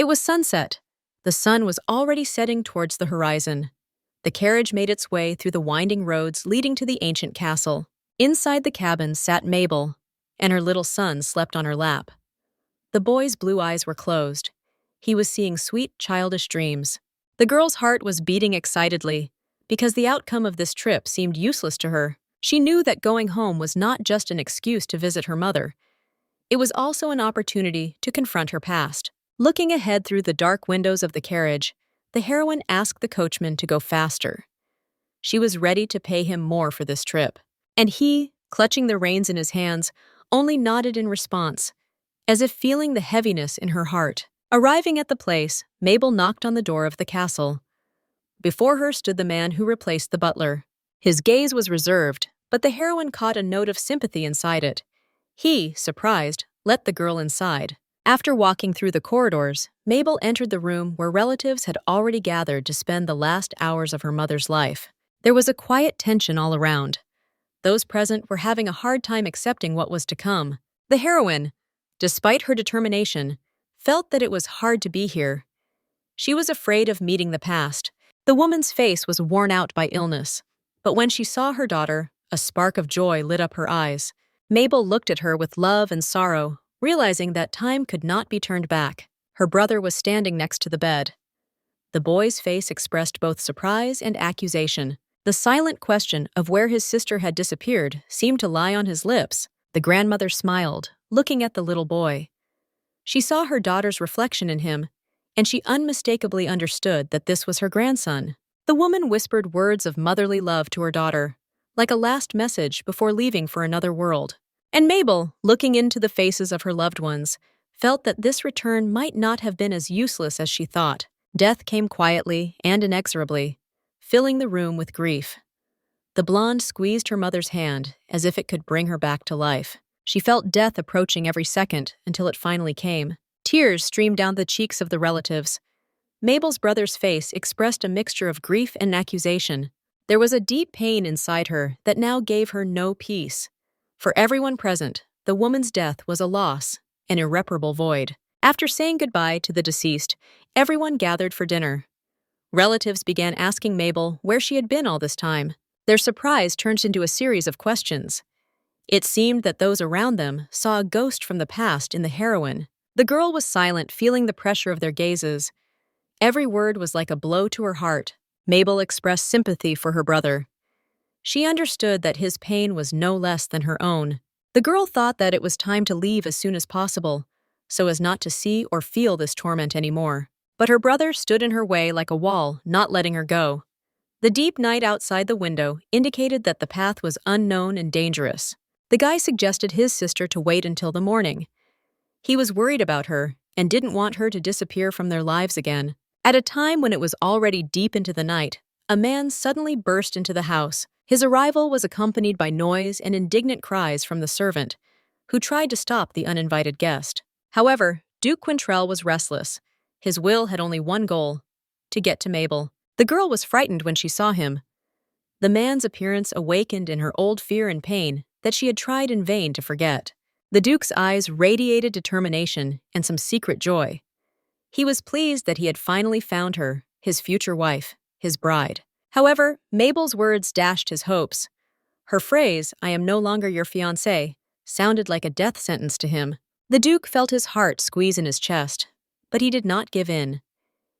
It was sunset. The sun was already setting towards the horizon. The carriage made its way through the winding roads leading to the ancient castle. Inside the cabin sat Mabel, and her little son slept on her lap. The boy's blue eyes were closed. He was seeing sweet, childish dreams. The girl's heart was beating excitedly, because the outcome of this trip seemed useless to her. She knew that going home was not just an excuse to visit her mother. It was also an opportunity to confront her past. Looking ahead through the dark windows of the carriage, the heroine asked the coachman to go faster. She was ready to pay him more for this trip. And he, clutching the reins in his hands, only nodded in response, as if feeling the heaviness in her heart. Arriving at the place, Mabel knocked on the door of the castle. Before her stood the man who replaced the butler. His gaze was reserved, but the heroine caught a note of sympathy inside it. He, surprised, let the girl inside. After walking through the corridors, Mabel entered the room where relatives had already gathered to spend the last hours of her mother's life. There was a quiet tension all around. Those present were having a hard time accepting what was to come. The heroine, despite her determination, felt that it was hard to be here. She was afraid of meeting the past. The woman's face was worn out by illness, but when she saw her daughter, a spark of joy lit up her eyes. Mabel looked at her with love and sorrow, realizing that time could not be turned back. Her brother was standing next to the bed. The boy's face expressed both surprise and accusation. The silent question of where his sister had disappeared seemed to lie on his lips. The grandmother smiled, looking at the little boy. She saw her daughter's reflection in him, and she unmistakably understood that this was her grandson. The woman whispered words of motherly love to her daughter, like a last message before leaving for another world. And Mabel, looking into the faces of her loved ones, felt that this return might not have been as useless as she thought. Death came quietly and inexorably, filling the room with grief. The blonde squeezed her mother's hand as if it could bring her back to life. She felt death approaching every second until it finally came. Tears streamed down the cheeks of the relatives. Mabel's brother's face expressed a mixture of grief and accusation. There was a deep pain inside her that now gave her no peace. For everyone present, the woman's death was a loss, an irreparable void. After saying goodbye to the deceased, everyone gathered for dinner. Relatives began asking Mabel where she had been all this time. Their surprise turned into a series of questions. It seemed that those around them saw a ghost from the past in the heroine. The girl was silent, feeling the pressure of their gazes. Every word was like a blow to her heart. Mabel expressed sympathy for her brother. She understood that his pain was no less than her own. The girl thought that it was time to leave as soon as possible, so as not to see or feel this torment anymore. But her brother stood in her way like a wall, not letting her go. The deep night outside the window indicated that the path was unknown and dangerous. The guy suggested his sister to wait until the morning. He was worried about her and didn't want her to disappear from their lives again. At a time when it was already deep into the night, a man suddenly burst into the house. His arrival was accompanied by noise and indignant cries from the servant, who tried to stop the uninvited guest. However, Duke Quintrell was restless. His will had only one goal: to get to Mabel. The girl was frightened when she saw him. The man's appearance awakened in her old fear and pain that she had tried in vain to forget. The Duke's eyes radiated determination and some secret joy. He was pleased that he had finally found her, his future wife, his bride. However, Mabel's words dashed his hopes. Her phrase, "I am no longer your fiancé," sounded like a death sentence to him. The Duke felt his heart squeeze in his chest, but he did not give in.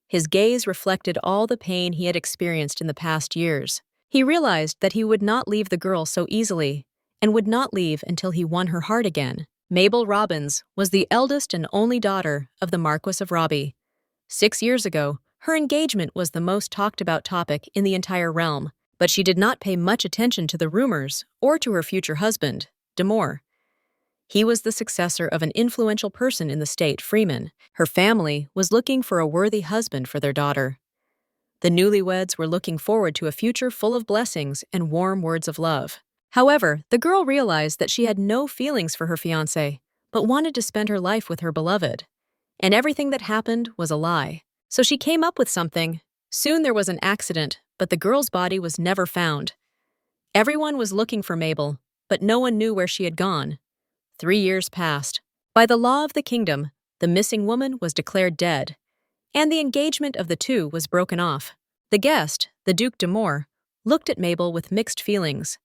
His gaze reflected all the pain he had experienced in the past years. He realized that he would not leave the girl so easily, and would not leave until he won her heart again. Mabel Robbins was the eldest and only daughter of the Marquis of Robbie. 6 years ago, her engagement was the most talked-about topic in the entire realm, but she did not pay much attention to the rumors or to her future husband, Demore. He was the successor of an influential person in the state, Freeman. Her family was looking for a worthy husband for their daughter. The newlyweds were looking forward to a future full of blessings and warm words of love. However, the girl realized that she had no feelings for her fiancé, but wanted to spend her life with her beloved. And everything that happened was a lie. So she came up with something. Soon there was an accident, but the girl's body was never found. Everyone was looking for Mabel, but no one knew where she had gone. 3 years passed. By the law of the kingdom, the missing woman was declared dead. and the engagement of the two was broken off. The guest, the Duc de Moore, looked at Mabel with mixed feelings.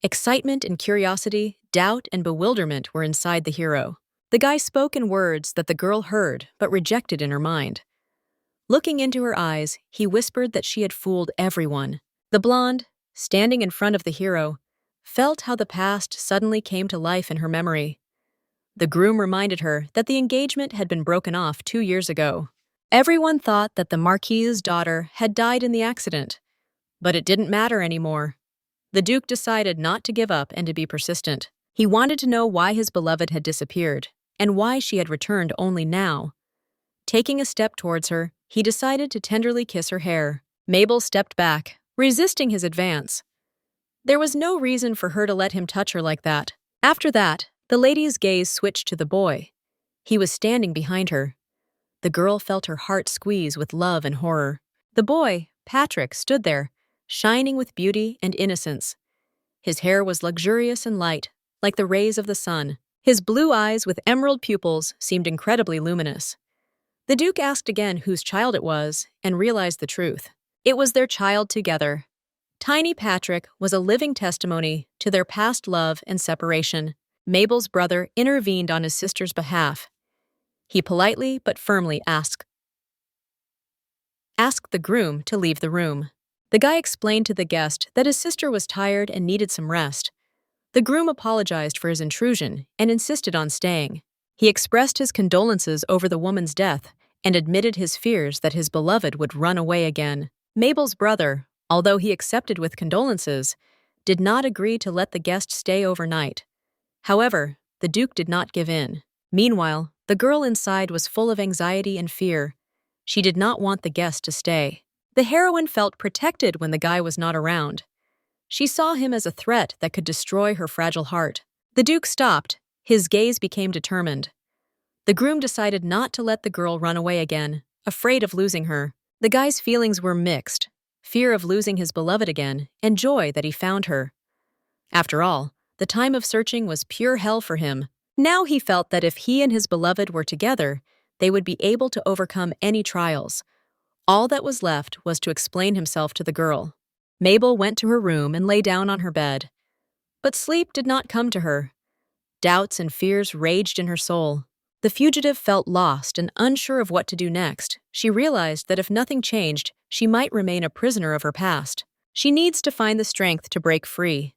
Excitement and curiosity, doubt and bewilderment were inside the hero. The guy spoke in words that the girl heard but rejected in her mind. Looking into her eyes, he whispered that she had fooled everyone. The blonde, standing in front of the hero, felt how the past suddenly came to life in her memory. The groom reminded her that the engagement had been broken off 2 years ago. Everyone thought that the Marquis's daughter had died in the accident, but it didn't matter anymore. The Duke decided not to give up and to be persistent. He wanted to know why his beloved had disappeared, and why she had returned only now. Taking a step towards her, he decided to tenderly kiss her hair. Mabel stepped back, resisting his advance. There was no reason for her to let him touch her like that. After that, the lady's gaze switched to the boy. He was standing behind her. The girl felt her heart squeeze with love and horror. The boy, Patrick, stood there, shining with beauty and innocence. His hair was luxurious and light, like the rays of the sun. His blue eyes with emerald pupils seemed incredibly luminous. The Duke asked again whose child it was and realized the truth. It was their child together. Tiny Patrick was a living testimony to their past love and separation. Mabel's brother intervened on his sister's behalf. He politely but firmly asked the groom to leave the room. The guy explained to the guest that his sister was tired and needed some rest. The groom apologized for his intrusion and insisted on staying. He expressed his condolences over the woman's death and admitted his fears that his beloved would run away again. Mabel's brother, although he accepted with condolences, did not agree to let the guest stay overnight. However, the Duke did not give in. Meanwhile, the girl inside was full of anxiety and fear. She did not want the guest to stay. The heroine felt protected when the guy was not around. She saw him as a threat that could destroy her fragile heart. The Duke stopped. His gaze became determined. The groom decided not to let the girl run away again, afraid of losing her. The guy's feelings were mixed, fear of losing his beloved again, and joy that he found her. After all, the time of searching was pure hell for him. Now he felt that if he and his beloved were together, they would be able to overcome any trials. All that was left was to explain himself to the girl. Mabel went to her room and lay down on her bed. But sleep did not come to her. Doubts and fears raged in her soul. The fugitive felt lost and unsure of what to do next. She realized that if nothing changed, she might remain a prisoner of her past. She needs to find the strength to break free.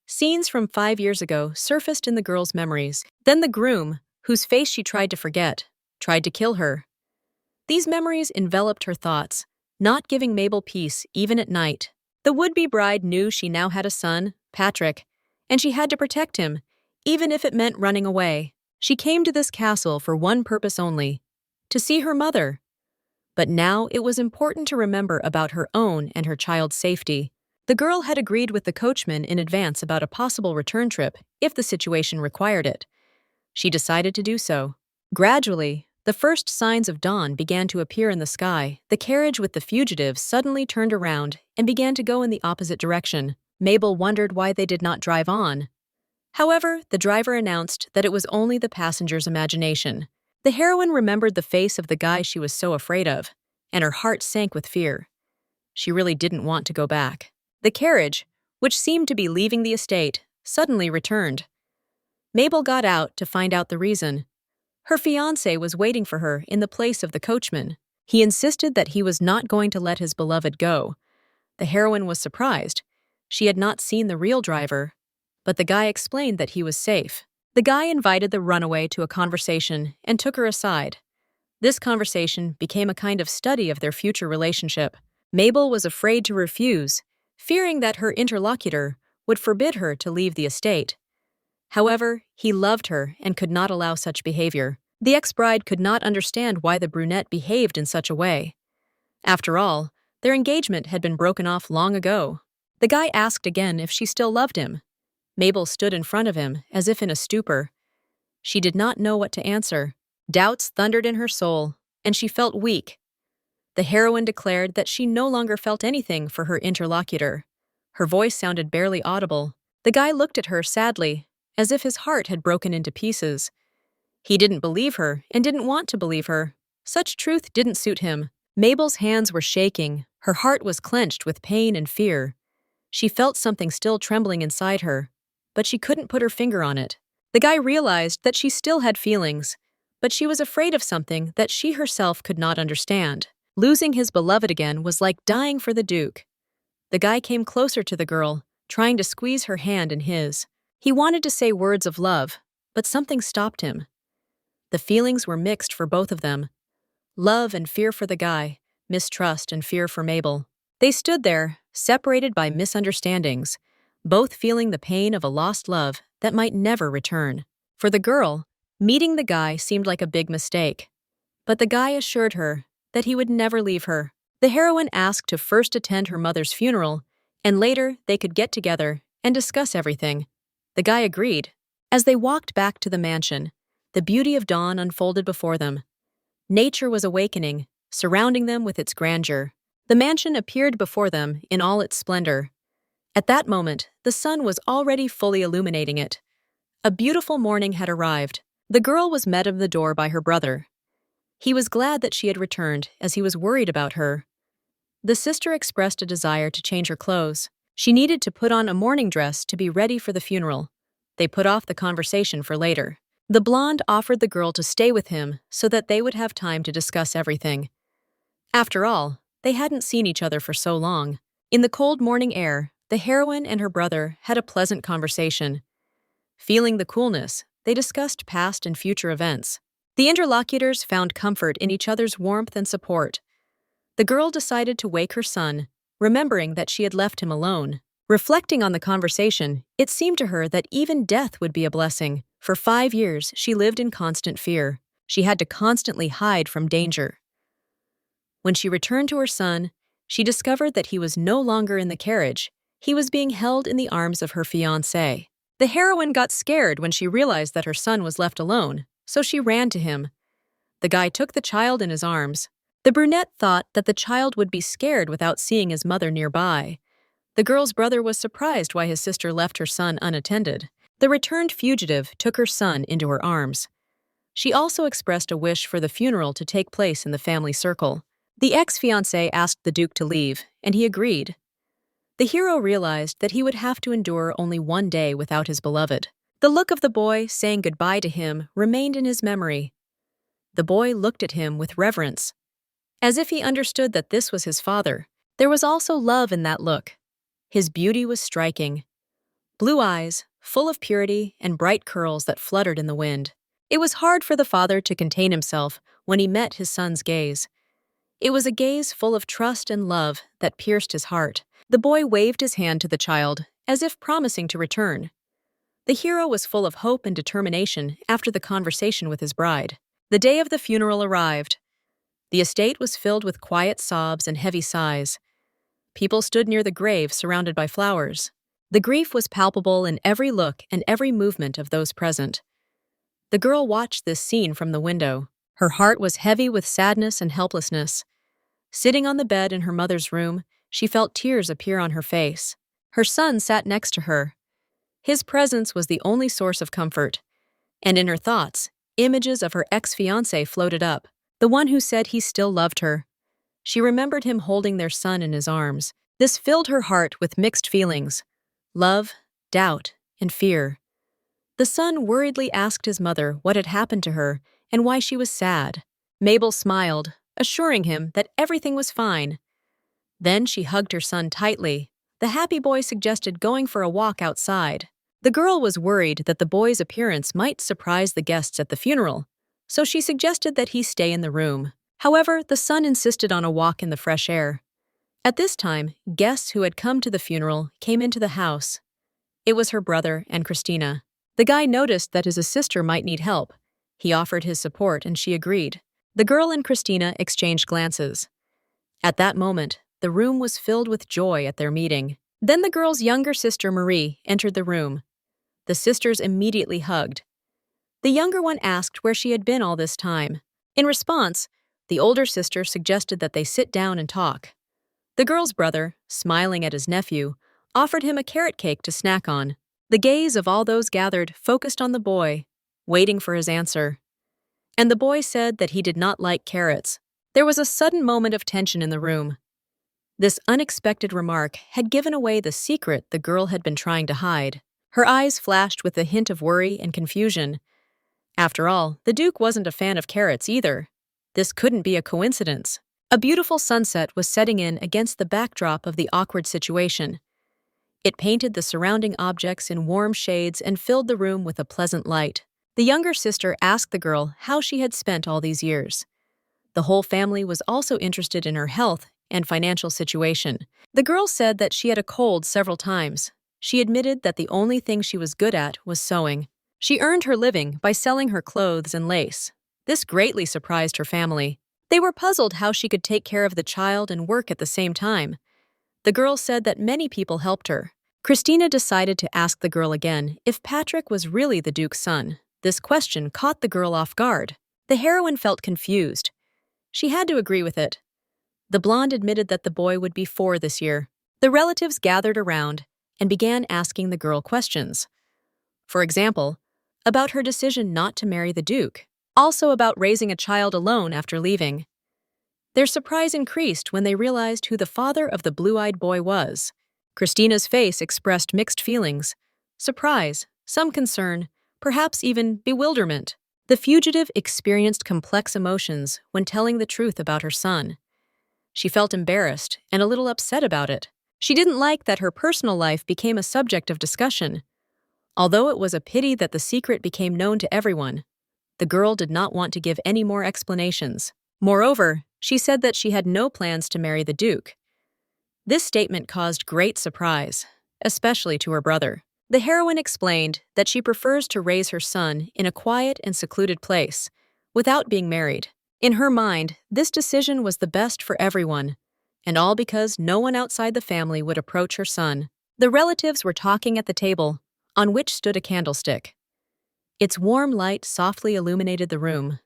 Scenes from 5 years ago surfaced in the girl's memories. Then the groom, whose face she tried to forget, tried to kill her. These memories enveloped her thoughts, not giving Mabel peace even at night. The would-be bride knew she now had a son, Patrick, and she had to protect him, even if it meant running away. She came to this castle for one purpose only, to see her mother. But now it was important to remember about her own and her child's safety. The girl had agreed with the coachman in advance about a possible return trip if the situation required it. She decided to do so. Gradually, the first signs of dawn began to appear in the sky. The carriage with the fugitives suddenly turned around and began to go in the opposite direction. Mabel wondered why they did not drive on. However, the driver announced that it was only the passenger's imagination. The heroine remembered the face of the guy she was so afraid of, and her heart sank with fear. She really didn't want to go back. The carriage, which seemed to be leaving the estate, suddenly returned. Mabel got out to find out the reason. Her fiancé was waiting for her in the place of the coachman. He insisted that he was not going to let his beloved go. The heroine was surprised. She had not seen the real driver, but the guy explained that he was safe. The guy invited the runaway to a conversation and took her aside. This conversation became a kind of study of their future relationship. Mabel was afraid to refuse, fearing that her interlocutor would forbid her to leave the estate. However, he loved her and could not allow such behavior. The ex-bride could not understand why the brunette behaved in such a way. After all, their engagement had been broken off long ago. The guy asked again if she still loved him. Mabel stood in front of him, as if in a stupor. She did not know what to answer. Doubts thundered in her soul, and she felt weak. The heroine declared that she no longer felt anything for her interlocutor. Her voice sounded barely audible. The guy looked at her sadly, as if his heart had broken into pieces. He didn't believe her and didn't want to believe her. Such truth didn't suit him. Mabel's hands were shaking, her heart was clenched with pain and fear. She felt something still trembling inside her, but she couldn't put her finger on it. The guy realized that she still had feelings, but she was afraid of something that she herself could not understand. Losing his beloved again was like dying for the Duke. The guy came closer to the girl, trying to squeeze her hand in his. He wanted to say words of love, but something stopped him. The feelings were mixed for both of them. Love and fear for the guy, mistrust and fear for Mabel. They stood there, separated by misunderstandings, both feeling the pain of a lost love that might never return. For the girl, meeting the guy seemed like a big mistake. But the guy assured her that he would never leave her. The heroine asked to first attend her mother's funeral, and later they could get together and discuss everything. The guy agreed. As they walked back to the mansion, the beauty of dawn unfolded before them. Nature was awakening, surrounding them with its grandeur. The mansion appeared before them in all its splendor. At that moment, the sun was already fully illuminating it. A beautiful morning had arrived. The girl was met at the door by her brother. He was glad that she had returned, as he was worried about her. The sister expressed a desire to change her clothes. She needed to put on a mourning dress to be ready for the funeral. They put off the conversation for later. The blonde offered the girl to stay with him so that they would have time to discuss everything. After all, they hadn't seen each other for so long. In the cold morning air, the heroine and her brother had a pleasant conversation. Feeling the coolness, they discussed past and future events. The interlocutors found comfort in each other's warmth and support. The girl decided to wake her son, remembering that she had left him alone. Reflecting on the conversation, it seemed to her that even death would be a blessing. For 5 years, she lived in constant fear. She had to constantly hide from danger. When she returned to her son, she discovered that he was no longer in the carriage. He was being held in the arms of her fiancé. The heroine got scared when she realized that her son was left alone, so she ran to him. The guy took the child in his arms. The brunette thought that the child would be scared without seeing his mother nearby. The girl's brother was surprised why his sister left her son unattended. The returned fugitive took her son into her arms. She also expressed a wish for the funeral to take place in the family circle. The ex-fiancé asked the Duke to leave, and he agreed. The hero realized that he would have to endure only one day without his beloved. The look of the boy saying goodbye to him remained in his memory. The boy looked at him with reverence, as if he understood that this was his father. There was also love in that look. His beauty was striking. Blue eyes, full of purity, and bright curls that fluttered in the wind. It was hard for the father to contain himself when he met his son's gaze. It was a gaze full of trust and love that pierced his heart. The boy waved his hand to the child, as if promising to return. The hero was full of hope and determination after the conversation with his bride. The day of the funeral arrived. The estate was filled with quiet sobs and heavy sighs. People stood near the grave surrounded by flowers. The grief was palpable in every look and every movement of those present. The girl watched this scene from the window. Her heart was heavy with sadness and helplessness. Sitting on the bed in her mother's room, she felt tears appear on her face. Her son sat next to her. His presence was the only source of comfort. And in her thoughts, images of her ex-fiancé floated up, the one who said he still loved her. She remembered him holding their son in his arms. This filled her heart with mixed feelings: love, doubt, and fear. The son worriedly asked his mother what had happened to her and why she was sad. Mabel smiled, assuring him that everything was fine. Then she hugged her son tightly. The happy boy suggested going for a walk outside. The girl was worried that the boy's appearance might surprise the guests at the funeral, so she suggested that he stay in the room. However, the son insisted on a walk in the fresh air. At this time, guests who had come to the funeral came into the house. It was her brother and Christina. The guy noticed that his sister might need help. He offered his support and she agreed. The girl and Christina exchanged glances. At that moment, the room was filled with joy at their meeting. Then the girl's younger sister, Marie, entered the room. The sisters immediately hugged. The younger one asked where she had been all this time. In response, the older sister suggested that they sit down and talk. The girl's brother, smiling at his nephew, offered him a carrot cake to snack on. The gaze of all those gathered focused on the boy, waiting for his answer. and the boy said that he did not like carrots. There was a sudden moment of tension in the room. This unexpected remark had given away the secret the girl had been trying to hide. Her eyes flashed with a hint of worry and confusion. After all, the Duke wasn't a fan of carrots either. This couldn't be a coincidence. A beautiful sunset was setting in against the backdrop of the awkward situation. It painted the surrounding objects in warm shades and filled the room with a pleasant light. The younger sister asked the girl how she had spent all these years. The whole family was also interested in her health and financial situation. The girl said that she had a cold several times. She admitted that the only thing she was good at was sewing. She earned her living by selling her clothes and lace. This greatly surprised her family. They were puzzled how she could take care of the child and work at the same time. The girl said that many people helped her. Christina decided to ask the girl again if Patrick was really the Duke's son. This question caught the girl off guard. The heroine felt confused. She had to agree with it. The blonde admitted that the boy would be 4 this year. The relatives gathered around and began asking the girl questions. For example, about her decision not to marry the Duke, also about raising a child alone after leaving. Their surprise increased when they realized who the father of the blue-eyed boy was. Christina's face expressed mixed feelings: surprise, some concern, perhaps even bewilderment. The fugitive experienced complex emotions when telling the truth about her son. She felt embarrassed and a little upset about it. She didn't like that her personal life became a subject of discussion. Although it was a pity that the secret became known to everyone, the girl did not want to give any more explanations. Moreover, she said that she had no plans to marry the Duke. This statement caused great surprise, especially to her brother. The heroine explained that she prefers to raise her son in a quiet and secluded place, without being married. In her mind, this decision was the best for everyone, and all because no one outside the family would approach her son. The relatives were talking at the table, on which stood a candlestick. Its warm light softly illuminated the room,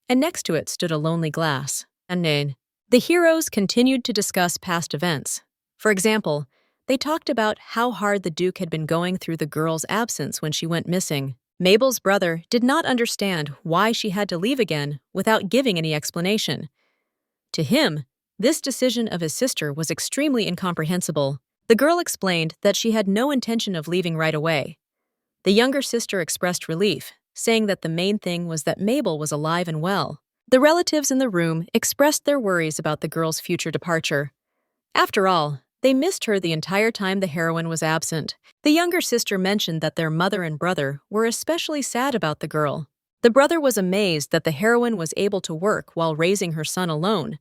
and next to it stood a lonely glass. The heroes continued to discuss past events. For example, they talked about how hard the Duke had been going through the girl's absence when she went missing. Mabel's brother did not understand why she had to leave again without giving any explanation. To him, this decision of his sister was extremely incomprehensible. The girl explained that she had no intention of leaving right away. The younger sister expressed relief, saying that the main thing was that Mabel was alive and well. The relatives in the room expressed their worries about the girl's future departure. After all, they missed her the entire time the heroine was absent. The younger sister mentioned that their mother and brother were especially sad about the girl. The brother was amazed that the heroine was able to work while raising her son alone.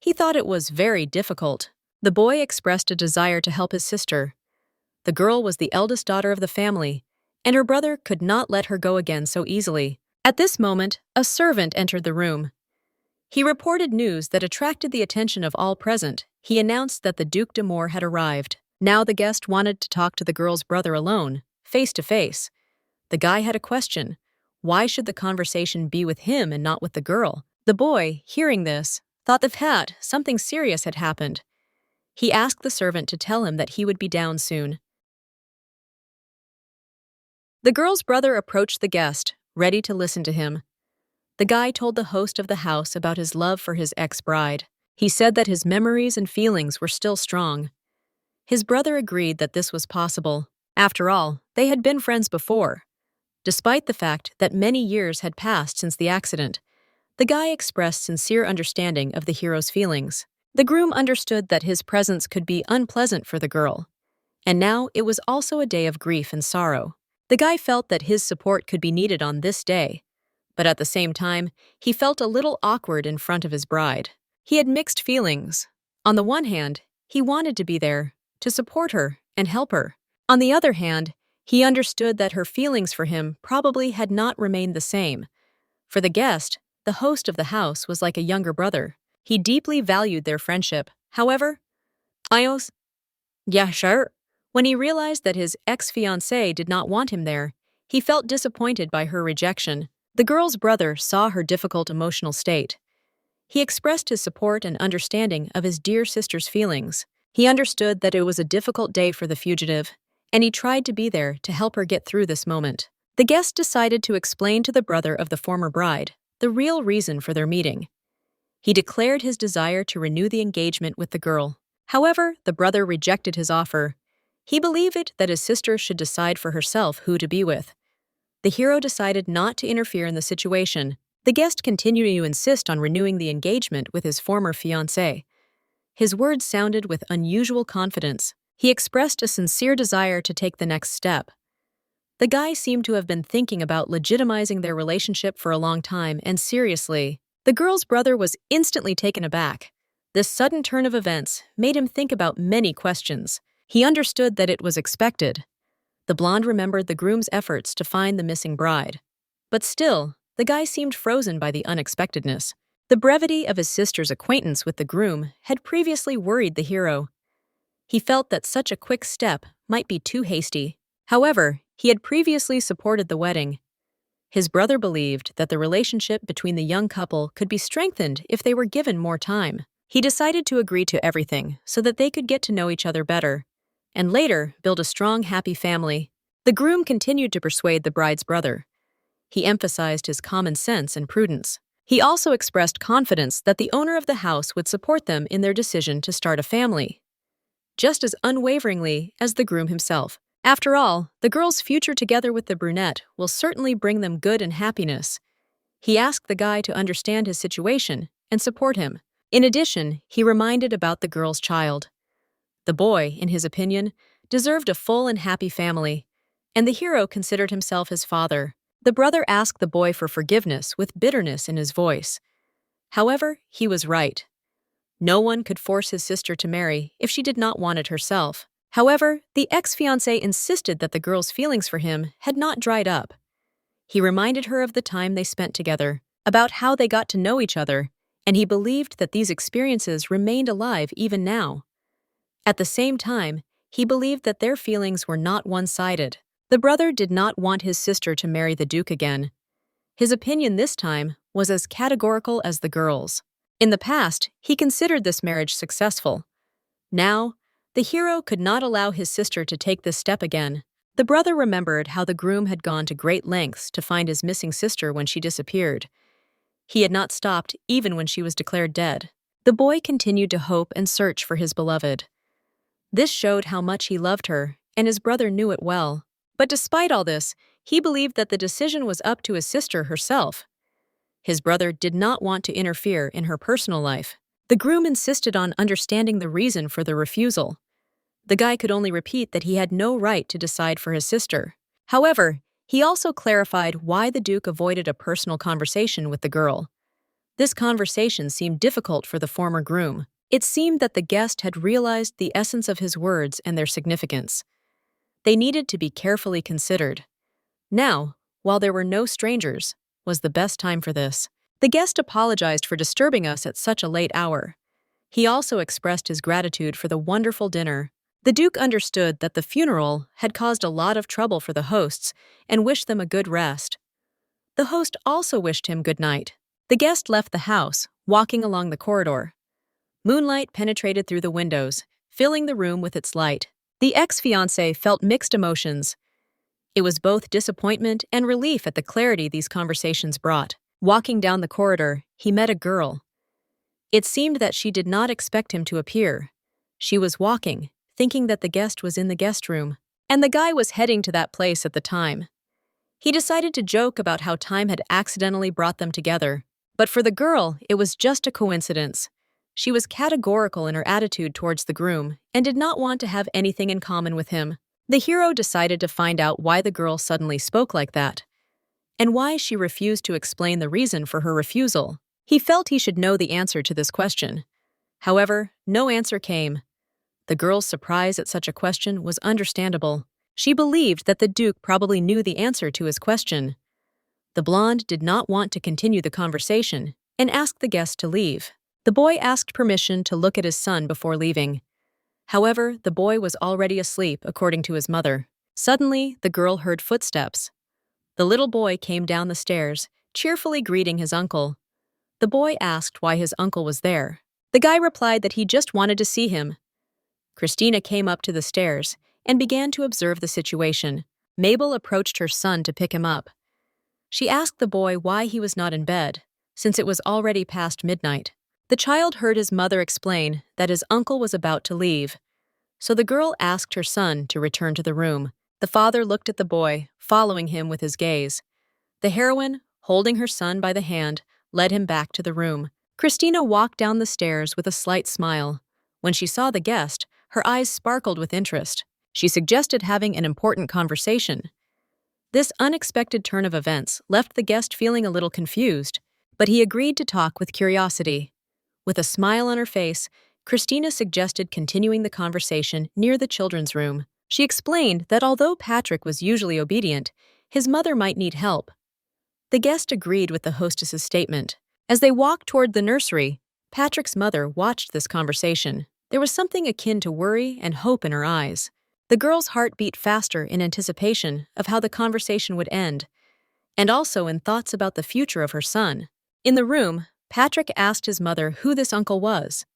He thought it was very difficult. The boy expressed a desire to help his sister. The girl was the eldest daughter of the family, and her brother could not let her go again so easily. At this moment, a servant entered the room. He reported news that attracted the attention of all present. He announced that the Duc d'Amour had arrived. Now the guest wanted to talk to the girl's brother alone, face to face. The guy had a question. Why should the conversation be with him and not with the girl? The boy, hearing this, thought that something serious had happened. He asked the servant to tell him that he would be down soon. The girl's brother approached the guest, ready to listen to him. The guy told the host of the house about his love for his ex-bride. He said that his memories and feelings were still strong. His brother agreed that this was possible. After all, they had been friends before. Despite the fact that many years had passed since the accident, the guy expressed sincere understanding of the hero's feelings. The groom understood that his presence could be unpleasant for the girl, and now it was also a day of grief and sorrow. The guy felt that his support could be needed on this day, but at the same time, he felt a little awkward in front of his bride. He had mixed feelings. On the one hand, he wanted to be there, to support her and help her. On the other hand, he understood that her feelings for him probably had not remained the same. For the guest, the host of the house was like a younger brother. He deeply valued their friendship. However, yeah, sure. When he realized that his ex-fiancée did not want him there, he felt disappointed by her rejection. The girl's brother saw her difficult emotional state. He expressed his support and understanding of his dear sister's feelings. He understood that it was a difficult day for the fugitive, and he tried to be there to help her get through this moment. The guest decided to explain to the brother of the former bride the real reason for their meeting. He declared his desire to renew the engagement with the girl. However, the brother rejected his offer. He believed that his sister should decide for herself who to be with. The hero decided not to interfere in the situation. The guest continued to insist on renewing the engagement with his former fiancée. His words sounded with unusual confidence. He expressed a sincere desire to take the next step. The guy seemed to have been thinking about legitimizing their relationship for a long time, and seriously. The girl's brother was instantly taken aback. This sudden turn of events made him think about many questions. He understood that it was expected. The blonde remembered the groom's efforts to find the missing bride. But still, the guy seemed frozen by the unexpectedness. The brevity of his sister's acquaintance with the groom had previously worried the hero. He felt that such a quick step might be too hasty. However, he had previously supported the wedding. His brother believed that the relationship between the young couple could be strengthened if they were given more time. He decided to agree to everything so that they could get to know each other better, and later build a strong, happy family. The groom continued to persuade the bride's brother. He emphasized his common sense and prudence. He also expressed confidence that the owner of the house would support them in their decision to start a family, just as unwaveringly as the groom himself. After all, the girl's future together with the brunette will certainly bring them good and happiness. He asked the guy to understand his situation and support him. In addition, he reminded about the girl's child. The boy, in his opinion, deserved a full and happy family, and the hero considered himself his father. The brother asked the boy for forgiveness with bitterness in his voice. However, he was right. No one could force his sister to marry if she did not want it herself. However, the ex-fiancé insisted that the girl's feelings for him had not dried up. He reminded her of the time they spent together, about how they got to know each other, and he believed that these experiences remained alive even now. At the same time, he believed that their feelings were not one-sided. The brother did not want his sister to marry the Duke again. His opinion this time was as categorical as the girl's. In the past, he considered this marriage successful. Now, the hero could not allow his sister to take this step again. The brother remembered how the groom had gone to great lengths to find his missing sister when she disappeared. He had not stopped even when she was declared dead. The boy continued to hope and search for his beloved. This showed how much he loved her, and his brother knew it well. But despite all this, he believed that the decision was up to his sister herself. His brother did not want to interfere in her personal life. The groom insisted on understanding the reason for the refusal. The guy could only repeat that he had no right to decide for his sister. However, he also clarified why the Duke avoided a personal conversation with the girl. This conversation seemed difficult for the former groom. It seemed that the guest had realized the essence of his words and their significance. They needed to be carefully considered. Now, while there were no strangers, was the best time for this. The guest apologized for disturbing us at such a late hour. He also expressed his gratitude for the wonderful dinner. The Duke understood that the funeral had caused a lot of trouble for the hosts and wished them a good rest. The host also wished him good night. The guest left the house, walking along the corridor. Moonlight penetrated through the windows, filling the room with its light. The ex-fiancé felt mixed emotions. It was both disappointment and relief at the clarity these conversations brought. Walking down the corridor, he met a girl. It seemed that she did not expect him to appear. She was walking, thinking that the guest was in the guest room, and the guy was heading to that place at the time. He decided to joke about how time had accidentally brought them together. But for the girl, it was just a coincidence. She was categorical in her attitude towards the groom and did not want to have anything in common with him. The hero decided to find out why the girl suddenly spoke like that, and why she refused to explain the reason for her refusal. He felt he should know the answer to this question. However, no answer came. The girl's surprise at such a question was understandable. She believed that the Duke probably knew the answer to his question. The blonde did not want to continue the conversation and asked the guest to leave. The boy asked permission to look at his son before leaving. However, the boy was already asleep, according to his mother. Suddenly, the girl heard footsteps. The little boy came down the stairs, cheerfully greeting his uncle. The boy asked why his uncle was there. The guy replied that he just wanted to see him. Christina came up to the stairs and began to observe the situation. Mabel approached her son to pick him up. She asked the boy why he was not in bed. since it was already past midnight. The child heard his mother explain that his uncle was about to leave, so the girl asked her son to return to the room. The father looked at the boy, following him with his gaze. The heroine, holding her son by the hand, led him back to the room. Christina walked down the stairs with a slight smile. When she saw the guest, her eyes sparkled with interest. She suggested having an important conversation. This unexpected turn of events left the guest feeling a little confused, but he agreed to talk with curiosity. With a smile on her face, Christina suggested continuing the conversation near the children's room. She explained that although Patrick was usually obedient, his mother might need help. The guest agreed with the hostess's statement. As they walked toward the nursery, Patrick's mother watched this conversation. There was something akin to worry and hope in her eyes. The girl's heart beat faster in anticipation of how the conversation would end, and also in thoughts about the future of her son. In the room, Patrick asked his mother who this uncle was.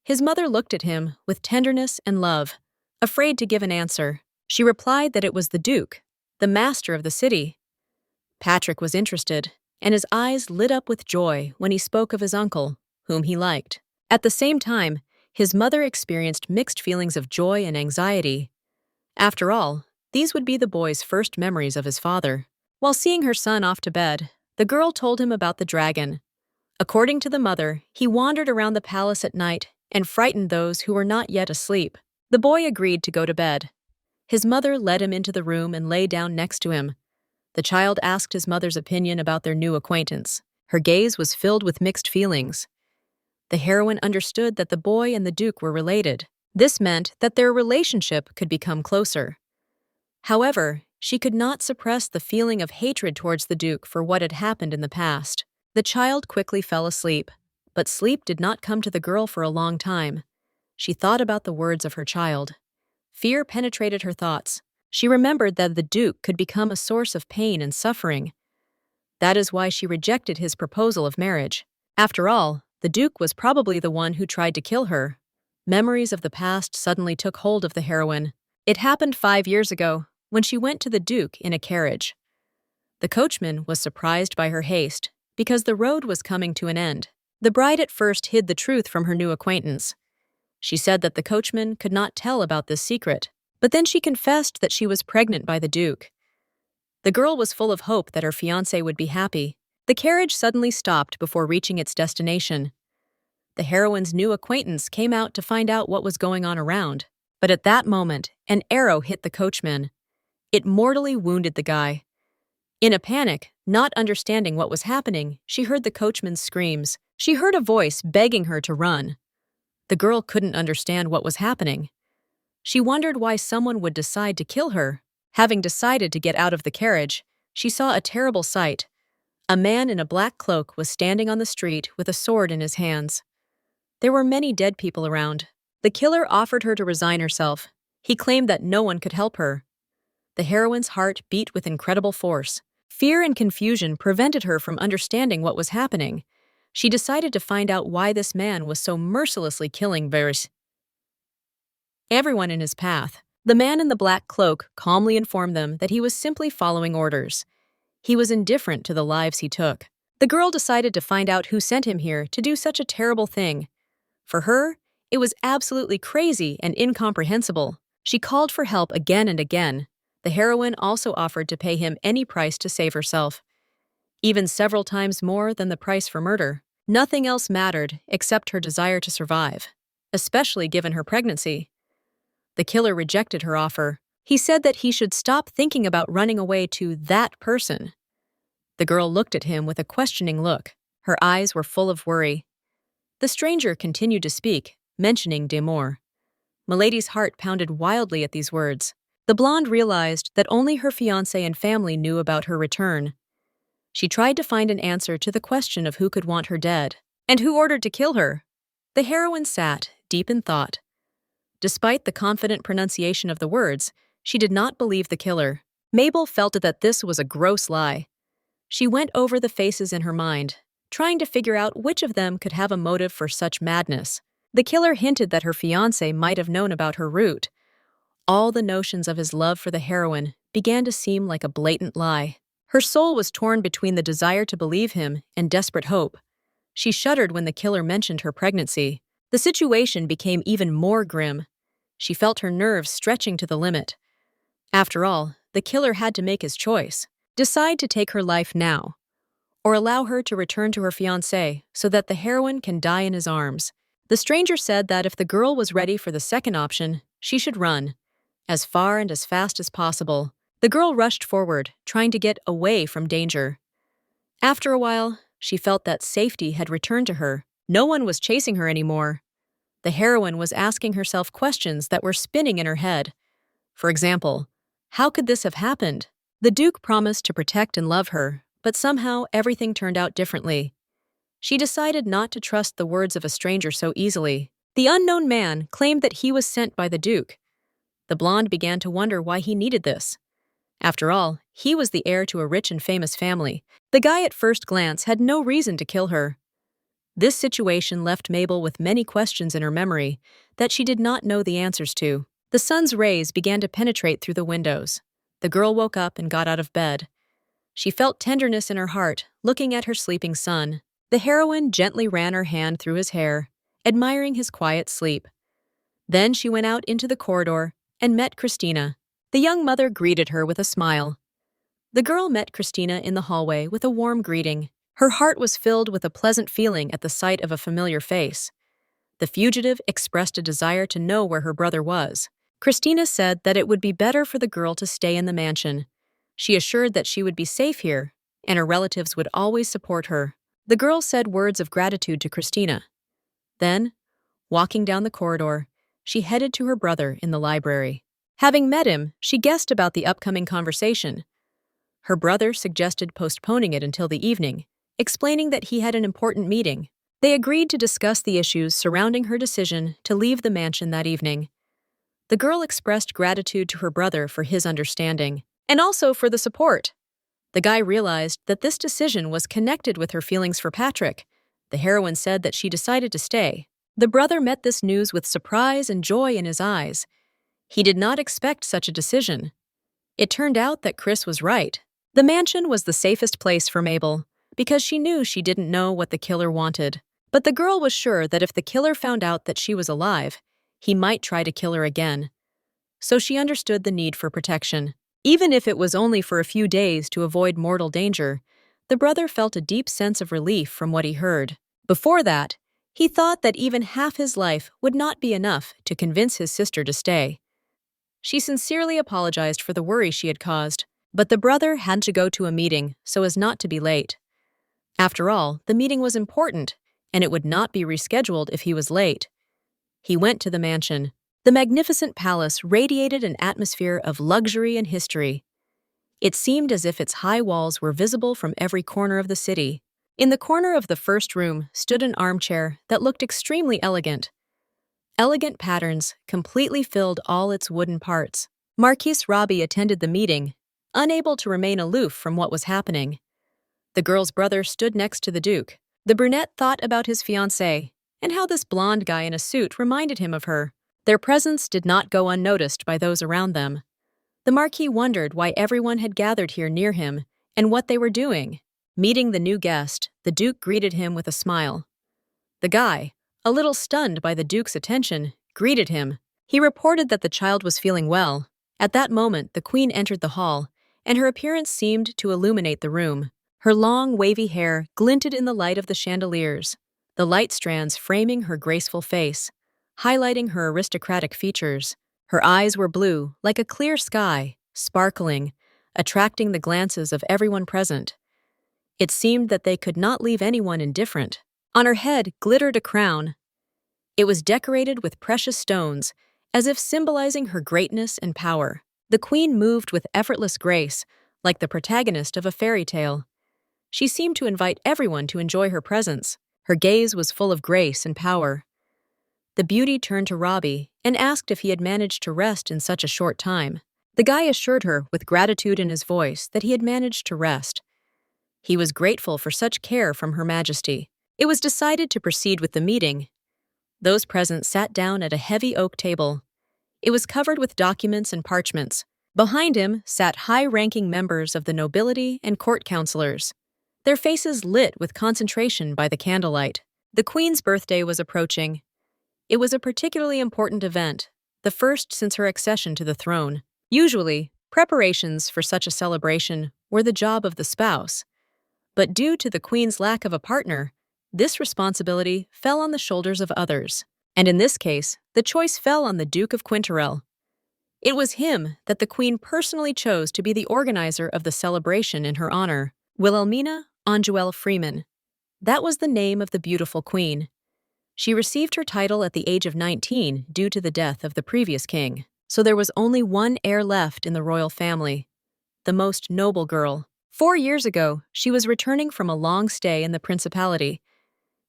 His mother looked at him with tenderness and love, afraid to give an answer. She replied that it was the Duke, the master of the city. Patrick was interested, and his eyes lit up with joy when he spoke of his uncle, whom he liked. At the same time, his mother experienced mixed feelings of joy and anxiety. After all, these would be the boy's first memories of his father. While seeing her son off to bed, the girl told him about the dragon. According to the mother, he wandered around the palace at night and frightened those who were not yet asleep. The boy agreed to go to bed. His mother led him into the room and lay down next to him. The child asked his mother's opinion about their new acquaintance. Her gaze was filled with mixed feelings. The heroine understood that the boy and the Duke were related. This meant that their relationship could become closer. However, she could not suppress the feeling of hatred towards the Duke for what had happened in the past. The child quickly fell asleep, but sleep did not come to the girl for a long time. She thought about the words of her child. Fear penetrated her thoughts. She remembered that the Duke could become a source of pain and suffering. That is why she rejected his proposal of marriage. After all, the Duke was probably the one who tried to kill her. Memories of the past suddenly took hold of the heroine. It happened 5 years ago, when she went to the Duke in a carriage. The coachman was surprised by her haste, because the road was coming to an end. The bride at first hid the truth from her new acquaintance. She said that the coachman could not tell about this secret, but then she confessed that she was pregnant by the Duke. The girl was full of hope that her fiancé would be happy. The carriage suddenly stopped before reaching its destination. The heroine's new acquaintance came out to find out what was going on around, but at that moment, an arrow hit the coachman. It mortally wounded the guy. In a panic, not understanding what was happening, she heard the coachman's screams. She heard a voice begging her to run. The girl couldn't understand what was happening. She wondered why someone would decide to kill her. Having decided to get out of the carriage, she saw a terrible sight. A man in a black cloak was standing on the street with a sword in his hands. There were many dead people around. The killer offered her to resign herself. He claimed that no one could help her. The heroine's heart beat with incredible force. Fear and confusion prevented her from understanding what was happening. She decided to find out why this man was so mercilessly killing everyone in his path. The man in the black cloak calmly informed them that he was simply following orders. He was indifferent to the lives he took. The girl decided to find out who sent him here to do such a terrible thing. For her, it was absolutely crazy and incomprehensible. She called for help again and again. The heroine also offered to pay him any price to save herself, even several times more than the price for murder. Nothing else mattered except her desire to survive, especially given her pregnancy. The killer rejected her offer. He said that he should stop thinking about running away to that person. The girl looked at him with a questioning look. Her eyes were full of worry. The stranger continued to speak, mentioning Demore. Milady's heart pounded wildly at these words. The blonde realized that only her fiancé and family knew about her return. She tried to find an answer to the question of who could want her dead, and who ordered to kill her. The heroine sat, deep in thought. Despite the confident pronunciation of the words, she did not believe the killer. Mabel felt that this was a gross lie. She went over the faces in her mind, trying to figure out which of them could have a motive for such madness. The killer hinted that her fiancé might have known about her route. All the notions of his love for the heroine began to seem like a blatant lie. Her soul was torn between the desire to believe him and desperate hope. She shuddered when the killer mentioned her pregnancy. The situation became even more grim. She felt her nerves stretching to the limit. After all, the killer had to make his choice. Decide to take her life now, or allow her to return to her fiancé so that the heroine can die in his arms. The stranger said that if the girl was ready for the second option, she should run, as far and as fast as possible. The girl rushed forward, trying to get away from danger. After a while, she felt that safety had returned to her. No one was chasing her anymore. The heroine was asking herself questions that were spinning in her head. For example, how could this have happened? The Duke promised to protect and love her, but somehow everything turned out differently. She decided not to trust the words of a stranger so easily. The unknown man claimed that he was sent by the Duke. The blonde began to wonder why he needed this. After all, he was the heir to a rich and famous family. The guy at first glance had no reason to kill her. This situation left Mabel with many questions in her memory that she did not know the answers to. The sun's rays began to penetrate through the windows. The girl woke up and got out of bed. She felt tenderness in her heart, looking at her sleeping son. The heroine gently ran her hand through his hair, admiring his quiet sleep. Then she went out into the corridor and met Christina. The young mother greeted her with a smile. The girl met Christina in the hallway with a warm greeting. Her heart was filled with a pleasant feeling at the sight of a familiar face. The fugitive expressed a desire to know where her brother was. Christina said that it would be better for the girl to stay in the mansion. She assured that she would be safe here, and her relatives would always support her. The girl said words of gratitude to Christina. Then, walking down the corridor, she headed to her brother in the library. Having met him, she guessed about the upcoming conversation. Her brother suggested postponing it until the evening, explaining that he had an important meeting. They agreed to discuss the issues surrounding her decision to leave the mansion that evening. The girl expressed gratitude to her brother for his understanding, and also for the support. The guy realized that this decision was connected with her feelings for Patrick. The heroine said that she decided to stay. The brother met this news with surprise and joy in his eyes. He did not expect such a decision. It turned out that Chris was right. The mansion was the safest place for Mabel, because she knew she didn't know what the killer wanted. But the girl was sure that if the killer found out that she was alive, he might try to kill her again. So she understood the need for protection. Even if it was only for a few days to avoid mortal danger, the brother felt a deep sense of relief from what he heard. Before that, he thought that even half his life would not be enough to convince his sister to stay. She sincerely apologized for the worry she had caused, but the brother had to go to a meeting so as not to be late. After all, the meeting was important, and it would not be rescheduled if he was late. He went to the mansion. The magnificent palace radiated an atmosphere of luxury and history. It seemed as if its high walls were visible from every corner of the city. In the corner of the first room stood an armchair that looked extremely elegant. Elegant patterns completely filled all its wooden parts. Marquis Robbie attended the meeting, unable to remain aloof from what was happening. The girl's brother stood next to the Duke. The brunette thought about his fiancée and how this blonde guy in a suit reminded him of her. Their presence did not go unnoticed by those around them. The Marquis wondered why everyone had gathered here near him and what they were doing. Meeting the new guest, the Duke greeted him with a smile. The guy, a little stunned by the Duke's attention, greeted him. He reported that the child was feeling well. At that moment, the Queen entered the hall, and her appearance seemed to illuminate the room. Her long, wavy hair glinted in the light of the chandeliers, the light strands framing her graceful face, highlighting her aristocratic features. Her eyes were blue, like a clear sky, sparkling, attracting the glances of everyone present. It seemed that they could not leave anyone indifferent. On her head glittered a crown. It was decorated with precious stones, as if symbolizing her greatness and power. The Queen moved with effortless grace, like the protagonist of a fairy tale. She seemed to invite everyone to enjoy her presence. Her gaze was full of grace and power. The beauty turned to Robbie and asked if he had managed to rest in such a short time. The guy assured her, with gratitude in his voice, that he had managed to rest. He was grateful for such care from Her Majesty. It was decided to proceed with the meeting. Those present sat down at a heavy oak table. It was covered with documents and parchments. Behind him sat high-ranking members of the nobility and court counselors, their faces lit with concentration by the candlelight. The queen's birthday was approaching. It was a particularly important event, the first since her accession to the throne. Usually, preparations for such a celebration were the job of the spouse, but due to the queen's lack of a partner, this responsibility fell on the shoulders of others. And in this case, the choice fell on the Duke of Quinterel. It was him that the queen personally chose to be the organizer of the celebration in her honor. Wilhelmina Anjuel Freeman. That was the name of the beautiful queen. She received her title at the age of 19 due to the death of the previous king. So there was only one heir left in the royal family, the most noble girl. 4 years ago, she was returning from a long stay in the principality.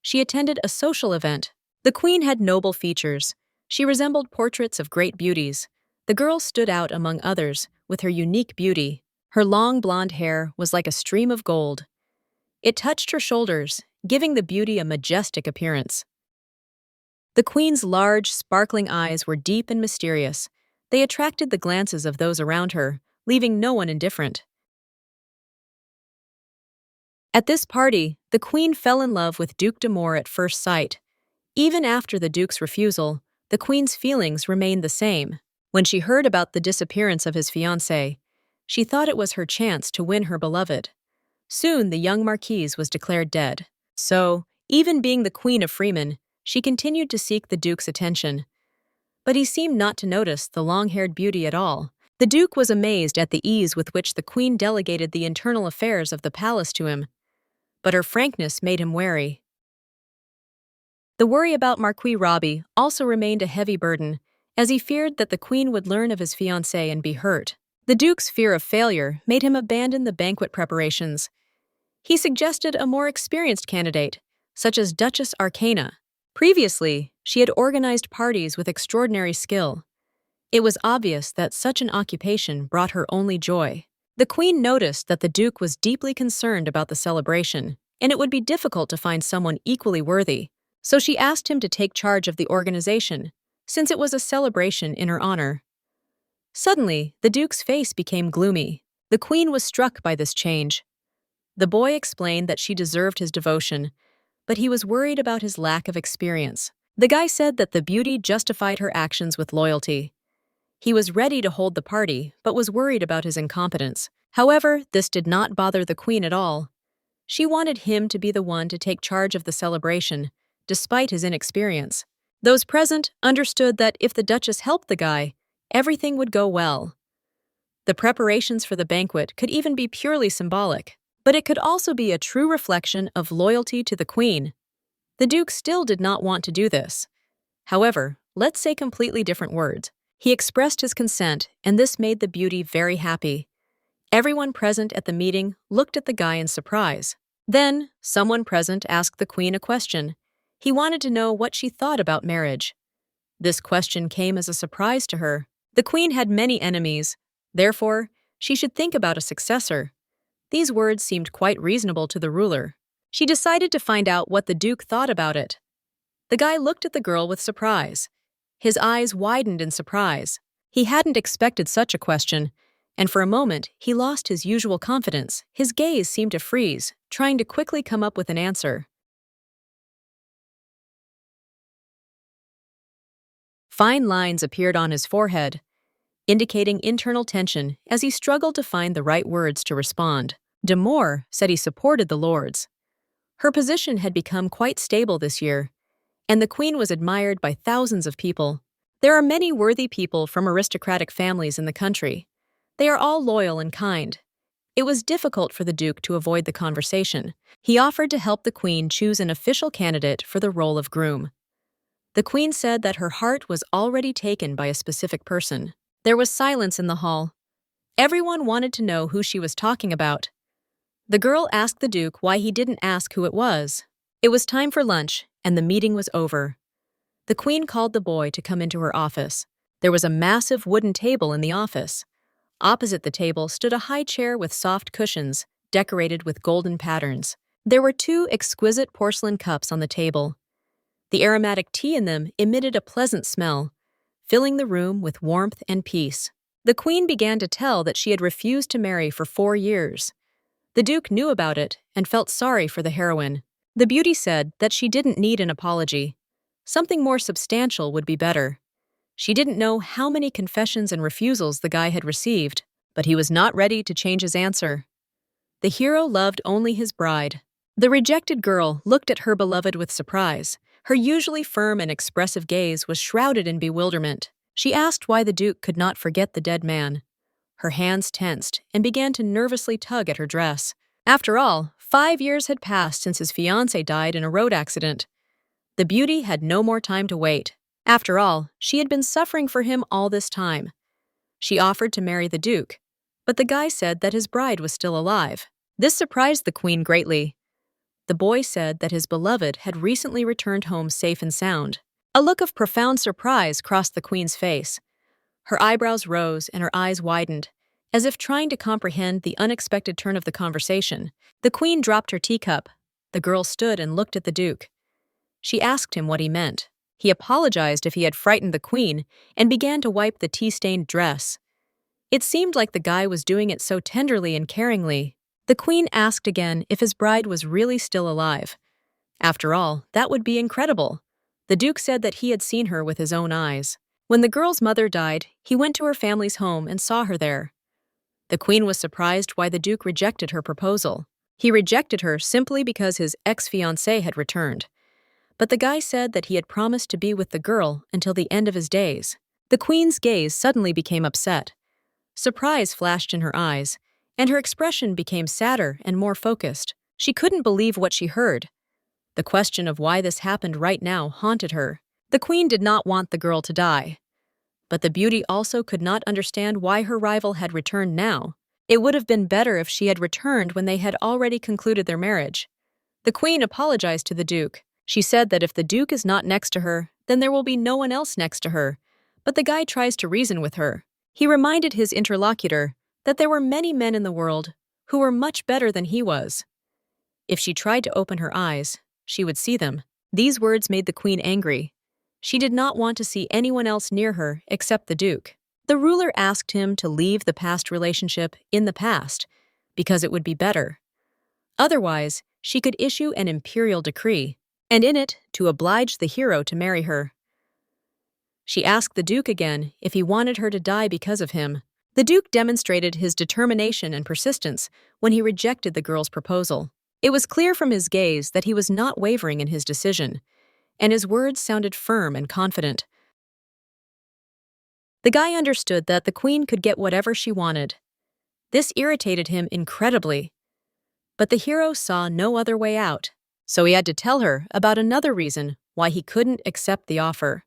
She attended a social event. The queen had noble features. She resembled portraits of great beauties. The girl stood out among others with her unique beauty. Her long blonde hair was like a stream of gold. It touched her shoulders, giving the beauty a majestic appearance. The queen's large, sparkling eyes were deep and mysterious. They attracted the glances of those around her, leaving no one indifferent. At this party, the queen fell in love with Duke d'Amour at first sight. Even after the duke's refusal, the queen's feelings remained the same. When she heard about the disappearance of his fiancé, she thought it was her chance to win her beloved. Soon the young marquise was declared dead. So, even being the queen of Freeman, she continued to seek the duke's attention. But he seemed not to notice the long-haired beauty at all. The duke was amazed at the ease with which the queen delegated the internal affairs of the palace to him. But her frankness made him wary. The worry about Marquis Robbie also remained a heavy burden, as he feared that the queen would learn of his fiancé and be hurt. The duke's fear of failure made him abandon the banquet preparations. He suggested a more experienced candidate, such as Duchess Arcana. Previously, she had organized parties with extraordinary skill. It was obvious that such an occupation brought her only joy. The queen noticed that the duke was deeply concerned about the celebration, and it would be difficult to find someone equally worthy. So she asked him to take charge of the organization, since it was a celebration in her honor. Suddenly, the duke's face became gloomy. The queen was struck by this change. The boy explained that she deserved his devotion, but he was worried about his lack of experience. The guy said that the beauty justified her actions with loyalty. He was ready to hold the party, but was worried about his incompetence. However, this did not bother the queen at all. She wanted him to be the one to take charge of the celebration, despite his inexperience. Those present understood that if the duchess helped the guy, everything would go well. The preparations for the banquet could even be purely symbolic, but it could also be a true reflection of loyalty to the queen. The duke still did not want to do this. However, let's say completely different words. He expressed his consent, and this made the beauty very happy. Everyone present at the meeting looked at the guy in surprise. Then, someone present asked the queen a question. He wanted to know what she thought about marriage. This question came as a surprise to her. The queen had many enemies. Therefore, she should think about a successor. These words seemed quite reasonable to the ruler. She decided to find out what the duke thought about it. The guy looked at the girl with surprise. His eyes widened in surprise. He hadn't expected such a question, and for a moment he lost his usual confidence. His gaze seemed to freeze, trying to quickly come up with an answer. Fine lines appeared on his forehead, indicating internal tension as he struggled to find the right words to respond. D'Amour said he supported the lords. Her position had become quite stable this year, and the queen was admired by thousands of people. There are many worthy people from aristocratic families in the country. They are all loyal and kind. It was difficult for the duke to avoid the conversation. He offered to help the queen choose an official candidate for the role of groom. The queen said that her heart was already taken by a specific person. There was silence in the hall. Everyone wanted to know who she was talking about. The girl asked the duke why he didn't ask who it was. It was time for lunch, and the meeting was over. The queen called the boy to come into her office. There was a massive wooden table in the office. Opposite the table stood a high chair with soft cushions, decorated with golden patterns. There were 2 exquisite porcelain cups on the table. The aromatic tea in them emitted a pleasant smell, filling the room with warmth and peace. The queen began to tell that she had refused to marry for 4 years. The duke knew about it and felt sorry for the heroine. The beauty said that she didn't need an apology. Something more substantial would be better. She didn't know how many confessions and refusals the guy had received, but he was not ready to change his answer. The hero loved only his bride. The rejected girl looked at her beloved with surprise. Her usually firm and expressive gaze was shrouded in bewilderment. She asked why the duke could not forget the dead man. Her hands tensed and began to nervously tug at her dress. After all, 5 years had passed since his fiancée died in a road accident. The beauty had no more time to wait. After all, she had been suffering for him all this time. She offered to marry the duke, but the guy said that his bride was still alive. This surprised the queen greatly. The boy said that his beloved had recently returned home safe and sound. A look of profound surprise crossed the queen's face. Her eyebrows rose and her eyes widened, as if trying to comprehend the unexpected turn of the conversation. The queen dropped her teacup. The girl stood and looked at the duke. She asked him what he meant. He apologized if he had frightened the queen and began to wipe the tea-stained dress. It seemed like the guy was doing it so tenderly and caringly. The queen asked again if his bride was really still alive. After all, that would be incredible. The duke said that he had seen her with his own eyes. When the girl's mother died, he went to her family's home and saw her there. The queen was surprised why the duke rejected her proposal. He rejected her simply because his ex-fiancée had returned. But the guy said that he had promised to be with the girl until the end of his days. The queen's gaze suddenly became upset. Surprise flashed in her eyes, and her expression became sadder and more focused. She couldn't believe what she heard. The question of why this happened right now haunted her. The queen did not want the girl to die. But the beauty also could not understand why her rival had returned now. It would have been better if she had returned when they had already concluded their marriage. The queen apologized to the duke. She said that if the duke is not next to her, then there will be no one else next to her. But the guy tries to reason with her. He reminded his interlocutor that there were many men in the world who were much better than he was. If she tried to open her eyes, she would see them. These words made the queen angry. She did not want to see anyone else near her except the duke. The ruler asked him to leave the past relationship in the past because it would be better. Otherwise, she could issue an imperial decree, and in it, to oblige the hero to marry her. She asked the duke again if he wanted her to die because of him. The duke demonstrated his determination and persistence when he rejected the girl's proposal. It was clear from his gaze that he was not wavering in his decision, and his words sounded firm and confident. The guy understood that the queen could get whatever she wanted. This irritated him incredibly. But the hero saw no other way out, so he had to tell her about another reason why he couldn't accept the offer.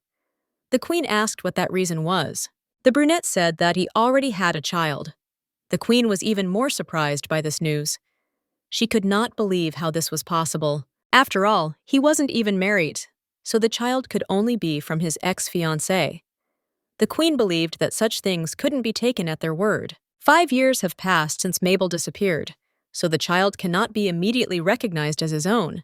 The queen asked what that reason was. The brunette said that he already had a child. The queen was even more surprised by this news. She could not believe how this was possible. After all, he wasn't even married, so the child could only be from his ex-fiancée. The queen believed that such things couldn't be taken at their word. 5 years have passed since Mabel disappeared, so the child cannot be immediately recognized as his own.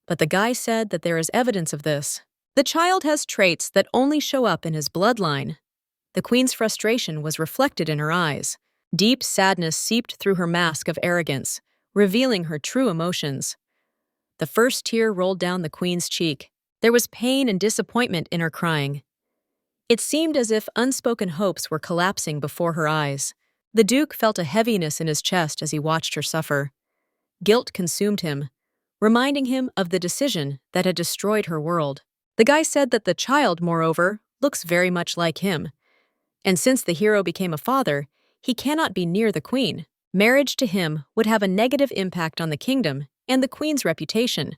But the guy said that there is evidence of this. The child has traits that only show up in his bloodline. The queen's frustration was reflected in her eyes. Deep sadness seeped through her mask of arrogance, revealing her true emotions. The first tear rolled down the queen's cheek. There was pain and disappointment in her crying. It seemed as if unspoken hopes were collapsing before her eyes. The duke felt a heaviness in his chest as he watched her suffer. Guilt consumed him, reminding him of the decision that had destroyed her world. The guy said that the child, moreover, looks very much like him. And since the hero became a father, he cannot be near the queen. Marriage to him would have a negative impact on the kingdom and the queen's reputation.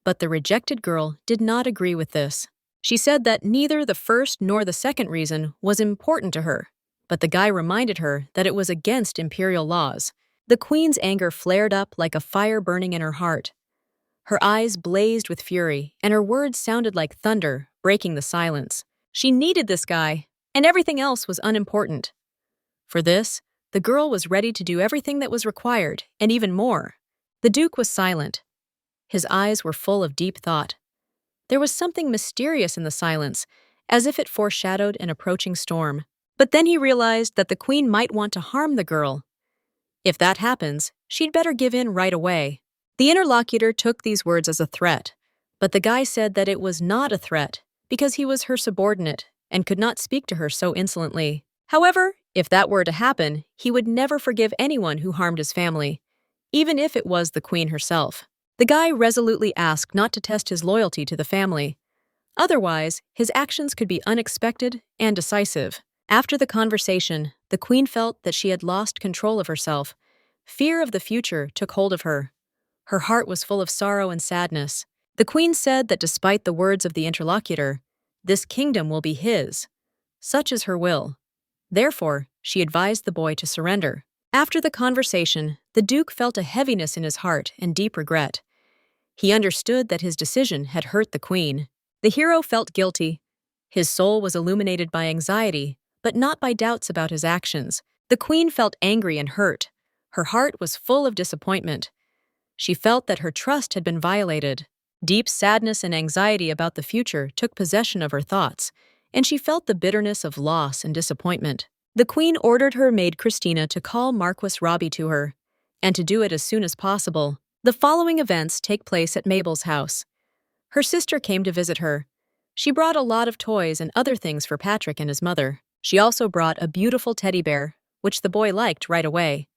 But the rejected girl did not agree with this. She said that neither the first nor the second reason was important to her, but the guy reminded her that it was against imperial laws. The queen's anger flared up like a fire burning in her heart. Her eyes blazed with fury, and her words sounded like thunder, breaking the silence. She needed this guy, and everything else was unimportant. For this, the girl was ready to do everything that was required, and even more. The duke was silent. His eyes were full of deep thought. There was something mysterious in the silence, as if it foreshadowed an approaching storm. But then he realized that the queen might want to harm the girl. If that happens, she'd better give in right away. The interlocutor took these words as a threat, but the guy said that it was not a threat because he was her subordinate and could not speak to her so insolently. However, if that were to happen, he would never forgive anyone who harmed his family, even if it was the queen herself. The guy resolutely asked not to test his loyalty to the family. Otherwise, his actions could be unexpected and decisive. After the conversation, the queen felt that she had lost control of herself. Fear of the future took hold of her. Her heart was full of sorrow and sadness. The queen said that despite the words of the interlocutor, this kingdom will be his. Such is her will. Therefore, she advised the boy to surrender. After the conversation, the duke felt a heaviness in his heart and deep regret. He understood that his decision had hurt the queen. The hero felt guilty. His soul was illuminated by anxiety, but not by doubts about his actions. The queen felt angry and hurt. Her heart was full of disappointment. She felt that her trust had been violated. Deep sadness and anxiety about the future took possession of her thoughts, and she felt the bitterness of loss and disappointment. The queen ordered her maid Christina to call Marquis Robbie to her, and to do it as soon as possible. The following events take place at Mabel's house. Her sister came to visit her. She brought a lot of toys and other things for Patrick and his mother. She also brought a beautiful teddy bear, which the boy liked right away.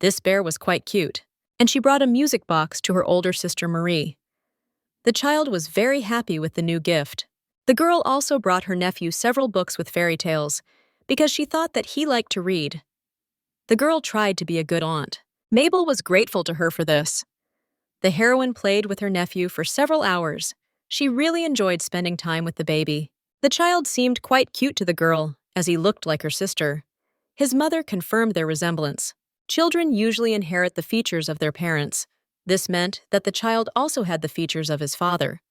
This bear was quite cute, and she brought a music box to her older sister Marie. The child was very happy with the new gift. The girl also brought her nephew several books with fairy tales, because she thought that he liked to read. The girl tried to be a good aunt. Mabel was grateful to her for this. The heroine played with her nephew for several hours. She really enjoyed spending time with the baby. The child seemed quite cute to the girl, as he looked like her sister. His mother confirmed their resemblance. Children usually inherit the features of their parents. This meant that the child also had the features of his father.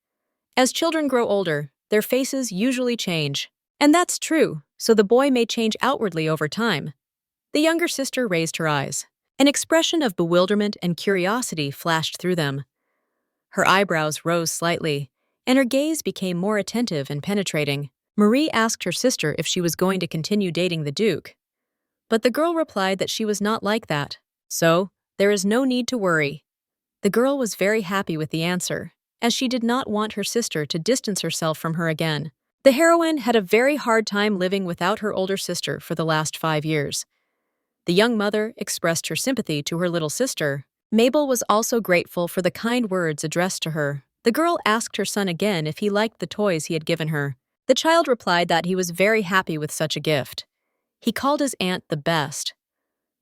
As children grow older, their faces usually change. And that's true, so the boy may change outwardly over time. The younger sister raised her eyes. An expression of bewilderment and curiosity flashed through them. Her eyebrows rose slightly, and her gaze became more attentive and penetrating. Marie asked her sister if she was going to continue dating the Duke. But the girl replied that she was not like that. So, there is no need to worry. The girl was very happy with the answer, as she did not want her sister to distance herself from her again. The heroine had a very hard time living without her older sister for the last 5 years. The young mother expressed her sympathy to her little sister. Mabel was also grateful for the kind words addressed to her. The girl asked her son again if he liked the toys he had given her. The child replied that he was very happy with such a gift. He called his aunt the best.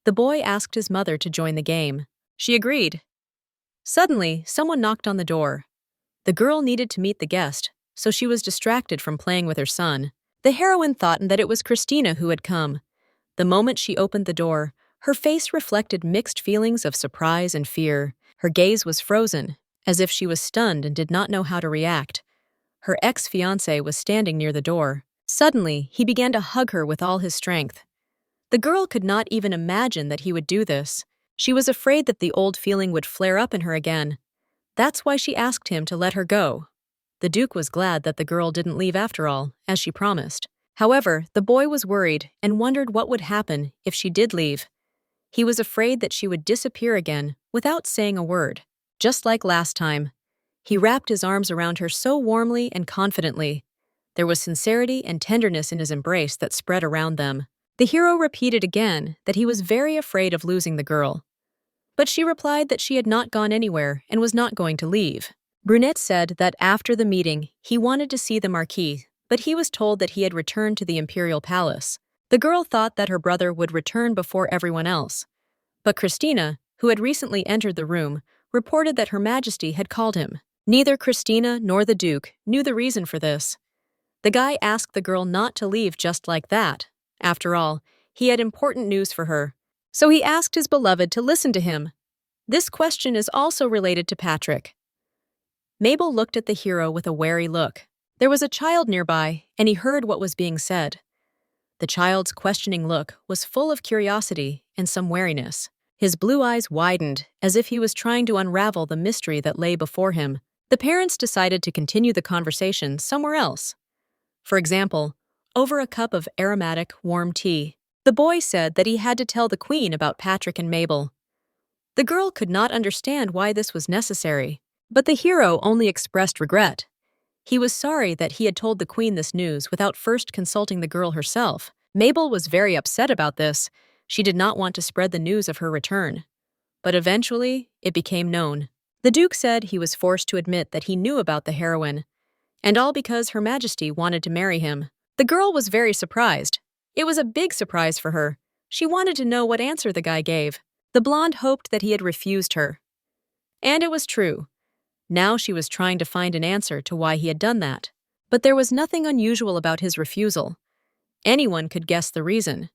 The boy asked his mother to join the game. She agreed. Suddenly, someone knocked on the door. The girl needed to meet the guest, so she was distracted from playing with her son. The heroine thought that it was Christina who had come. The moment she opened the door, her face reflected mixed feelings of surprise and fear. Her gaze was frozen, as if she was stunned and did not know how to react. Her ex-fiancé was standing near the door. Suddenly, he began to hug her with all his strength. The girl could not even imagine that he would do this. She was afraid that the old feeling would flare up in her again. That's why she asked him to let her go. The Duke was glad that the girl didn't leave after all, as she promised. However, the boy was worried and wondered what would happen if she did leave. He was afraid that she would disappear again without saying a word. Just like last time, he wrapped his arms around her so warmly and confidently. There was sincerity and tenderness in his embrace that spread around them. The hero repeated again that he was very afraid of losing the girl. But she replied that she had not gone anywhere and was not going to leave. Brunette said that after the meeting, he wanted to see the Marquis, but he was told that he had returned to the imperial palace. The girl thought that her brother would return before everyone else. But Christina, who had recently entered the room, reported that Her Majesty had called him. Neither Christina nor the Duke knew the reason for this. The guy asked the girl not to leave just like that. After all, he had important news for her. So he asked his beloved to listen to him. This question is also related to Patrick. Mabel looked at the hero with a wary look. There was a child nearby, and he heard what was being said. The child's questioning look was full of curiosity and some wariness. His blue eyes widened, as if he was trying to unravel the mystery that lay before him. The parents decided to continue the conversation somewhere else. For example, over a cup of aromatic, warm tea. The boy said that he had to tell the queen about Patrick and Mabel. The girl could not understand why this was necessary, but the hero only expressed regret. He was sorry that he had told the queen this news without first consulting the girl herself. Mabel was very upset about this. She did not want to spread the news of her return. But eventually, it became known. The Duke said he was forced to admit that he knew about the heroine, and all because Her Majesty wanted to marry him. The girl was very surprised. It was a big surprise for her. She wanted to know what answer the guy gave. The blonde hoped that he had refused her. And it was true. Now she was trying to find an answer to why he had done that. But there was nothing unusual about his refusal. Anyone could guess the reason.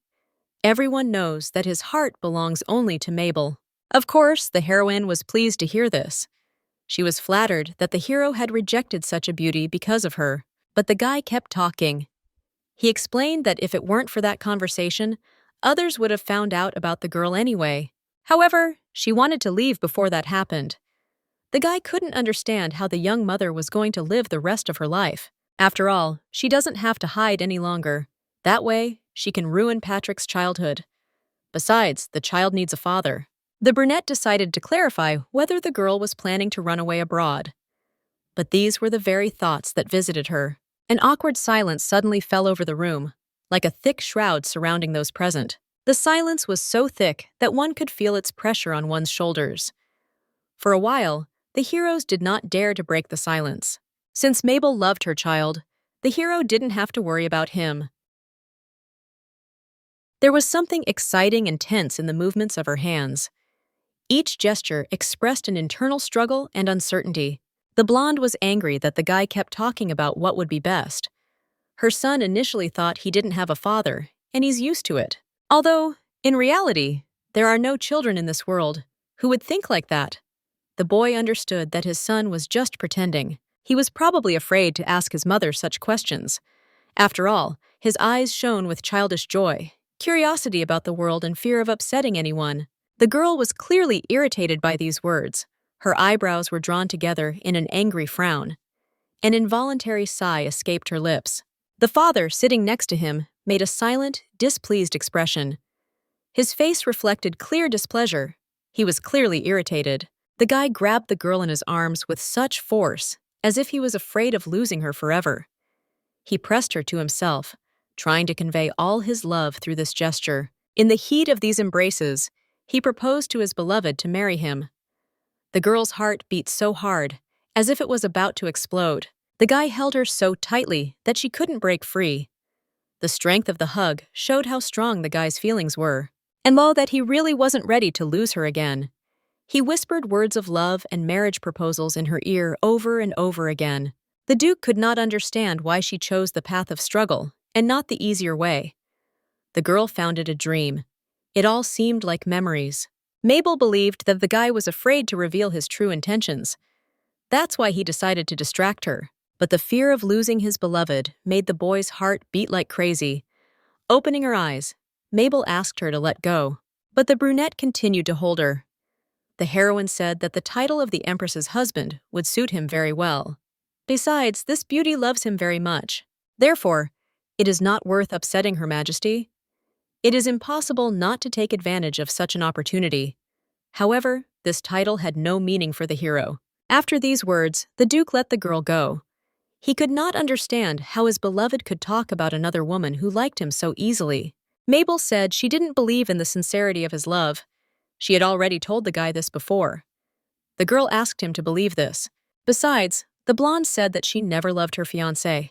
Everyone knows that his heart belongs only to Mabel. Of course, the heroine was pleased to hear this. She was flattered that the hero had rejected such a beauty because of her. But the guy kept talking. He explained that if it weren't for that conversation, others would have found out about the girl anyway. However, she wanted to leave before that happened. The guy couldn't understand how the young mother was going to live the rest of her life. After all, she doesn't have to hide any longer. That way, she can ruin Patrick's childhood. Besides, the child needs a father. The brunette decided to clarify whether the girl was planning to run away abroad. But these were the very thoughts that visited her. An awkward silence suddenly fell over the room, like a thick shroud surrounding those present. The silence was so thick that one could feel its pressure on one's shoulders. For a while, the heroes did not dare to break the silence. Since Mabel loved her child, the hero didn't have to worry about him. There was something exciting and tense in the movements of her hands. Each gesture expressed an internal struggle and uncertainty. The blonde was angry that the guy kept talking about what would be best. Her son initially thought he didn't have a father, and he's used to it. Although, in reality, there are no children in this world who would think like that. The boy understood that his son was just pretending. He was probably afraid to ask his mother such questions. After all, his eyes shone with childish joy, curiosity about the world and fear of upsetting anyone. The girl was clearly irritated by these words. Her eyebrows were drawn together in an angry frown. An involuntary sigh escaped her lips. The father, sitting next to him, made a silent, displeased expression. His face reflected clear displeasure. He was clearly irritated. The guy grabbed the girl in his arms with such force, as if he was afraid of losing her forever. He pressed her to himself, trying to convey all his love through this gesture. In the heat of these embraces, he proposed to his beloved to marry him. The girl's heart beat so hard, as if it was about to explode. The guy held her so tightly that she couldn't break free. The strength of the hug showed how strong the guy's feelings were, and that he really wasn't ready to lose her again. He whispered words of love and marriage proposals in her ear over and over again. The Duke could not understand why she chose the path of struggle and not the easier way. The girl found it a dream. It all seemed like memories. Mabel believed that the guy was afraid to reveal his true intentions. That's why he decided to distract her. But the fear of losing his beloved made the boy's heart beat like crazy. Opening her eyes, Mabel asked her to let go. But the brunette continued to hold her. The heroine said that the title of the Empress's husband would suit him very well. Besides, this beauty loves him very much. Therefore, it is not worth upsetting Her Majesty. It is impossible not to take advantage of such an opportunity. However, this title had no meaning for the hero. After these words, the Duke let the girl go. He could not understand how his beloved could talk about another woman who liked him so easily. Mabel said she didn't believe in the sincerity of his love. She had already told the guy this before. The girl asked him to believe this. Besides, the blonde said that she never loved her fiancé.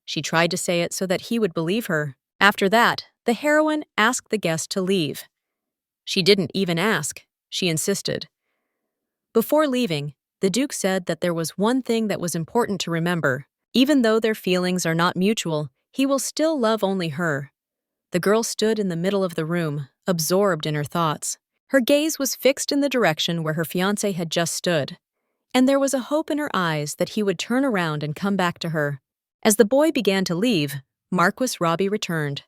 She tried to say it so that he would believe her. After that, the heroine asked the guest to leave. She didn't even ask. She insisted. Before leaving, the Duke said that there was one thing that was important to remember. Even though their feelings are not mutual, he will still love only her. The girl stood in the middle of the room, absorbed in her thoughts. Her gaze was fixed in the direction where her fiancé had just stood, and there was a hope in her eyes that he would turn around and come back to her. As the boy began to leave, Marquis Robbie returned.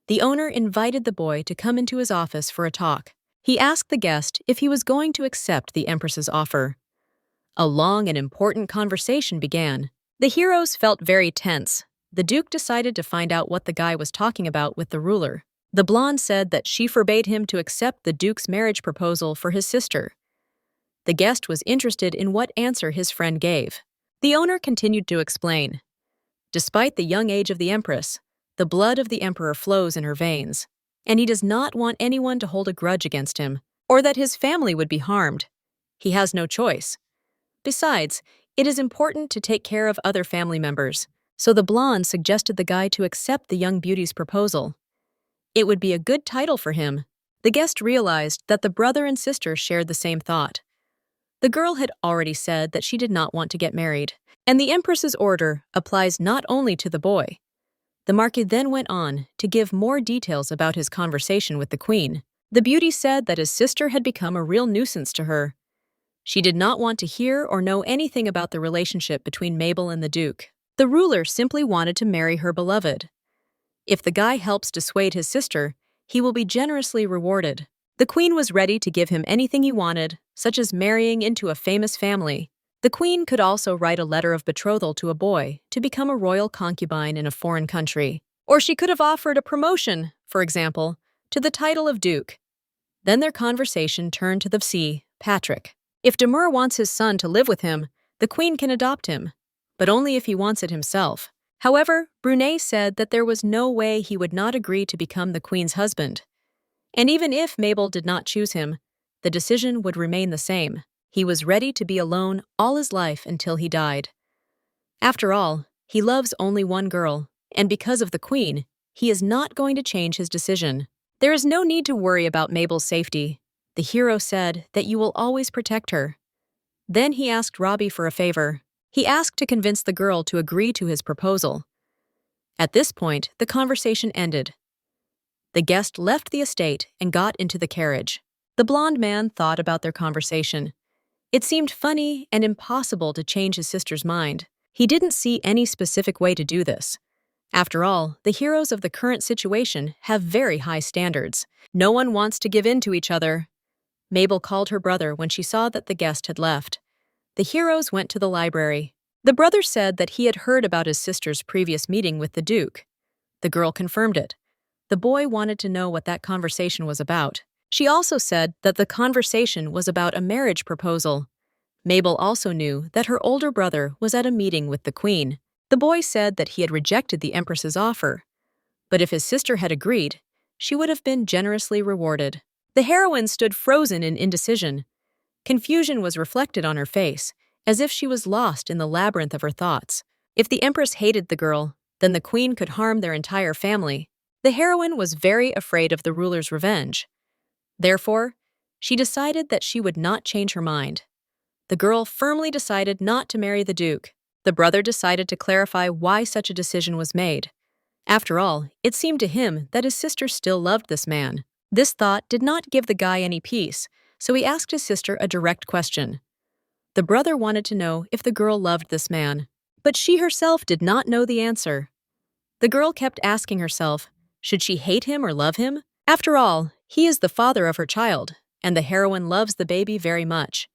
The owner invited the boy to come into his office for a talk. He asked the guest if he was going to accept the Empress's offer. A long and important conversation began. The heroes felt very tense. the Duke decided to find out what the guy was talking about with the ruler. The blonde said that she forbade him to accept the Duke's marriage proposal for his sister. The guest was interested in what answer his friend gave. The owner continued to explain. Despite the young age of the Empress, the blood of the Emperor flows in her veins, and he does not want anyone to hold a grudge against him, or that his family would be harmed. He has no choice. Besides, it is important to take care of other family members, so the blonde suggested the guy to accept the young beauty's proposal. It would be a good title for him. The guest realized that the brother and sister shared the same thought. The girl had already said that she did not want to get married, and the Empress's order applies not only to the boy. The Marquis then went on to give more details about his conversation with the Queen. The beauty said that his sister had become a real nuisance to her. She did not want to hear or know anything about the relationship between Mabel and the Duke. The ruler simply wanted to marry her beloved. If the guy helps dissuade his sister, he will be generously rewarded. The Queen was ready to give him anything he wanted, such as marrying into a famous family. The Queen could also write a letter of betrothal to a boy to become a royal concubine in a foreign country. Or she could have offered a promotion, for example, to the title of Duke. Then their conversation turned to the Psy, Patrick. If Demur wants his son to live with him, the Queen can adopt him, but only if he wants it himself. However, Brunet said that there was no way he would not agree to become the Queen's husband. And even if Mabel did not choose him, the decision would remain the same. He was ready to be alone all his life until he died. After all, he loves only one girl, and because of the Queen, he is not going to change his decision. There is no need to worry about Mabel's safety. The hero said that you will always protect her. Then he asked Robbie for a favor. He asked to convince the girl to agree to his proposal. At this point, the conversation ended. The guest left the estate and got into the carriage. The blonde man thought about their conversation. It seemed funny and impossible to change his sister's mind. He didn't see any specific way to do this. After all, the heroes of the current situation have very high standards. No one wants to give in to each other. Mabel called her brother when she saw that the guest had left. The heroes went to the library. The brother said that he had heard about his sister's previous meeting with the Duke. The girl confirmed it. The boy wanted to know what that conversation was about. She also said that the conversation was about a marriage proposal. Mabel also knew that her older brother was at a meeting with the Queen. The boy said that he had rejected the Empress's offer. But if his sister had agreed, she would have been generously rewarded. The heroine stood frozen in indecision. Confusion was reflected on her face, as if she was lost in the labyrinth of her thoughts. If the Empress hated the girl, then the Queen could harm their entire family. The heroine was very afraid of the ruler's revenge. Therefore, she decided that she would not change her mind. The girl firmly decided not to marry the Duke. The brother decided to clarify why such a decision was made. After all, it seemed to him that his sister still loved this man. This thought did not give the guy any peace, so he asked his sister a direct question. The brother wanted to know if the girl loved this man, but she herself did not know the answer. The girl kept asking herself, should she hate him or love him? After all, he is the father of her child, and the heroine loves the baby very much.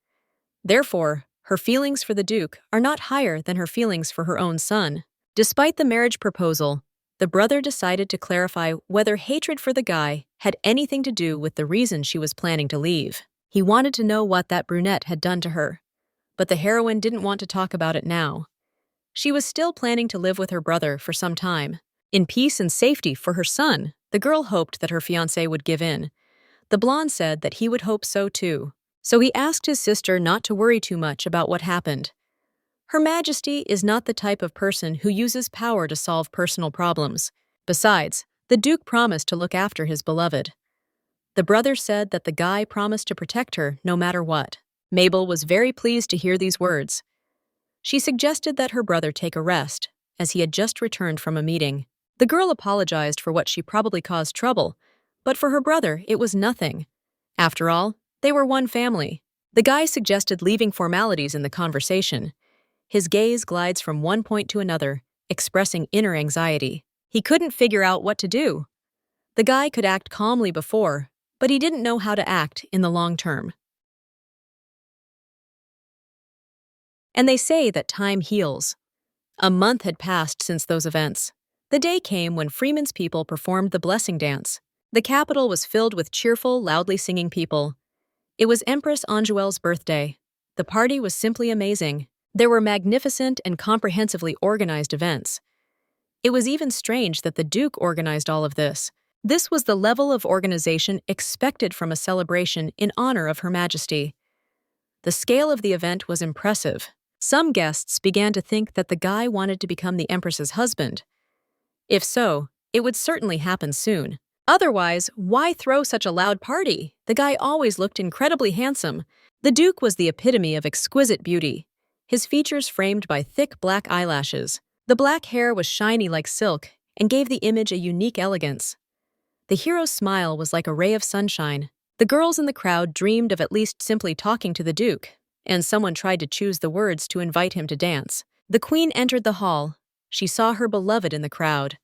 Therefore, her feelings for the Duke are not higher than her feelings for her own son. Despite the marriage proposal, the brother decided to clarify whether hatred for the guy had anything to do with the reason she was planning to leave. He wanted to know what that brunette had done to her. But the heroine didn't want to talk about it now. She was still planning to live with her brother for some time. In peace and safety for her son, the girl hoped that her fiancé would give in. The blonde said that he would hope so too. So he asked his sister not to worry too much about what happened. Her Majesty is not the type of person who uses power to solve personal problems. Besides, the Duke promised to look after his beloved. The brother said that the guy promised to protect her no matter what. Mabel was very pleased to hear these words. She suggested that her brother take a rest, as he had just returned from a meeting. The girl apologized for what she probably caused trouble, but for her brother it was nothing. After all, they were one family. The guy suggested leaving formalities in the conversation. His gaze glides from one point to another, expressing inner anxiety. He couldn't figure out what to do. The guy could act calmly before, but he didn't know how to act in the long term. And they say that time heals. A month had passed since those events. The day came when Freeman's people performed the blessing dance. The capital was filled with cheerful, loudly singing people. It was Empress Anjuel's birthday. The party was simply amazing. There were magnificent and comprehensively organized events. It was even strange that the Duke organized all of this. This was the level of organization expected from a celebration in honor of Her Majesty. The scale of the event was impressive. Some guests began to think that the guy wanted to become the Empress's husband. If so, it would certainly happen soon. Otherwise, why throw such a loud party? The guy always looked incredibly handsome. The Duke was the epitome of exquisite beauty, his features framed by thick black eyelashes. The black hair was shiny like silk and gave the image a unique elegance. The hero's smile was like a ray of sunshine. The girls in the crowd dreamed of at least simply talking to the Duke, and someone tried to choose the words to invite him to dance. The Queen entered the hall. She saw her beloved in the crowd.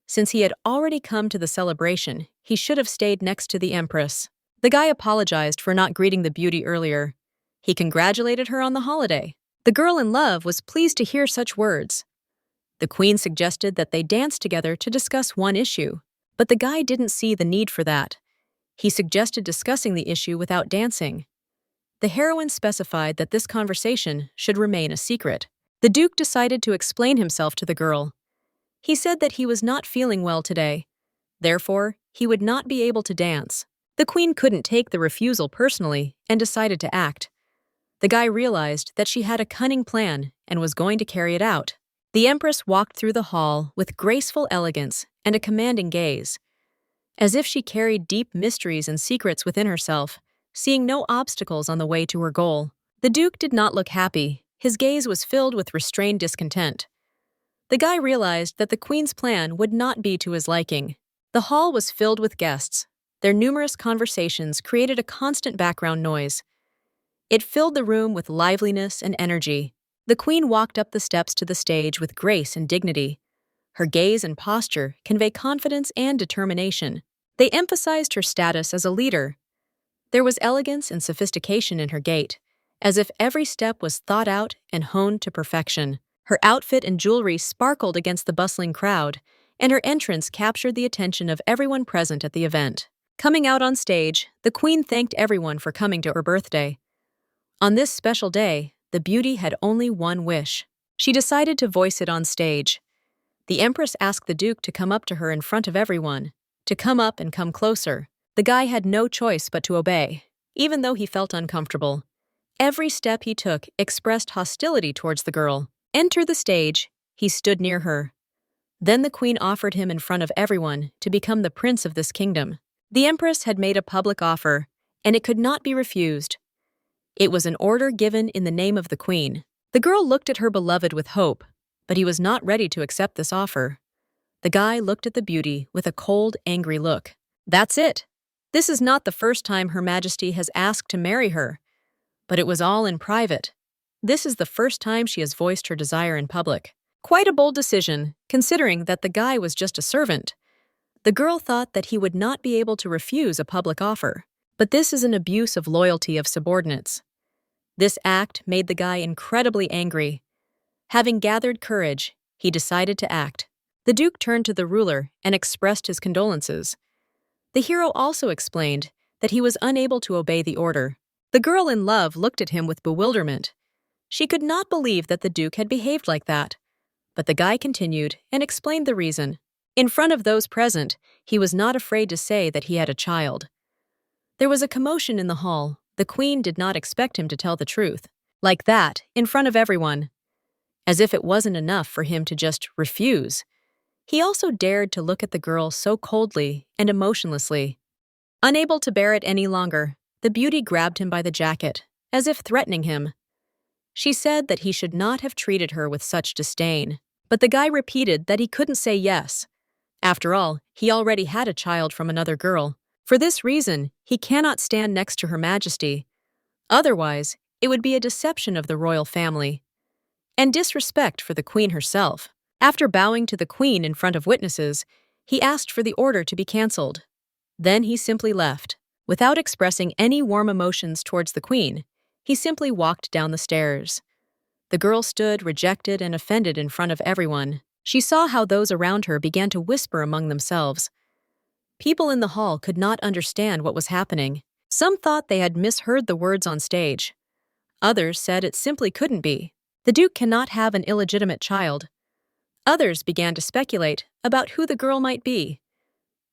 Since he had already come to the celebration, he should have stayed next to the Empress. The guy apologized for not greeting the beauty earlier. He congratulated her on the holiday. The girl in love was pleased to hear such words. The Queen suggested that they dance together to discuss one issue, but the guy didn't see the need for that. He suggested discussing the issue without dancing. The heroine specified that this conversation should remain a secret. The Duke decided to explain himself to the girl. He said that he was not feeling well today. Therefore, he would not be able to dance. The Queen couldn't take the refusal personally and decided to act. The guy realized that she had a cunning plan and was going to carry it out. The Empress walked through the hall with graceful elegance and a commanding gaze, as if she carried deep mysteries and secrets within herself, seeing no obstacles on the way to her goal. The Duke did not look happy. His gaze was filled with restrained discontent. The guy realized that the Queen's plan would not be to his liking. The hall was filled with guests. Their numerous conversations created a constant background noise. It filled the room with liveliness and energy. The Queen walked up the steps to the stage with grace and dignity. Her gaze and posture convey confidence and determination. They emphasized her status as a leader. There was elegance and sophistication in her gait, as if every step was thought out and honed to perfection. Her outfit and jewelry sparkled against the bustling crowd, and her entrance captured the attention of everyone present at the event. Coming out on stage, the Queen thanked everyone for coming to her birthday. On this special day, the beauty had only one wish. She decided to voice it on stage. The Empress asked the Duke to come up to her in front of everyone, to come up and come closer. The guy had no choice but to obey, even though he felt uncomfortable. Every step he took expressed hostility towards the girl. Enter the stage, he stood near her. Then the Queen offered him in front of everyone to become the prince of this kingdom. The Empress had made a public offer, and it could not be refused. It was an order given in the name of the Queen. The girl looked at her beloved with hope, but he was not ready to accept this offer. The guy looked at the beauty with a cold, angry look. That's it. This is not the first time Her Majesty has asked to marry her, but it was all in private. This is the first time she has voiced her desire in public. Quite a bold decision, considering that the guy was just a servant. The girl thought that he would not be able to refuse a public offer. But this is an abuse of loyalty of subordinates. This act made the guy incredibly angry. Having gathered courage, he decided to act. The Duke turned to the ruler and expressed his condolences. The hero also explained that he was unable to obey the order. The girl in love looked at him with bewilderment. She could not believe that the Duke had behaved like that. But the guy continued and explained the reason. In front of those present, he was not afraid to say that he had a child. There was a commotion in the hall. The Queen did not expect him to tell the truth. Like that, in front of everyone. As if it wasn't enough for him to just refuse. He also dared to look at the girl so coldly and emotionlessly. Unable to bear it any longer, the beauty grabbed him by the jacket, as if threatening him. She said that he should not have treated her with such disdain. But the guy repeated that he couldn't say yes. After all, he already had a child from another girl. For this reason, he cannot stand next to Her Majesty. Otherwise, it would be a deception of the royal family. And disrespect for the Queen herself. After bowing to the Queen in front of witnesses, he asked for the order to be cancelled. Then he simply left. Without expressing any warm emotions towards the Queen, he simply walked down the stairs. The girl stood rejected and offended in front of everyone. She saw how those around her began to whisper among themselves. People in the hall could not understand what was happening. Some thought they had misheard the words on stage. Others said it simply couldn't be. The Duke cannot have an illegitimate child. Others began to speculate about who the girl might be.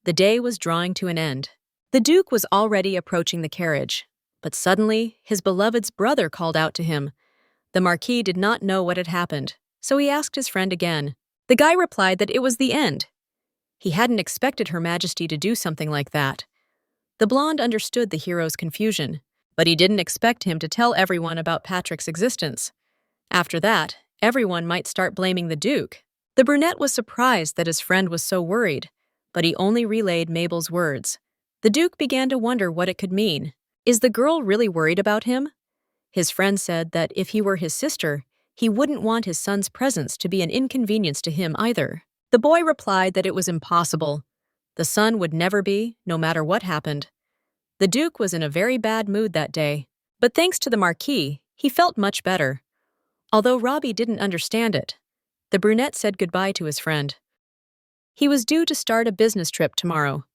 The day was drawing to an end. The Duke was already approaching the carriage, but suddenly his beloved's brother called out to him. The Marquis did not know what had happened, so he asked his friend again. The guy replied that it was the end. He hadn't expected Her Majesty to do something like that. The blonde understood the hero's confusion, but he didn't expect him to tell everyone about Patrick's existence. After that, everyone might start blaming the Duke. The brunette was surprised that his friend was so worried, but he only relayed Mabel's words. The Duke began to wonder what it could mean. Is the girl really worried about him? His friend said that if he were his sister, he wouldn't want his son's presence to be an inconvenience to him either. The boy replied that it was impossible. The son would never be, no matter what happened. The Duke was in a very bad mood that day, but thanks to the Marquis, he felt much better. Although Robbie didn't understand it, the brunette said goodbye to his friend. He was due to start a business trip tomorrow.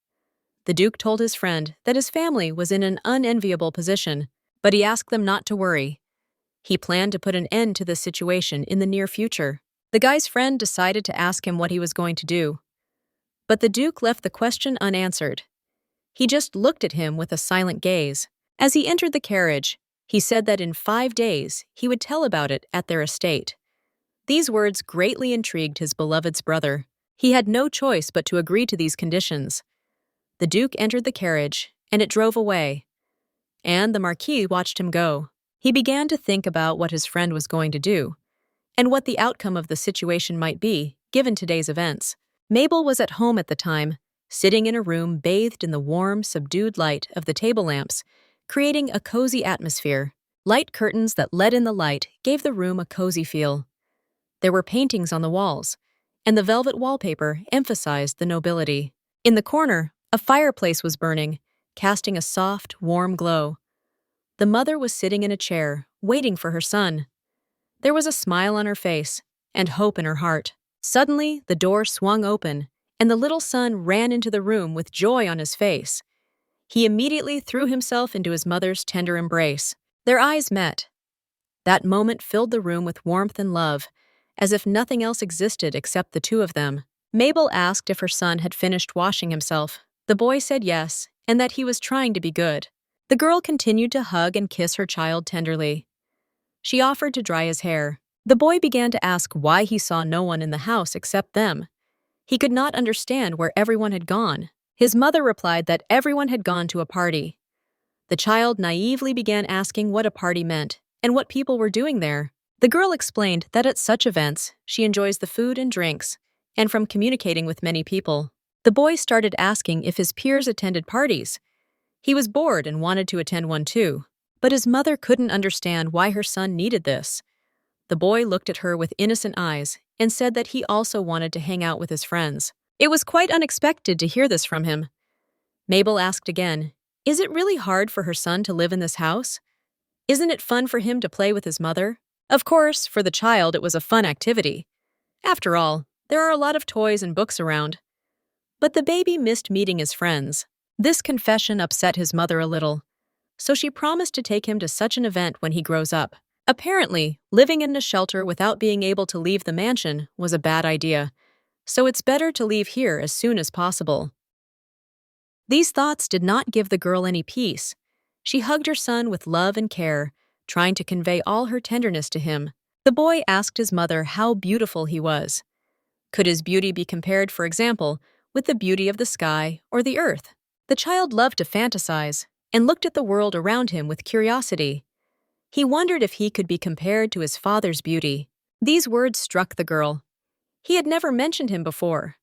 The Duke told his friend that his family was in an unenviable position, but he asked them not to worry. He planned to put an end to this situation in the near future. The guy's friend decided to ask him what he was going to do. But the Duke left the question unanswered. He just looked at him with a silent gaze. As he entered the carriage, he said that in 5 days he would tell about it at their estate. These words greatly intrigued his beloved's brother. He had no choice but to agree to these conditions. The Duke entered the carriage, and it drove away. And the Marquis watched him go. He began to think about what his friend was going to do, and what the outcome of the situation might be, given today's events. Mabel was at home at the time, sitting in a room bathed in the warm, subdued light of the table lamps, creating a cozy atmosphere. Light curtains that let in the light gave the room a cozy feel. There were paintings on the walls, and the velvet wallpaper emphasized the nobility. In the corner, a fireplace was burning, casting a soft, warm glow. The mother was sitting in a chair, waiting for her son. There was a smile on her face, and hope in her heart. Suddenly, the door swung open, and the little son ran into the room with joy on his face. He immediately threw himself into his mother's tender embrace. Their eyes met. That moment filled the room with warmth and love, as if nothing else existed except the two of them. Mabel asked if her son had finished washing himself. The boy said yes, and that he was trying to be good. The girl continued to hug and kiss her child tenderly. She offered to dry his hair. The boy began to ask why he saw no one in the house except them. He could not understand where everyone had gone. His mother replied that everyone had gone to a party. The child naively began asking what a party meant and what people were doing there. The girl explained that at such events, she enjoys the food and drinks, and from communicating with many people. The boy started asking if his peers attended parties. He was bored and wanted to attend one too, but his mother couldn't understand why her son needed this. The boy looked at her with innocent eyes and said that he also wanted to hang out with his friends. It was quite unexpected to hear this from him. Mabel asked again, "Is it really hard for her son to live in this house? Isn't it fun for him to play with his mother?" Of course, for the child it was a fun activity. After all, there are a lot of toys and books around. But the baby missed meeting his friends. This confession upset his mother a little, so she promised to take him to such an event when he grows up. Apparently, living in a shelter without being able to leave the mansion was a bad idea, so it's better to leave here as soon as possible. These thoughts did not give the girl any peace. She hugged her son with love and care, trying to convey all her tenderness to him. The boy asked his mother how beautiful he was. Could his beauty be compared, for example, with the beauty of the sky or the earth? The child loved to fantasize and looked at the world around him with curiosity. He wondered if he could be compared to his father's beauty. These words struck the girl. He had never mentioned him before.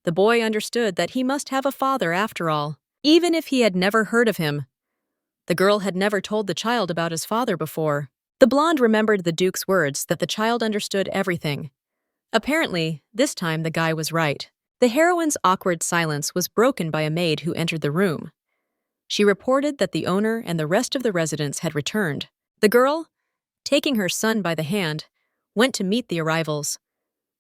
The boy understood that he must have a father after all, even if he had never heard of him. The girl had never told the child about his father before. The blonde remembered the Duke's words that the child understood everything. Apparently, this time the guy was right. The heroine's awkward silence was broken by a maid who entered the room. She reported that the owner and the rest of the residents had returned. The girl, taking her son by the hand, went to meet the arrivals.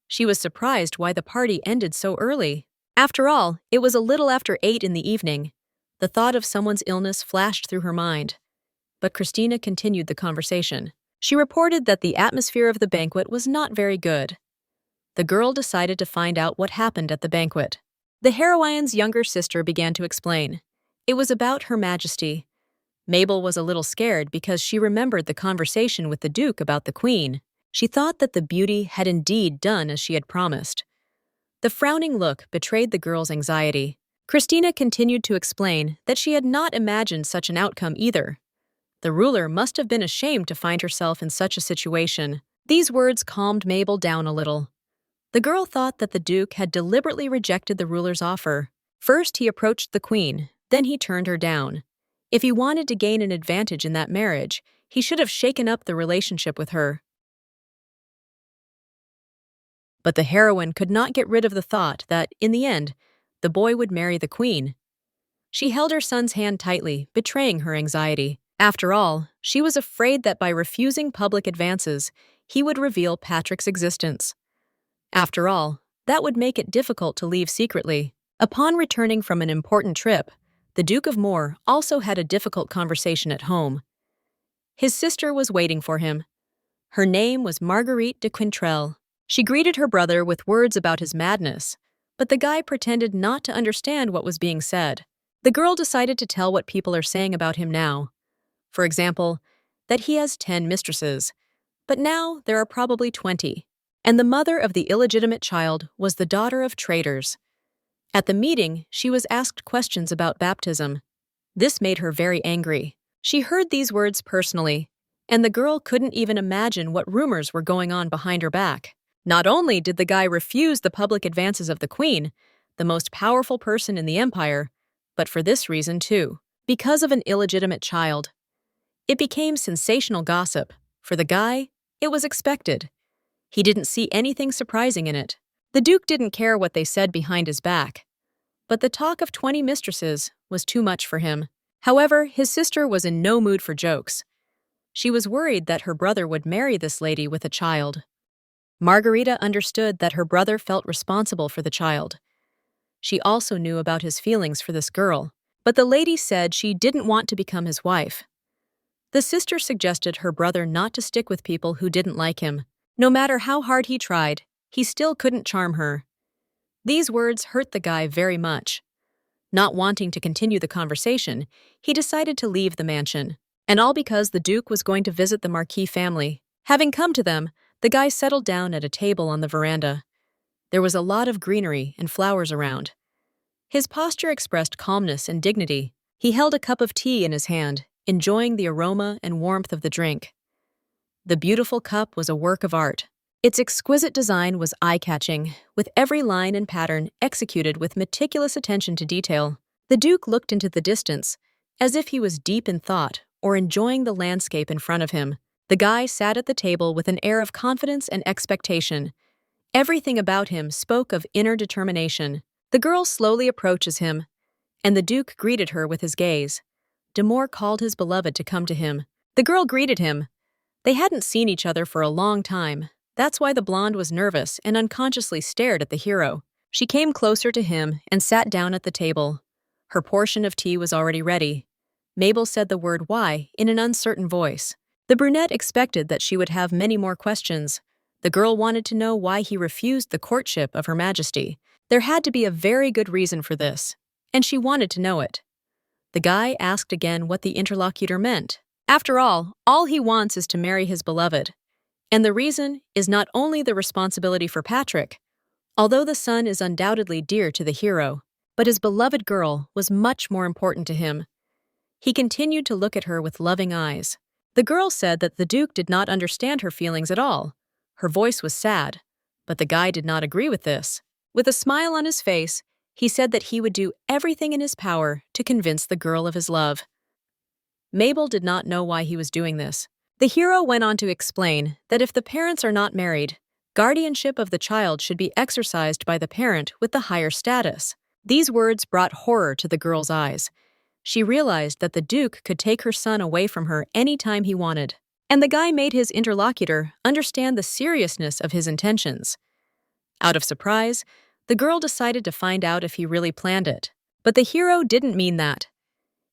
She was surprised why the party ended so early. After all, it was a little after 8 in the evening. The thought of someone's illness flashed through her mind. But Christina continued the conversation. She reported that the atmosphere of the banquet was not very good. The girl decided to find out what happened at the banquet. The heroine's younger sister began to explain. It was about Her Majesty. Mabel was a little scared because she remembered the conversation with the Duke about the Queen. She thought that the beauty had indeed done as she had promised. The frowning look betrayed the girl's anxiety. Christina continued to explain that she had not imagined such an outcome either. The ruler must have been ashamed to find herself in such a situation. These words calmed Mabel down a little. The girl thought that the Duke had deliberately rejected the ruler's offer. First he approached the Queen, then he turned her down. If he wanted to gain an advantage in that marriage, he should have shaken up the relationship with her. But the heroine could not get rid of the thought that, in the end, the boy would marry the Queen. She held her son's hand tightly, betraying her anxiety. After all, she was afraid that by refusing public advances, he would reveal Patrick's existence. After all, that would make it difficult to leave secretly. Upon returning from an important trip, the Duke of Moore also had a difficult conversation at home. His sister was waiting for him. Her name was Marguerite de Quintrell. She greeted her brother with words about his madness, but the guy pretended not to understand what was being said. The girl decided to tell what people are saying about him now. For example, that he has 10 mistresses, but now there are probably 20. And the mother of the illegitimate child was the daughter of traders. At the meeting, she was asked questions about baptism. This made her very angry. She heard these words personally, and the girl couldn't even imagine what rumors were going on behind her back. Not only did the guy refuse the public advances of the Queen, the most powerful person in the empire, but for this reason too, because of an illegitimate child. It became sensational gossip. For the guy, it was expected. He didn't see anything surprising in it. The Duke didn't care what they said behind his back. But the talk of 20 mistresses was too much for him. However, his sister was in no mood for jokes. She was worried that her brother would marry this lady with a child. Margarita understood that her brother felt responsible for the child. She also knew about his feelings for this girl, but the lady said she didn't want to become his wife. The sister suggested her brother not to stick with people who didn't like him. No matter how hard he tried, he still couldn't charm her. These words hurt the guy very much. Not wanting to continue the conversation, he decided to leave the mansion. And all because the Duke was going to visit the Marquis family. Having come to them, the guy settled down at a table on the veranda. There was a lot of greenery and flowers around. His posture expressed calmness and dignity. He held a cup of tea in his hand, enjoying the aroma and warmth of the drink. The beautiful cup was a work of art. Its exquisite design was eye-catching, with every line and pattern executed with meticulous attention to detail. The Duke looked into the distance, as if he was deep in thought or enjoying the landscape in front of him. The guy sat at the table with an air of confidence and expectation. Everything about him spoke of inner determination. The girl slowly approaches him, and the Duke greeted her with his gaze. De Moore called his beloved to come to him. The girl greeted him. They hadn't seen each other for a long time. That's why the blonde was nervous and unconsciously stared at the hero. She came closer to him and sat down at the table. Her portion of tea was already ready. Mabel said the word "why" in an uncertain voice. The brunette expected that she would have many more questions. The girl wanted to know why he refused the courtship of Her Majesty. There had to be a very good reason for this, and she wanted to know it. The guy asked again what the interlocutor meant. After all he wants is to marry his beloved. And the reason is not only the responsibility for Patrick, although the son is undoubtedly dear to the hero, but his beloved girl was much more important to him. He continued to look at her with loving eyes. The girl said that the Duke did not understand her feelings at all. Her voice was sad, but the guy did not agree with this. With a smile on his face, he said that he would do everything in his power to convince the girl of his love. Mabel did not know why he was doing this. The hero went on to explain that if the parents are not married, guardianship of the child should be exercised by the parent with the higher status. These words brought horror to the girl's eyes. She realized that the Duke could take her son away from her any time he wanted. And the guy made his interlocutor understand the seriousness of his intentions. Out of surprise, the girl decided to find out if he really planned it. But the hero didn't mean that.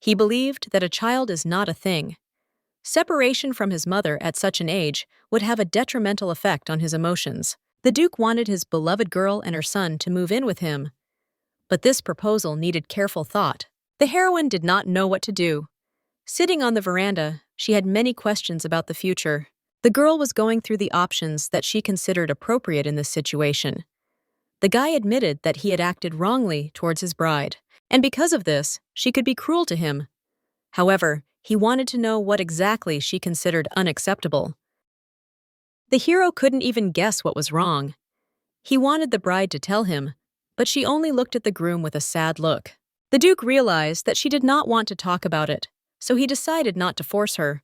He believed that a child is not a thing. Separation from his mother at such an age would have a detrimental effect on his emotions. The Duke wanted his beloved girl and her son to move in with him. But this proposal needed careful thought. The heroine did not know what to do. Sitting on the veranda, she had many questions about the future. The girl was going through the options that she considered appropriate in this situation. The guy admitted that he had acted wrongly towards his bride, and because of this, she could be cruel to him. However, he wanted to know what exactly she considered unacceptable. The hero couldn't even guess what was wrong. He wanted the bride to tell him, but she only looked at the groom with a sad look. The Duke realized that she did not want to talk about it, so he decided not to force her.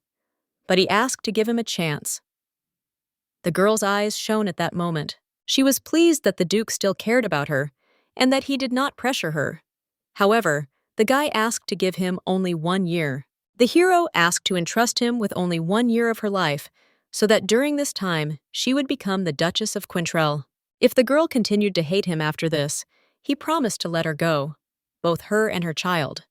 But he asked to give him a chance. The girl's eyes shone at that moment. She was pleased that the Duke still cared about her, and that he did not pressure her. However, the guy asked to give him only 1 year. The hero asked to entrust him with only 1 year of her life, so that during this time, she would become the Duchess of Quintrell. If the girl continued to hate him after this, he promised to let her go, both her and her child.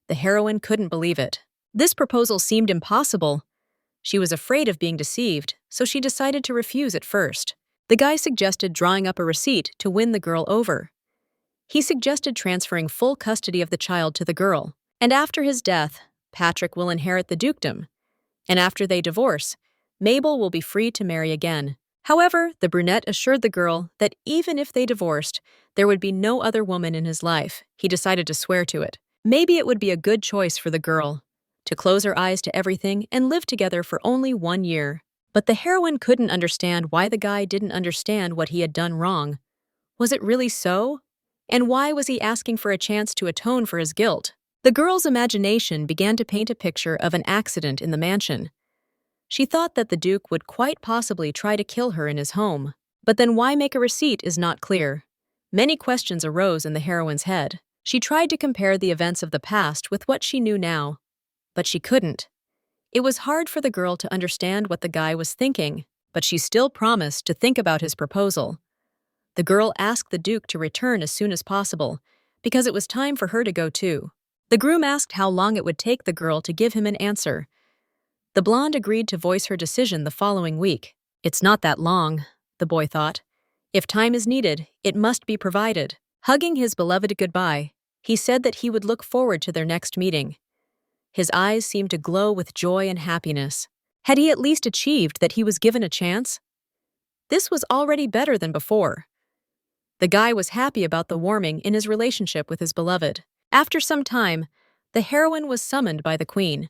The heroine couldn't believe it. This proposal seemed impossible. She was afraid of being deceived, so she decided to refuse at first. The guy suggested drawing up a receipt to win the girl over. He suggested transferring full custody of the child to the girl, and after his death, Patrick will inherit the dukedom. And after they divorce, Mabel will be free to marry again. However, the brunette assured the girl that even if they divorced, there would be no other woman in his life. He decided to swear to it. Maybe it would be a good choice for the girl to close her eyes to everything and live together for only 1 year. But the heroine couldn't understand why the guy didn't understand what he had done wrong. Was it really so? And why was he asking for a chance to atone for his guilt? The girl's imagination began to paint a picture of an accident in the mansion. She thought that the Duke would quite possibly try to kill her in his home. But then why make a receipt is not clear. Many questions arose in the heroine's head. She tried to compare the events of the past with what she knew now, but she couldn't. It was hard for the girl to understand what the guy was thinking, but she still promised to think about his proposal. The girl asked the Duke to return as soon as possible, because it was time for her to go too. The groom asked how long it would take the girl to give him an answer. The blonde agreed to voice her decision the following week. It's not that long, the boy thought. If time is needed, it must be provided. Hugging his beloved goodbye, he said that he would look forward to their next meeting. His eyes seemed to glow with joy and happiness. Had he at least achieved that he was given a chance? This was already better than before. The guy was happy about the warming in his relationship with his beloved. After some time, the heroine was summoned by the queen.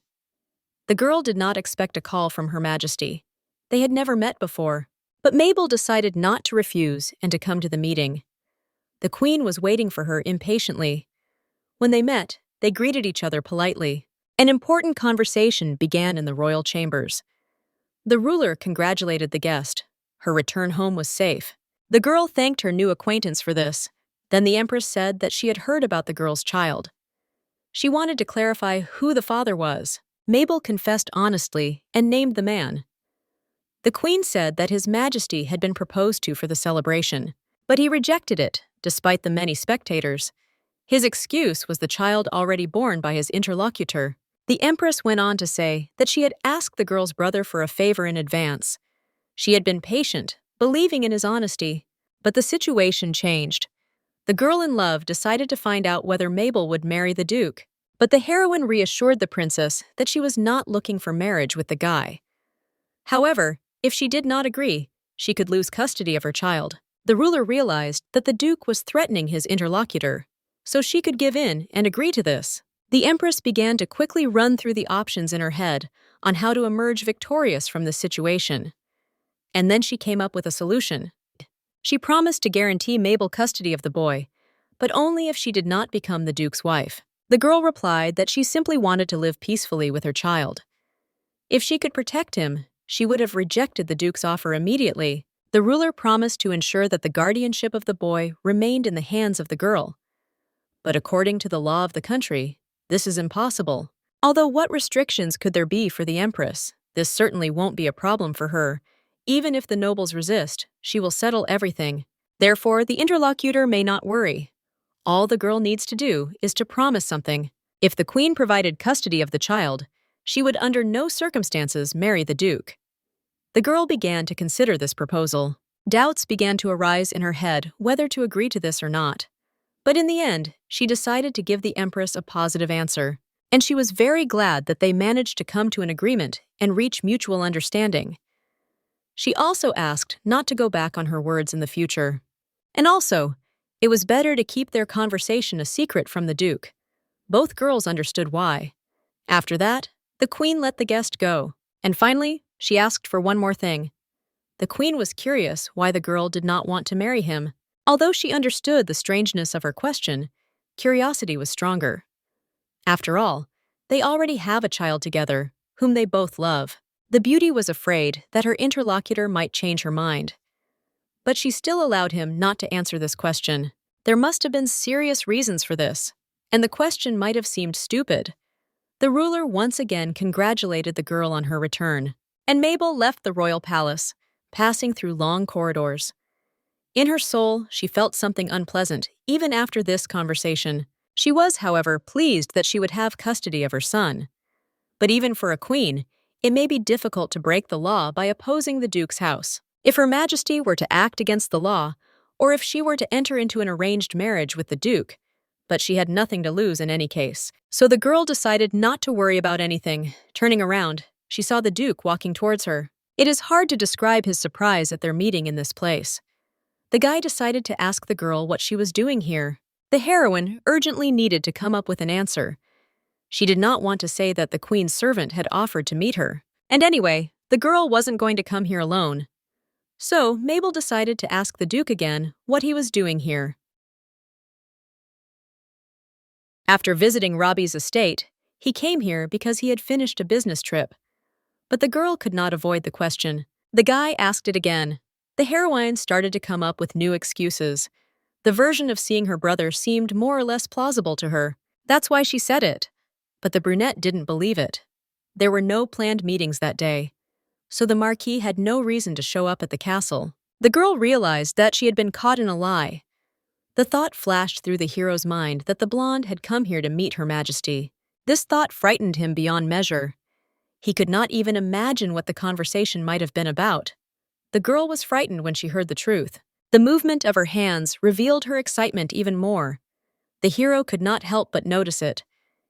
The girl did not expect a call from Her Majesty. They had never met before, but Mabel decided not to refuse and to come to the meeting. The queen was waiting for her impatiently. When they met, they greeted each other politely. An important conversation began in the royal chambers. The ruler congratulated the guest. Her return home was safe. The girl thanked her new acquaintance for this. Then the empress said that she had heard about the girl's child. She wanted to clarify who the father was. Mabel confessed honestly and named the man. The queen said that His Majesty had been proposed to for the celebration, but he rejected it, despite the many spectators. His excuse was the child already born by his interlocutor. The empress went on to say that she had asked the girl's brother for a favor in advance. She had been patient, believing in his honesty, but the situation changed. The girl in love decided to find out whether Mabel would marry the Duke, but the heroine reassured the princess that she was not looking for marriage with the guy. However, if she did not agree, she could lose custody of her child. The ruler realized that the Duke was threatening his interlocutor, so she could give in and agree to this. The empress began to quickly run through the options in her head on how to emerge victorious from this situation. And then she came up with a solution. She promised to guarantee Mabel custody of the boy, but only if she did not become the Duke's wife. The girl replied that she simply wanted to live peacefully with her child. If she could protect him, she would have rejected the Duke's offer immediately. The ruler promised to ensure that the guardianship of the boy remained in the hands of the girl. But according to the law of the country, this is impossible. Although what restrictions could there be for the empress? This certainly won't be a problem for her. Even if the nobles resist, she will settle everything. Therefore, the interlocutor may not worry. All the girl needs to do is to promise something. If the queen provided custody of the child, she would under no circumstances marry the duke. The girl began to consider this proposal. Doubts began to arise in her head whether to agree to this or not. But in the end, she decided to give the empress a positive answer, and she was very glad that they managed to come to an agreement and reach mutual understanding. She also asked not to go back on her words in the future. And also, it was better to keep their conversation a secret from the duke. Both girls understood why. After that, the queen let the guest go, and finally, she asked for one more thing. The queen was curious why the girl did not want to marry him. Although she understood the strangeness of her question, curiosity was stronger. After all, they already have a child together, whom they both love. The beauty was afraid that her interlocutor might change her mind. But she still allowed him not to answer this question. There must have been serious reasons for this, and the question might have seemed stupid. The ruler once again congratulated the girl on her return, and Mabel left the royal palace, passing through long corridors. In her soul, she felt something unpleasant, even after this conversation. She was, however, pleased that she would have custody of her son. But even for a queen, it may be difficult to break the law by opposing the duke's house. If Her Majesty were to act against the law, or if she were to enter into an arranged marriage with the duke, but she had nothing to lose in any case. So the girl decided not to worry about anything. Turning around, she saw the duke walking towards her. It is hard to describe his surprise at their meeting in this place. The guy decided to ask the girl what she was doing here. The heroine urgently needed to come up with an answer. She did not want to say that the queen's servant had offered to meet her. And anyway, the girl wasn't going to come here alone. So Mabel decided to ask the duke again what he was doing here. After visiting Robbie's estate, he came here because he had finished a business trip. But the girl could not avoid the question. The guy asked it again. The heroine started to come up with new excuses. The version of seeing her brother seemed more or less plausible to her. That's why she said it. But the brunette didn't believe it. There were no planned meetings that day, so the Marquis had no reason to show up at the castle. The girl realized that she had been caught in a lie. The thought flashed through the hero's mind that the blonde had come here to meet Her Majesty. This thought frightened him beyond measure. He could not even imagine what the conversation might have been about. The girl was frightened when she heard the truth. The movement of her hands revealed her excitement even more. The hero could not help but notice it.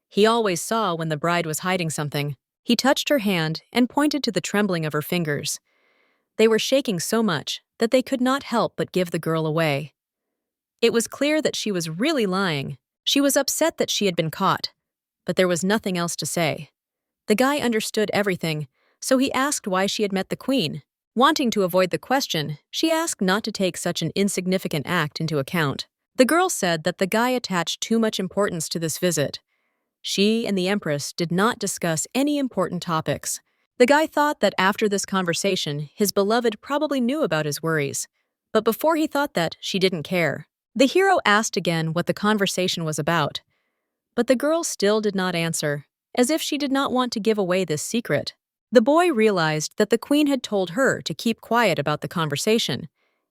He always saw when the bride was hiding something. He touched her hand and pointed to the trembling of her fingers. They were shaking so much that they could not help but give the girl away. It was clear that she was really lying. She was upset that she had been caught, but there was nothing else to say. The guy understood everything, so he asked why she had met the queen. Wanting to avoid the question, she asked not to take such an insignificant act into account. The girl said that the guy attached too much importance to this visit. She and the empress did not discuss any important topics. The guy thought that after this conversation, his beloved probably knew about his worries. But before he thought that, she didn't care. The hero asked again what the conversation was about. But the girl still did not answer, as if she did not want to give away this secret. The boy realized that the queen had told her to keep quiet about the conversation,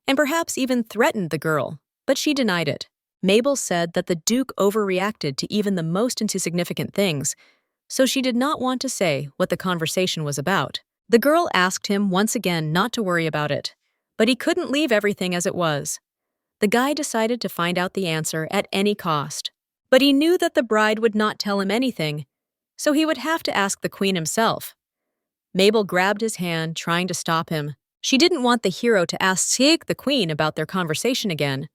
and perhaps even threatened the girl, but she denied it. Mabel said that the duke overreacted to even the most insignificant things, so she did not want to say what the conversation was about. The girl asked him once again not to worry about it, but he couldn't leave everything as it was. The guy decided to find out the answer at any cost, but he knew that the bride would not tell him anything, so he would have to ask the queen himself. Mabel grabbed his hand, trying to stop him. She didn't want the hero to ask the queen about their conversation again.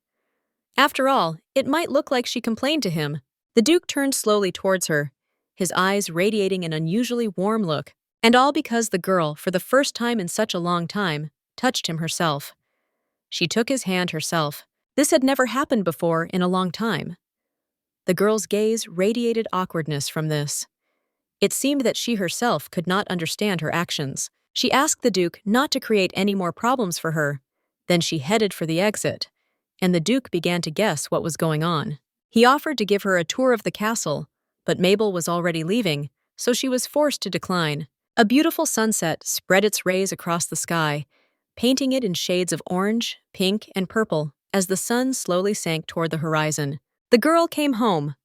After all, it might look like she complained to him. The duke turned slowly towards her, his eyes radiating an unusually warm look, and all because the girl, for the first time in such a long time, touched him herself. She took his hand herself. This had never happened before in a long time. The girl's gaze radiated awkwardness from this. It seemed that she herself could not understand her actions. She asked the duke not to create any more problems for her. Then she headed for the exit, and the duke began to guess what was going on. He offered to give her a tour of the castle, but Mabel was already leaving, so she was forced to decline. A beautiful sunset spread its rays across the sky, painting it in shades of orange, pink, and purple as the sun slowly sank toward the horizon. The girl came home.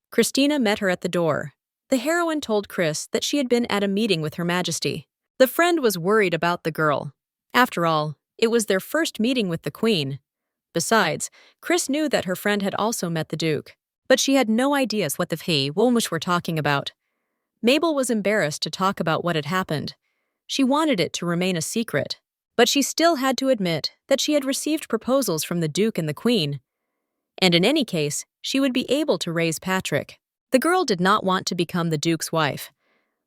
Christina met her at the door. The heroine told Chris that she had been at a meeting with Her Majesty. The friend was worried about the girl. After all, it was their first meeting with the Queen. Besides, Chris knew that her friend had also met the Duke. But she had no idea what the Woolmush were talking about. Mabel was embarrassed to talk about what had happened. She wanted it to remain a secret. But she still had to admit that she had received proposals from the Duke and the Queen. And in any case, she would be able to raise Patrick. The girl did not want to become the Duke's wife,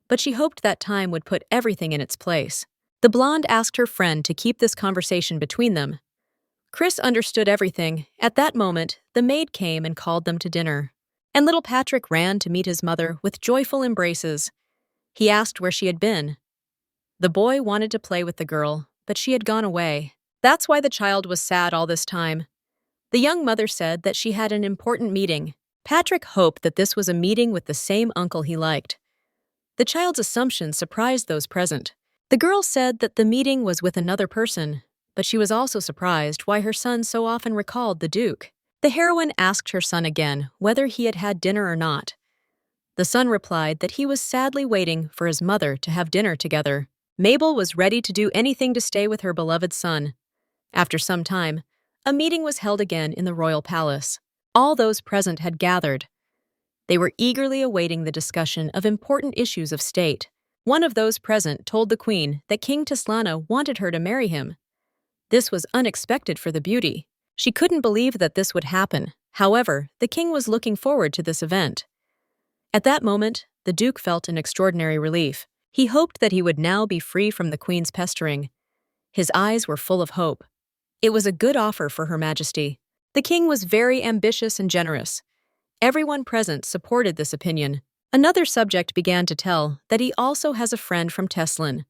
but she hoped that time would put everything in its place. The blonde asked her friend to keep this conversation between them. Chris understood everything. At that moment, the maid came and called them to dinner. And little Patrick ran to meet his mother with joyful embraces. He asked where she had been. The boy wanted to play with the girl, but she had gone away. That's why the child was sad all this time. The young mother said that she had an important meeting. Patrick hoped that this was a meeting with the same uncle he liked. The child's assumption surprised those present. The girl said that the meeting was with another person, but she was also surprised why her son so often recalled the Duke. The heroine asked her son again whether he had had dinner or not. The son replied that he was sadly waiting for his mother to have dinner together. Mabel was ready to do anything to stay with her beloved son. After some time, a meeting was held again in the royal palace. All those present had gathered. They were eagerly awaiting the discussion of important issues of state. One of those present told the Queen that King Tislana wanted her to marry him. This was unexpected for the beauty. She couldn't believe that this would happen. However, the king was looking forward to this event. At that moment, the Duke felt an extraordinary relief. He hoped that he would now be free from the Queen's pestering. His eyes were full of hope. It was a good offer for Her Majesty. The king was very ambitious and generous. Everyone present supported this opinion. Another subject began to tell that he also has a friend from Teslin.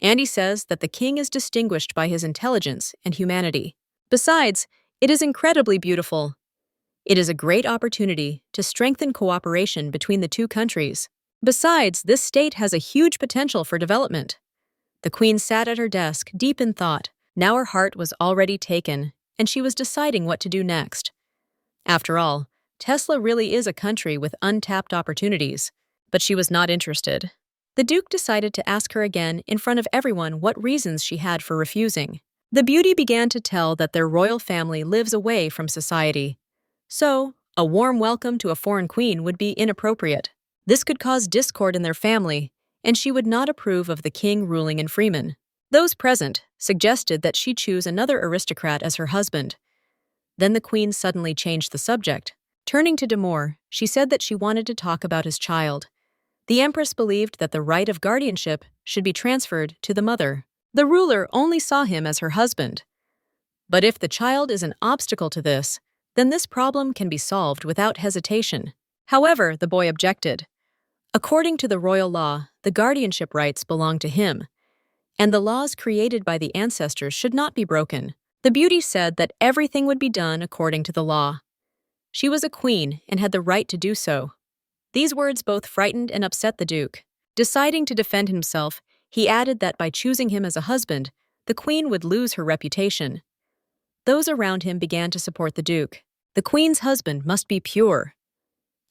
And he says that the king is distinguished by his intelligence and humanity. Besides, it is incredibly beautiful. It is a great opportunity to strengthen cooperation between the two countries. Besides, this state has a huge potential for development. The Queen sat at her desk, deep in thought. Now her heart was already taken, and she was deciding what to do next. After all, Tesla really is a country with untapped opportunities, but she was not interested. The Duke decided to ask her again in front of everyone what reasons she had for refusing. The beauty began to tell that their royal family lives away from society. So, a warm welcome to a foreign queen would be inappropriate. This could cause discord in their family, and she would not approve of the king ruling in Freeman. Those present suggested that she choose another aristocrat as her husband. Then the Queen suddenly changed the subject. Turning to Demore, she said that she wanted to talk about his child. The Empress believed that the right of guardianship should be transferred to the mother. The ruler only saw him as her husband. But if the child is an obstacle to this, then this problem can be solved without hesitation. However, the boy objected. According to the royal law, the guardianship rights belong to him, and the laws created by the ancestors should not be broken. The beauty said that everything would be done according to the law. She was a queen and had the right to do so. These words both frightened and upset the Duke. Deciding to defend himself, he added that by choosing him as a husband, the Queen would lose her reputation. Those around him began to support the Duke. The Queen's husband must be pure.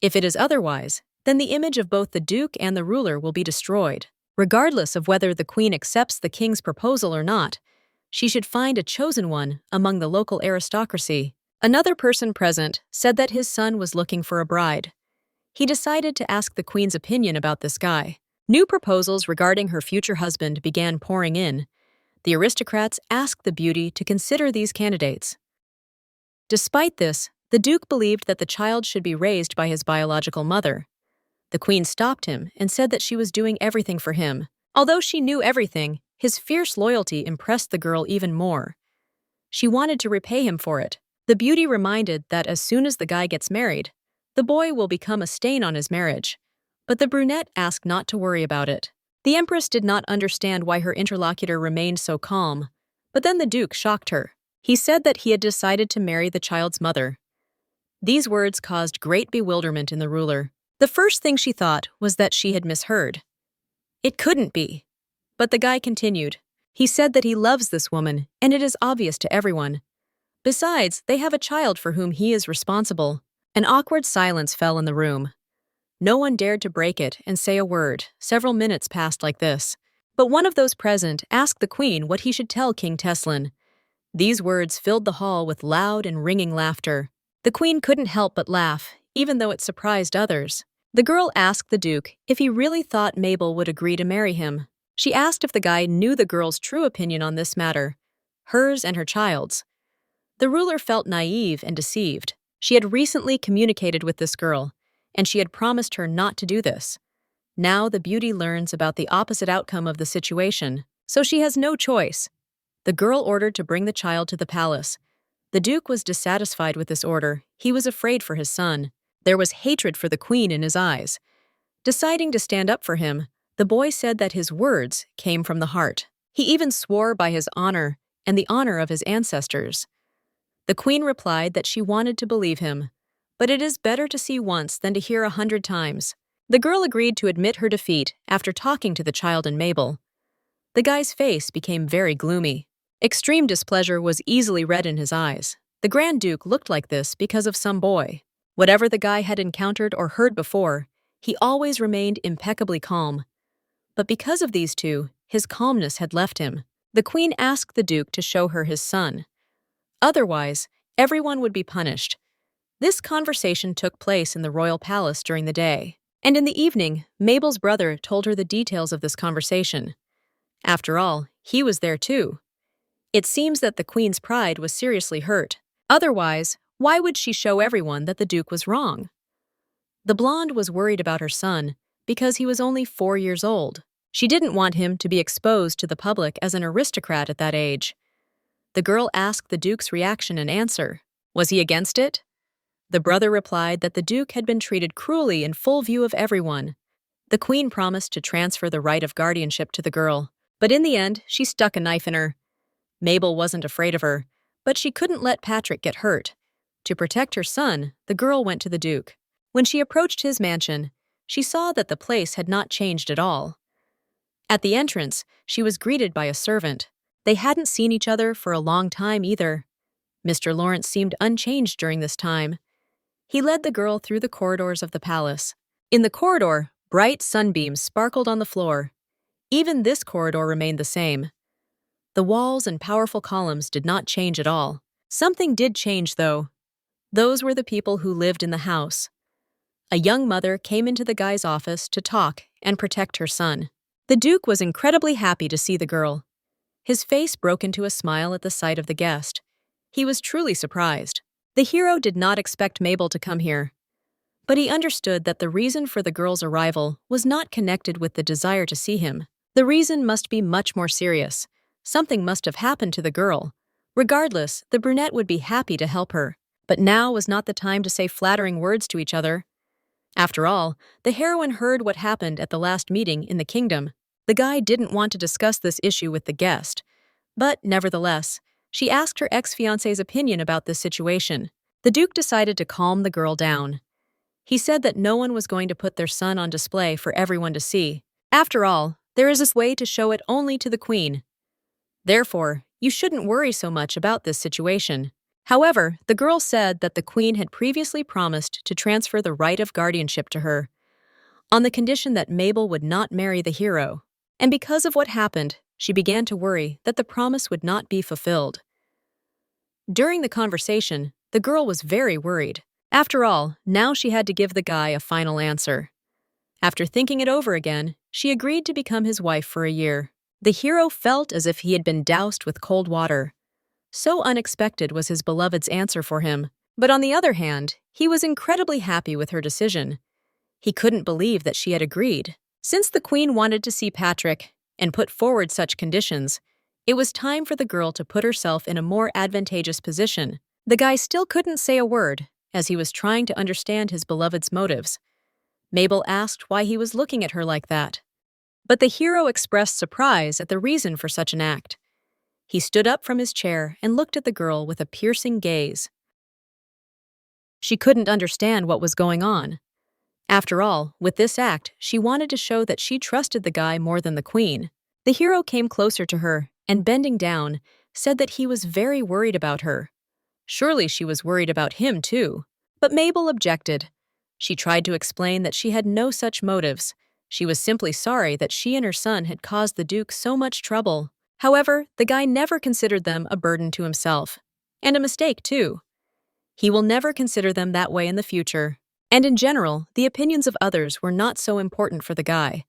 If it is otherwise, then the image of both the Duke and the ruler will be destroyed. Regardless of whether the Queen accepts the king's proposal or not, she should find a chosen one among the local aristocracy. Another person present said that his son was looking for a bride. He decided to ask the Queen's opinion about this guy. New proposals regarding her future husband began pouring in. The aristocrats asked the beauty to consider these candidates. Despite this, the Duke believed that the child should be raised by his biological mother. The Queen stopped him and said that she was doing everything for him. Although she knew everything, his fierce loyalty impressed the girl even more. She wanted to repay him for it. The beauty reminded that as soon as the guy gets married, the boy will become a stain on his marriage. But the brunette asked not to worry about it. The Empress did not understand why her interlocutor remained so calm, but then the Duke shocked her. He said that he had decided to marry the child's mother. These words caused great bewilderment in the ruler. The first thing she thought was that she had misheard. It couldn't be. But the guy continued. He said that he loves this woman, and it is obvious to everyone. Besides, they have a child for whom he is responsible. An awkward silence fell in the room. No one dared to break it and say a word. Several minutes passed like this. But one of those present asked the queen what he should tell King Teslin. These words filled the hall with loud and ringing laughter. The queen couldn't help but laugh, even though it surprised others. The girl asked the duke if he really thought Mabel would agree to marry him. She asked if the guy knew the girl's true opinion on this matter, hers and her child's. The ruler felt naive and deceived. She had recently communicated with this girl, and she had promised her not to do this. Now the beauty learns about the opposite outcome of the situation, so she has no choice. The girl ordered to bring the child to the palace. The duke was dissatisfied with this order. He was afraid for his son. There was hatred for the queen in his eyes. Deciding to stand up for him, the boy said that his words came from the heart. He even swore by his honor and the honor of his ancestors. The queen replied that she wanted to believe him, but it is better to see once than to hear 100 times. The girl agreed to admit her defeat after talking to the child and Mabel. The guy's face became very gloomy. Extreme displeasure was easily read in his eyes. The Grand Duke looked like this because of some boy. Whatever the guy had encountered or heard before, he always remained impeccably calm. But because of these two, his calmness had left him. The queen asked the duke to show her his son. Otherwise, everyone would be punished. This conversation took place in the royal palace during the day, and in the evening, Mabel's brother told her the details of this conversation. After all, he was there too. It seems that the queen's pride was seriously hurt. Otherwise, why would she show everyone that the duke was wrong? The blonde was worried about her son because he was only 4 years old. She didn't want him to be exposed to the public as an aristocrat at that age. The girl asked the duke's reaction and answer. Was he against it? The brother replied that the duke had been treated cruelly in full view of everyone. The queen promised to transfer the right of guardianship to the girl, but in the end, she stuck a knife in her. Mabel wasn't afraid of her, but she couldn't let Patrick get hurt. To protect her son, the girl went to the duke. When she approached his mansion, she saw that the place had not changed at all. At the entrance, she was greeted by a servant. They hadn't seen each other for a long time either. Mr. Lawrence seemed unchanged during this time. He led the girl through the corridors of the palace. In the corridor, bright sunbeams sparkled on the floor. Even this corridor remained the same. The walls and powerful columns did not change at all. Something did change, though. Those were the people who lived in the house. A young mother came into the guy's office to talk and protect her son. The duke was incredibly happy to see the girl. His face broke into a smile at the sight of the guest. He was truly surprised. The hero did not expect Mabel to come here. But he understood that the reason for the girl's arrival was not connected with the desire to see him. The reason must be much more serious. Something must have happened to the girl. Regardless, the brunette would be happy to help her. But now was not the time to say flattering words to each other. After all, the heroine heard what happened at the last meeting in the kingdom. The guy didn't want to discuss this issue with the guest. But, nevertheless, she asked her ex-fiancé's opinion about this situation. The duke decided to calm the girl down. He said that no one was going to put their son on display for everyone to see. After all, there is a way to show it only to the queen. Therefore, you shouldn't worry so much about this situation. However, the girl said that the queen had previously promised to transfer the right of guardianship to her, on the condition that Mabel would not marry the hero. And because of what happened, she began to worry that the promise would not be fulfilled. During the conversation, the girl was very worried. After all, now she had to give the guy a final answer. After thinking it over again, she agreed to become his wife for a year. The hero felt as if he had been doused with cold water. So unexpected was his beloved's answer for him. But on the other hand, he was incredibly happy with her decision. He couldn't believe that she had agreed. Since the queen wanted to see Patrick and put forward such conditions, it was time for the girl to put herself in a more advantageous position. The guy still couldn't say a word, as he was trying to understand his beloved's motives. Mabel asked why he was looking at her like that. But the hero expressed surprise at the reason for such an act. He stood up from his chair and looked at the girl with a piercing gaze. She couldn't understand what was going on. After all, with this act, she wanted to show that she trusted the guy more than the queen. The hero came closer to her and, bending down, said that he was very worried about her. Surely she was worried about him too. But Mabel objected. She tried to explain that she had no such motives. She was simply sorry that she and her son had caused the Duke so much trouble. However, the guy never considered them a burden to himself. And a mistake, too. He will never consider them that way in the future. And in general, the opinions of others were not so important for the guy.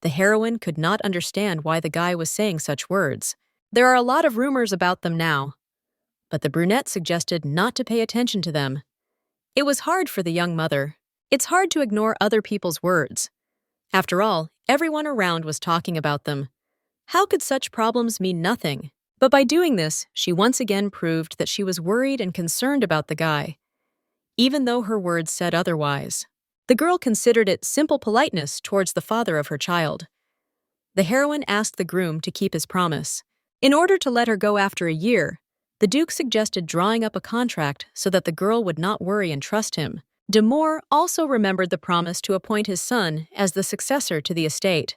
The heroine could not understand why the guy was saying such words. There are a lot of rumors about them now. But the brunette suggested not to pay attention to them. It was hard for the young mother. It's hard to ignore other people's words. After all, everyone around was talking about them. How could such problems mean nothing? But by doing this, she once again proved that she was worried and concerned about the guy, even though her words said otherwise. The girl considered it simple politeness towards the father of her child. The heroine asked the groom to keep his promise. In order to let her go after a year, the Duke suggested drawing up a contract so that the girl would not worry and trust him. De Moor also remembered the promise to appoint his son as the successor to the estate.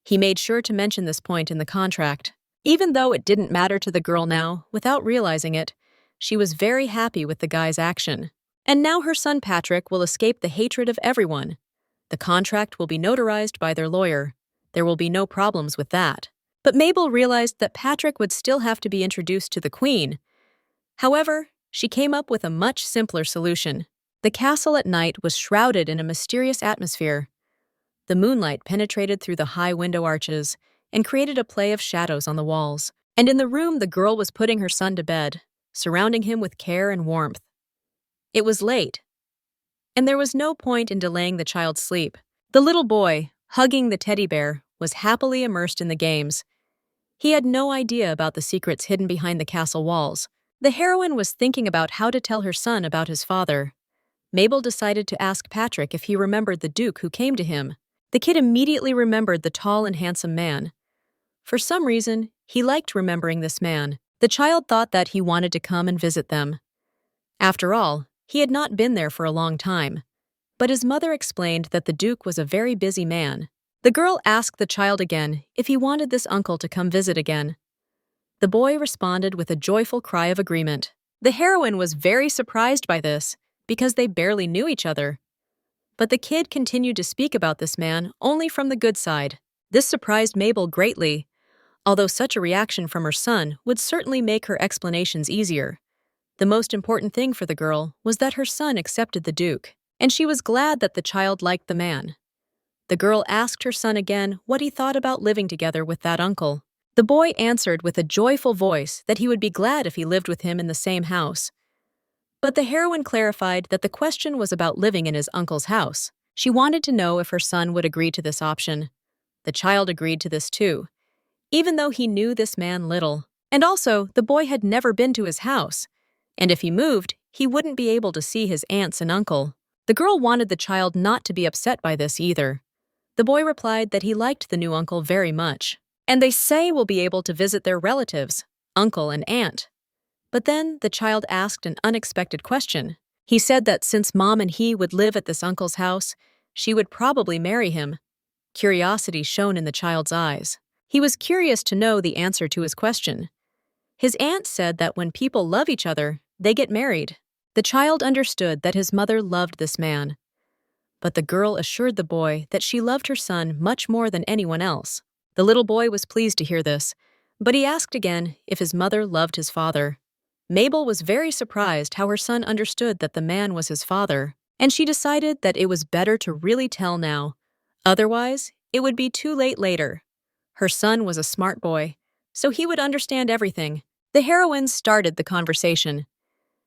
He made sure to mention this point in the contract. Even though it didn't matter to the girl now, without realizing it, she was very happy with the guy's action. And now her son Patrick will escape the hatred of everyone. The contract will be notarized by their lawyer. There will be no problems with that. But Mabel realized that Patrick would still have to be introduced to the queen. However, she came up with a much simpler solution. The castle at night was shrouded in a mysterious atmosphere. The moonlight penetrated through the high window arches and created a play of shadows on the walls. And in the room, the girl was putting her son to bed, surrounding him with care and warmth. It was late, and there was no point in delaying the child's sleep. The little boy, hugging the teddy bear, was happily immersed in the games. He had no idea about the secrets hidden behind the castle walls. The heroine was thinking about how to tell her son about his father. Mabel decided to ask Patrick if he remembered the Duke who came to him. The kid immediately remembered the tall and handsome man. For some reason, he liked remembering this man. The child thought that he wanted to come and visit them. After all, he had not been there for a long time. But his mother explained that the Duke was a very busy man. The girl asked the child again if he wanted this uncle to come visit again. The boy responded with a joyful cry of agreement. The heroine was very surprised by this, because they barely knew each other. But the kid continued to speak about this man only from the good side. This surprised Mabel greatly, although such a reaction from her son would certainly make her explanations easier. The most important thing for the girl was that her son accepted the Duke, and she was glad that the child liked the man. The girl asked her son again what he thought about living together with that uncle. The boy answered with a joyful voice that he would be glad if he lived with him in the same house. But the heroine clarified that the question was about living in his uncle's house. She wanted to know if her son would agree to this option. The child agreed to this too, even though he knew this man little. And also, the boy had never been to his house, and if he moved, he wouldn't be able to see his aunts and uncle. The girl wanted the child not to be upset by this either. The boy replied that he liked the new uncle very much, and they say will be able to visit their relatives, uncle and aunt. But then the child asked an unexpected question. He said that since Mom and he would live at this uncle's house, she would probably marry him. Curiosity shone in the child's eyes. He was curious to know the answer to his question. His aunt said that when people love each other, they get married. The child understood that his mother loved this man. But the girl assured the boy that she loved her son much more than anyone else. The little boy was pleased to hear this, but he asked again if his mother loved his father. Mabel was very surprised how her son understood that the man was his father, and she decided that it was better to really tell now. Otherwise, it would be too late later. Her son was a smart boy, so he would understand everything. The heroine started the conversation.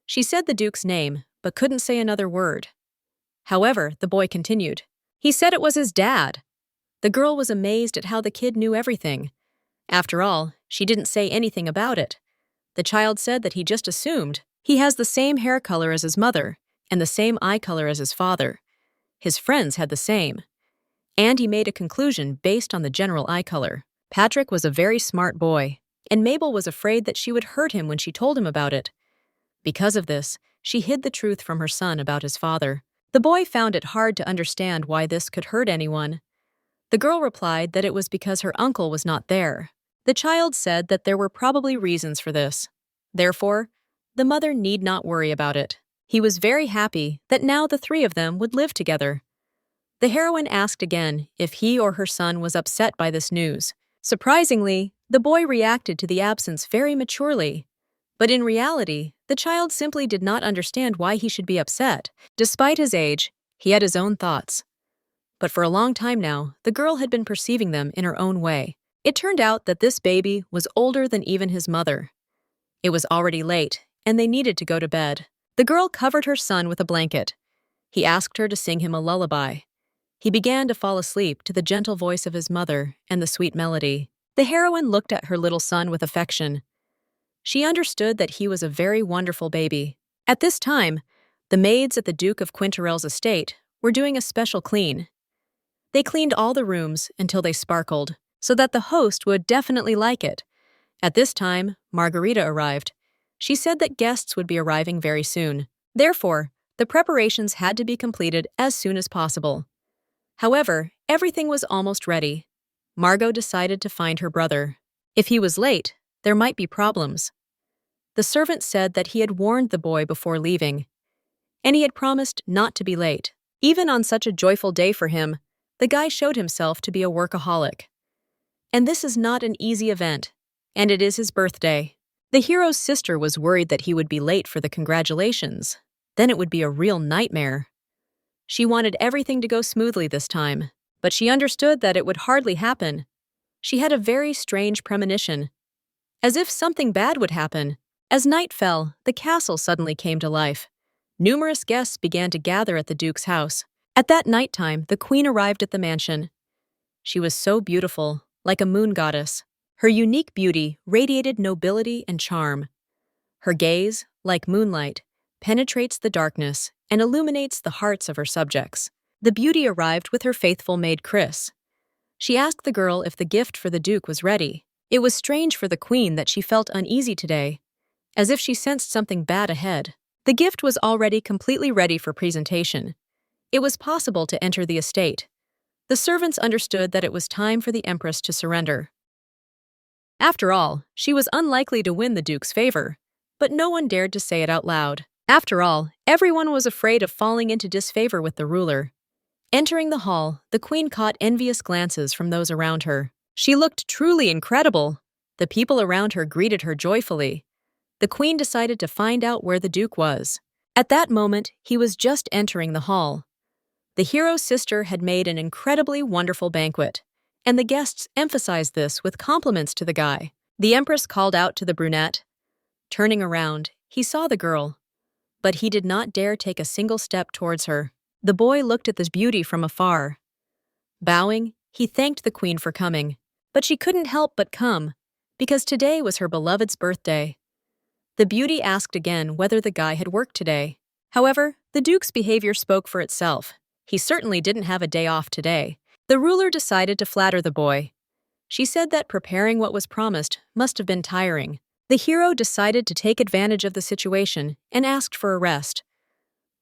She said the Duke's name, but couldn't say another word. However, the boy continued. He said it was his dad. The girl was amazed at how the kid knew everything. After all, she didn't say anything about it. The child said that he just assumed. He has the same hair color as his mother, and the same eye color as his father. His friends had the same. And he made a conclusion based on the general eye color. Patrick was a very smart boy, and Mabel was afraid that she would hurt him when she told him about it. Because of this, she hid the truth from her son about his father. The boy found it hard to understand why this could hurt anyone. The girl replied that it was because her uncle was not there. The child said that there were probably reasons for this. Therefore, the mother need not worry about it. He was very happy that now the three of them would live together. The heroine asked again if he or her son was upset by this news. Surprisingly, the boy reacted to the absence very maturely. But in reality, the child simply did not understand why he should be upset. Despite his age, he had his own thoughts. But for a long time now, the girl had been perceiving them in her own way. It turned out that this baby was older than even his mother. It was already late, and they needed to go to bed. The girl covered her son with a blanket. He asked her to sing him a lullaby. He began to fall asleep to the gentle voice of his mother and the sweet melody. The heroine looked at her little son with affection. She understood that he was a very wonderful baby. At this time, the maids at the Duke of Quinterel's estate were doing a special clean. They cleaned all the rooms until they sparkled, so that the host would definitely like it. At this time, Margarita arrived. She said that guests would be arriving very soon. Therefore, the preparations had to be completed as soon as possible. However, everything was almost ready. Margot decided to find her brother. If he was late, there might be problems. The servant said that he had warned the boy before leaving, and he had promised not to be late. Even on such a joyful day for him, the guy showed himself to be a workaholic. And this is not an easy event, and it is his birthday. The hero's sister was worried that he would be late for the congratulations. Then it would be a real nightmare. She wanted everything to go smoothly this time, but she understood that it would hardly happen. She had a very strange premonition, as if something bad would happen. As night fell, the castle suddenly came to life. Numerous guests began to gather at the Duke's house. At that nighttime, the queen arrived at the mansion. She was so beautiful, like a moon goddess. Her unique beauty radiated nobility and charm. Her gaze, like moonlight, penetrates the darkness and illuminates the hearts of her subjects. The beauty arrived with her faithful maid Chris. She asked the girl if the gift for the Duke was ready. It was strange for the queen that she felt uneasy today, as if she sensed something bad ahead. The gift was already completely ready for presentation. It was possible to enter the estate. The servants understood that it was time for the Empress to surrender. After all, she was unlikely to win the Duke's favor, but no one dared to say it out loud. After all, everyone was afraid of falling into disfavor with the ruler. Entering the hall, the queen caught envious glances from those around her. She looked truly incredible. The people around her greeted her joyfully. The queen decided to find out where the Duke was. At that moment, he was just entering the hall. The hero's sister had made an incredibly wonderful banquet, and the guests emphasized this with compliments to the guy. The Empress called out to the brunette. Turning around, he saw the girl, but he did not dare take a single step towards her. The boy looked at this beauty from afar. Bowing, he thanked the queen for coming, but she couldn't help but come, because today was her beloved's birthday. The beauty asked again whether the guy had worked today. However, the Duke's behavior spoke for itself. He certainly didn't have a day off today. The ruler decided to flatter the boy. She said that preparing what was promised must have been tiring. The hero decided to take advantage of the situation and asked for a rest.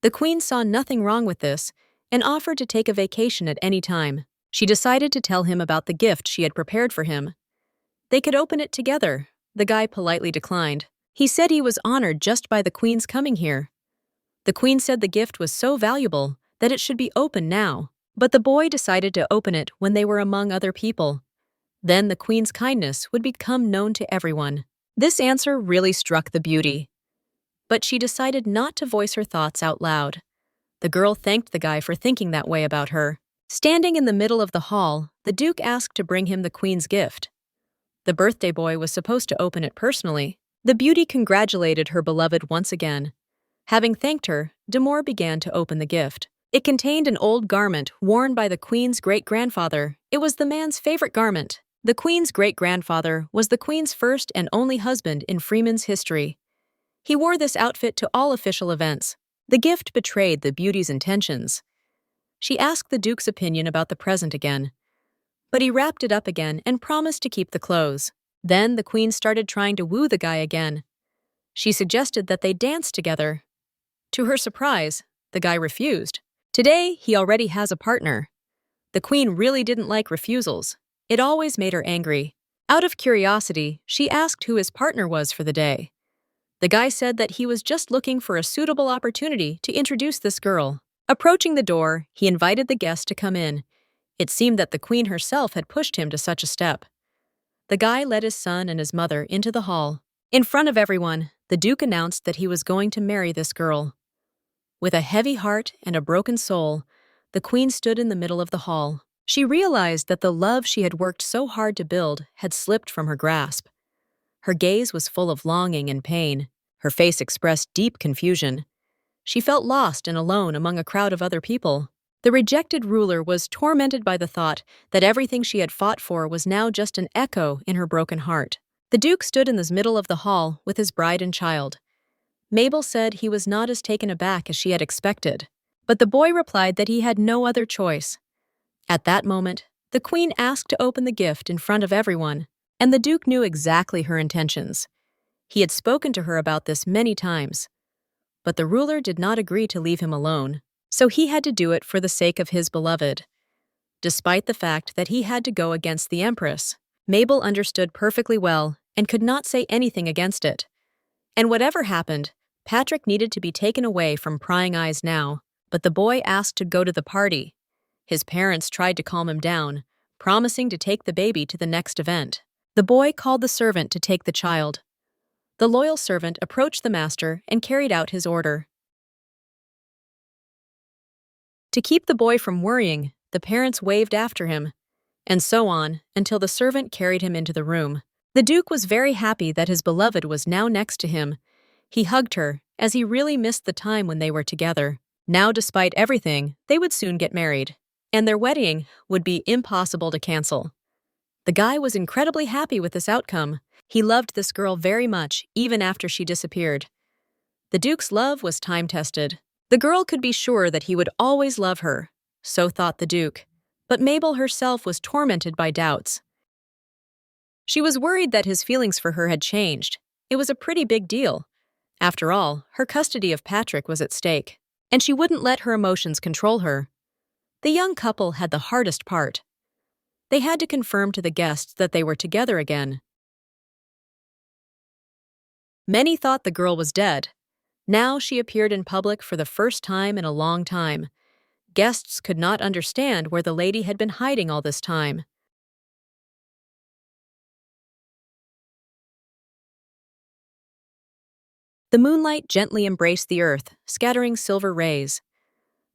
The queen saw nothing wrong with this and offered to take a vacation at any time. She decided to tell him about the gift she had prepared for him. They could open it together. The guy politely declined. He said he was honored just by the queen's coming here. The queen said the gift was so valuable that it should be open now, but the boy decided to open it when they were among other people. Then the queen's kindness would become known to everyone. This answer really struck the beauty, but she decided not to voice her thoughts out loud. The girl thanked the guy for thinking that way about her. Standing in the middle of the hall, the Duke asked to bring him the queen's gift. The birthday boy was supposed to open it personally. The beauty congratulated her beloved once again. Having thanked her, Demore began to open the gift. It contained an old garment worn by the queen's great-grandfather. It was the man's favorite garment. The queen's great-grandfather was the queen's first and only husband in Freeman's history. He wore this outfit to all official events. The gift betrayed the beauty's intentions. She asked the Duke's opinion about the present again, but he wrapped it up again and promised to keep the clothes. Then the queen started trying to woo the guy again. She suggested that they dance together. To her surprise, the guy refused. Today, he already has a partner. The queen really didn't like refusals. It always made her angry. Out of curiosity, she asked who his partner was for the day. The guy said that he was just looking for a suitable opportunity to introduce this girl. Approaching the door, he invited the guest to come in. It seemed that the queen herself had pushed him to such a step. The guy led his son and his mother into the hall. In front of everyone, the Duke announced that he was going to marry this girl. With a heavy heart and a broken soul, the queen stood in the middle of the hall. She realized that the love she had worked so hard to build had slipped from her grasp. Her gaze was full of longing and pain. Her face expressed deep confusion. She felt lost and alone among a crowd of other people. The rejected ruler was tormented by the thought that everything she had fought for was now just an echo in her broken heart. The Duke stood in the middle of the hall with his bride and child. Mabel said he was not as taken aback as she had expected, but the boy replied that he had no other choice. At that moment, the queen asked to open the gift in front of everyone, and the Duke knew exactly her intentions. He had spoken to her about this many times, but the ruler did not agree to leave him alone, so he had to do it for the sake of his beloved. Despite the fact that he had to go against the Empress, Mabel understood perfectly well and could not say anything against it. And whatever happened, Patrick needed to be taken away from prying eyes now, but the boy asked to go to the party. His parents tried to calm him down, promising to take the baby to the next event. The boy called the servant to take the child. The loyal servant approached the master and carried out his order. To keep the boy from worrying, the parents waved after him, and so on until the servant carried him into the room. The Duke was very happy that his beloved was now next to him. He hugged her, as he really missed the time when they were together. Now, despite everything, they would soon get married, and their wedding would be impossible to cancel. The guy was incredibly happy with this outcome. He loved this girl very much, even after she disappeared. The Duke's love was time-tested. The girl could be sure that he would always love her, so thought the Duke. But Mabel herself was tormented by doubts. She was worried that his feelings for her had changed. It was a pretty big deal. After all, her custody of Patrick was at stake, and she wouldn't let her emotions control her. The young couple had the hardest part. They had to confirm to the guests that they were together again. Many thought the girl was dead. Now she appeared in public for the first time in a long time. Guests could not understand where the lady had been hiding all this time. The moonlight gently embraced the earth, scattering silver rays.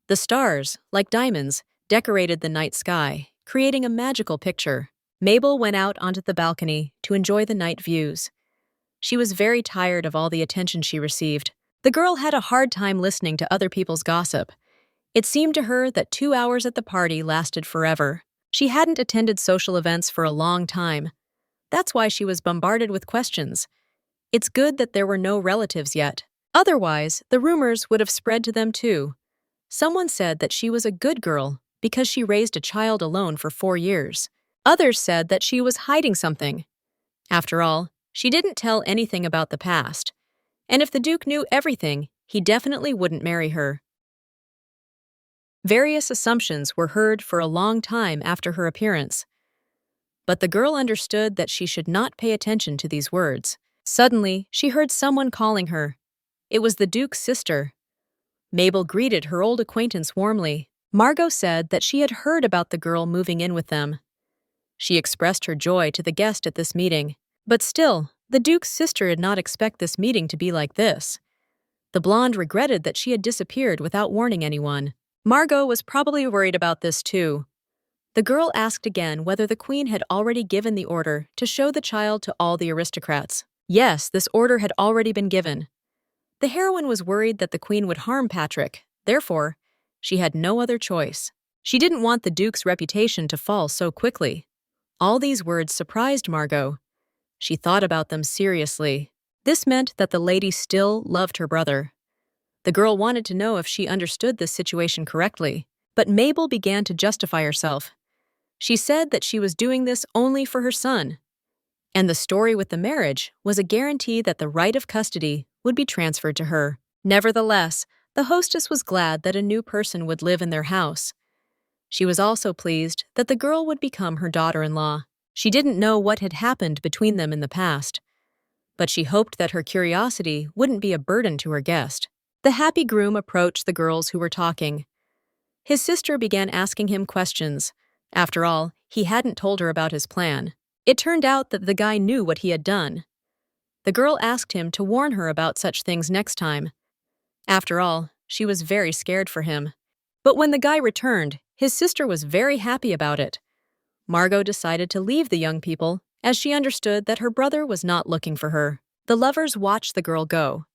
The stars, like diamonds, decorated the night sky, creating a magical picture. Mabel went out onto the balcony to enjoy the night views. She was very tired of all the attention she received. The girl had a hard time listening to other people's gossip. It seemed to her that 2 hours at the party lasted forever. She hadn't attended social events for a long time. That's why she was bombarded with questions. It's good that there were no relatives yet. Otherwise, the rumors would have spread to them too. Someone said that she was a good girl because she raised a child alone for 4 years. Others said that she was hiding something. After all, she didn't tell anything about the past. And if the Duke knew everything, he definitely wouldn't marry her. Various assumptions were heard for a long time after her appearance. But the girl understood that she should not pay attention to these words. Suddenly, she heard someone calling her. It was the Duke's sister. Mabel greeted her old acquaintance warmly. Margot said that she had heard about the girl moving in with them. She expressed her joy to the guest at this meeting. But still, the Duke's sister did not expect this meeting to be like this. The blonde regretted that she had disappeared without warning anyone. Margot was probably worried about this too. The girl asked again whether the queen had already given the order to show the child to all the aristocrats. Yes, this order had already been given. The heroine was worried that the queen would harm Patrick. Therefore, she had no other choice. She didn't want the Duke's reputation to fall so quickly. All these words surprised Margot. She thought about them seriously. This meant that the lady still loved her brother. The girl wanted to know if she understood this situation correctly, but Mabel began to justify herself. She said that she was doing this only for her son. And the story with the marriage was a guarantee that the right of custody would be transferred to her. Nevertheless, the hostess was glad that a new person would live in their house. She was also pleased that the girl would become her daughter-in-law. She didn't know what had happened between them in the past, but she hoped that her curiosity wouldn't be a burden to her guest. The happy groom approached the girls who were talking. His sister began asking him questions. After all, he hadn't told her about his plan. It turned out that the guy knew what he had done. The girl asked him to warn her about such things next time. After all, she was very scared for him. But when the guy returned, his sister was very happy about it. Margot decided to leave the young people, as she understood that her brother was not looking for her. The lovers watched the girl go,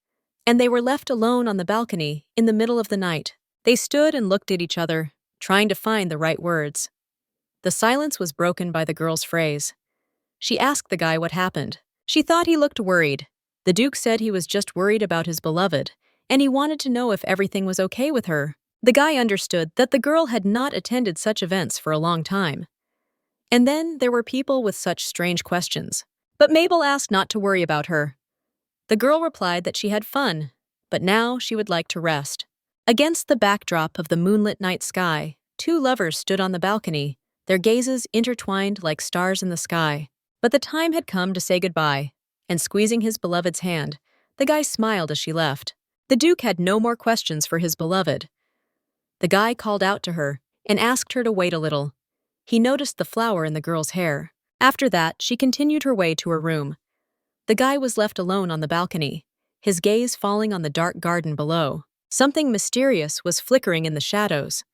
and they were left alone on the balcony in the middle of the night. They stood and looked at each other, trying to find the right words. The silence was broken by the girl's phrase. She asked the guy what happened. She thought he looked worried. The Duke said he was just worried about his beloved, and he wanted to know if everything was okay with her. The guy understood that the girl had not attended such events for a long time. And then there were people with such strange questions. But Mabel asked not to worry about her. The girl replied that she had fun, but now she would like to rest. Against the backdrop of the moonlit night sky, two lovers stood on the balcony, their gazes intertwined like stars in the sky. But the time had come to say goodbye, and squeezing his beloved's hand, the guy smiled as she left. The Duke had no more questions for his beloved. The guy called out to her and asked her to wait a little. He noticed the flower in the girl's hair. After that, she continued her way to her room. The guy was left alone on the balcony, his gaze falling on the dark garden below. Something mysterious was flickering in the shadows.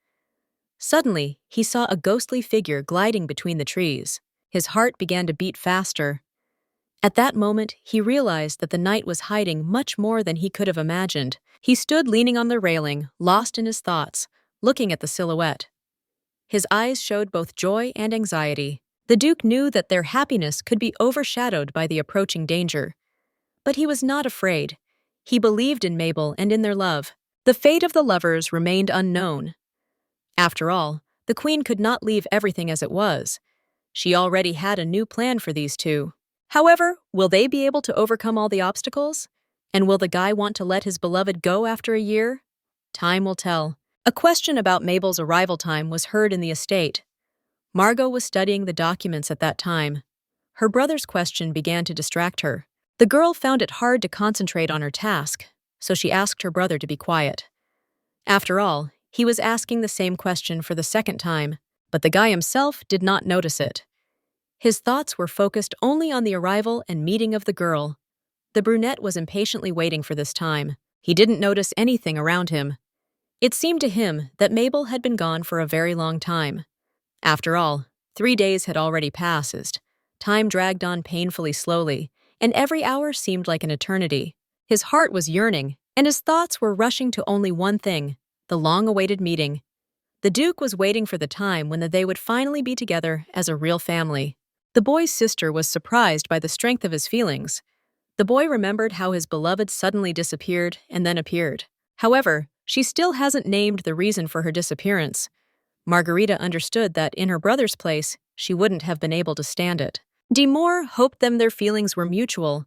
Suddenly, he saw a ghostly figure gliding between the trees. His heart began to beat faster. At that moment, he realized that the night was hiding much more than he could have imagined. He stood leaning on the railing, lost in his thoughts, looking at the silhouette. His eyes showed both joy and anxiety. The Duke knew that their happiness could be overshadowed by the approaching danger. But he was not afraid. He believed in Mabel and in their love. The fate of the lovers remained unknown. After all, the Queen could not leave everything as it was. She already had a new plan for these two. However, will they be able to overcome all the obstacles? And will the guy want to let his beloved go after a year? Time will tell. A question about Mabel's arrival time was heard in the estate. Margot was studying the documents at that time. Her brother's question began to distract her. The girl found it hard to concentrate on her task, so she asked her brother to be quiet. After all, he was asking the same question for the second time, but the guy himself did not notice it. His thoughts were focused only on the arrival and meeting of the girl. The brunette was impatiently waiting for this time. He didn't notice anything around him. It seemed to him that Mabel had been gone for a very long time. After all, 3 days had already passed. Time dragged on painfully slowly, and every hour seemed like an eternity. His heart was yearning, and his thoughts were rushing to only one thing, the long-awaited meeting. The Duke was waiting for the time when they would finally be together as a real family. The boy's sister was surprised by the strength of his feelings. The boy remembered how his beloved suddenly disappeared and then appeared. However, she still hasn't named the reason for her disappearance. Margarita understood that in her brother's place, she wouldn't have been able to stand it. Demore hoped their feelings were mutual,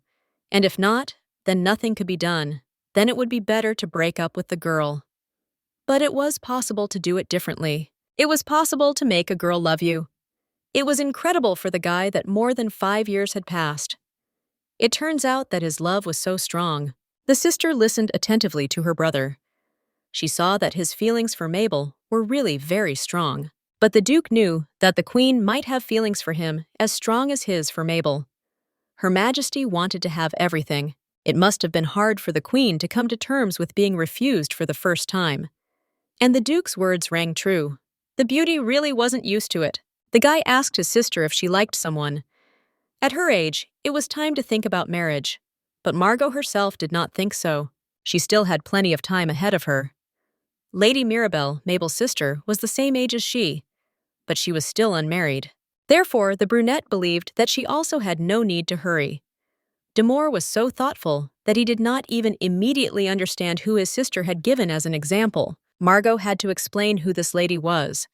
and if not, then nothing could be done. Then it would be better to break up with the girl. But it was possible to do it differently. It was possible to make a girl love you. It was incredible for the guy that more than 5 years had passed. It turns out that his love was so strong. The sister listened attentively to her brother. She saw that his feelings for Mabel were really very strong. But the Duke knew that the Queen might have feelings for him as strong as his for Mabel. Her Majesty wanted to have everything. It must have been hard for the Queen to come to terms with being refused for the first time. And the Duke's words rang true. The beauty really wasn't used to it. The guy asked his sister if she liked someone. At her age, it was time to think about marriage. But Margot herself did not think so. She still had plenty of time ahead of her. Lady Mirabelle, Mabel's sister, was the same age as she, but she was still unmarried. Therefore, the brunette believed that she also had no need to hurry. Demore was so thoughtful that he did not even immediately understand who his sister had given as an example. Margot had to explain who this lady was.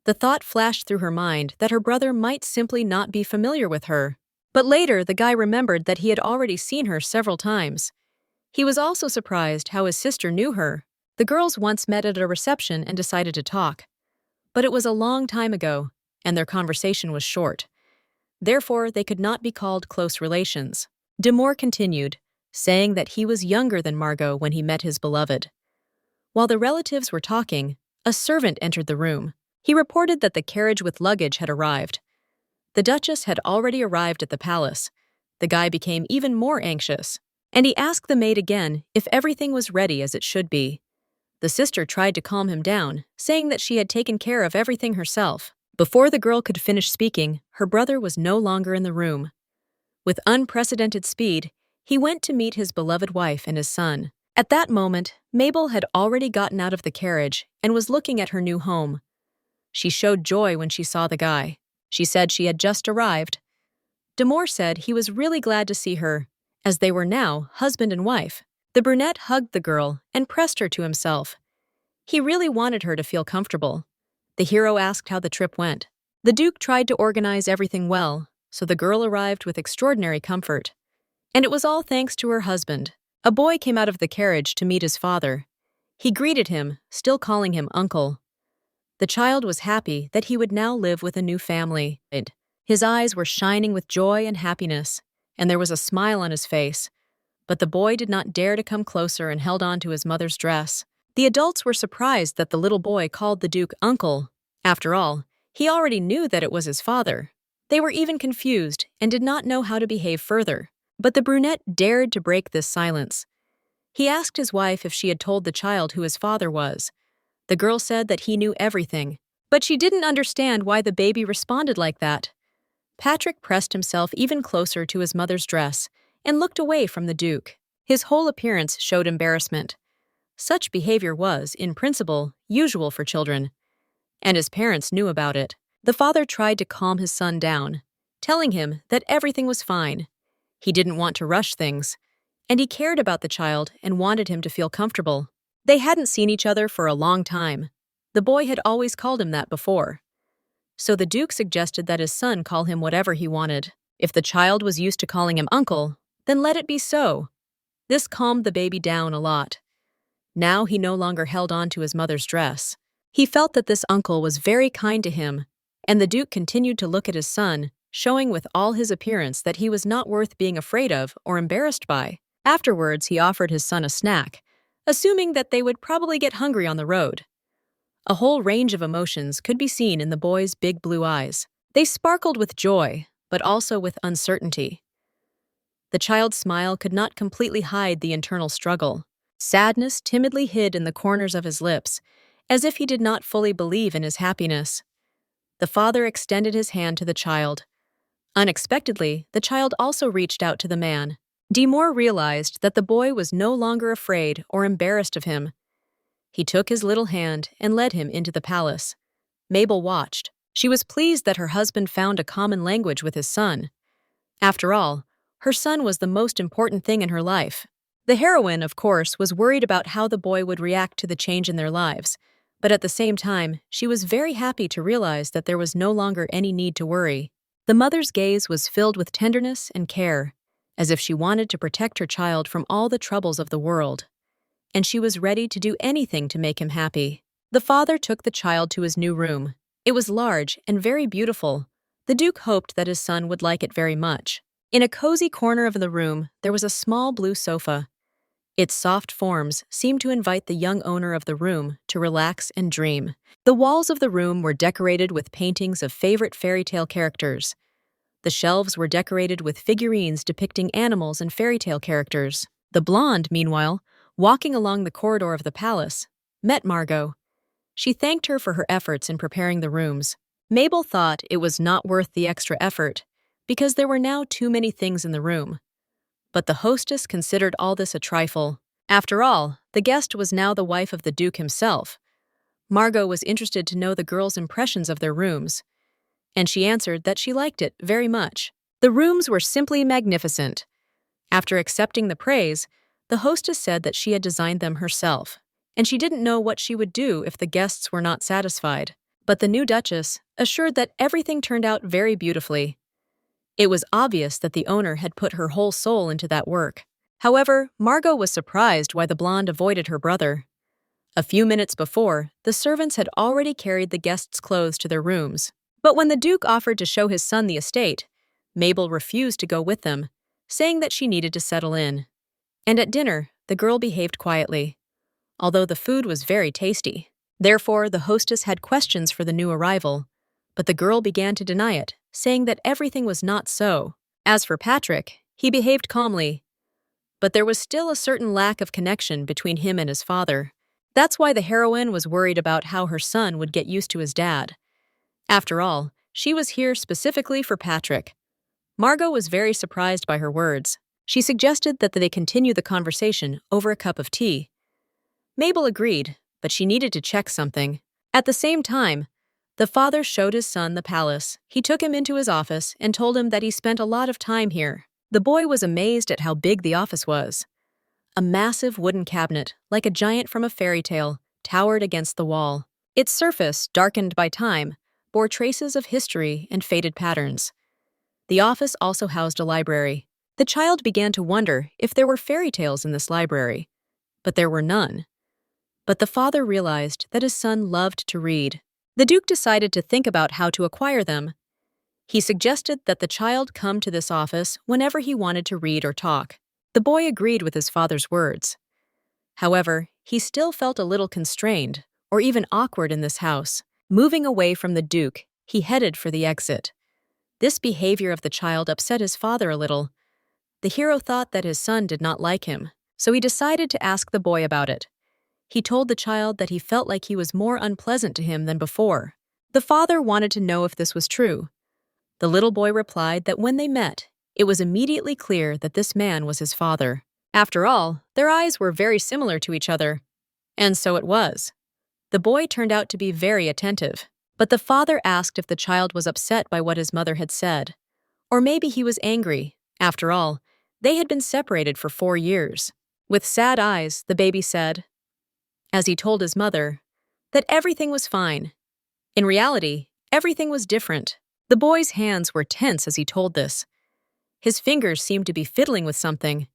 The thought flashed through her mind that her brother might simply not be familiar with her. But later, the guy remembered that he had already seen her several times. He was also surprised how his sister knew her. The girls once met at a reception and decided to talk. But it was a long time ago, and their conversation was short. Therefore, they could not be called close relations. Demore continued, saying that he was younger than Margot when he met his beloved. While the relatives were talking, a servant entered the room. He reported that the carriage with luggage had arrived. The Duchess had already arrived at the palace. The guy became even more anxious, and he asked the maid again if everything was ready as it should be. The sister tried to calm him down, saying that she had taken care of everything herself. Before the girl could finish speaking, her brother was no longer in the room. With unprecedented speed, he went to meet his beloved wife and his son. At that moment, Mabel had already gotten out of the carriage and was looking at her new home. She showed joy when she saw the guy. She said she had just arrived. Demore said he was really glad to see her, as they were now husband and wife. The brunette hugged the girl and pressed her to himself. He really wanted her to feel comfortable. The hero asked how the trip went. The Duke tried to organize everything well, so the girl arrived with extraordinary comfort. And it was all thanks to her husband. A boy came out of the carriage to meet his father. He greeted him, still calling him uncle. The child was happy that he would now live with a new family. His eyes were shining with joy and happiness, and there was a smile on his face. But the boy did not dare to come closer and held on to his mother's dress. The adults were surprised that the little boy called the Duke uncle. After all, he already knew that it was his father. They were even confused and did not know how to behave further. But the brunette dared to break this silence. He asked his wife if she had told the child who his father was. The girl said that he knew everything, but she didn't understand why the baby responded like that. Patrick pressed himself even closer to his mother's dress and looked away from the Duke. His whole appearance showed embarrassment. Such behavior was, in principle, usual for children, and his parents knew about it. The father tried to calm his son down, telling him that everything was fine. He didn't want to rush things, and he cared about the child and wanted him to feel comfortable. They hadn't seen each other for a long time. The boy had always called him that before. So the Duke suggested that his son call him whatever he wanted. If the child was used to calling him uncle, then let it be so. This calmed the baby down a lot. Now he no longer held on to his mother's dress. He felt that this uncle was very kind to him, and the Duke continued to look at his son, showing with all his appearance that he was not worth being afraid of or embarrassed by. Afterwards, he offered his son a snack, assuming that they would probably get hungry on the road. A whole range of emotions could be seen in the boy's big blue eyes. They sparkled with joy, but also with uncertainty. The child's smile could not completely hide the internal struggle. Sadness timidly hid in the corners of his lips, as if he did not fully believe in his happiness. The father extended his hand to the child. Unexpectedly, the child also reached out to the man. Demore realized that the boy was no longer afraid or embarrassed of him. He took his little hand and led him into the palace. Mabel watched. She was pleased that her husband found a common language with his son. After all, her son was the most important thing in her life. The heroine, of course, was worried about how the boy would react to the change in their lives, but at the same time, she was very happy to realize that there was no longer any need to worry. The mother's gaze was filled with tenderness and care, as if she wanted to protect her child from all the troubles of the world. And she was ready to do anything to make him happy. The father took the child to his new room. It was large and very beautiful. The Duke hoped that his son would like it very much. In a cozy corner of the room, there was a small blue sofa. Its soft forms seemed to invite the young owner of the room to relax and dream. The walls of the room were decorated with paintings of favorite fairy tale characters. The shelves were decorated with figurines depicting animals and fairy tale characters. The blonde, meanwhile, walking along the corridor of the palace, met Margot. She thanked her for her efforts in preparing the rooms. Mabel thought it was not worth the extra effort, because there were now too many things in the room. But the hostess considered all this a trifle. After all, the guest was now the wife of the Duke himself. Margot was interested to know the girls' impressions of their rooms, and she answered that she liked it very much. The rooms were simply magnificent. After accepting the praise, the hostess said that she had designed them herself, and she didn't know what she would do if the guests were not satisfied. But the new Duchess assured that everything turned out very beautifully. It was obvious that the owner had put her whole soul into that work. However, Margot was surprised why the blonde avoided her brother. A few minutes before, the servants had already carried the guests' clothes to their rooms. But when the Duke offered to show his son the estate, Mabel refused to go with them, saying that she needed to settle in. And at dinner, the girl behaved quietly, although the food was very tasty. Therefore, the hostess had questions for the new arrival, but the girl began to deny it, saying that everything was not so. As for Patrick, he behaved calmly, but there was still a certain lack of connection between him and his father. That's why the heroine was worried about how her son would get used to his dad. After all, she was here specifically for Patrick. Margot was very surprised by her words. She suggested that they continue the conversation over a cup of tea. Mabel agreed, but she needed to check something. At the same time, the father showed his son the palace. He took him into his office and told him that he spent a lot of time here. The boy was amazed at how big the office was. A massive wooden cabinet, like a giant from a fairy tale, towered against the wall. Its surface, darkened by time, bore traces of history and faded patterns. The office also housed a library. The child began to wonder if there were fairy tales in this library, but there were none. But the father realized that his son loved to read. The Duke decided to think about how to acquire them. He suggested that the child come to this office whenever he wanted to read or talk. The boy agreed with his father's words. However, he still felt a little constrained, or even awkward in this house. Moving away from the Duke, he headed for the exit. This behavior of the child upset his father a little. The hero thought that his son did not like him, so he decided to ask the boy about it. He told the child that he felt like he was more unpleasant to him than before. The father wanted to know if this was true. The little boy replied that when they met, it was immediately clear that this man was his father. After all, their eyes were very similar to each other. And so it was. The boy turned out to be very attentive, but the father asked if the child was upset by what his mother had said. Or maybe he was angry. After all, they had been separated for 4 years. With sad eyes, the baby said, as he told his mother, that everything was fine. In reality, everything was different. The boy's hands were tense as he told this. His fingers seemed to be fiddling with something.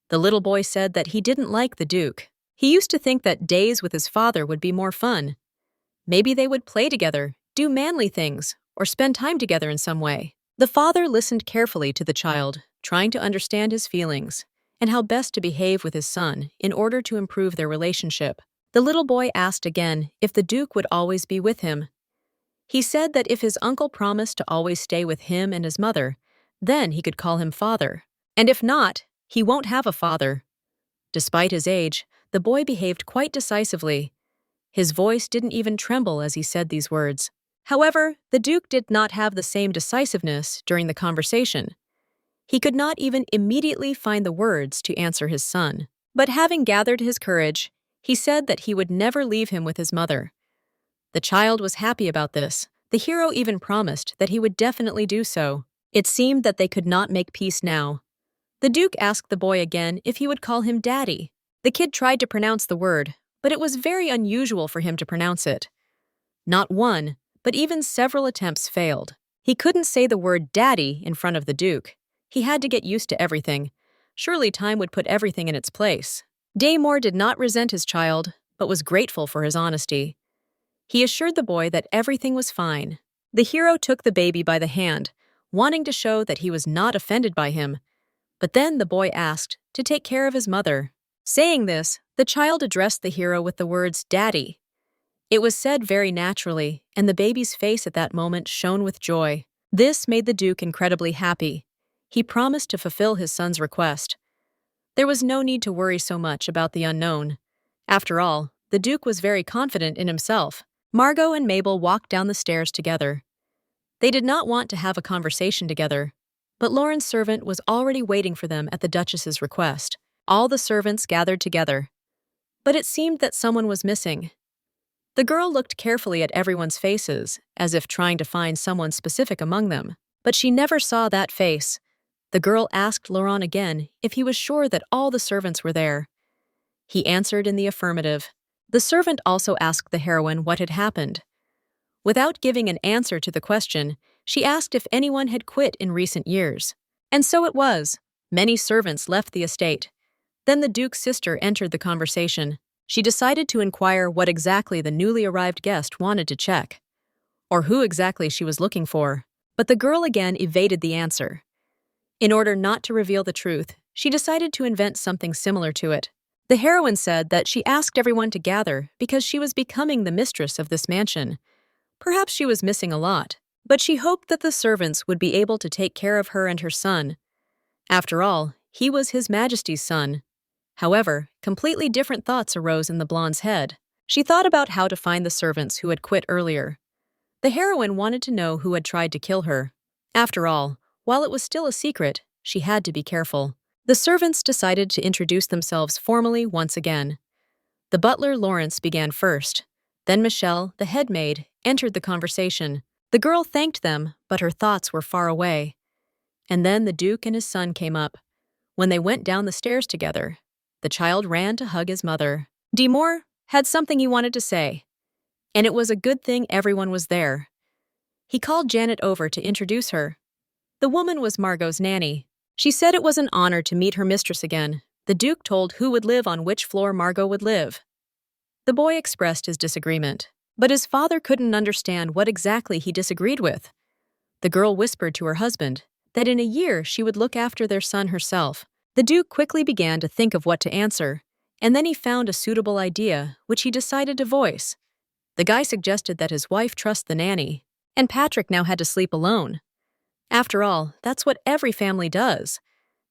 The little boy said that he didn't like the Duke. He used to think that days with his father would be more fun. Maybe they would play together, do manly things, or spend time together in some way. The father listened carefully to the child, trying to understand his feelings and how best to behave with his son in order to improve their relationship. The little boy asked again if the Duke would always be with him. He said that if his uncle promised to always stay with him and his mother, then he could call him father. And if not, he won't have a father. Despite his age, the boy behaved quite decisively. His voice didn't even tremble as he said these words. However, the Duke did not have the same decisiveness during the conversation. He could not even immediately find the words to answer his son. But having gathered his courage, he said that he would never leave him with his mother. The child was happy about this. The hero even promised that he would definitely do so. It seemed that they could not make peace now. The Duke asked the boy again if he would call him Daddy. The kid tried to pronounce the word, but it was very unusual for him to pronounce it. Not one, but even several attempts failed. He couldn't say the word Daddy in front of the Duke. He had to get used to everything. Surely time would put everything in its place. Daymore did not resent his child, but was grateful for his honesty. He assured the boy that everything was fine. The hero took the baby by the hand, wanting to show that he was not offended by him. But then the boy asked to take care of his mother. Saying this, the child addressed the hero with the words, Daddy. It was said very naturally, and the baby's face at that moment shone with joy. This made the Duke incredibly happy. He promised to fulfill his son's request. There was no need to worry so much about the unknown. After all, the Duke was very confident in himself. Margot and Mabel walked down the stairs together. They did not want to have a conversation together, but Lauren's servant was already waiting for them at the Duchess's request. All the servants gathered together. But it seemed that someone was missing. The girl looked carefully at everyone's faces, as if trying to find someone specific among them. But she never saw that face. The girl asked Laurent again if he was sure that all the servants were there. He answered in the affirmative. The servant also asked the heroine what had happened. Without giving an answer to the question, she asked if anyone had quit in recent years. And so it was. Many servants left the estate. Then the Duke's sister entered the conversation. She decided to inquire what exactly the newly arrived guest wanted to check, or who exactly she was looking for. But the girl again evaded the answer. In order not to reveal the truth, she decided to invent something similar to it. The heroine said that she asked everyone to gather because she was becoming the mistress of this mansion. Perhaps she was missing a lot, but she hoped that the servants would be able to take care of her and her son. After all, he was His Majesty's son. However, completely different thoughts arose in the blonde's head. She thought about how to find the servants who had quit earlier. The heroine wanted to know who had tried to kill her. After all, while it was still a secret, she had to be careful. The servants decided to introduce themselves formally once again. The butler Lawrence began first. Then Michelle, the head maid, entered the conversation. The girl thanked them, but her thoughts were far away. And then the Duke and his son came up. When they went down the stairs together, the child ran to hug his mother. Demore had something he wanted to say, and it was a good thing everyone was there. He called Janet over to introduce her. The woman was Margot's nanny. She said it was an honor to meet her mistress again. The Duke told who would live on which floor Margot would live. The boy expressed his disagreement, but his father couldn't understand what exactly he disagreed with. The girl whispered to her husband that in a year she would look after their son herself. The Duke quickly began to think of what to answer, and then he found a suitable idea, which he decided to voice. The guy suggested that his wife trust the nanny, and Patrick now had to sleep alone. After all, that's what every family does.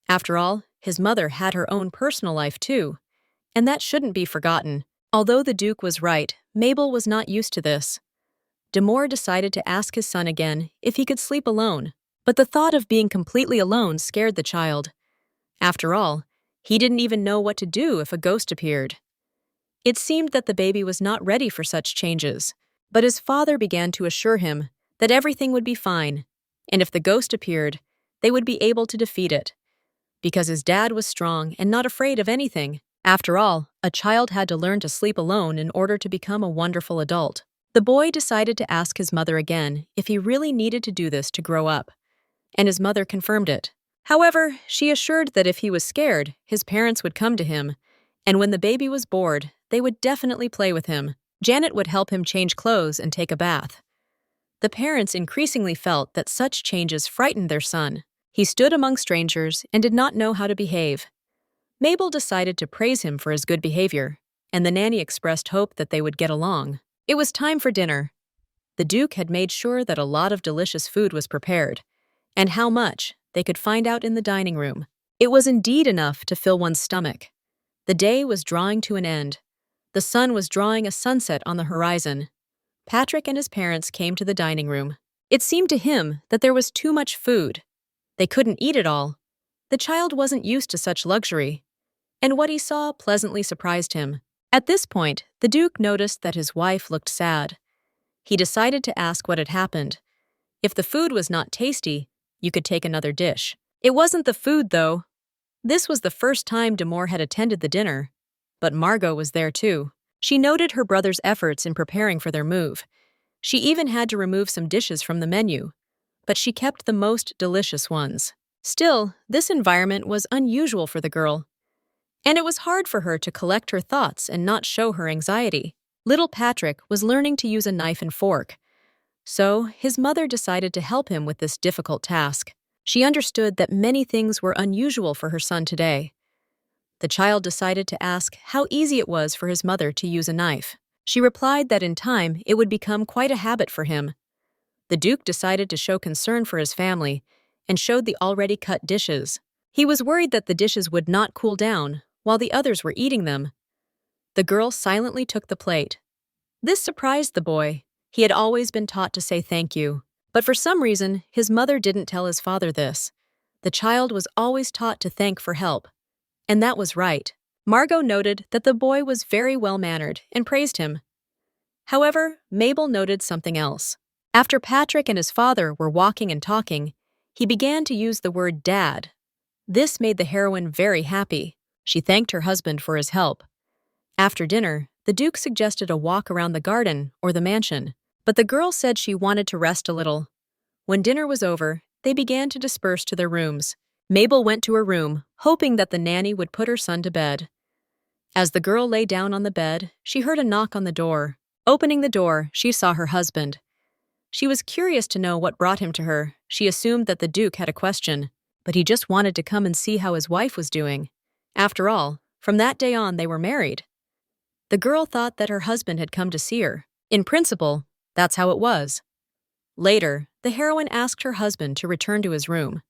After all, his mother had her own personal life too, and that shouldn't be forgotten. Although the Duke was right, Mabel was not used to this. Demore decided to ask his son again if he could sleep alone, but the thought of being completely alone scared the child. After all, he didn't even know what to do if a ghost appeared. It seemed that the baby was not ready for such changes, but his father began to assure him that everything would be fine, and if the ghost appeared, they would be able to defeat it. Because his dad was strong and not afraid of anything. After all, a child had to learn to sleep alone in order to become a wonderful adult. The boy decided to ask his mother again if he really needed to do this to grow up, and his mother confirmed it. However, she assured that if he was scared, his parents would come to him, and when the baby was bored, they would definitely play with him. Janet would help him change clothes and take a bath. The parents increasingly felt that such changes frightened their son. He stood among strangers and did not know how to behave. Mabel decided to praise him for his good behavior, and the nanny expressed hope that they would get along. It was time for dinner. The Duke had made sure that a lot of delicious food was prepared, and how much they could find out in the dining room. It was indeed enough to fill one's stomach. The day was drawing to an end. The sun was drawing a sunset on the horizon. Patrick and his parents came to the dining room. It seemed to him that there was too much food. They couldn't eat it all. The child wasn't used to such luxury, and what he saw pleasantly surprised him. At this point, the Duke noticed that his wife looked sad. He decided to ask what had happened. If the food was not tasty, you could take another dish. It wasn't the food, though. This was the first time Demore had attended the dinner, but Margot was there too. She noted her brother's efforts in preparing for their move. She even had to remove some dishes from the menu, but she kept the most delicious ones. Still, this environment was unusual for the girl, and it was hard for her to collect her thoughts and not show her anxiety. Little Patrick was learning to use a knife and fork, so his mother decided to help him with this difficult task. She understood that many things were unusual for her son today. The child decided to ask how easy it was for his mother to use a knife. She replied that in time it would become quite a habit for him. The Duke decided to show concern for his family and showed the already cut dishes. He was worried that the dishes would not cool down while the others were eating them. The girl silently took the plate. This surprised the boy. He had always been taught to say thank you, but for some reason, his mother didn't tell his father this. The child was always taught to thank for help, and that was right. Margot noted that the boy was very well-mannered and praised him. However, Mabel noted something else. After Patrick and his father were walking and talking, he began to use the word dad. This made the heroine very happy. She thanked her husband for his help. After dinner, the Duke suggested a walk around the garden or the mansion, but the girl said she wanted to rest a little. When dinner was over, they began to disperse to their rooms. Mabel went to her room, hoping that the nanny would put her son to bed. As the girl lay down on the bed, she heard a knock on the door. Opening the door, she saw her husband. She was curious to know what brought him to her. She assumed that the Duke had a question, but he just wanted to come and see how his wife was doing. After all, from that day on, they were married. The girl thought that her husband had come to see her. In principle, that's how it was. Later, the heroine asked her husband to return to his room.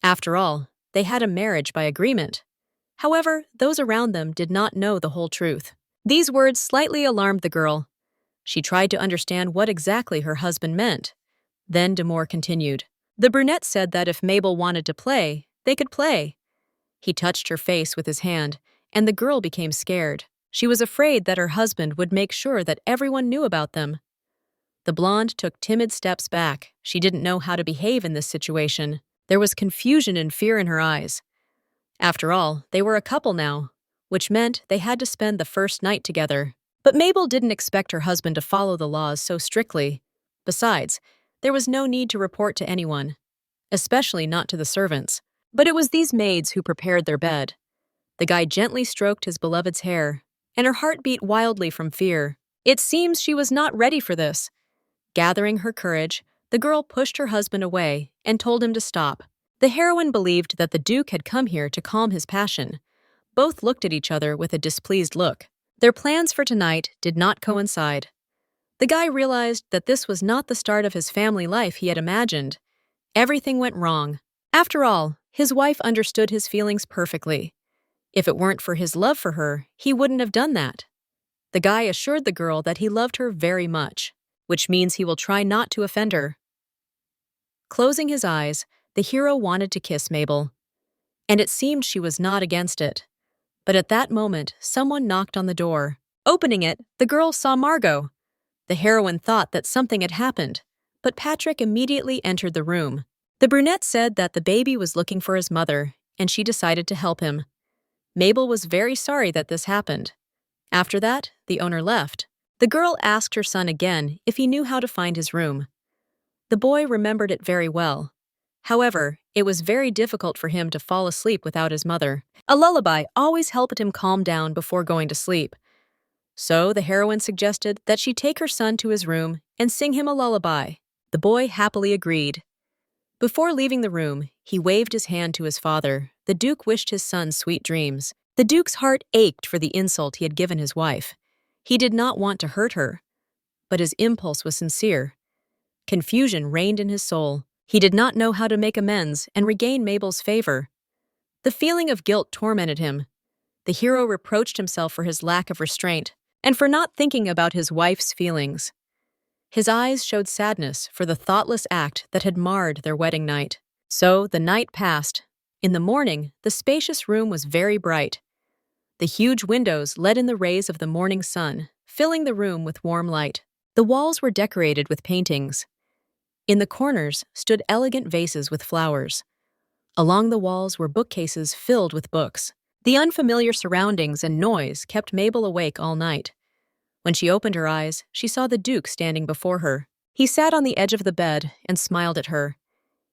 After all, they had a marriage by agreement. However, those around them did not know the whole truth. These words slightly alarmed the girl. She tried to understand what exactly her husband meant. Then Demore continued. The brunette said that if Mabel wanted to play, they could play. He touched her face with his hand, and the girl became scared. She was afraid that her husband would make sure that everyone knew about them. The blonde took timid steps back. She didn't know how to behave in this situation. There was confusion and fear in her eyes. After all, they were a couple now, which meant they had to spend the first night together. But Mabel didn't expect her husband to follow the laws so strictly. Besides, there was no need to report to anyone, especially not to the servants. But it was these maids who prepared their bed. The guy gently stroked his beloved's hair, and her heart beat wildly from fear. It seems she was not ready for this. Gathering her courage, the girl pushed her husband away and told him to stop. The heroine believed that the Duke had come here to calm his passion. Both looked at each other with a displeased look. Their plans for tonight did not coincide. The guy realized that this was not the start of his family life he had imagined. Everything went wrong. After all, his wife understood his feelings perfectly. If it weren't for his love for her, he wouldn't have done that. The guy assured the girl that he loved her very much, which means he will try not to offend her. Closing his eyes, the hero wanted to kiss Mabel, and it seemed she was not against it. But at that moment, someone knocked on the door. Opening it, the girl saw Margot. The heroine thought that something had happened, but Patrick immediately entered the room. The brunette said that the baby was looking for his mother, and she decided to help him. Mabel was very sorry that this happened. After that, the owner left. The girl asked her son again if he knew how to find his room. The boy remembered it very well. However, it was very difficult for him to fall asleep without his mother. A lullaby always helped him calm down before going to sleep. So the heroine suggested that she take her son to his room and sing him a lullaby. The boy happily agreed. Before leaving the room, he waved his hand to his father. The Duke wished his son sweet dreams. The Duke's heart ached for the insult he had given his wife. He did not want to hurt her, but his impulse was sincere. Confusion reigned in his soul. He did not know how to make amends and regain Mabel's favor. The feeling of guilt tormented him. The hero reproached himself for his lack of restraint and for not thinking about his wife's feelings. His eyes showed sadness for the thoughtless act that had marred their wedding night. So the night passed. In the morning, the spacious room was very bright. The huge windows let in the rays of the morning sun, filling the room with warm light. The walls were decorated with paintings. In the corners stood elegant vases with flowers. Along the walls were bookcases filled with books. The unfamiliar surroundings and noise kept Mabel awake all night. When she opened her eyes, she saw the Duke standing before her. He sat on the edge of the bed and smiled at her.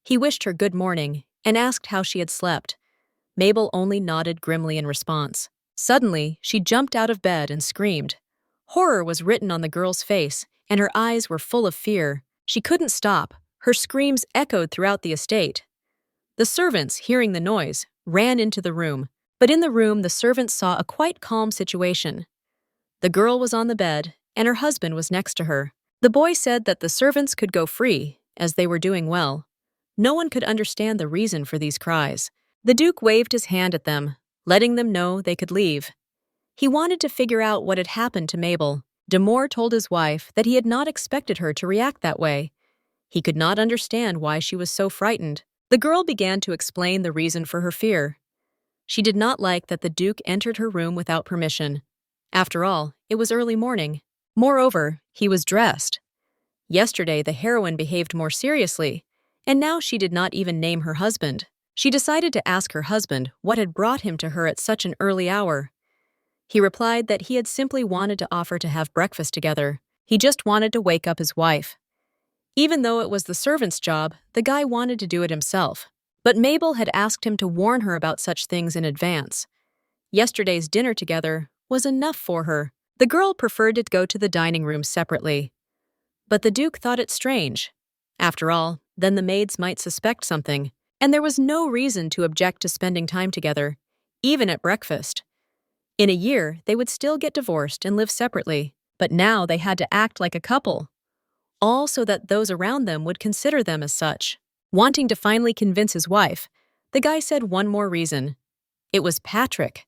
He wished her good morning and asked how she had slept. Mabel only nodded grimly in response. Suddenly, she jumped out of bed and screamed. Horror was written on the girl's face, and her eyes were full of fear. She couldn't stop. Her screams echoed throughout the estate. The servants, hearing the noise, ran into the room. But in the room, the servants saw a quite calm situation. The girl was on the bed, and her husband was next to her. The boy said that the servants could go free, as they were doing well. No one could understand the reason for these cries. The Duke waved his hand at them, letting them know they could leave. He wanted to figure out what had happened to Mabel. Demore told his wife that he had not expected her to react that way. He could not understand why she was so frightened. The girl began to explain the reason for her fear. She did not like that the Duke entered her room without permission. After all, it was early morning. Moreover, he was dressed. Yesterday, the heroine behaved more seriously, and now she did not even name her husband. She decided to ask her husband what had brought him to her at such an early hour. He replied that he had simply wanted to offer to have breakfast together. He just wanted to wake up his wife. Even though it was the servant's job, the guy wanted to do it himself. But Mabel had asked him to warn her about such things in advance. Yesterday's dinner together was enough for her. The girl preferred to go to the dining room separately. But the Duke thought it strange. After all, then the maids might suspect something, and there was no reason to object to spending time together, even at breakfast. In a year, they would still get divorced and live separately, but now they had to act like a couple, all so that those around them would consider them as such. Wanting to finally convince his wife, the guy said one more reason. It was Patrick.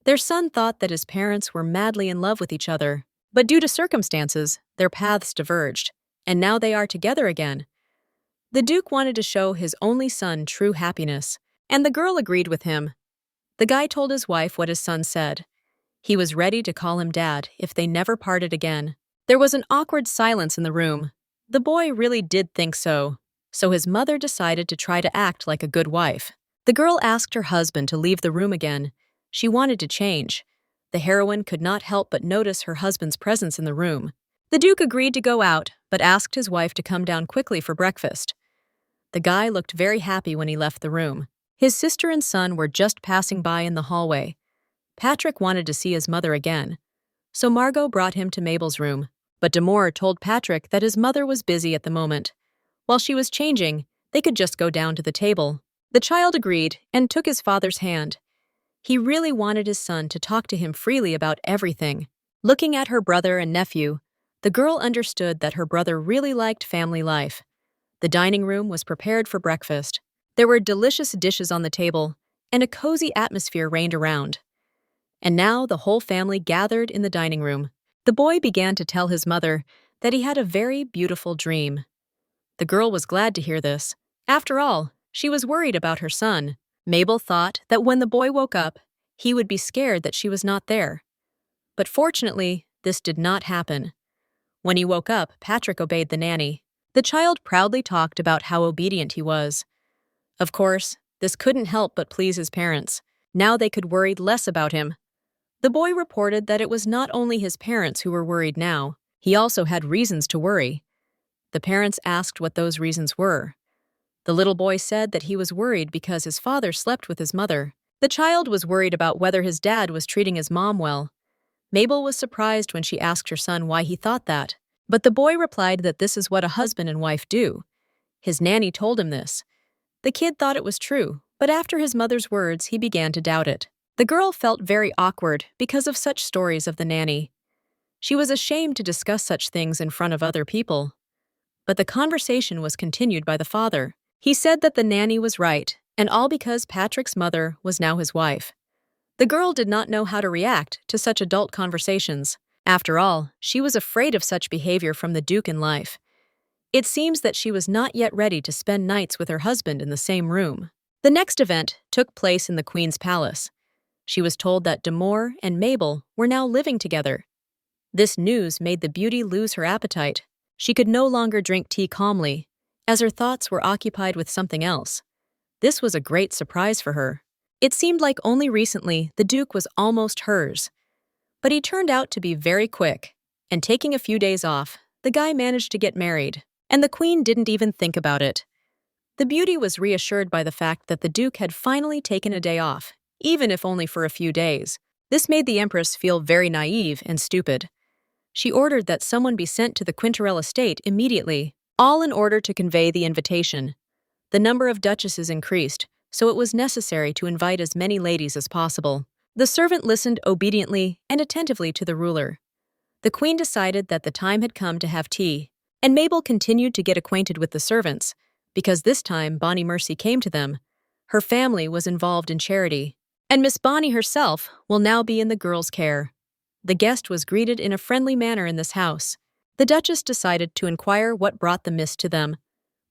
Their son thought that his parents were madly in love with each other, but due to circumstances, their paths diverged, and now they are together again. The Duke wanted to show his only son true happiness, and the girl agreed with him. The guy told his wife what his son said. He was ready to call him dad if they never parted again. There was an awkward silence in the room. The boy really did think so his mother decided to try to act like a good wife. The girl asked her husband to leave the room again. She wanted to change. The heroine could not help but notice her husband's presence in the room. The Duke agreed to go out, but asked his wife to come down quickly for breakfast. The guy looked very happy when he left the room. His sister and son were just passing by in the hallway. Patrick wanted to see his mother again, so Margot brought him to Mabel's room. But Demore told Patrick that his mother was busy at the moment. While she was changing, they could just go down to the table. The child agreed and took his father's hand. He really wanted his son to talk to him freely about everything. Looking at her brother and nephew, the girl understood that her brother really liked family life. The dining room was prepared for breakfast. There were delicious dishes on the table, and a cozy atmosphere reigned around. And now the whole family gathered in the dining room. The boy began to tell his mother that he had a very beautiful dream. The girl was glad to hear this. After all, she was worried about her son. Mabel thought that when the boy woke up, he would be scared that she was not there. But fortunately, this did not happen. When he woke up, Patrick obeyed the nanny. The child proudly talked about how obedient he was. Of course, this couldn't help but please his parents. Now they could worry less about him. The boy reported that it was not only his parents who were worried now. He also had reasons to worry. The parents asked what those reasons were. The little boy said that he was worried because his father slept with his mother. The child was worried about whether his dad was treating his mom well. Mabel was surprised when she asked her son why he thought that. But the boy replied that this is what a husband and wife do. His nanny told him this. The kid thought it was true, but after his mother's words, he began to doubt it. The girl felt very awkward because of such stories of the nanny. She was ashamed to discuss such things in front of other people. But the conversation was continued by the father. He said that the nanny was right, and all because Patrick's mother was now his wife. The girl did not know how to react to such adult conversations. After all, she was afraid of such behavior from the Duke in life. It seems that she was not yet ready to spend nights with her husband in the same room. The next event took place in the Queen's palace. She was told that Demore and Mabel were now living together. This news made the beauty lose her appetite. She could no longer drink tea calmly, as her thoughts were occupied with something else. This was a great surprise for her. It seemed like only recently the Duke was almost hers. But he turned out to be very quick, and taking a few days off, the guy managed to get married, and the Queen didn't even think about it. The beauty was reassured by the fact that the Duke had finally taken a day off, even if only for a few days. This made the Empress feel very naive and stupid. She ordered that someone be sent to the Quinterel estate immediately, all in order to convey the invitation. The number of duchesses increased, so it was necessary to invite as many ladies as possible. The servant listened obediently and attentively to the ruler. The Queen decided that the time had come to have tea, and Mabel continued to get acquainted with the servants, because this time Bonnie Mercy came to them. Her family was involved in charity, and Miss Bonnie herself will now be in the girl's care. The guest was greeted in a friendly manner in this house. The Duchess decided to inquire what brought the mist to them,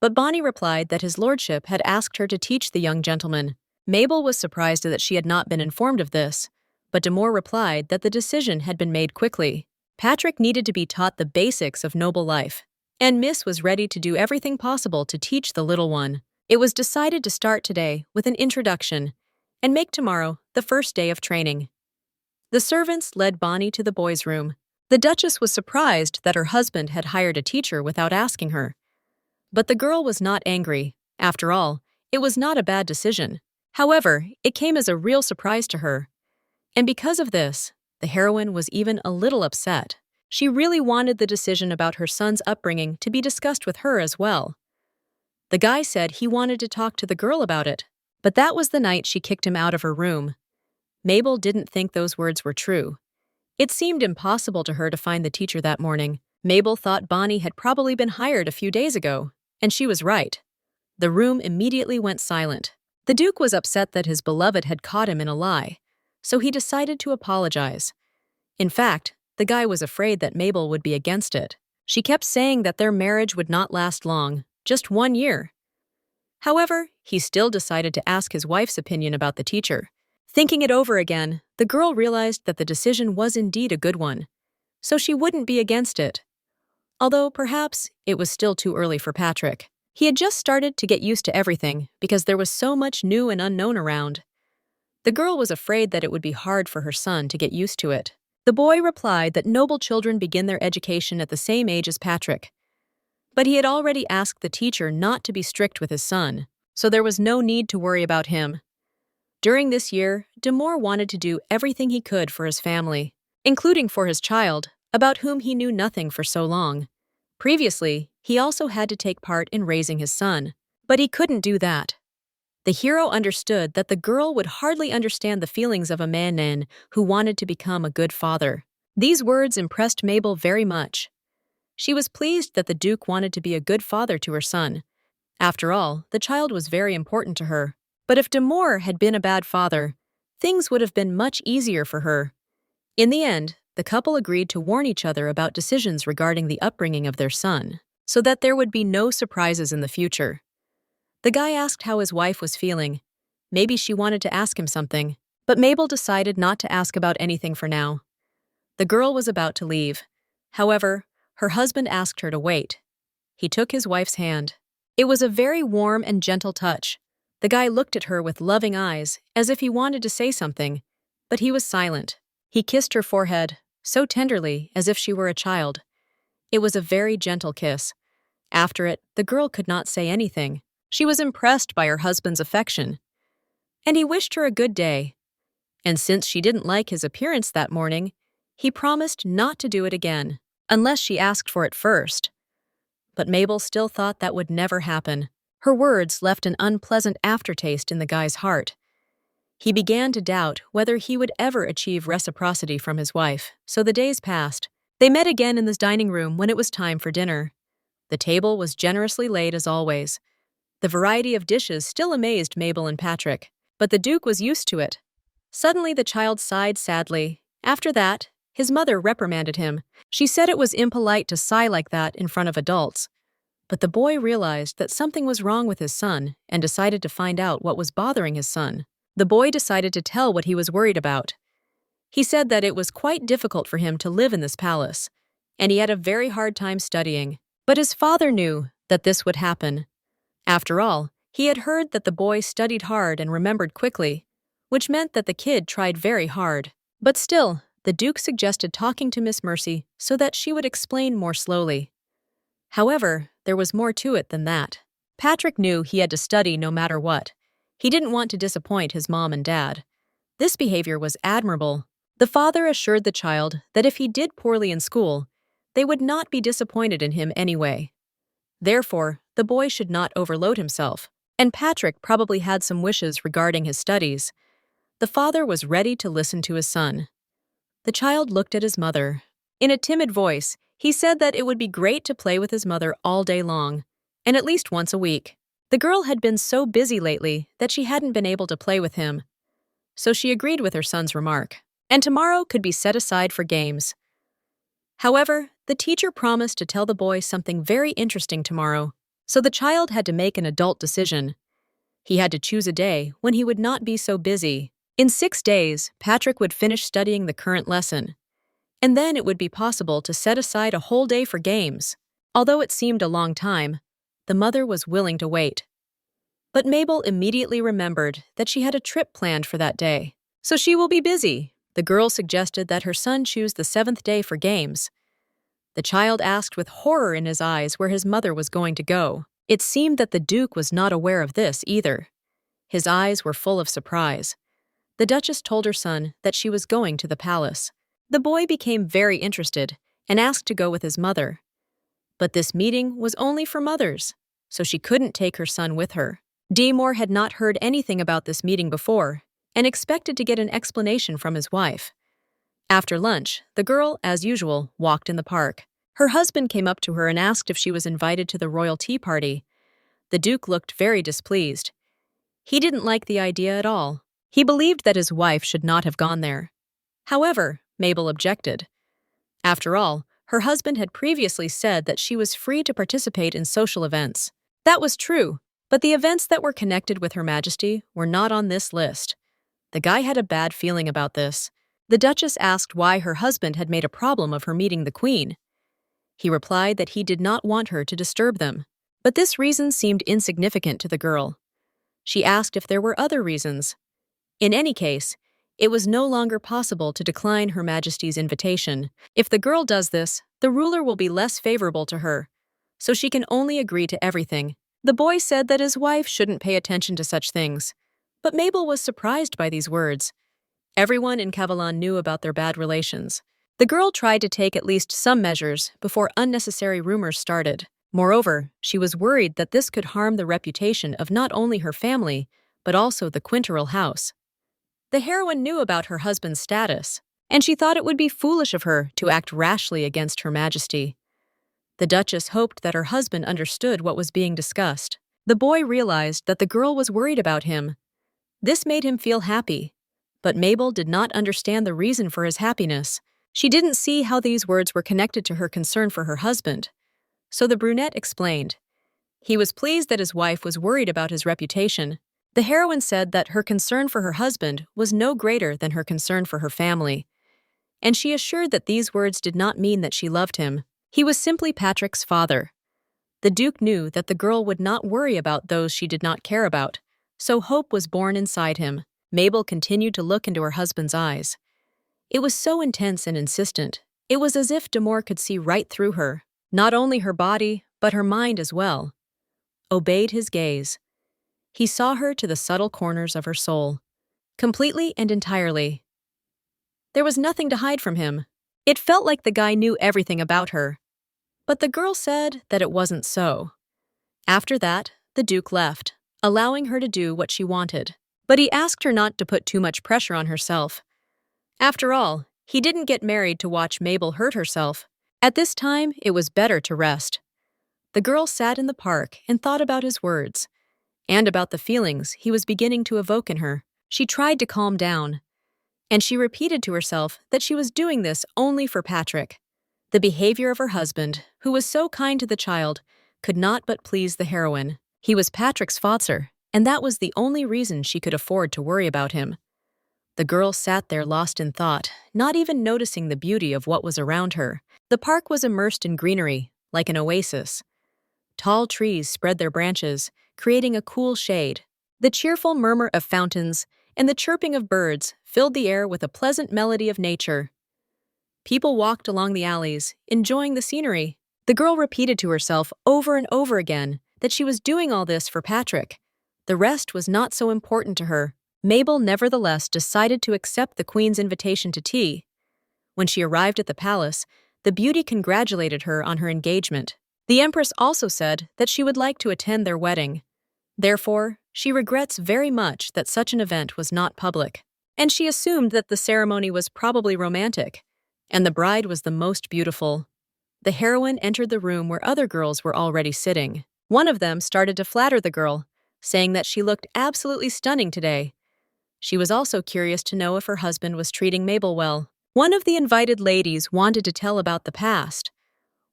but Bonnie replied that his lordship had asked her to teach the young gentleman. Mabel was surprised that she had not been informed of this, but Demore replied that the decision had been made quickly. Patrick needed to be taught the basics of noble life, and Miss was ready to do everything possible to teach the little one. It was decided to start today with an introduction and make tomorrow the first day of training. The servants led Bonnie to the boys' room. The Duchess was surprised that her husband had hired a teacher without asking her. But the girl was not angry. After all, it was not a bad decision. However, it came as a real surprise to her. And because of this, The heroine was even a little upset. She really wanted the decision about her son's upbringing to be discussed with her as well. The guy said he wanted to talk to the girl about it, but that was the night she kicked him out of her room. Mabel didn't think those words were true. It seemed impossible to her to find the teacher that morning. Mabel thought Bonnie had probably been hired a few days ago, and she was right. The room immediately went silent. The Duke was upset that his beloved had caught him in a lie, so he decided to apologize. In fact, the guy was afraid that Mabel would be against it. She kept saying that their marriage would not last long, just 1 year. However, he still decided to ask his wife's opinion about the teacher. Thinking it over again, the girl realized that the decision was indeed a good one, so she wouldn't be against it. Although perhaps it was still too early for Patrick. He had just started to get used to everything because there was so much new and unknown around. The girl was afraid that it would be hard for her son to get used to it. The boy replied that noble children begin their education at the same age as Patrick. But he had already asked the teacher not to be strict with his son, so there was no need to worry about him. During this year, Demore wanted to do everything he could for his family, including for his child, about whom he knew nothing for so long. Previously, he also had to take part in raising his son, but he couldn't do that. The hero understood that the girl would hardly understand the feelings of a man who wanted to become a good father. These words impressed Mabel very much. She was pleased that the Duke wanted to be a good father to her son. After all, the child was very important to her. But if Demore had been a bad father, things would have been much easier for her. In the end, the couple agreed to warn each other about decisions regarding the upbringing of their son, so that there would be no surprises in the future. The guy asked how his wife was feeling. Maybe she wanted to ask him something, but Mabel decided not to ask about anything for now. The girl was about to leave. However, her husband asked her to wait. He took his wife's hand. It was a very warm and gentle touch. The guy looked at her with loving eyes, as if he wanted to say something, but he was silent. He kissed her forehead, so tenderly as if she were a child. It was a very gentle kiss. After it, the girl could not say anything. She was impressed by her husband's affection. And he wished her a good day. And since she didn't like his appearance that morning, he promised not to do it again, unless she asked for it first. But Mabel still thought that would never happen. Her words left an unpleasant aftertaste in the guy's heart. He began to doubt whether he would ever achieve reciprocity from his wife, so the days passed. They met again in the dining room when it was time for dinner. The table was generously laid as always. The variety of dishes still amazed Mabel and Patrick, but the Duke was used to it. Suddenly the child sighed sadly. After that, his mother reprimanded him. She said it was impolite to sigh like that in front of adults. But the boy realized that something was wrong with his son and decided to find out what was bothering his son. The boy decided to tell what he was worried about. He said that it was quite difficult for him to live in this palace, and he had a very hard time studying. But his father knew that this would happen. After all, he had heard that the boy studied hard and remembered quickly, which meant that the kid tried very hard. But still, the Duke suggested talking to Miss Mercy so that she would explain more slowly. However, there was more to it than that. Patrick knew he had to study no matter what. He didn't want to disappoint his mom and dad. This behavior was admirable. The father assured the child that if he did poorly in school, they would not be disappointed in him anyway. Therefore, the boy should not overload himself, and Patrick probably had some wishes regarding his studies. The father was ready to listen to his son. The child looked at his mother. In a timid voice, he said that it would be great to play with his mother all day long, and at least once a week. The girl had been so busy lately that she hadn't been able to play with him. So she agreed with her son's remark, and tomorrow could be set aside for games. However, the teacher promised to tell the boy something very interesting tomorrow, so the child had to make an adult decision. He had to choose a day when he would not be so busy. In 6 days, Patrick would finish studying the current lesson, and then it would be possible to set aside a whole day for games. Although it seemed a long time, the mother was willing to wait. But Mabel immediately remembered that she had a trip planned for that day. So she will be busy. The girl suggested that her son choose the 7th day for games. The child asked with horror in his eyes where his mother was going to go. It seemed that the Duke was not aware of this either. His eyes were full of surprise. The Duchess told her son that she was going to the palace. The boy became very interested and asked to go with his mother. But this meeting was only for mothers, so she couldn't take her son with her. Demore had not heard anything about this meeting before and expected to get an explanation from his wife. After lunch, the girl, as usual, walked in the park. Her husband came up to her and asked if she was invited to the royal tea party. The Duke looked very displeased. He didn't like the idea at all. He believed that his wife should not have gone there. However, Mabel objected. After all, her husband had previously said that she was free to participate in social events. That was true, but the events that were connected with Her Majesty were not on this list. The guy had a bad feeling about this. The Duchess asked why her husband had made a problem of her meeting the Queen. He replied that he did not want her to disturb them. But this reason seemed insignificant to the girl. She asked if there were other reasons. In any case, it was no longer possible to decline Her Majesty's invitation. If the girl does this, the ruler will be less favorable to her, so she can only agree to everything. The boy said that his wife shouldn't pay attention to such things, but Mabel was surprised by these words. Everyone in Cavalon knew about their bad relations. The girl tried to take at least some measures before unnecessary rumors started. Moreover, she was worried that this could harm the reputation of not only her family, but also the Quinteril house. The heroine knew about her husband's status, and she thought it would be foolish of her to act rashly against Her Majesty. The Duchess hoped that her husband understood what was being discussed. The boy realized that the girl was worried about him. This made him feel happy, but Mabel did not understand the reason for his happiness. She didn't see how these words were connected to her concern for her husband. So the brunette explained. He was pleased that his wife was worried about his reputation. The heroine said that her concern for her husband was no greater than her concern for her family, and she assured that these words did not mean that she loved him. He was simply Patrick's father. The Duke knew that the girl would not worry about those she did not care about, so hope was born inside him. Mabel continued to look into her husband's eyes. It was so intense and insistent. It was as if Demore could see right through her, not only her body, but her mind as well. Obeyed his gaze. He saw her to the subtle corners of her soul, completely and entirely. There was nothing to hide from him. It felt like the guy knew everything about her. But the girl said that it wasn't so. After that, the Duke left, allowing her to do what she wanted. But he asked her not to put too much pressure on herself. After all, he didn't get married to watch Mabel hurt herself. At this time, it was better to rest. The girl sat in the park and thought about his words, and about the feelings he was beginning to evoke in her. She tried to calm down, and she repeated to herself that she was doing this only for Patrick. The behavior of her husband, who was so kind to the child, could not but please the heroine. He was Patrick's father, and that was the only reason she could afford to worry about him. The girl sat there lost in thought, not even noticing the beauty of what was around her. The park was immersed in greenery, like an oasis. Tall trees spread their branches, creating a cool shade. The cheerful murmur of fountains and the chirping of birds filled the air with a pleasant melody of nature. People walked along the alleys, enjoying the scenery. The girl repeated to herself over and over again that she was doing all this for Patrick. The rest was not so important to her. Mabel nevertheless decided to accept the Queen's invitation to tea. When she arrived at the palace, the beauty congratulated her on her engagement. The Empress also said that she would like to attend their wedding. Therefore, she regrets very much that such an event was not public, and she assumed that the ceremony was probably romantic, and the bride was the most beautiful. The heroine entered the room where other girls were already sitting. One of them started to flatter the girl, saying that she looked absolutely stunning today. She was also curious to know if her husband was treating Mabel well. One of the invited ladies wanted to tell about the past.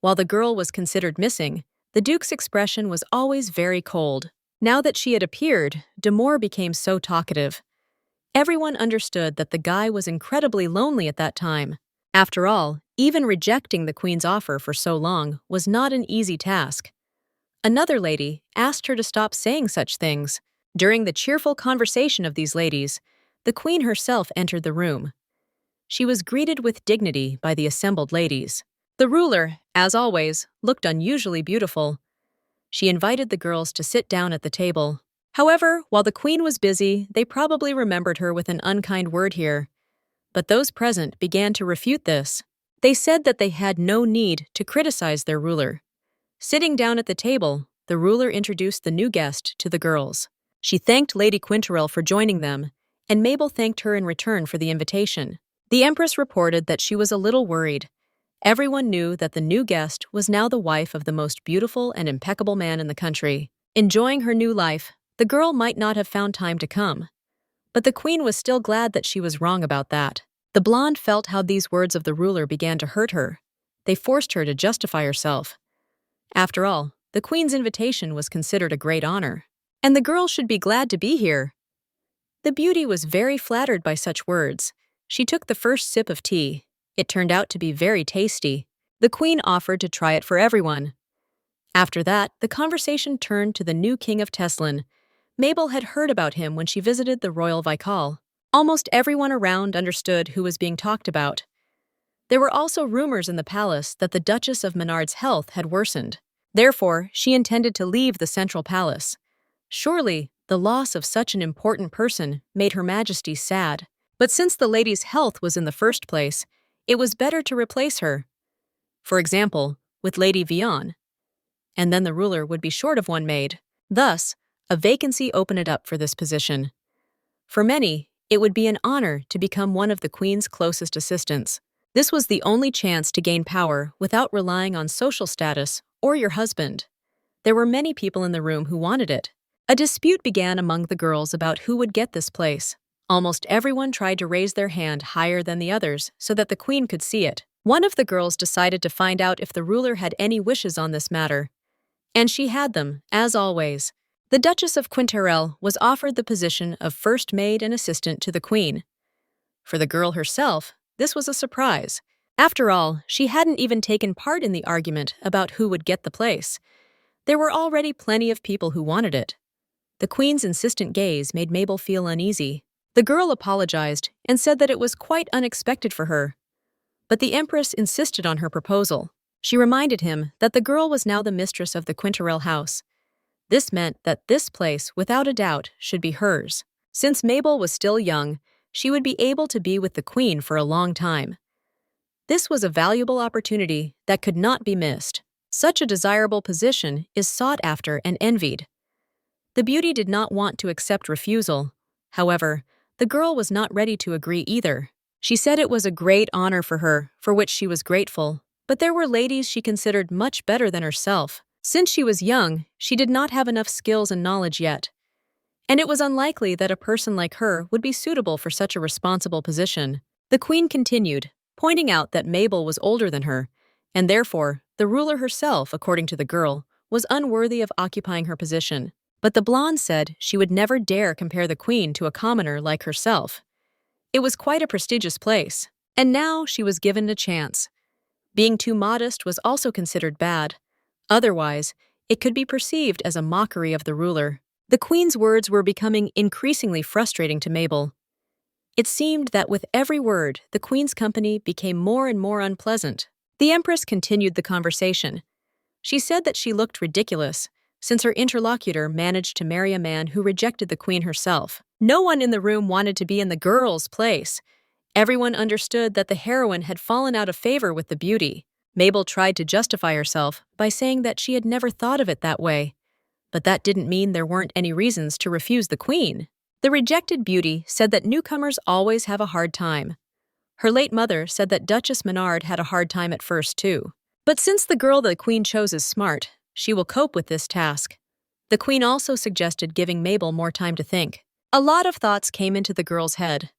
While the girl was considered missing, the Duke's expression was always very cold. Now that she had appeared, Demore became so talkative. Everyone understood that the guy was incredibly lonely at that time. After all, even rejecting the Queen's offer for so long was not an easy task. Another lady asked her to stop saying such things. During the cheerful conversation of these ladies, the Queen herself entered the room. She was greeted with dignity by the assembled ladies. The ruler, as always, looked unusually beautiful. She invited the girls to sit down at the table. However, while the Queen was busy, they probably remembered her with an unkind word here. But those present began to refute this. They said that they had no need to criticize their ruler. Sitting down at the table, the ruler introduced the new guest to the girls. She thanked Lady Quinterel for joining them, and Mabel thanked her in return for the invitation. The Empress reported that she was a little worried. Everyone knew that the new guest was now the wife of the most beautiful and impeccable man in the country. Enjoying her new life, the girl might not have found time to come. But the queen was still glad that she was wrong about that. The blonde felt how these words of the ruler began to hurt her. They forced her to justify herself. After all, the queen's invitation was considered a great honor, and the girl should be glad to be here. The beauty was very flattered by such words. She took the first sip of tea. It turned out to be very tasty. The queen offered to try it for everyone. After that, the conversation turned to the new king of Teslin. Mabel had heard about him when she visited the royal Vikal. Almost everyone around understood who was being talked about. There were also rumors in the palace that the Duchess of Menard's health had worsened. Therefore, she intended to leave the central palace. Surely, the loss of such an important person made Her Majesty sad. But since the lady's health was in the first place, it was better to replace her. For example, with Lady Vian. And then the ruler would be short of one maid. Thus, a vacancy opened up for this position. For many, it would be an honor to become one of the queen's closest assistants. This was the only chance to gain power without relying on social status or your husband. There were many people in the room who wanted it. A dispute began among the girls about who would get this place. Almost everyone tried to raise their hand higher than the others so that the queen could see it. One of the girls decided to find out if the ruler had any wishes on this matter. And she had them, as always. The Duchess of Quinterel was offered the position of first maid and assistant to the queen. For the girl herself, this was a surprise. After all, she hadn't even taken part in the argument about who would get the place. There were already plenty of people who wanted it. The queen's insistent gaze made Mabel feel uneasy. The girl apologized and said that it was quite unexpected for her. But the Empress insisted on her proposal. She reminded him that the girl was now the mistress of the Quinterel house. This meant that this place, without a doubt, should be hers. Since Mabel was still young, she would be able to be with the queen for a long time. This was a valuable opportunity that could not be missed. Such a desirable position is sought after and envied. The beauty did not want to accept refusal. However, the girl was not ready to agree either. She said it was a great honor for her, for which she was grateful. But there were ladies she considered much better than herself. Since she was young, she did not have enough skills and knowledge yet. And it was unlikely that a person like her would be suitable for such a responsible position. The queen continued, pointing out that Mabel was older than her, and therefore, the ruler herself, according to the girl, was unworthy of occupying her position. But the blonde said she would never dare compare the queen to a commoner like herself. It was quite a prestigious place, and now she was given a chance. Being too modest was also considered bad. Otherwise, it could be perceived as a mockery of the ruler. The queen's words were becoming increasingly frustrating to Mabel. It seemed that with every word, the queen's company became more and more unpleasant. The Empress continued the conversation. She said that she looked ridiculous, since her interlocutor managed to marry a man who rejected the queen herself. No one in the room wanted to be in the girl's place. Everyone understood that the heroine had fallen out of favor with the beauty. Mabel tried to justify herself by saying that she had never thought of it that way. But that didn't mean there weren't any reasons to refuse the queen. The rejected beauty said that newcomers always have a hard time. Her late mother said that Duchess Menard had a hard time at first too. But since the girl the queen chose is smart, she will cope with this task. The queen also suggested giving Mabel more time to think. A lot of thoughts came into the girl's head.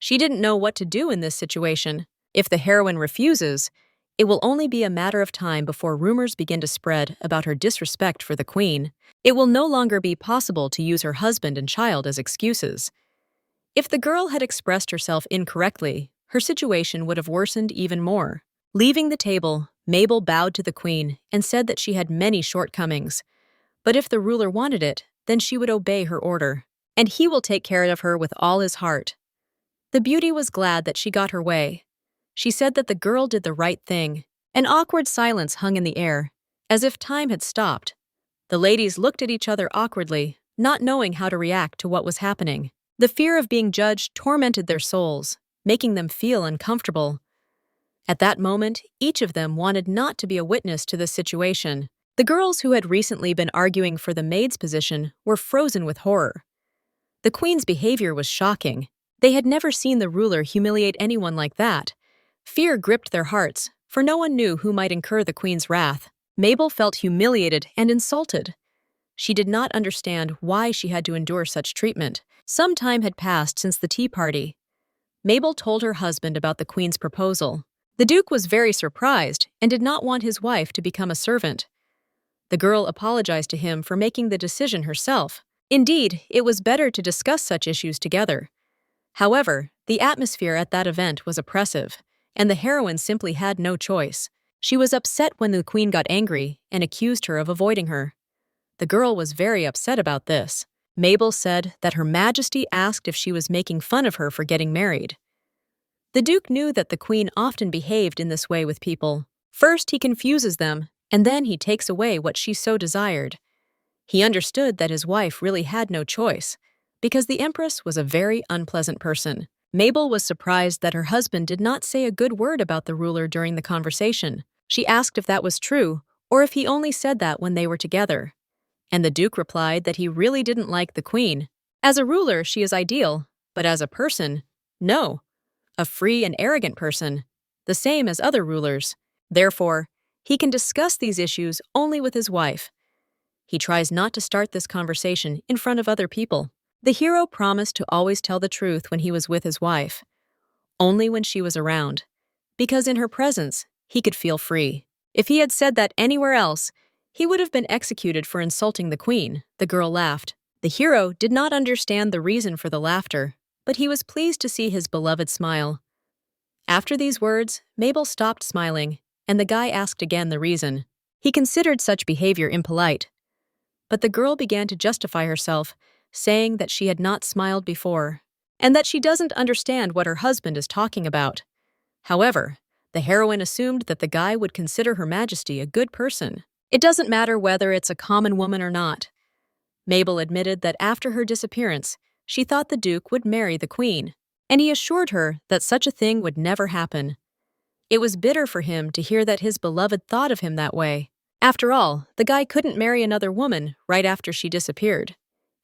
She didn't know what to do in this situation. If the heroine refuses, it will only be a matter of time before rumors begin to spread about her disrespect for the queen. It will no longer be possible to use her husband and child as excuses. If the girl had expressed herself incorrectly, her situation would have worsened even more. Leaving the table, Mabel bowed to the queen and said that she had many shortcomings. But if the ruler wanted it, then she would obey her order, and he will take care of her with all his heart. The beauty was glad that she got her way. She said that the girl did the right thing. An awkward silence hung in the air, as if time had stopped. The ladies looked at each other awkwardly, not knowing how to react to what was happening. The fear of being judged tormented their souls. making them feel uncomfortable. At that moment, each of them wanted not to be a witness to this situation. The girls who had recently been arguing for the maid's position were frozen with horror. The queen's behavior was shocking. They had never seen the ruler humiliate anyone like that. Fear gripped their hearts, for no one knew who might incur the queen's wrath. Mabel felt humiliated and insulted. She did not understand why she had to endure such treatment. Some time had passed since the tea party. Mabel told her husband about the queen's proposal. The duke was very surprised and did not want his wife to become a servant. The girl apologized to him for making the decision herself. Indeed, it was better to discuss such issues together. However, the atmosphere at that event was oppressive, and the heroine simply had no choice. She was upset when the queen got angry and accused her of avoiding her. The girl was very upset about this. Mabel said that Her Majesty asked if she was making fun of her for getting married. The duke knew that the queen often behaved in this way with people. First, he confuses them, and then he takes away what she so desired. He understood that his wife really had no choice, because the empress was a very unpleasant person. Mabel was surprised that her husband did not say a good word about the ruler during the conversation. She asked if that was true, or if he only said that when they were together. And the duke replied that he really didn't like the queen. As a ruler, she is ideal, but as a person, no. A free and arrogant person, the same as other rulers. Therefore, he can discuss these issues only with his wife. He tries not to start this conversation in front of other people. The hero promised to always tell the truth when he was with his wife, only when she was around, because in her presence, he could feel free. If he had said that anywhere else, he would have been executed for insulting the queen. The girl laughed. The hero did not understand the reason for the laughter, but he was pleased to see his beloved smile. After these words, Mabel stopped smiling, and the guy asked again the reason. He considered such behavior impolite. But the girl began to justify herself, saying that she had not smiled before, and that she doesn't understand what her husband is talking about. However, the heroine assumed that the guy would consider Her Majesty a good person. It doesn't matter whether it's a common woman or not. Mabel admitted that after her disappearance, she thought the duke would marry the queen, and he assured her that such a thing would never happen. It was bitter for him to hear that his beloved thought of him that way. After all, the guy couldn't marry another woman right after she disappeared.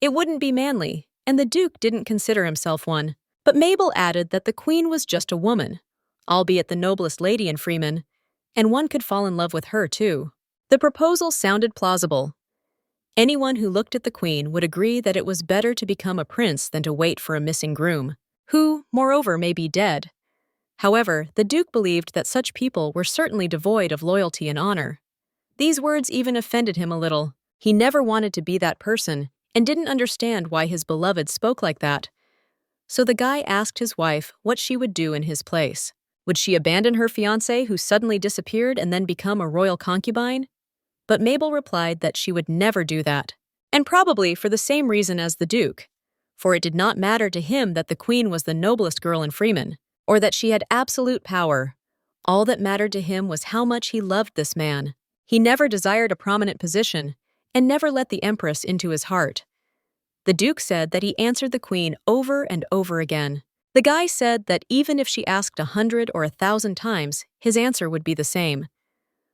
It wouldn't be manly, and the duke didn't consider himself one. But Mabel added that the queen was just a woman, albeit the noblest lady in Freeman, and one could fall in love with her too. The proposal sounded plausible. Anyone who looked at the queen would agree that it was better to become a prince than to wait for a missing groom, who, moreover, may be dead. However, the duke believed that such people were certainly devoid of loyalty and honor. These words even offended him a little. He never wanted to be that person, and didn't understand why his beloved spoke like that. So the guy asked his wife what she would do in his place. Would she abandon her fiancé who suddenly disappeared and then become a royal concubine? But Mabel replied that she would never do that, and probably for the same reason as the duke, for it did not matter to him that the queen was the noblest girl in Freeman, or that she had absolute power. All that mattered to him was how much he loved this man. He never desired a prominent position, and never let the empress into his heart. The duke said that he answered the queen over and over again. The guy said that even if she asked 100 or 1,000 times, his answer would be the same.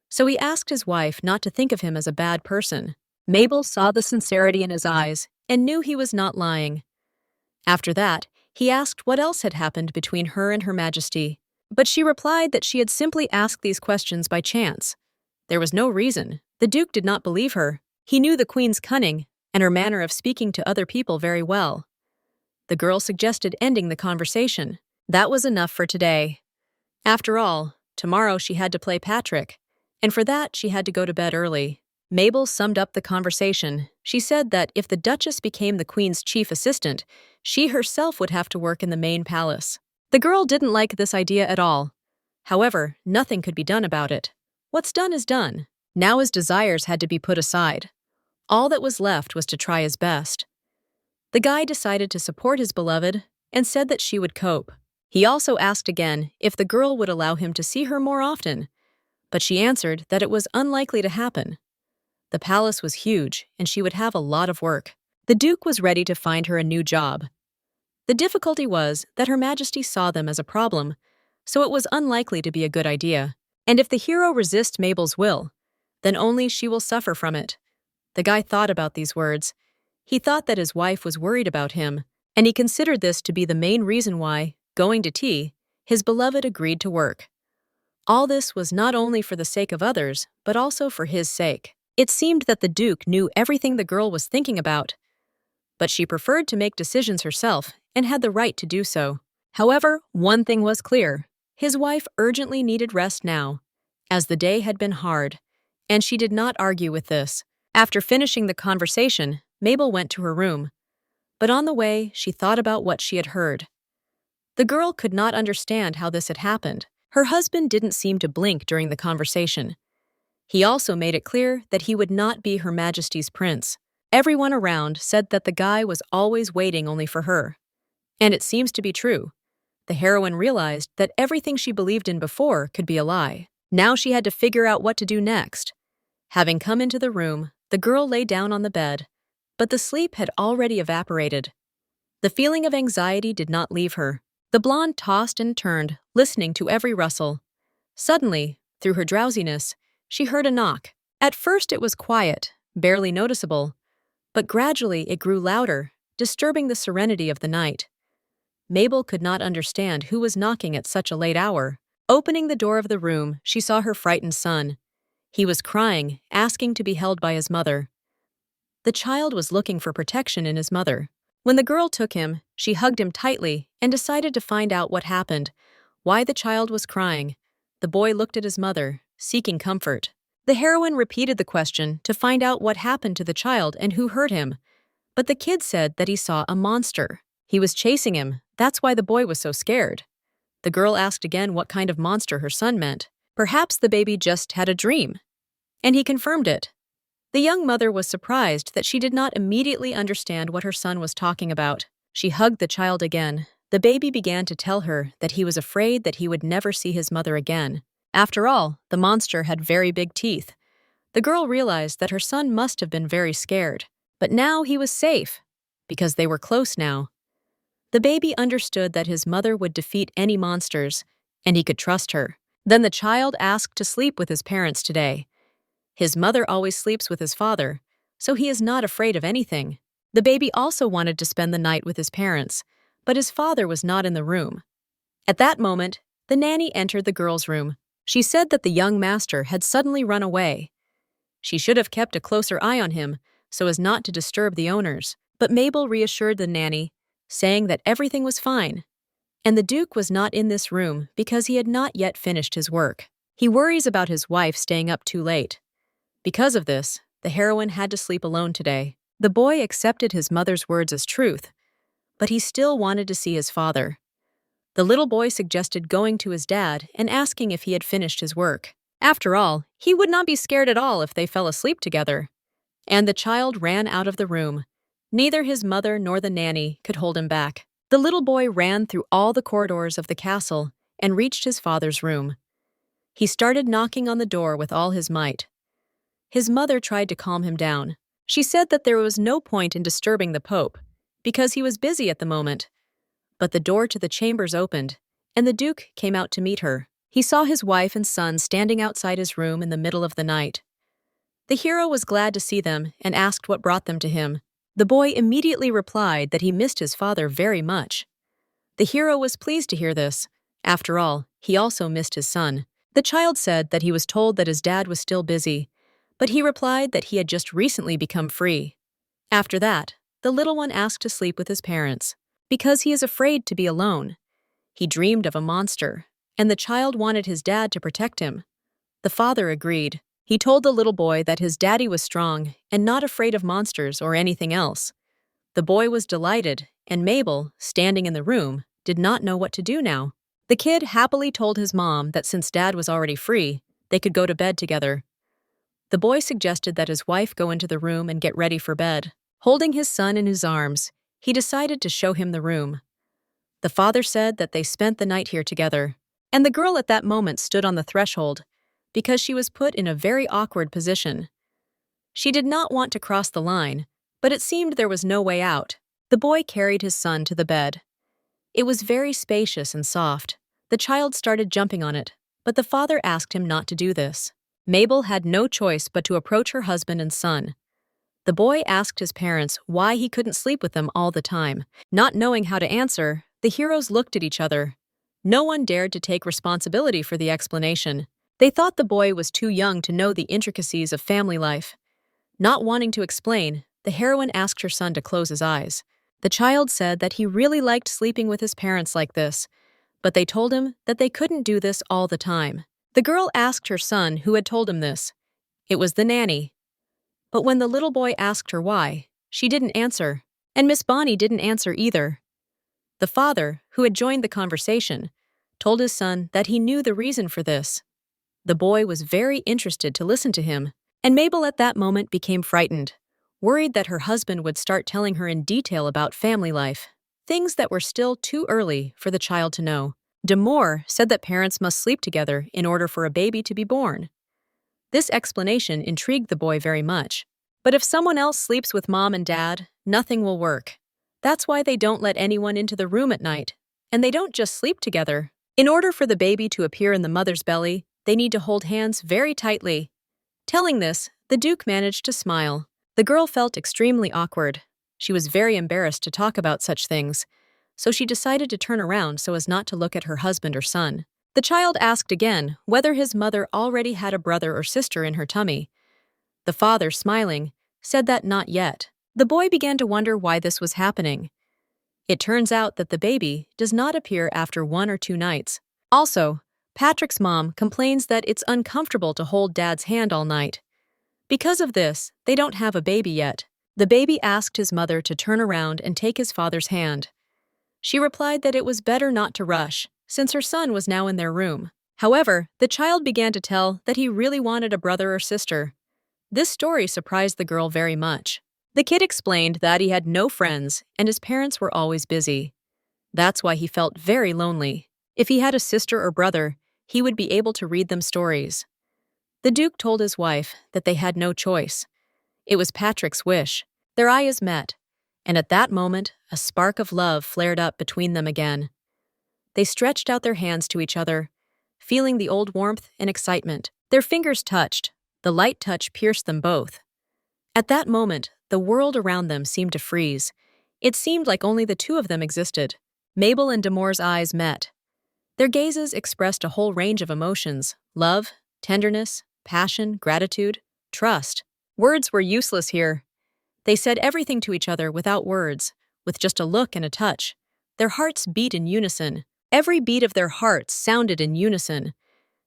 So he asked his wife not to think of him as a bad person. Mabel saw the sincerity in his eyes and knew he was not lying. After that, he asked what else had happened between her and Her Majesty, but she replied that she had simply asked these questions by chance. There was no reason. The duke did not believe her. He knew the queen's cunning and her manner of speaking to other people very well. The girl suggested ending the conversation. That was enough for today. After all, tomorrow she had to play Patrick, and for that she had to go to bed early. Mabel summed up the conversation. She said that if the Duchess became the queen's chief assistant, she herself would have to work in the main palace. The girl didn't like this idea at all. However, nothing could be done about it. What's done is done. Now his desires had to be put aside. All that was left was to try his best. The guy decided to support his beloved and said that she would cope. He also asked again if the girl would allow him to see her more often, but she answered that it was unlikely to happen. The palace was huge, and she would have a lot of work. The duke was ready to find her a new job. The difficulty was that Her Majesty saw them as a problem, so it was unlikely to be a good idea. And if the hero resists Mabel's will, then only she will suffer from it. The guy thought about these words. He thought that his wife was worried about him, and he considered this to be the main reason why, going to tea, his beloved agreed to work. All this was not only for the sake of others, but also for his sake. It seemed that the Duke knew everything the girl was thinking about, but she preferred to make decisions herself and had the right to do so. However, one thing was clear. His wife urgently needed rest now, as the day had been hard, and she did not argue with this. After finishing the conversation, Mabel went to her room, but on the way, she thought about what she had heard. The girl could not understand how this had happened. Her husband didn't seem to blink during the conversation. He also made it clear that he would not be Her Majesty's prince. Everyone around said that the guy was always waiting only for her. And it seems to be true. The heroine realized that everything she believed in before could be a lie. Now she had to figure out what to do next. Having come into the room, the girl lay down on the bed, but the sleep had already evaporated. The feeling of anxiety did not leave her. The blonde tossed and turned, listening to every rustle. Suddenly, through her drowsiness, she heard a knock. At first it was quiet, barely noticeable, but gradually it grew louder, disturbing the serenity of the night. Mabel could not understand who was knocking at such a late hour. Opening the door of the room, she saw her frightened son. He was crying, asking to be held by his mother. The child was looking for protection in his mother. When the girl took him, she hugged him tightly and decided to find out what happened, why the child was crying. The boy looked at his mother, seeking comfort. The heroine repeated the question to find out what happened to the child and who hurt him. But the kid said that he saw a monster. He was chasing him. That's why the boy was so scared. The girl asked again what kind of monster her son meant. Perhaps the baby just had a dream. And he confirmed it. The young mother was surprised that she did not immediately understand what her son was talking about. She hugged the child again. The baby began to tell her that he was afraid that he would never see his mother again. After all, the monster had very big teeth. The girl realized that her son must have been very scared. But now he was safe, because they were close now. The baby understood that his mother would defeat any monsters, and he could trust her. Then the child asked to sleep with his parents today. His mother always sleeps with his father, so he is not afraid of anything. The baby also wanted to spend the night with his parents, but his father was not in the room. At that moment, the nanny entered the girl's room. She said that the young master had suddenly run away. She should have kept a closer eye on him so as not to disturb the owners, but Mabel reassured the nanny, saying that everything was fine. And the Duke was not in this room because he had not yet finished his work. He worries about his wife staying up too late. Because of this, the heroine had to sleep alone today. The boy accepted his mother's words as truth, but he still wanted to see his father. The little boy suggested going to his dad and asking if he had finished his work. After all, he would not be scared at all if they fell asleep together. And the child ran out of the room. Neither his mother nor the nanny could hold him back. The little boy ran through all the corridors of the castle and reached his father's room. He started knocking on the door with all his might. His mother tried to calm him down. She said that there was no point in disturbing the Pope, because he was busy at the moment. But the door to the chambers opened, and the Duke came out to meet her. He saw his wife and son standing outside his room in the middle of the night. The hero was glad to see them and asked what brought them to him. The boy immediately replied that he missed his father very much. The hero was pleased to hear this. After all, he also missed his son. The child said that he was told that his dad was still busy, but he replied that he had just recently become free. After that, the little one asked to sleep with his parents, because he is afraid to be alone. He dreamed of a monster, and the child wanted his dad to protect him. The father agreed. He told the little boy that his daddy was strong and not afraid of monsters or anything else. The boy was delighted, and Mabel, standing in the room, did not know what to do now. The kid happily told his mom that since dad was already free, they could go to bed together. The boy suggested that his wife go into the room and get ready for bed. Holding his son in his arms, he decided to show him the room. The father said that they spent the night here together, and the girl at that moment stood on the threshold because she was put in a very awkward position. She did not want to cross the line, but it seemed there was no way out. The boy carried his son to the bed. It was very spacious and soft. The child started jumping on it, but the father asked him not to do this. Mabel had no choice but to approach her husband and son. The boy asked his parents why he couldn't sleep with them all the time. Not knowing how to answer, the heroes looked at each other. No one dared to take responsibility for the explanation. They thought the boy was too young to know the intricacies of family life. Not wanting to explain, the heroine asked her son to close his eyes. The child said that he really liked sleeping with his parents like this, but they told him that they couldn't do this all the time. The girl asked her son who had told him this. It was the nanny. But when the little boy asked her why, she didn't answer, and Miss Bonnie didn't answer either. The father, who had joined the conversation, told his son that he knew the reason for this. The boy was very interested to listen to him, and Mabel at that moment became frightened, worried that her husband would start telling her in detail about family life, things that were still too early for the child to know. Demore said that parents must sleep together in order for a baby to be born. This explanation intrigued the boy very much. But if someone else sleeps with mom and dad, nothing will work. That's why they don't let anyone into the room at night. And they don't just sleep together. In order for the baby to appear in the mother's belly, they need to hold hands very tightly. Telling this, the Duke managed to smile. The girl felt extremely awkward. She was very embarrassed to talk about such things, so she decided to turn around so as not to look at her husband or son. The child asked again whether his mother already had a brother or sister in her tummy. The father, smiling, said that not yet. The boy began to wonder why this was happening. It turns out that the baby does not appear after 1 or 2 nights. Also, Patrick's mom complains that it's uncomfortable to hold Dad's hand all night. Because of this, they don't have a baby yet. The baby asked his mother to turn around and take his father's hand. She replied that it was better not to rush, since her son was now in their room. However, the child began to tell that he really wanted a brother or sister. This story surprised the girl very much. The kid explained that he had no friends and his parents were always busy. That's why he felt very lonely. If he had a sister or brother, he would be able to read them stories. The Duke told his wife that they had no choice. It was Patrick's wish. Their eyes met, and at that moment, a spark of love flared up between them again. They stretched out their hands to each other, feeling the old warmth and excitement. Their fingers touched. The light touch pierced them both. At that moment, the world around them seemed to freeze. It seemed like only the two of them existed. Mabel and Demore's eyes met. Their gazes expressed a whole range of emotions: love, tenderness, passion, gratitude, trust. Words were useless here. They said everything to each other without words, with just a look and a touch. Their hearts beat in unison. Every beat of their hearts sounded in unison.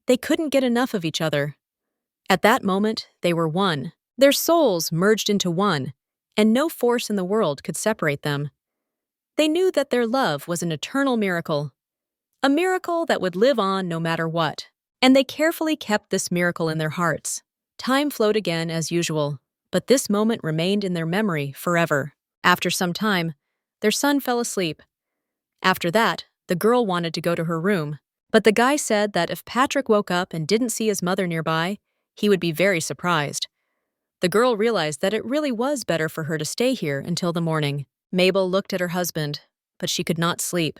They couldn't get enough of each other. At that moment, they were one. Their souls merged into one, and no force in the world could separate them. They knew that their love was an eternal miracle, a miracle that would live on no matter what. And they carefully kept this miracle in their hearts. Time flowed again as usual, but this moment remained in their memory forever. After some time, their son fell asleep. After that, the girl wanted to go to her room, but the guy said that if Patrick woke up and didn't see his mother nearby, he would be very surprised. The girl realized that it really was better for her to stay here until the morning. Mabel looked at her husband, but she could not sleep.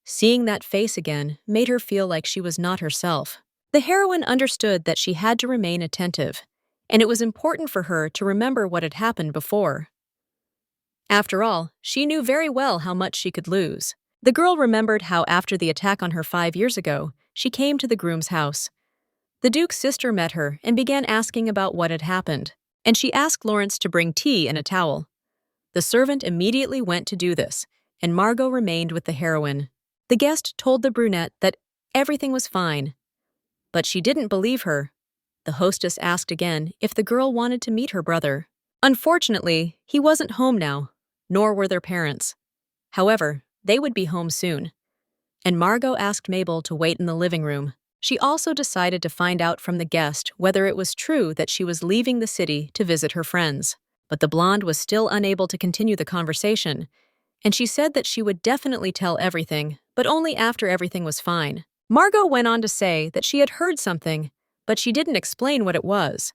Seeing that face again made her feel like she was not herself. The heroine understood that she had to remain attentive, and it was important for her to remember what had happened before. After all, she knew very well how much she could lose. The girl remembered how after the attack on her 5 years ago, she came to the groom's house. The Duke's sister met her and began asking about what had happened, and she asked Lawrence to bring tea and a towel. The servant immediately went to do this, and Margot remained with the heroine. The guest told the brunette that everything was fine, but she didn't believe her. The hostess asked again if the girl wanted to meet her brother. Unfortunately, he wasn't home now, nor were their parents. However, they would be home soon. And Margot asked Mabel to wait in the living room. She also decided to find out from the guest whether it was true that she was leaving the city to visit her friends. But the blonde was still unable to continue the conversation, and she said that she would definitely tell everything, but only after everything was fine. Margot went on to say that she had heard something, but she didn't explain what it was.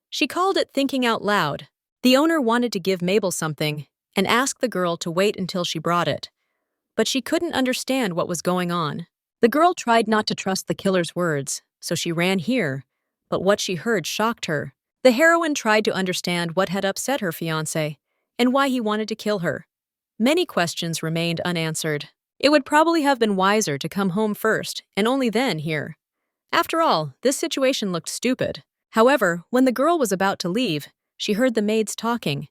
She called it thinking out loud. The owner wanted to give Mabel something and asked the girl to wait until she brought it. but she couldn't understand what was going on. The girl tried not to trust the killer's words, so she ran here, but what she heard shocked her. The heroine tried to understand what had upset her fiancé and why he wanted to kill her. Many questions remained unanswered. It would probably have been wiser to come home first and only then hear. After all, this situation looked stupid. However, when the girl was about to leave, she heard the maids talking.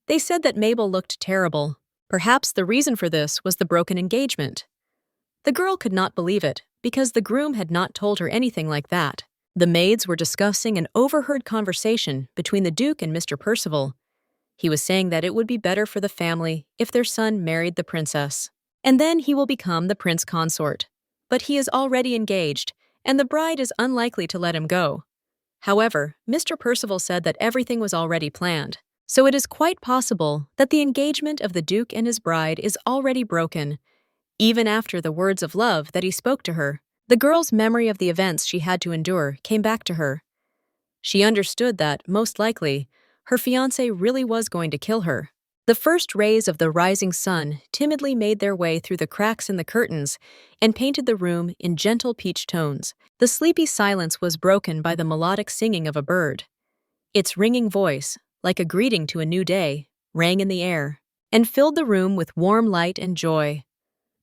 They said that Mabel looked terrible. Perhaps the reason for this was the broken engagement. The girl could not believe it, because the groom had not told her anything like that. The maids were discussing an overheard conversation between the Duke and Mr. Percival. He was saying that it would be better for the family if their son married the princess. And then he will become the prince consort. But he is already engaged, and the bride is unlikely to let him go. However, Mr. Percival said that everything was already planned, so it is quite possible that the engagement of the Duke and his bride is already broken, even after the words of love that he spoke to her. The girl's memory of the events she had to endure came back to her. She understood that, most likely, her fiancé really was going to kill her. The first rays of the rising sun timidly made their way through the cracks in the curtains and painted the room in gentle peach tones. The sleepy silence was broken by the melodic singing of a bird. Its ringing voice, like a greeting to a new day, rang in the air and filled the room with warm light and joy.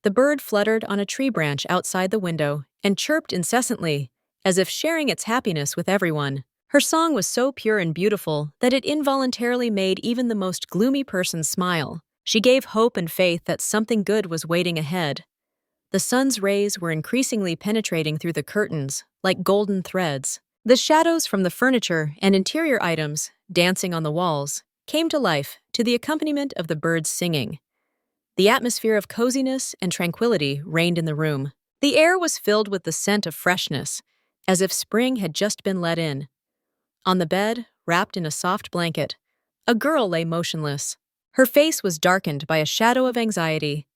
The bird fluttered on a tree branch outside the window and chirped incessantly, as if sharing its happiness with everyone. Her song was so pure and beautiful that it involuntarily made even the most gloomy person smile. She gave hope and faith that something good was waiting ahead. The sun's rays were increasingly penetrating through the curtains, like golden threads. The shadows from the furniture and interior items, dancing on the walls, came to life to the accompaniment of the birds singing. The atmosphere of coziness and tranquility reigned in the room. The air was filled with the scent of freshness, as if spring had just been let in. On the bed, wrapped in a soft blanket, a girl lay motionless. Her face was darkened by a shadow of anxiety.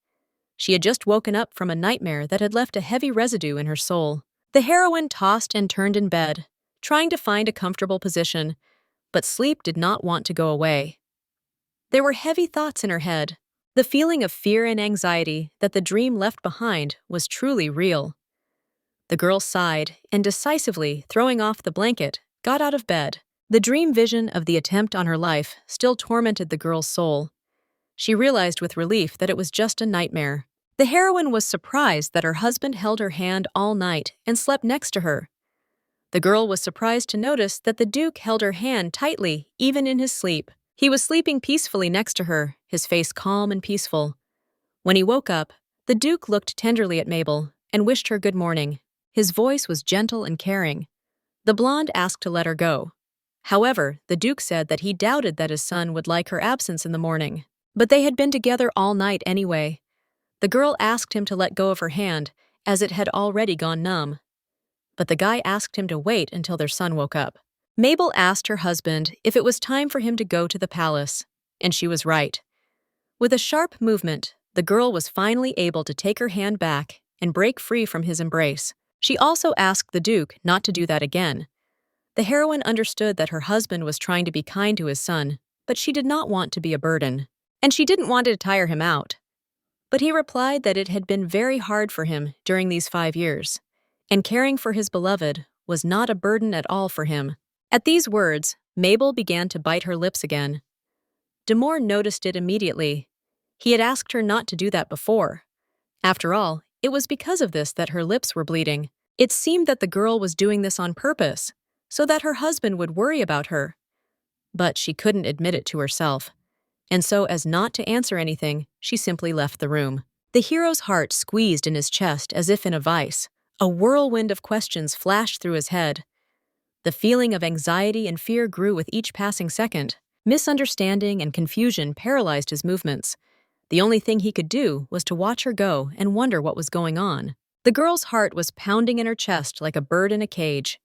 She had just woken up from a nightmare that had left a heavy residue in her soul. The heroine tossed and turned in bed, trying to find a comfortable position, but sleep did not want to go away. There were heavy thoughts in her head. The feeling of fear and anxiety that the dream left behind was truly real. The girl sighed and, decisively throwing off the blanket, got out of bed. The dream vision of the attempt on her life still tormented the girl's soul. She realized with relief that it was just a nightmare. The heroine was surprised that her husband held her hand all night and slept next to her. The girl was surprised to notice that the Duke held her hand tightly, even in his sleep. He was sleeping peacefully next to her, his face calm and peaceful. When he woke up, the Duke looked tenderly at Mabel and wished her good morning. His voice was gentle and caring. The blonde asked to let her go. However, the Duke said that he doubted that his son would like her absence in the morning. But they had been together all night anyway. The girl asked him to let go of her hand, as it had already gone numb. But the guy asked him to wait until their son woke up. Mabel asked her husband if it was time for him to go to the palace, and she was right. With a sharp movement, the girl was finally able to take her hand back and break free from his embrace. She also asked the Duke not to do that again. The heroine understood that her husband was trying to be kind to his son, but she did not want to be a burden. And she didn't want to tire him out. But he replied that it had been very hard for him during these 5 years, and caring for his beloved was not a burden at all for him. At these words, Mabel began to bite her lips again. Demore noticed it immediately. He had asked her not to do that before. After all, it was because of this that her lips were bleeding. It seemed that the girl was doing this on purpose, so that her husband would worry about her. But she couldn't admit it to herself. And so, as not to answer anything, she simply left the room. The hero's heart squeezed in his chest as if in a vice. A whirlwind of questions flashed through his head. The feeling of anxiety and fear grew with each passing second. Misunderstanding and confusion paralyzed his movements. The only thing he could do was to watch her go and wonder what was going on. The girl's heart was pounding in her chest like a bird in a cage.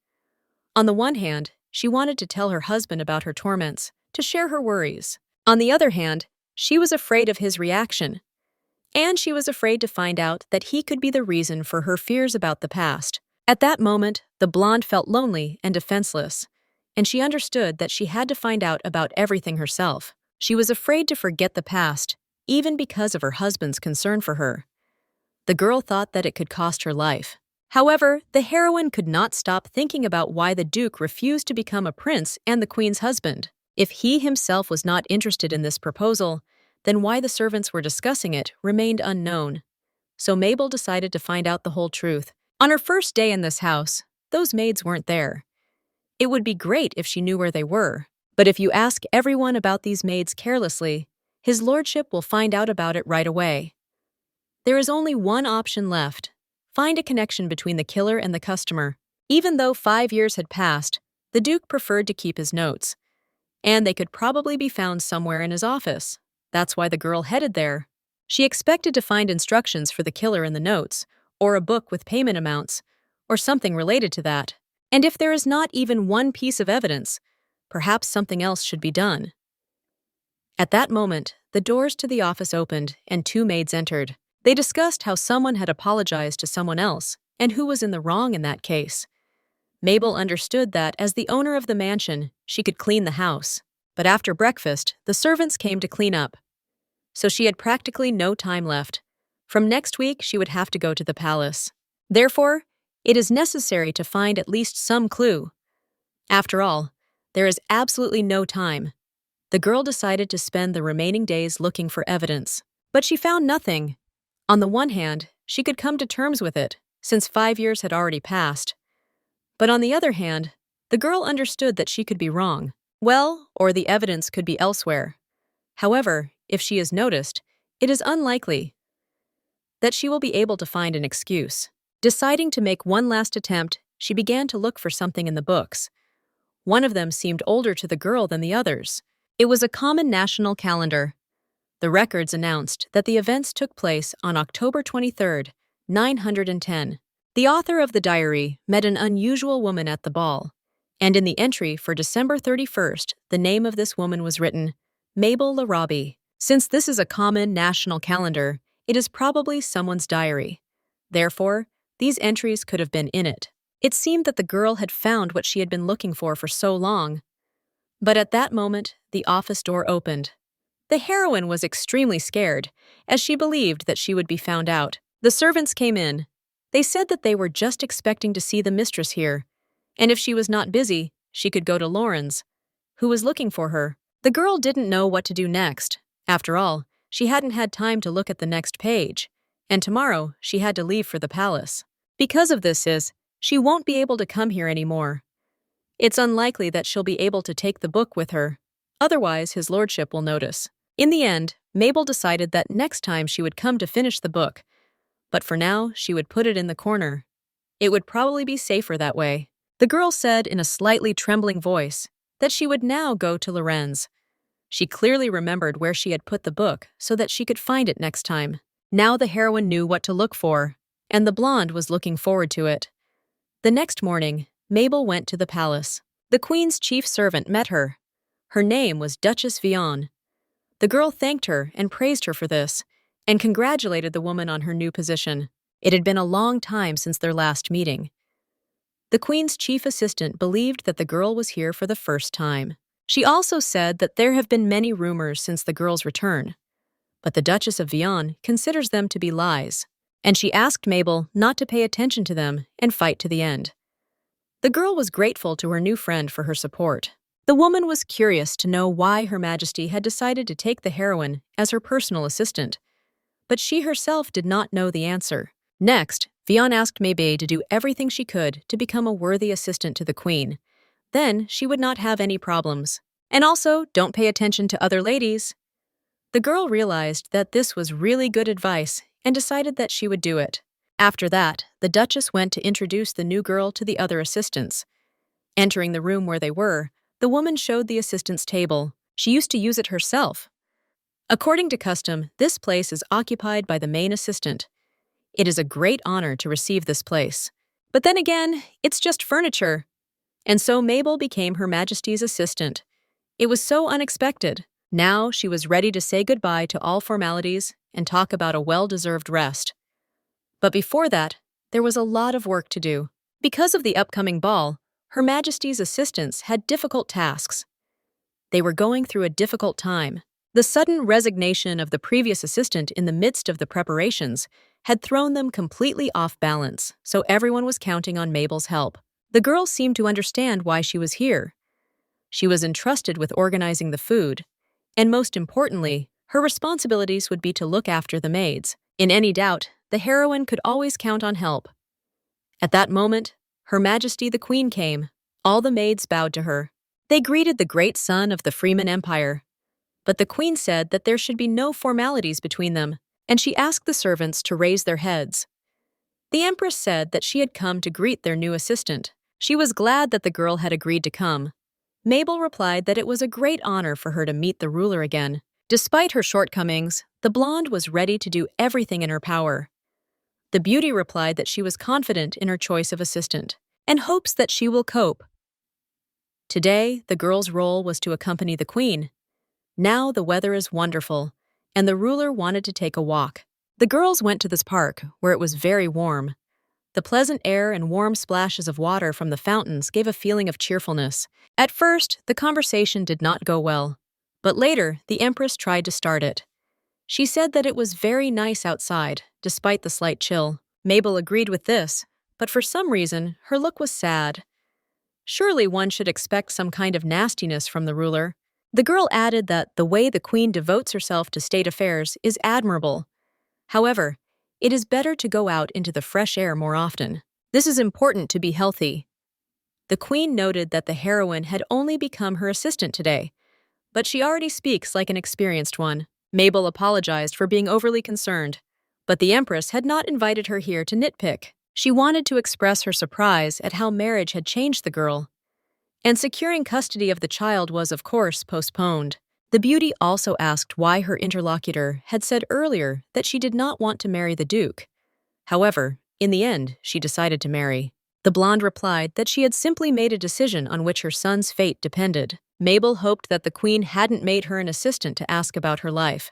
On the one hand, she wanted to tell her husband about her torments, to share her worries. On the other hand, she was afraid of his reaction. And she was afraid to find out that he could be the reason for her fears about the past. At that moment, the blonde felt lonely and defenseless, and she understood that she had to find out about everything herself. She was afraid to forget the past, even because of her husband's concern for her. The girl thought that it could cost her life. However, the heroine could not stop thinking about why the Duke refused to become a prince and the Queen's husband. If he himself was not interested in this proposal, then why the servants were discussing it remained unknown. So Mabel decided to find out the whole truth. On her first day in this house, those maids weren't there. It would be great if she knew where they were, but if you ask everyone about these maids carelessly, his lordship will find out about it right away. There is only one option left. Find a connection between the killer and the customer. Even though 5 years had passed, the Duke preferred to keep his notes, and they could probably be found somewhere in his office. That's why the girl headed there. She expected to find instructions for the killer in the notes, or a book with payment amounts, or something related to that. And if there is not even one piece of evidence, perhaps something else should be done. At that moment, the doors to the office opened and 2 maids entered. They discussed how someone had apologized to someone else and who was in the wrong in that case. Mabel understood that, as the owner of the mansion, she could clean the house. But after breakfast, the servants came to clean up. So she had practically no time left. From next week, she would have to go to the palace. Therefore, it is necessary to find at least some clue. After all, there is absolutely no time. The girl decided to spend the remaining days looking for evidence. But she found nothing. On the one hand, she could come to terms with it, since 5 years had already passed. But on the other hand, the girl understood that she could be wrong. Well, or the evidence could be elsewhere. However, if she is noticed, it is unlikely that she will be able to find an excuse. Deciding to make one last attempt, she began to look for something in the books. One of them seemed older to the girl than the others. It was a common national calendar. The records announced that the events took place on October 23rd, 910. The author of the diary met an unusual woman at the ball, and in the entry for December 31st, the name of this woman was written, Mabel Larabi. Since this is a common national calendar, it is probably someone's diary. Therefore, these entries could have been in it. It seemed that the girl had found what she had been looking for so long. But at that moment, the office door opened. The heroine was extremely scared, as she believed that she would be found out. The servants came in. They said that they were just expecting to see the mistress here, and if she was not busy, she could go to Lauren's, who was looking for her. The girl didn't know what to do next. After all, she hadn't had time to look at the next page, and tomorrow she had to leave for the palace. Because of this she won't be able to come here anymore. It's unlikely that she'll be able to take the book with her. Otherwise, his lordship will notice. In the end, Mabel decided that next time she would come to finish the book, but for now, she would put it in the corner. It would probably be safer that way. The girl said in a slightly trembling voice that she would now go to Lorenz. She clearly remembered where she had put the book so that she could find it next time. Now the heroine knew what to look for, and the blonde was looking forward to it. The next morning, Mabel went to the palace. The queen's chief servant met her. Her name was Duchess Vian. The girl thanked her and praised her for this, and congratulated the woman on her new position. It had been a long time since their last meeting. The queen's chief assistant believed that the girl was here for the first time. She also said that there have been many rumors since the girl's return, but the Duchess of Vian considers them to be lies, and she asked Mabel not to pay attention to them and fight to the end. The girl was grateful to her new friend for her support. The woman was curious to know why Her Majesty had decided to take the heroine as her personal assistant, but she herself did not know the answer. Next, Vian asked Mabel to do everything she could to become a worthy assistant to the queen. Then she would not have any problems. And also, don't pay attention to other ladies. The girl realized that this was really good advice and decided that she would do it. After that, the Duchess went to introduce the new girl to the other assistants. Entering the room where they were, the woman showed the assistant's table. She used to use it herself. According to custom, this place is occupied by the main assistant. It is a great honor to receive this place. But then again, it's just furniture. And so Mabel became Her Majesty's assistant. It was so unexpected. Now she was ready to say goodbye to all formalities and talk about a well-deserved rest. But before that, there was a lot of work to do. Because of the upcoming ball, Her Majesty's assistants had difficult tasks. They were going through a difficult time. The sudden resignation of the previous assistant in the midst of the preparations had thrown them completely off balance, so everyone was counting on Mabel's help. The girl seemed to understand why she was here. She was entrusted with organizing the food, and most importantly, her responsibilities would be to look after the maids. In any doubt, the heroine could always count on help. At that moment, Her Majesty the Queen came. All the maids bowed to her. They greeted the great son of the Freeman Empire. But the Queen said that there should be no formalities between them, and she asked the servants to raise their heads. The Empress said that she had come to greet their new assistant. She was glad that the girl had agreed to come. Mabel replied that it was a great honor for her to meet the ruler again. Despite her shortcomings, the blonde was ready to do everything in her power. The beauty replied that she was confident in her choice of assistant and hopes that she will cope. Today, the girl's role was to accompany the Queen. Now the weather is wonderful, and the ruler wanted to take a walk. The girls went to this park, where it was very warm. The pleasant air and warm splashes of water from the fountains gave a feeling of cheerfulness. At first, the conversation did not go well, but later the Empress tried to start it. She said that it was very nice outside, despite the slight chill. Mabel agreed with this, but for some reason, her look was sad. Surely one should expect some kind of nastiness from the ruler. The girl added that the way the Queen devotes herself to state affairs is admirable. However, it is better to go out into the fresh air more often. This is important to be healthy. The Queen noted that the heroine had only become her assistant today, but she already speaks like an experienced one. Mabel apologized for being overly concerned, but the Empress had not invited her here to nitpick. She wanted to express her surprise at how marriage had changed the girl. And securing custody of the child was, of course, postponed. The beauty also asked why her interlocutor had said earlier that she did not want to marry the Duke. However, in the end, she decided to marry. The blonde replied that she had simply made a decision on which her son's fate depended. Mabel hoped that the Queen hadn't made her an assistant to ask about her life,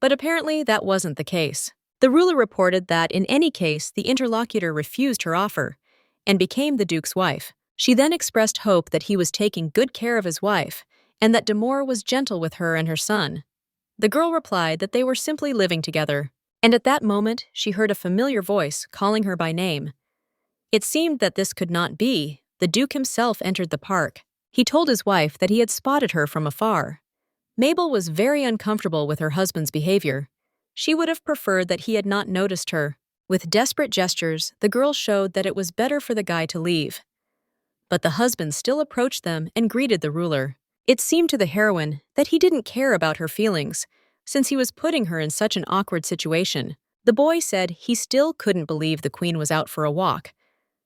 but apparently that wasn't the case. The ruler reported that in any case, the interlocutor refused her offer and became the Duke's wife. She then expressed hope that he was taking good care of his wife and that Demore was gentle with her and her son. The girl replied that they were simply living together, and at that moment she heard a familiar voice calling her by name. It seemed that this could not be. The Duke himself entered the park. He told his wife that he had spotted her from afar. Mabel was very uncomfortable with her husband's behavior. She would have preferred that he had not noticed her. With desperate gestures, the girl showed that it was better for the guy to leave. But the husband still approached them and greeted the ruler. It seemed to the heroine that he didn't care about her feelings, since he was putting her in such an awkward situation. The boy said he still couldn't believe the Queen was out for a walk.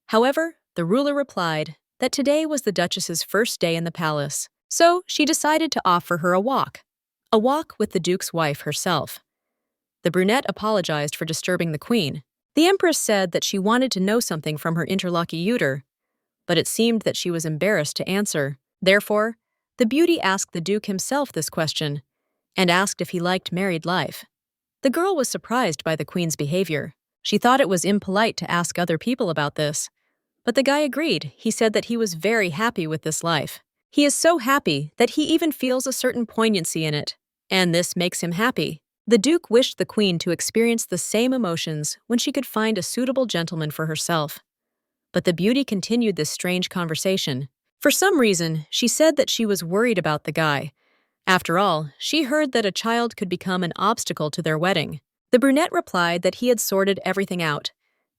However, the ruler replied that today was the Duchess's first day in the palace, so she decided to offer her a walk with the Duke's wife herself. The brunette apologized for disturbing the Queen. The Empress said that she wanted to know something from her interlocutor, but it seemed that she was embarrassed to answer. Therefore, the beauty asked the Duke himself this question, and asked if he liked married life. The girl was surprised by the Queen's behavior. She thought it was impolite to ask other people about this, but the guy agreed. He said that he was very happy with this life. He is so happy that he even feels a certain poignancy in it, and this makes him happy. The Duke wished the Queen to experience the same emotions when she could find a suitable gentleman for herself. But the beauty continued this strange conversation. For some reason, she said that she was worried about the guy. After all, she heard that a child could become an obstacle to their wedding. The brunette replied that he had sorted everything out,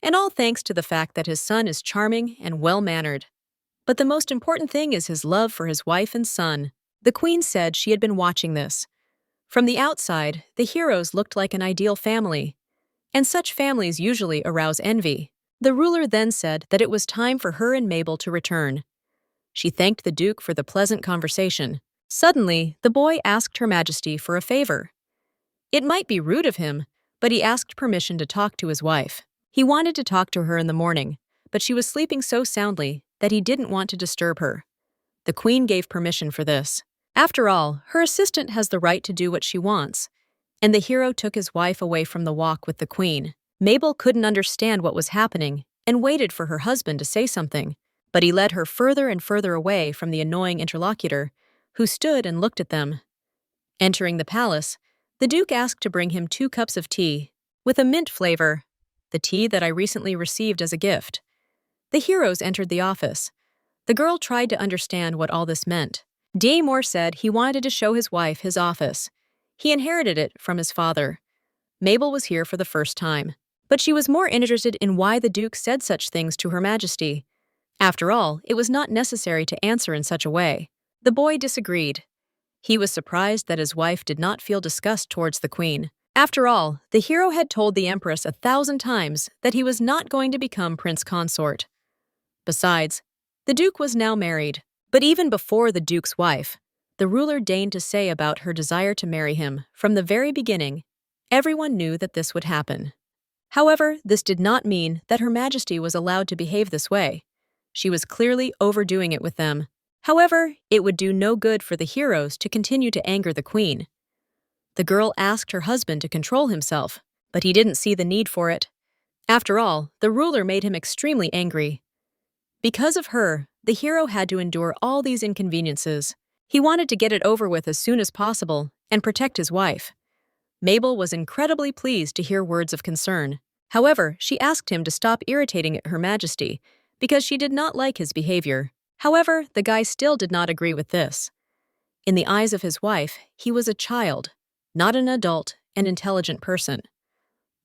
and all thanks to the fact that his son is charming and well-mannered. But the most important thing is his love for his wife and son. The Queen said she had been watching this. From the outside, the heroes looked like an ideal family, and such families usually arouse envy. The ruler then said that it was time for her and Mabel to return. She thanked the Duke for the pleasant conversation. Suddenly, the boy asked Her Majesty for a favor. It might be rude of him, but he asked permission to talk to his wife. He wanted to talk to her in the morning, but she was sleeping so soundly that he didn't want to disturb her. The Queen gave permission for this. After all, her assistant has the right to do what she wants, and the hero took his wife away from the walk with the Queen. Mabel couldn't understand what was happening and waited for her husband to say something, but he led her further and further away from the annoying interlocutor, who stood and looked at them. Entering the palace, the Duke asked to bring him 2 cups of tea, with a mint flavor, the tea that I recently received as a gift. The heroes entered the office. The girl tried to understand what all this meant. Daymore said he wanted to show his wife his office. He inherited it from his father. Mabel was here for the first time, but she was more interested in why the Duke said such things to Her Majesty. After all, it was not necessary to answer in such a way. The boy disagreed. He was surprised that his wife did not feel disgust towards the queen. After all, the hero had told the Empress 1,000 times that he was not going to become prince consort. Besides, the Duke was now married. But even before the Duke's wife, the ruler deigned to say about her desire to marry him from the very beginning. Everyone knew that this would happen. However, this did not mean that Her Majesty was allowed to behave this way. She was clearly overdoing it with them. However, it would do no good for the heroes to continue to anger the queen. The girl asked her husband to control himself, but he didn't see the need for it. After all, the ruler made him extremely angry. Because of her, the hero had to endure all these inconveniences. He wanted to get it over with as soon as possible and protect his wife. Mabel was incredibly pleased to hear words of concern. However, she asked him to stop irritating Her Majesty because she did not like his behavior. However, the guy still did not agree with this. In the eyes of his wife, he was a child, not an adult and intelligent person.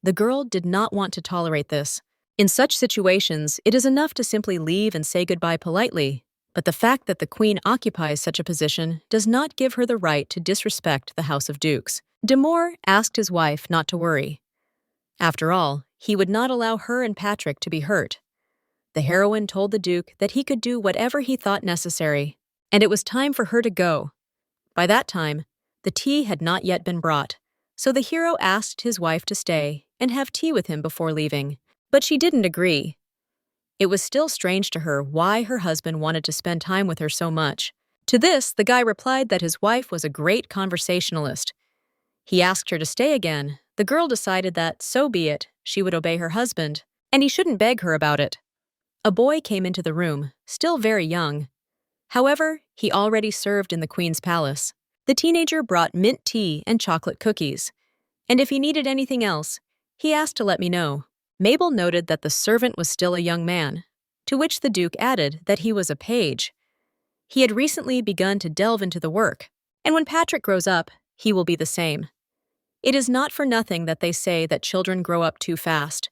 The girl did not want to tolerate this. In such situations, it is enough to simply leave and say goodbye politely, but the fact that the queen occupies such a position does not give her the right to disrespect the House of Dukes. Daymore asked his wife not to worry. After all, he would not allow her and Patrick to be hurt. The heroine told the Duke that he could do whatever he thought necessary, and it was time for her to go. By that time, the tea had not yet been brought, so the hero asked his wife to stay and have tea with him before leaving. But she didn't agree. It was still strange to her why her husband wanted to spend time with her so much. To this, the guy replied that his wife was a great conversationalist. He asked her to stay again. The girl decided that, so be it, she would obey her husband, and he shouldn't beg her about it. A boy came into the room, still very young. However, he already served in the queen's palace. The teenager brought mint tea and chocolate cookies, and if he needed anything else, he asked to let me know. Mabel noted that the servant was still a young man, to which the Duke added that he was a page. He had recently begun to delve into the work, and when Patrick grows up, he will be the same. It is not for nothing that they say that children grow up too fast.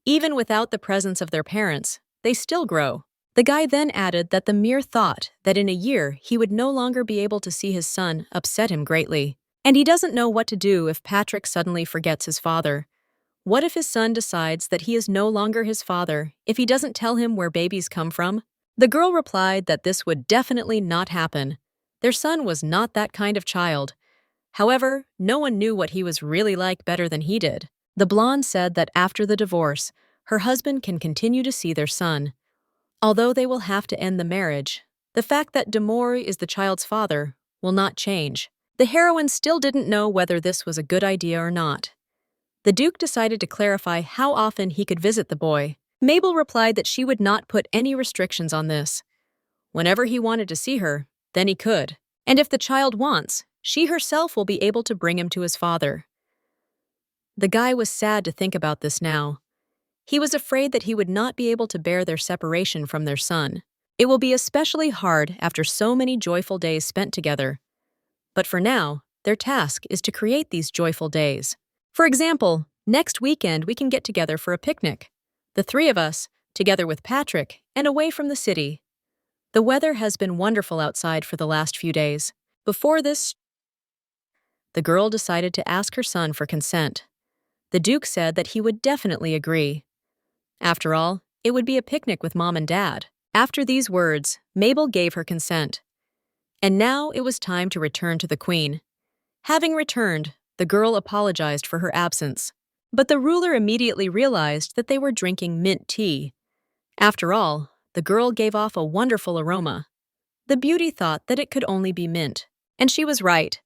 Even without the presence of their parents, they still grow. The guy then added that the mere thought that in a year he would no longer be able to see his son upset him greatly, and he doesn't know what to do if Patrick suddenly forgets his father. What if his son decides that he is no longer his father if he doesn't tell him where babies come from? The girl replied that this would definitely not happen. Their son was not that kind of child. However, no one knew what he was really like better than he did. The blonde said that after the divorce, her husband can continue to see their son. Although they will have to end the marriage, the fact that Daymore is the child's father will not change. The heroine still didn't know whether this was a good idea or not. The Duke decided to clarify how often he could visit the boy. Mabel replied that she would not put any restrictions on this. Whenever he wanted to see her, then he could. And if the child wants, she herself will be able to bring him to his father. The guy was sad to think about this now. He was afraid that he would not be able to bear their separation from their son. It will be especially hard after so many joyful days spent together. But for now, their task is to create these joyful days. For example, next weekend we can get together for a picnic. The 3 of us, together with Patrick, and away from the city. The weather has been wonderful outside for the last few days. Before this, the girl decided to ask her son for consent. The Duke said that he would definitely agree. After all, it would be a picnic with Mom and Dad. After these words, Mabel gave her consent. And now it was time to return to the Queen. Having returned, the girl apologized for her absence. But the ruler immediately realized that they were drinking mint tea. After all, the girl gave off a wonderful aroma. The beauty thought that it could only be mint. And she was right.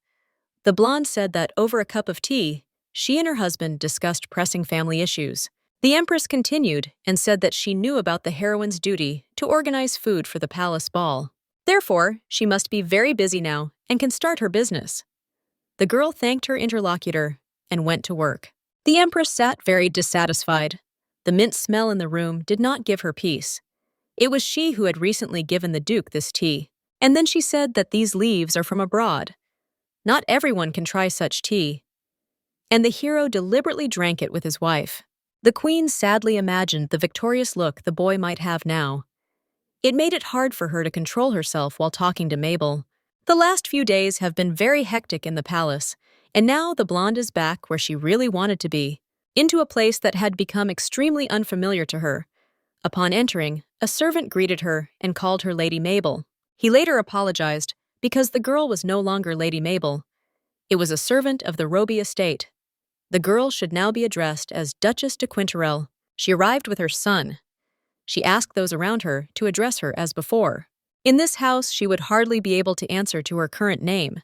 The blonde said that over a cup of tea, she and her husband discussed pressing family issues. The Empress continued and said that she knew about the heroine's duty to organize food for the palace ball. Therefore, she must be very busy now and can start her business. The girl thanked her interlocutor and went to work. The Empress sat very dissatisfied. The mint smell in the room did not give her peace. It was she who had recently given the Duke this tea. And then she said that these leaves are from abroad. Not everyone can try such tea. And the hero deliberately drank it with his wife. The queen sadly imagined the victorious look the boy might have now. It made it hard for her to control herself while talking to Mabel. The last few days have been very hectic in the palace, and now the blonde is back where she really wanted to be, into a place that had become extremely unfamiliar to her. Upon entering, a servant greeted her and called her Lady Mabel. He later apologized because the girl was no longer Lady Mabel. It was a servant of the Roby estate. The girl should now be addressed as Duchess de Quinterel. She arrived with her son. She asked those around her to address her as before. In this house, she would hardly be able to answer to her current name.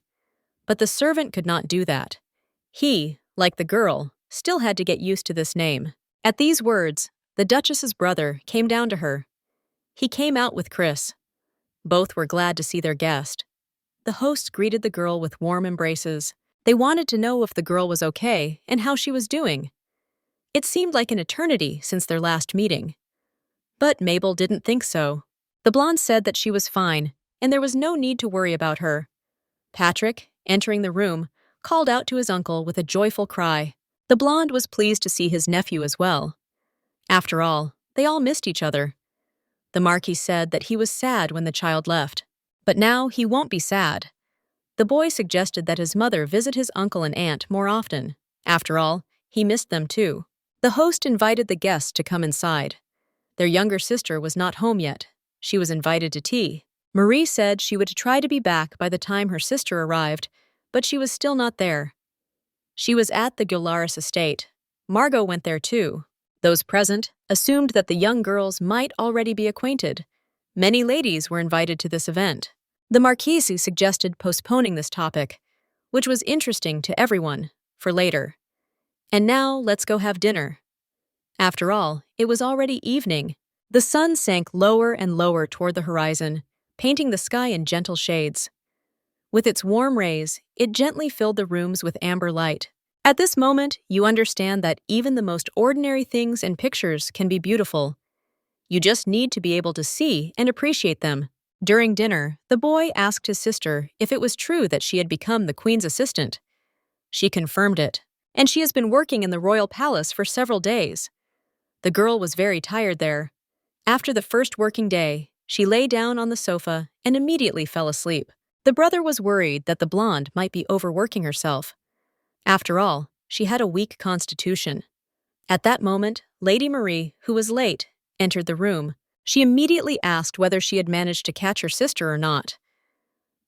But the servant could not do that. He, like the girl, still had to get used to this name. At these words, the Duchess's brother came down to her. He came out with Chris. Both were glad to see their guest. The hosts greeted the girl with warm embraces. They wanted to know if the girl was okay and how she was doing. It seemed like an eternity since their last meeting. But Mabel didn't think so. The blonde said that she was fine, and there was no need to worry about her. Patrick, entering the room, called out to his uncle with a joyful cry. The blonde was pleased to see his nephew as well. After all, they all missed each other. The Marquis said that he was sad when the child left. But now he won't be sad. The boy suggested that his mother visit his uncle and aunt more often. After all, he missed them too. The host invited the guests to come inside. Their younger sister was not home yet. She was invited to tea. Marie said she would try to be back by the time her sister arrived, but she was still not there. She was at the Gularis estate. Margot went there too. Those present assumed that the young girls might already be acquainted. Many ladies were invited to this event. The Marquise suggested postponing this topic, which was interesting to everyone, for later. And now let's go have dinner. After all, it was already evening. The sun sank lower and lower toward the horizon, painting the sky in gentle shades. With its warm rays, it gently filled the rooms with amber light. At this moment, you understand that even the most ordinary things and pictures can be beautiful. You just need to be able to see and appreciate them. During dinner, the boy asked his sister if it was true that she had become the queen's assistant. She confirmed it, and she has been working in the royal palace for several days. The girl was very tired there. After the first working day, she lay down on the sofa and immediately fell asleep. The brother was worried that the blonde might be overworking herself. After all, she had a weak constitution. At that moment, Lady Marie, who was late, entered the room. She immediately asked whether she had managed to catch her sister or not.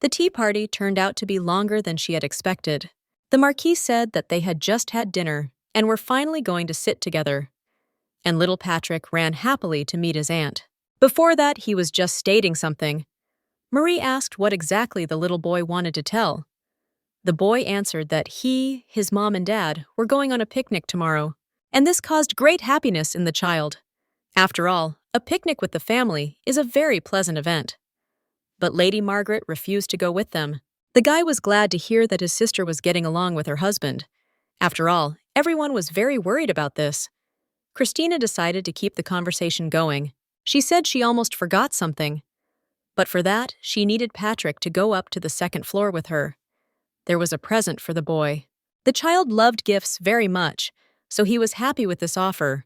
The tea party turned out to be longer than she had expected. The Marquis said that they had just had dinner and were finally going to sit together. And little Patrick ran happily to meet his aunt. Before that, he was just stating something. Marie asked what exactly the little boy wanted to tell. The boy answered that he, his mom and dad, were going on a picnic tomorrow, and this caused great happiness in the child. After all, a picnic with the family is a very pleasant event. But Lady Margaret refused to go with them. The guy was glad to hear that his sister was getting along with her husband. After all, everyone was very worried about this. Christina decided to keep the conversation going. She said she almost forgot something. But for that, she needed Patrick to go up to the second floor with her. There was a present for the boy. The child loved gifts very much, so he was happy with this offer.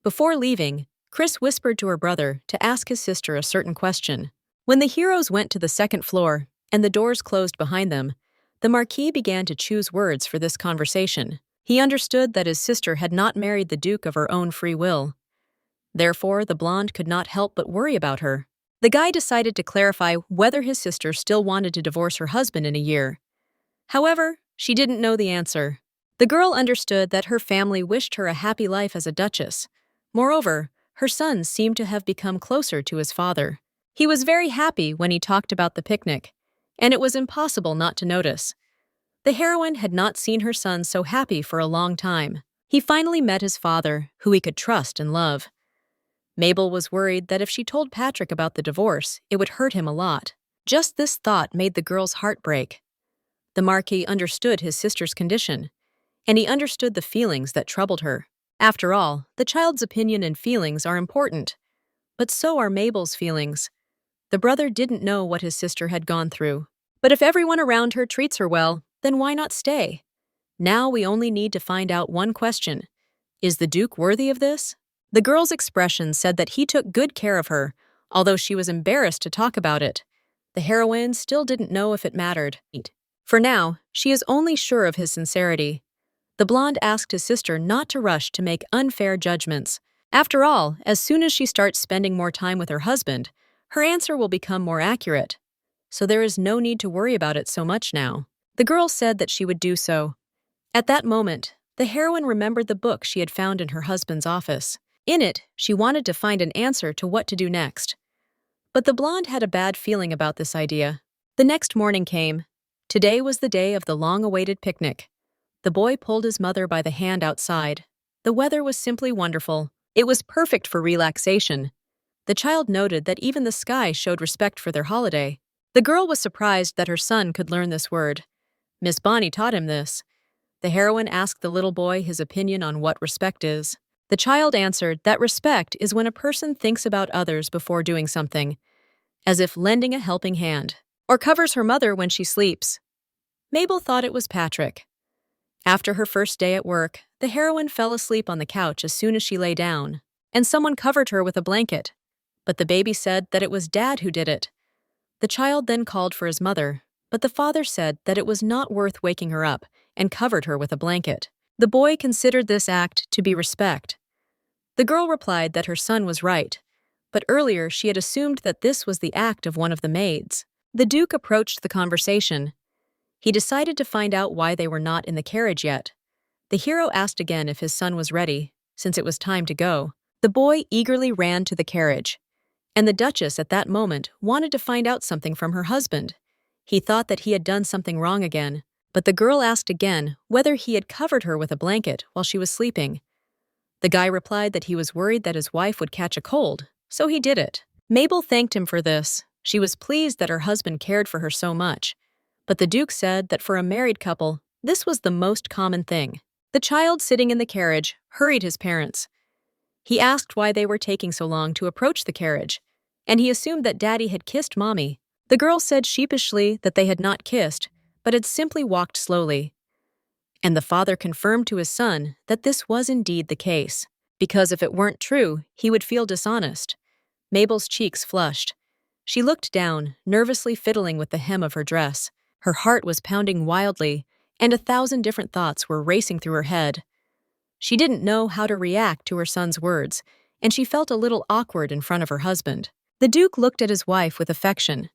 Before leaving, Chris whispered to her brother to ask his sister a certain question. When the heroes went to the second floor and the doors closed behind them, the Marquis began to choose words for this conversation. He understood that his sister had not married the Duke of her own free will. Therefore, the blonde could not help but worry about her. The guy decided to clarify whether his sister still wanted to divorce her husband in a year. However, she didn't know the answer. The girl understood that her family wished her a happy life as a duchess. Moreover, her son seemed to have become closer to his father. He was very happy when he talked about the picnic, and it was impossible not to notice. The heroine had not seen her son so happy for a long time. He finally met his father, who he could trust and love. Mabel was worried that if she told Patrick about the divorce, it would hurt him a lot. Just this thought made the girl's heart break. The Marquis understood his sister's condition, and he understood the feelings that troubled her. After all, the child's opinion and feelings are important, but so are Mabel's feelings. The brother didn't know what his sister had gone through. But if everyone around her treats her well, then why not stay? Now we only need to find out one question. Is the Duke worthy of this? The girl's expression said that he took good care of her, although she was embarrassed to talk about it. The heroine still didn't know if it mattered. For now, she is only sure of his sincerity. The blonde asked his sister not to rush to make unfair judgments. After all, as soon as she starts spending more time with her husband, her answer will become more accurate. So there is no need to worry about it so much now. The girl said that she would do so. At that moment, the heroine remembered the book she had found in her husband's office. In it, she wanted to find an answer to what to do next. But the blonde had a bad feeling about this idea. The next morning came. Today was the day of the long-awaited picnic. The boy pulled his mother by the hand outside. The weather was simply wonderful. It was perfect for relaxation. The child noted that even the sky showed respect for their holiday. The girl was surprised that her son could learn this word. Miss Bonnie taught him this. The heroine asked the little boy his opinion on what respect is. The child answered that respect is when a person thinks about others before doing something, as if lending a helping hand, or covers her mother when she sleeps. Mabel thought it was Patrick. After her first day at work, the heroine fell asleep on the couch as soon as she lay down, and someone covered her with a blanket. But the baby said that it was Dad who did it. The child then called for his mother, but the father said that it was not worth waking her up and covered her with a blanket. The boy considered this act to be respect. The girl replied that her son was right, but earlier she had assumed that this was the act of one of the maids. The Duke approached the conversation. He decided to find out why they were not in the carriage yet. The hero asked again if his son was ready, since it was time to go. The boy eagerly ran to the carriage, and the Duchess at that moment wanted to find out something from her husband. He thought that he had done something wrong again, but the girl asked again whether he had covered her with a blanket while she was sleeping. The guy replied that he was worried that his wife would catch a cold, so he did it. Mabel thanked him for this. She was pleased that her husband cared for her so much. But the Duke said that for a married couple, this was the most common thing. The child sitting in the carriage hurried his parents. He asked why they were taking so long to approach the carriage, and he assumed that Daddy had kissed Mommy. The girl said sheepishly that they had not kissed, but had simply walked slowly. And the father confirmed to his son that this was indeed the case, because if it weren't true, he would feel dishonest. Mabel's cheeks flushed. She looked down, nervously fiddling with the hem of her dress. Her heart was pounding wildly, and 1,000 different thoughts were racing through her head. She didn't know how to react to her son's words, and she felt a little awkward in front of her husband. The Duke looked at his wife with affection.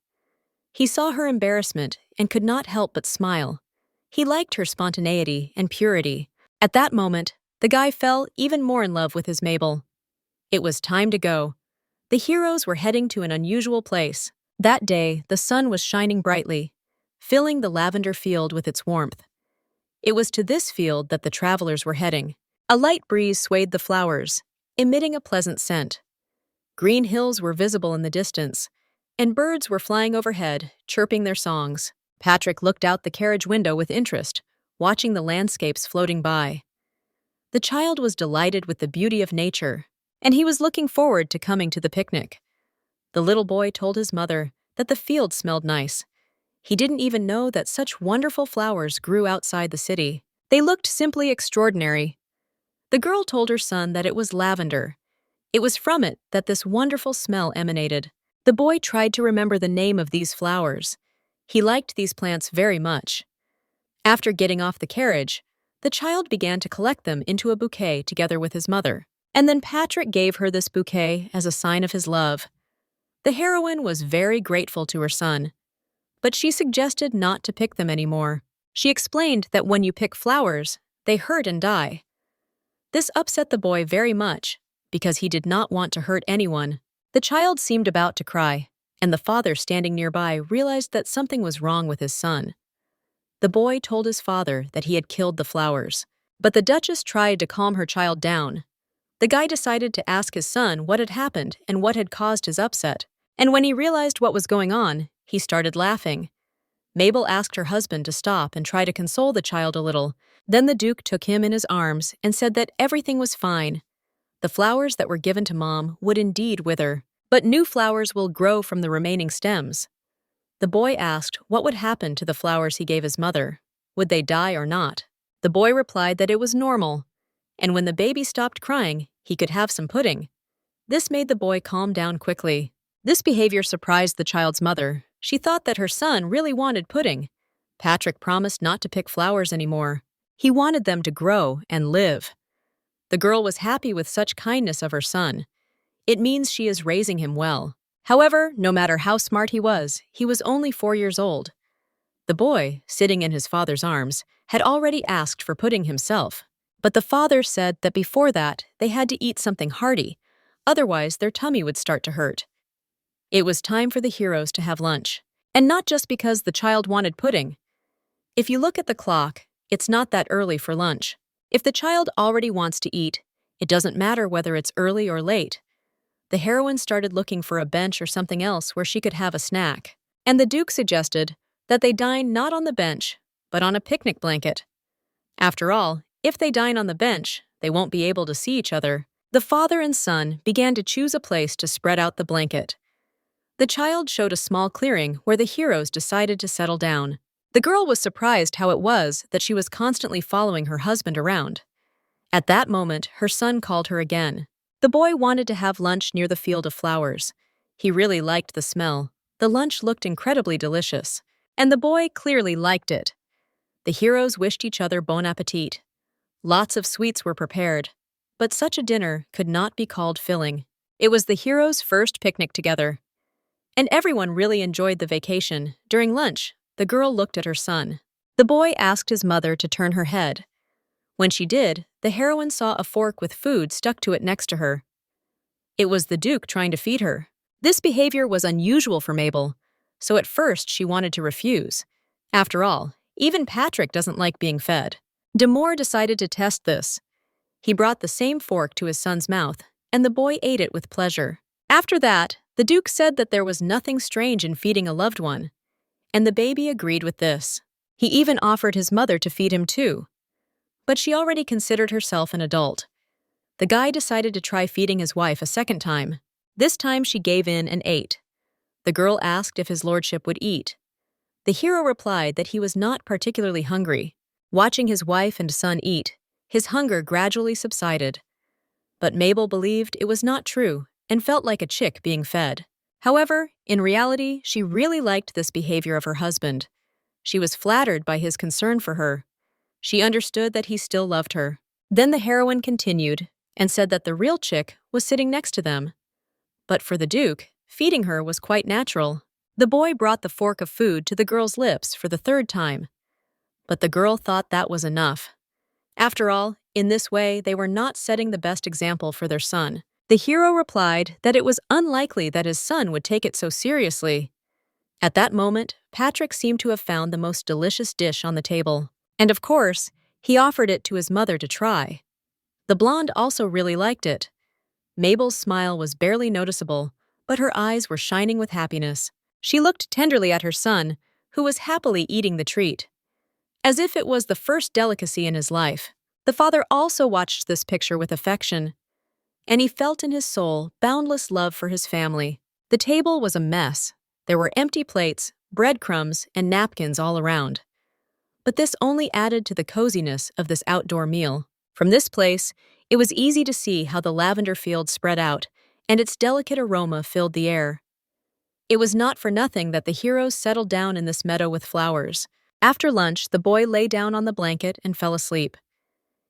He saw her embarrassment and could not help but smile. He liked her spontaneity and purity. At that moment, the guy fell even more in love with his Mabel. It was time to go. The heroes were heading to an unusual place. That day, the sun was shining brightly, filling the lavender field with its warmth. It was to this field that the travelers were heading. A light breeze swayed the flowers, emitting a pleasant scent. Green hills were visible in the distance, and birds were flying overhead, chirping their songs. Patrick looked out the carriage window with interest, watching the landscapes floating by. The child was delighted with the beauty of nature, and he was looking forward to coming to the picnic. The little boy told his mother that the field smelled nice. He didn't even know that such wonderful flowers grew outside the city. They looked simply extraordinary. The girl told her son that it was lavender. It was from it that this wonderful smell emanated. The boy tried to remember the name of these flowers. He liked these plants very much. After getting off the carriage, the child began to collect them into a bouquet together with his mother. And then Patrick gave her this bouquet as a sign of his love. The heroine was very grateful to her son, but she suggested not to pick them anymore. She explained that when you pick flowers, they hurt and die. This upset the boy very much, because he did not want to hurt anyone. The child seemed about to cry, and the father standing nearby realized that something was wrong with his son. The boy told his father that he had killed the flowers, but the Duchess tried to calm her child down. The guy decided to ask his son what had happened and what had caused his upset, and when he realized what was going on, he started laughing. Mabel asked her husband to stop and try to console the child a little. Then the Duke took him in his arms and said that everything was fine. The flowers that were given to Mom would indeed wither, but new flowers will grow from the remaining stems. The boy asked what would happen to the flowers he gave his mother. Would they die or not? The boy replied that it was normal, and when the baby stopped crying, he could have some pudding. This made the boy calm down quickly. This behavior surprised the child's mother. She thought that her son really wanted pudding. Patrick promised not to pick flowers anymore. He wanted them to grow and live. The girl was happy with such kindness of her son. It means she is raising him well. However, no matter how smart he was only 4 years old. The boy, sitting in his father's arms, had already asked for pudding himself. But the father said that before that, they had to eat something hearty, otherwise their tummy would start to hurt. It was time for the heroes to have lunch. And not just because the child wanted pudding. If you look at the clock, it's not that early for lunch. If the child already wants to eat, it doesn't matter whether it's early or late. The heroine started looking for a bench or something else where she could have a snack. And the Duke suggested that they dine not on the bench, but on a picnic blanket. After all, if they dine on the bench, they won't be able to see each other. The father and son began to choose a place to spread out the blanket. The child showed a small clearing where the heroes decided to settle down. The girl was surprised how it was that she was constantly following her husband around. At that moment, her son called her again. The boy wanted to have lunch near the field of flowers. He really liked the smell. The lunch looked incredibly delicious, and the boy clearly liked it. The heroes wished each other bon appetit. Lots of sweets were prepared, but such a dinner could not be called filling. It was the heroes' first picnic together. And everyone really enjoyed the vacation. During lunch, the girl looked at her son. The boy asked his mother to turn her head. When she did, the heroine saw a fork with food stuck to it next to her. It was the Duke trying to feed her. This behavior was unusual for Mabel, so at first she wanted to refuse. After all, even Patrick doesn't like being fed. Demore decided to test this. He brought the same fork to his son's mouth, and the boy ate it with pleasure. After that, the Duke said that there was nothing strange in feeding a loved one, and the baby agreed with this. He even offered his mother to feed him too. But she already considered herself an adult. The guy decided to try feeding his wife a second time. This time she gave in and ate. The girl asked if his lordship would eat. The hero replied that he was not particularly hungry. Watching his wife and son eat, his hunger gradually subsided. But Mabel believed it was not true and felt like a chick being fed. However, in reality, she really liked this behavior of her husband. She was flattered by his concern for her. She understood that he still loved her. Then the heroine continued and said that the real chick was sitting next to them. But for the Duke, feeding her was quite natural. The boy brought the fork of food to the girl's lips for the third time. But the girl thought that was enough. After all, in this way, they were not setting the best example for their son. The hero replied that it was unlikely that his son would take it so seriously. At that moment, Patrick seemed to have found the most delicious dish on the table. And of course, he offered it to his mother to try. The blonde also really liked it. Mabel's smile was barely noticeable, but her eyes were shining with happiness. She looked tenderly at her son, who was happily eating the treat, as if it was the first delicacy in his life. The father also watched this picture with affection, and he felt in his soul boundless love for his family. The table was a mess. There were empty plates, breadcrumbs, and napkins all around. But this only added to the coziness of this outdoor meal. From this place, it was easy to see how the lavender field spread out, and its delicate aroma filled the air. It was not for nothing that the heroes settled down in this meadow with flowers. After lunch, the boy lay down on the blanket and fell asleep.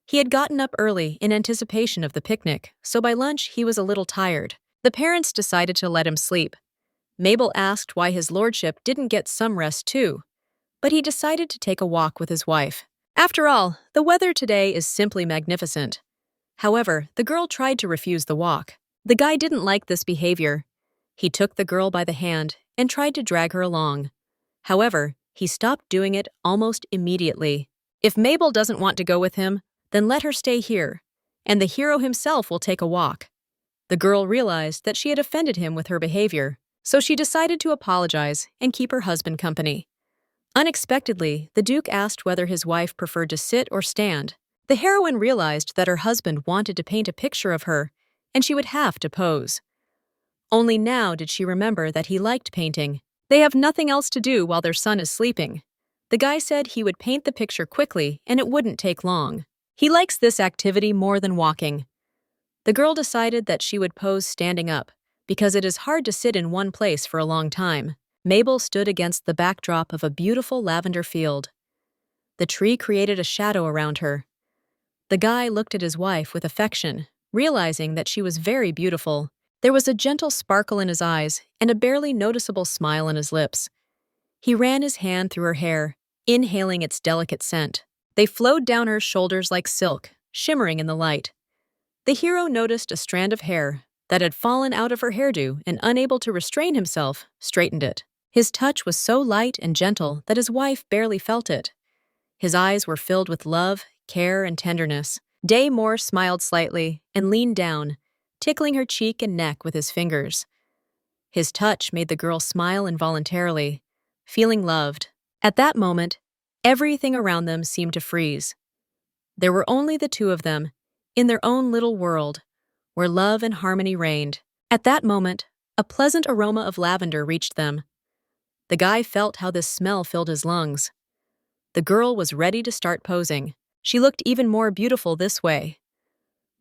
He had gotten up early in anticipation of the picnic, so by lunch he was a little tired. The parents decided to let him sleep. Mabel asked why his lordship didn't get some rest too, but he decided to take a walk with his wife. After all, the weather today is simply magnificent. However, the girl tried to refuse the walk. The guy didn't like this behavior. He took the girl by the hand and tried to drag her along. However, he stopped doing it almost immediately. If Mabel doesn't want to go with him, then let her stay here, and the hero himself will take a walk. The girl realized that she had offended him with her behavior, so she decided to apologize and keep her husband company. Unexpectedly, the Duke asked whether his wife preferred to sit or stand. The heroine realized that her husband wanted to paint a picture of her, and she would have to pose. Only now did she remember that he liked painting. They have nothing else to do while their son is sleeping. The guy said he would paint the picture quickly and it wouldn't take long. He likes this activity more than walking. The girl decided that she would pose standing up, because it is hard to sit in one place for a long time. Mabel stood against the backdrop of a beautiful lavender field. The tree created a shadow around her. The guy looked at his wife with affection, realizing that she was very beautiful. There was a gentle sparkle in his eyes and a barely noticeable smile on his lips. He ran his hand through her hair, inhaling its delicate scent. They flowed down her shoulders like silk, shimmering in the light. The hero noticed a strand of hair that had fallen out of her hairdo and, unable to restrain himself, straightened it. His touch was so light and gentle that his wife barely felt it. His eyes were filled with love, care, and tenderness. Moore smiled slightly and leaned down, tickling her cheek and neck with his fingers. His touch made the girl smile involuntarily, feeling loved. At that moment, everything around them seemed to freeze. There were only the two of them, in their own little world, where love and harmony reigned. At that moment, a pleasant aroma of lavender reached them. The guy felt how this smell filled his lungs. The girl was ready to start posing. She looked even more beautiful this way.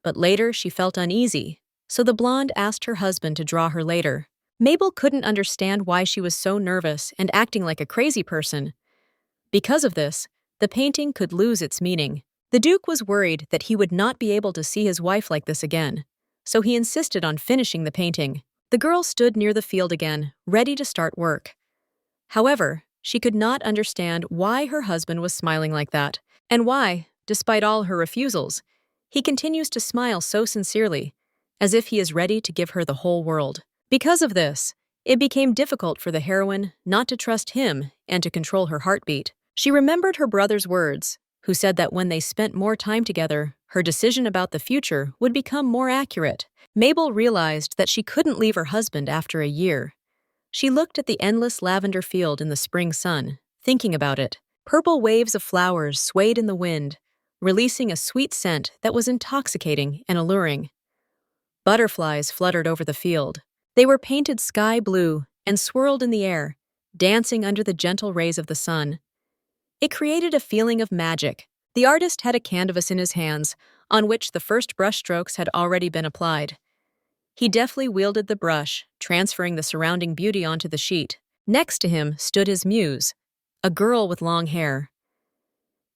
But later she felt uneasy, so the blonde asked her husband to draw her later. Mabel couldn't understand why she was so nervous and acting like a crazy person. Because of this, the painting could lose its meaning. The Duke was worried that he would not be able to see his wife like this again, so he insisted on finishing the painting. The girl stood near the field again, ready to start work. However, she could not understand why her husband was smiling like that, and why, despite all her refusals, he continues to smile so sincerely, as if he is ready to give her the whole world. Because of this, it became difficult for the heroine not to trust him and to control her heartbeat. She remembered her brother's words, who said that when they spent more time together, her decision about the future would become more accurate. Mabel realized that she couldn't leave her husband after a year. She looked at the endless lavender field in the spring sun, thinking about it. Purple waves of flowers swayed in the wind, releasing a sweet scent that was intoxicating and alluring. Butterflies fluttered over the field. They were painted sky blue and swirled in the air, dancing under the gentle rays of the sun. It created a feeling of magic. The artist had a canvas in his hands, on which the first brushstrokes had already been applied. He deftly wielded the brush, transferring the surrounding beauty onto the sheet. Next to him stood his muse, a girl with long hair.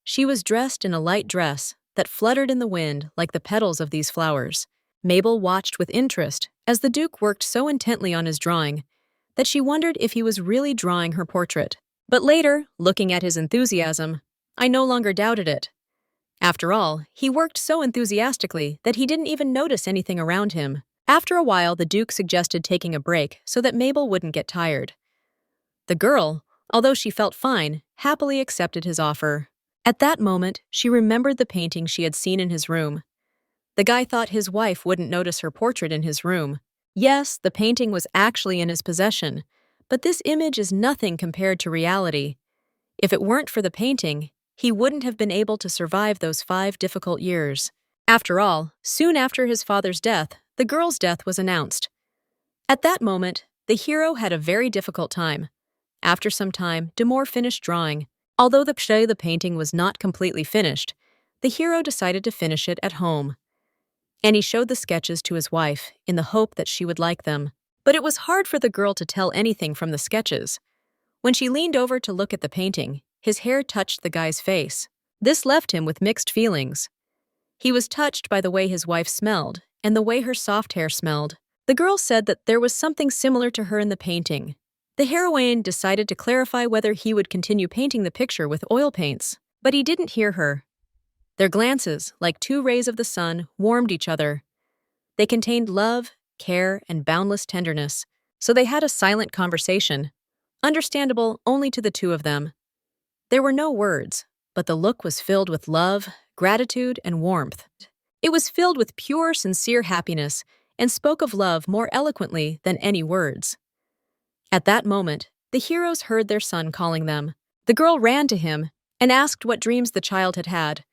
She was dressed in a light dress that fluttered in the wind like the petals of these flowers. Mabel watched with interest as the Duke worked so intently on his drawing that she wondered if he was really drawing her portrait. But later, looking at his enthusiasm, I no longer doubted it. After all, he worked so enthusiastically that he didn't even notice anything around him. After a while, the Duke suggested taking a break so that Mabel wouldn't get tired. The girl, although she felt fine, happily accepted his offer. At that moment, she remembered the painting she had seen in his room. The guy thought his wife wouldn't notice her portrait in his room. Yes, the painting was actually in his possession, but this image is nothing compared to reality. If it weren't for the painting, he wouldn't have been able to survive those 5 difficult years. After all, soon after his father's death, the girl's death was announced. At that moment, the hero had a very difficult time. After some time, Moore finished drawing. Although the painting was not completely finished, the hero decided to finish it at home. And he showed the sketches to his wife in the hope that she would like them. But it was hard for the girl to tell anything from the sketches. When she leaned over to look at the painting, his hair touched the guy's face. This left him with mixed feelings. He was touched by the way his wife smelled and the way her soft hair smelled. The girl said that there was something similar to her in the painting. The heroine decided to clarify whether he would continue painting the picture with oil paints, but he didn't hear her. Their glances, like 2 rays of the sun, warmed each other. They contained love, care, and boundless tenderness, so they had a silent conversation, understandable only to the two of them. There were no words, but the look was filled with love, gratitude, and warmth. It was filled with pure, sincere happiness and spoke of love more eloquently than any words. At that moment, the heroes heard their son calling them. The girl ran to him and asked what dreams the child had had.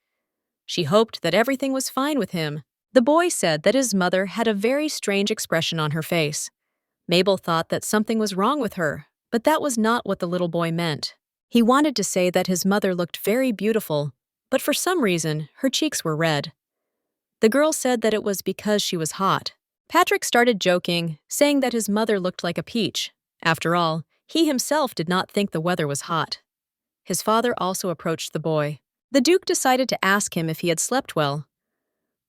She hoped that everything was fine with him. The boy said that his mother had a very strange expression on her face. Mabel thought that something was wrong with her, but that was not what the little boy meant. He wanted to say that his mother looked very beautiful, but for some reason, her cheeks were red. The girl said that it was because she was hot. Patrick started joking, saying that his mother looked like a peach. After all, he himself did not think the weather was hot. His father also approached the boy. The Duke decided to ask him if he had slept well.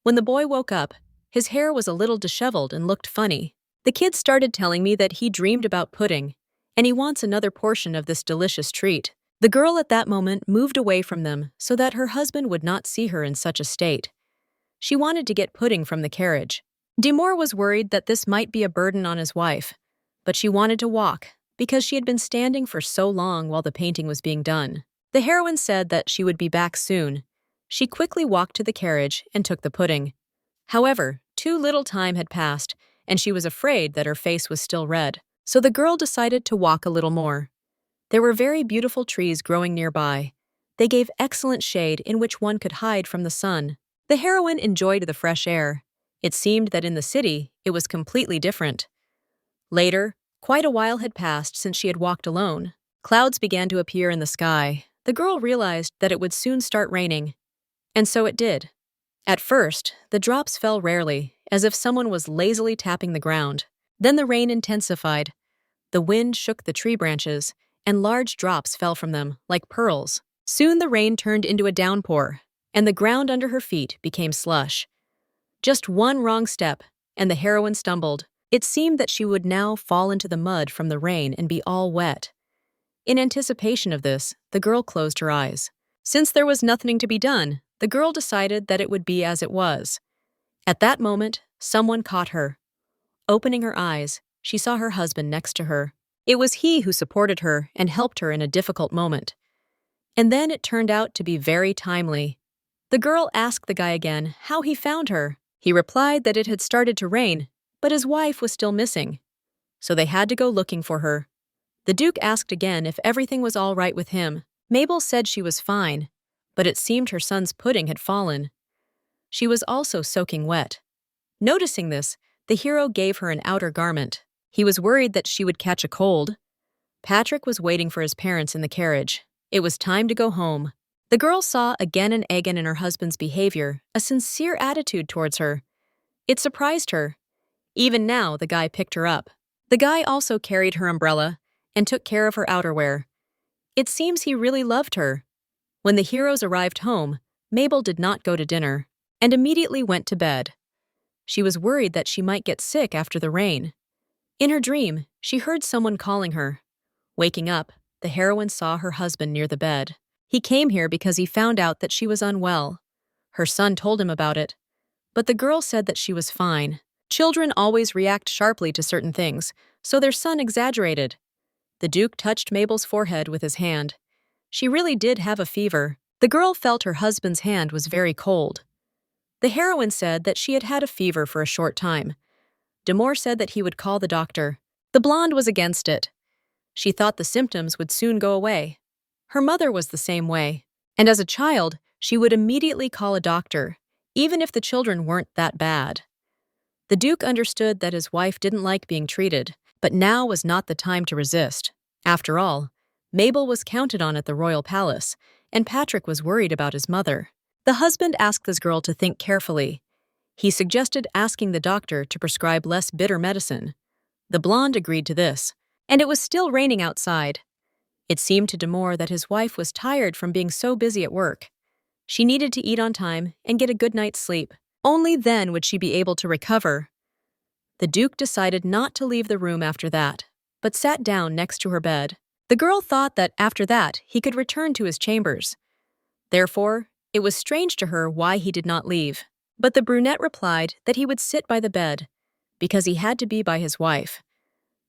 When the boy woke up, his hair was a little disheveled and looked funny. The kid started telling me that he dreamed about pudding, and he wants another portion of this delicious treat. The girl at that moment moved away from them so that her husband would not see her in such a state. She wanted to get pudding from the carriage. Demore was worried that this might be a burden on his wife, but she wanted to walk because she had been standing for so long while the painting was being done. The heroine said that she would be back soon. She quickly walked to the carriage and took the pudding. However, too little time had passed, and she was afraid that her face was still red, so the girl decided to walk a little more. There were very beautiful trees growing nearby. They gave excellent shade in which one could hide from the sun. The heroine enjoyed the fresh air. It seemed that in the city, it was completely different. Later, quite a while had passed since she had walked alone. Clouds began to appear in the sky. The girl realized that it would soon start raining. And so it did. At first, the drops fell rarely, as if someone was lazily tapping the ground. Then the rain intensified. The wind shook the tree branches, and large drops fell from them, like pearls. Soon the rain turned into a downpour, and the ground under her feet became slush. Just one wrong step, and the heroine stumbled. It seemed that she would now fall into the mud from the rain and be all wet. In anticipation of this, the girl closed her eyes. Since there was nothing to be done, the girl decided that it would be as it was. At that moment, someone caught her. Opening her eyes, she saw her husband next to her. It was he who supported her and helped her in a difficult moment. And then it turned out to be very timely. The girl asked the guy again how he found her. He replied that it had started to rain, but his wife was still missing. So they had to go looking for her. The Duke asked again if everything was all right with him. Mabel said she was fine, but it seemed her son's pudding had fallen. She was also soaking wet. Noticing this, the hero gave her an outer garment. He was worried that she would catch a cold. Patrick was waiting for his parents in the carriage. It was time to go home. The girl saw again and again in her husband's behavior a sincere attitude towards her. It surprised her. Even now, the guy picked her up. The guy also carried her umbrella and took care of her outerwear. It seems he really loved her. When the heroes arrived home, Mabel did not go to dinner and immediately went to bed. She was worried that she might get sick after the rain. In her dream, she heard someone calling her. Waking up, the heroine saw her husband near the bed. He came here because he found out that she was unwell. Her son told him about it, but the girl said that she was fine. Children always react sharply to certain things, so their son exaggerated. The Duke touched Mabel's forehead with his hand. She really did have a fever. The girl felt her husband's hand was very cold. The heroine said that she had had a fever for a short time. Demore said that he would call the doctor. The blonde was against it. She thought the symptoms would soon go away. Her mother was the same way, and as a child, she would immediately call a doctor, even if the children weren't that bad. The Duke understood that his wife didn't like being treated, but now was not the time to resist. After all, Mabel was counted on at the royal palace, and Patrick was worried about his mother. The husband asked this girl to think carefully. He suggested asking the doctor to prescribe less bitter medicine. The blonde agreed to this, and it was still raining outside. It seemed to Demore that his wife was tired from being so busy at work. She needed to eat on time and get a good night's sleep. Only then would she be able to recover. The Duke decided not to leave the room after that, but sat down next to her bed. The girl thought that after that he could return to his chambers. Therefore, it was strange to her why he did not leave. But the brunette replied that he would sit by the bed, because he had to be by his wife.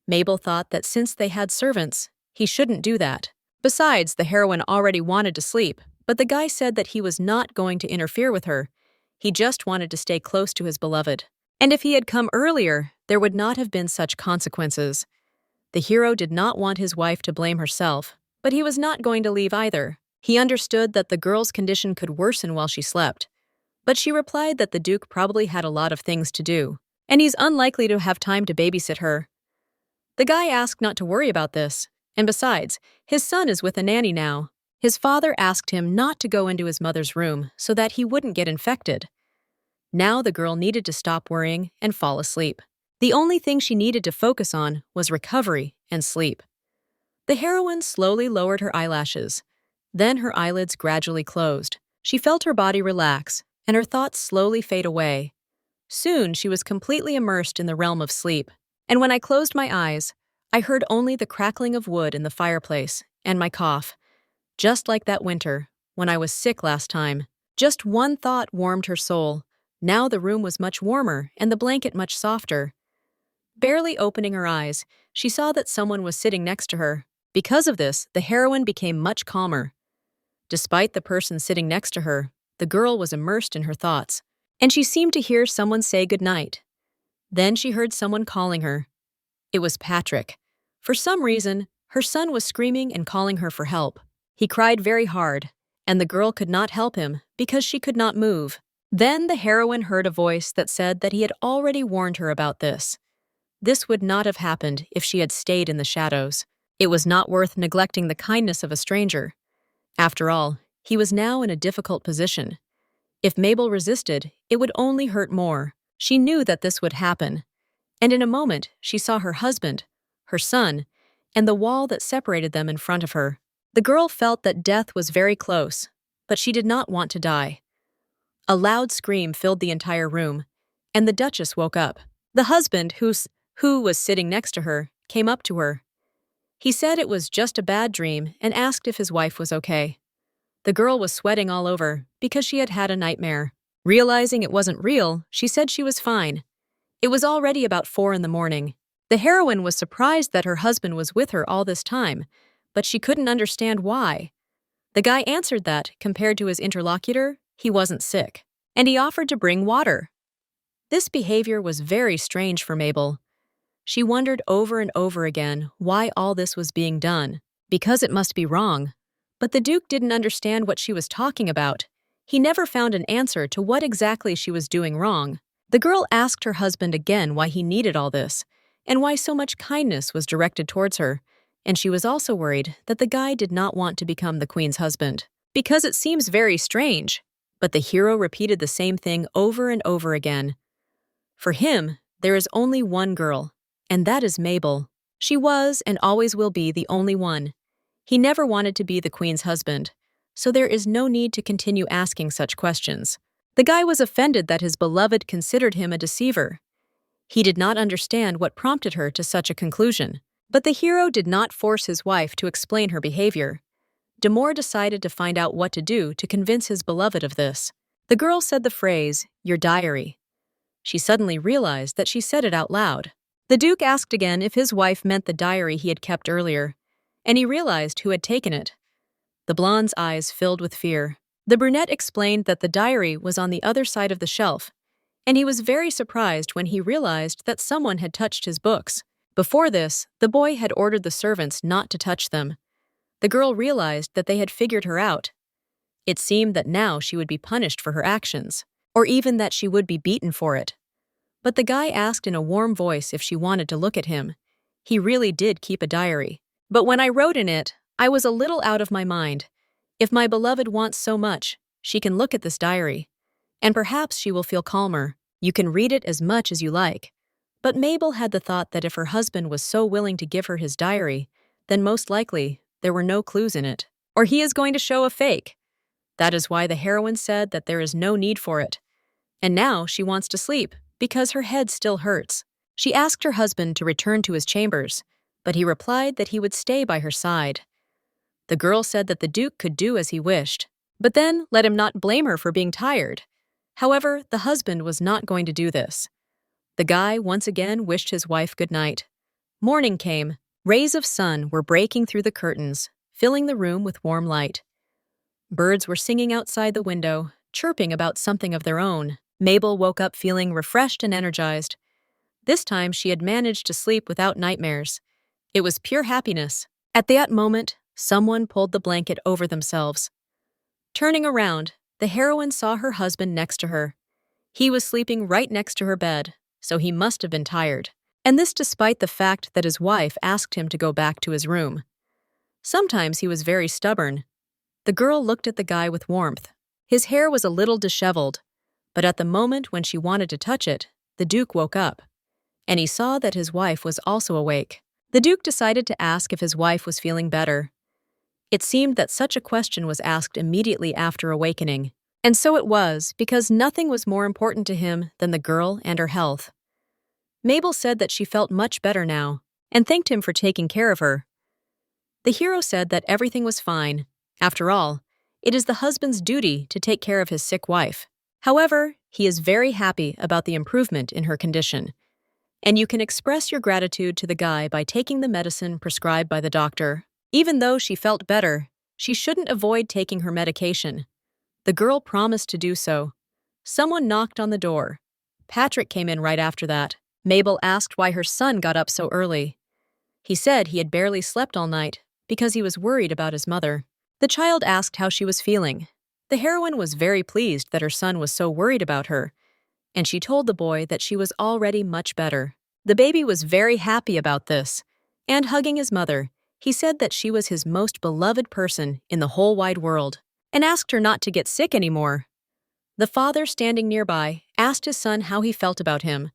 Mabel thought that since they had servants, he shouldn't do that. Besides, the heroine already wanted to sleep, but the guy said that he was not going to interfere with her. He just wanted to stay close to his beloved. And if he had come earlier, there would not have been such consequences. The hero did not want his wife to blame herself, but he was not going to leave either. He understood that the girl's condition could worsen while she slept, but she replied that the Duke probably had a lot of things to do, and he's unlikely to have time to babysit her. The guy asked not to worry about this, and besides, his son is with a nanny now. His father asked him not to go into his mother's room so that he wouldn't get infected. Now the girl needed to stop worrying and fall asleep. The only thing she needed to focus on was recovery and sleep. The heroine slowly lowered her eyelashes. Then her eyelids gradually closed. She felt her body relax, and her thoughts slowly fade away. Soon she was completely immersed in the realm of sleep. And when I closed my eyes, I heard only the crackling of wood in the fireplace and my cough. Just like that winter, when I was sick last time. Just one thought warmed her soul. Now the room was much warmer and the blanket much softer. Barely opening her eyes, she saw that someone was sitting next to her. Because of this, the heroine became much calmer. Despite the person sitting next to her, the girl was immersed in her thoughts, and she seemed to hear someone say goodnight. Then she heard someone calling her. It was Patrick. For some reason, her son was screaming and calling her for help. He cried very hard, and the girl could not help him because she could not move. Then the heroine heard a voice that said that he had already warned her about this. This would not have happened if she had stayed in the shadows. It was not worth neglecting the kindness of a stranger. After all, he was now in a difficult position. If Mabel resisted, it would only hurt more. She knew that this would happen. And in a moment, she saw her husband, her son, and the wall that separated them in front of her. The girl felt that death was very close, but she did not want to die. A loud scream filled the entire room, and the Duchess woke up. The husband, who was sitting next to her, came up to her. He said it was just a bad dream and asked if his wife was okay. The girl was sweating all over because she had had a nightmare. Realizing it wasn't real, she said she was fine. It was already about 4 in the morning. The heroine was surprised that her husband was with her all this time, but she couldn't understand why. The guy answered that, compared to his interlocutor, he wasn't sick, and he offered to bring water. This behavior was very strange for Mabel. She wondered over and over again why all this was being done, because it must be wrong. But the Duke didn't understand what she was talking about. He never found an answer to what exactly she was doing wrong. The girl asked her husband again why he needed all this, and why so much kindness was directed towards her, and she was also worried that the guy did not want to become the queen's husband, because it seems very strange. But the hero repeated the same thing over and over again. For him, there is only one girl, and that is Mabel. She was and always will be the only one. He never wanted to be the queen's husband, so there is no need to continue asking such questions. The guy was offended that his beloved considered him a deceiver. He did not understand what prompted her to such a conclusion. But the hero did not force his wife to explain her behavior. Demore decided to find out what to do to convince his beloved of this. The girl said the phrase, "Your diary." She suddenly realized that she said it out loud. The Duke asked again if his wife meant the diary he had kept earlier, and he realized who had taken it. The blonde's eyes filled with fear. The brunette explained that the diary was on the other side of the shelf, and he was very surprised when he realized that someone had touched his books. Before this, the boy had ordered the servants not to touch them. The girl realized that they had figured her out. It seemed that now she would be punished for her actions, or even that she would be beaten for it. But the guy asked in a warm voice if she wanted to look at him. He really did keep a diary. But when I wrote in it, I was a little out of my mind. If my beloved wants so much, she can look at this diary, and perhaps she will feel calmer. You can read it as much as you like. But Mabel had the thought that if her husband was so willing to give her his diary, then most likely there were no clues in it, or he is going to show a fake. That is why the heroine said that there is no need for it. And now she wants to sleep, because her head still hurts. She asked her husband to return to his chambers, but he replied that he would stay by her side. The girl said that the Duke could do as he wished, but then let him not blame her for being tired. However, the husband was not going to do this. The guy once again wished his wife good night. Morning came. Rays of sun were breaking through the curtains, filling the room with warm light. Birds were singing outside the window, chirping about something of their own. Mabel woke up feeling refreshed and energized. This time she had managed to sleep without nightmares. It was pure happiness. At that moment, Someone pulled the blanket over themselves. Turning around, the heroine saw her husband next to her. He was sleeping right next to her bed, so he must have been tired. And this despite the fact that his wife asked him to go back to his room. Sometimes he was very stubborn. The girl looked at the guy with warmth. His hair was a little disheveled, but at the moment when she wanted to touch it, the Duke woke up, and he saw that his wife was also awake. The Duke decided to ask if his wife was feeling better. It seemed that such a question was asked immediately after awakening, and so it was because nothing was more important to him than the girl and her health. Mabel said that she felt much better now, and thanked him for taking care of her. The hero said that everything was fine. After all, it is the husband's duty to take care of his sick wife. However, he is very happy about the improvement in her condition, and you can express your gratitude to the guy by taking the medicine prescribed by the doctor. Even though she felt better, she shouldn't avoid taking her medication. The girl promised to do so. Someone knocked on the door. Patrick came in right after that. Mabel asked why her son got up so early. He said he had barely slept all night because he was worried about his mother. The child asked how she was feeling. The heroine was very pleased that her son was so worried about her, and she told the boy that she was already much better. The baby was very happy about this, and hugging his mother, he said that she was his most beloved person in the whole wide world, and asked her not to get sick anymore. The father, standing nearby, asked his son how he felt about him.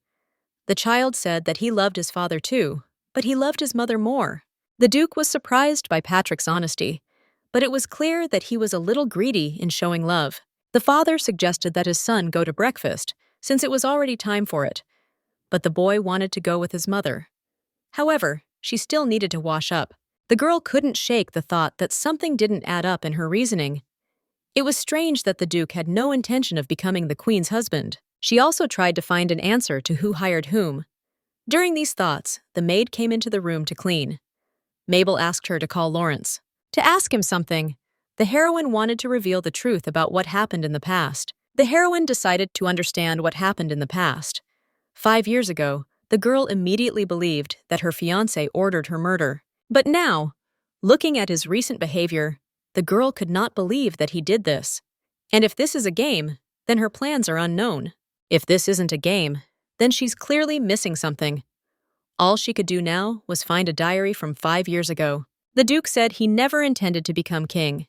The child said that he loved his father too, but he loved his mother more. The Duke was surprised by Patrick's honesty, but it was clear that he was a little greedy in showing love. The father suggested that his son go to breakfast, since it was already time for it, but the boy wanted to go with his mother. However, she still needed to wash up. The girl couldn't shake the thought that something didn't add up in her reasoning. It was strange that the Duke had no intention of becoming the Queen's husband. She also tried to find an answer to who hired whom. During these thoughts, the maid came into the room to clean. Mabel asked her to call Lawrence to ask him something. The heroine wanted to reveal the truth about what happened in the past. The heroine decided to understand what happened in the past. 5 years ago, the girl immediately believed that her fiancé ordered her murder. But now, looking at his recent behavior, the girl could not believe that he did this. And if this is a game, then her plans are unknown. If this isn't a game, then she's clearly missing something. All she could do now was find a diary from 5 years ago. The Duke said he never intended to become king.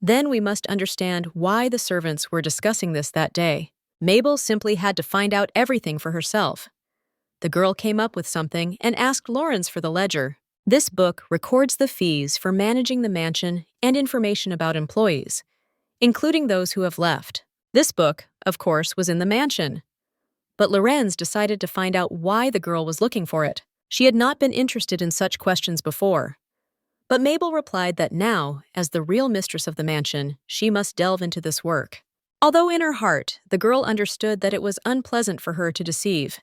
Then we must understand why the servants were discussing this that day. Mabel simply had to find out everything for herself. The girl came up with something and asked Lawrence for the ledger. This book records the fees for managing the mansion and information about employees, including those who have left. This book, of course, was in the mansion. But Lorenz decided to find out why the girl was looking for it. She had not been interested in such questions before. But Mabel replied that now, as the real mistress of the mansion, she must delve into this work. Although in her heart, the girl understood that it was unpleasant for her to deceive.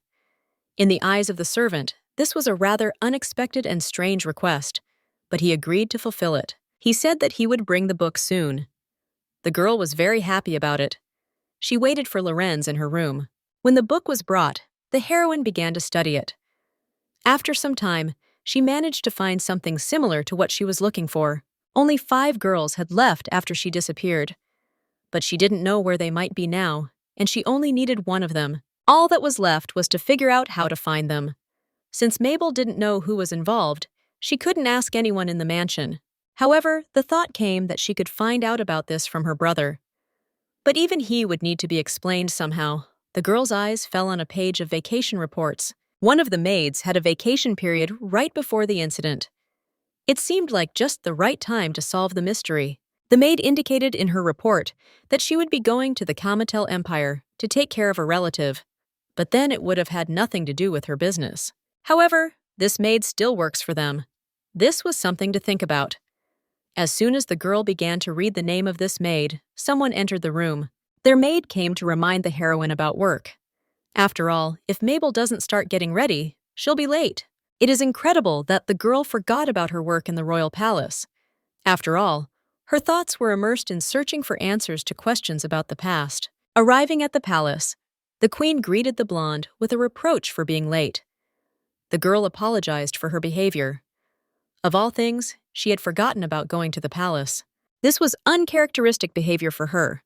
In the eyes of the servant, this was a rather unexpected and strange request, but he agreed to fulfill it. He said that he would bring the book soon. The girl was very happy about it. She waited for Lorenz in her room. When the book was brought, the heroine began to study it. After some time, she managed to find something similar to what she was looking for. Only 5 girls had left after she disappeared. But she didn't know where they might be now, and she only needed one of them. All that was left was to figure out how to find them. Since Mabel didn't know who was involved, she couldn't ask anyone in the mansion. However, the thought came that she could find out about this from her brother. But even he would need to be explained somehow. The girl's eyes fell on a page of vacation reports. One of the maids had a vacation period right before the incident. It seemed like just the right time to solve the mystery. The maid indicated in her report that she would be going to the Kamatel Empire to take care of a relative, but then it would have had nothing to do with her business. However, this maid still works for them. This was something to think about. As soon as the girl began to read the name of this maid, someone entered the room. Their maid came to remind the heroine about work. After all, if Mabel doesn't start getting ready, she'll be late. It is incredible that the girl forgot about her work in the royal palace. After all, her thoughts were immersed in searching for answers to questions about the past. Arriving at the palace, the queen greeted the blonde with a reproach for being late. The girl apologized for her behavior. Of all things, she had forgotten about going to the palace. This was uncharacteristic behavior for her,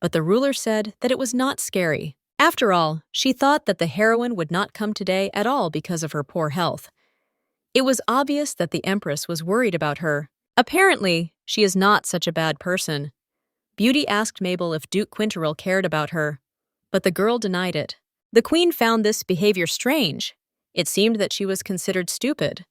but the ruler said that it was not scary. After all, she thought that the heroine would not come today at all because of her poor health. It was obvious that the Empress was worried about her. Apparently, she is not such a bad person. Beauty asked Mabel if Duke Quinteril cared about her, but the girl denied it. The Queen found this behavior strange. It seemed that she was considered stupid.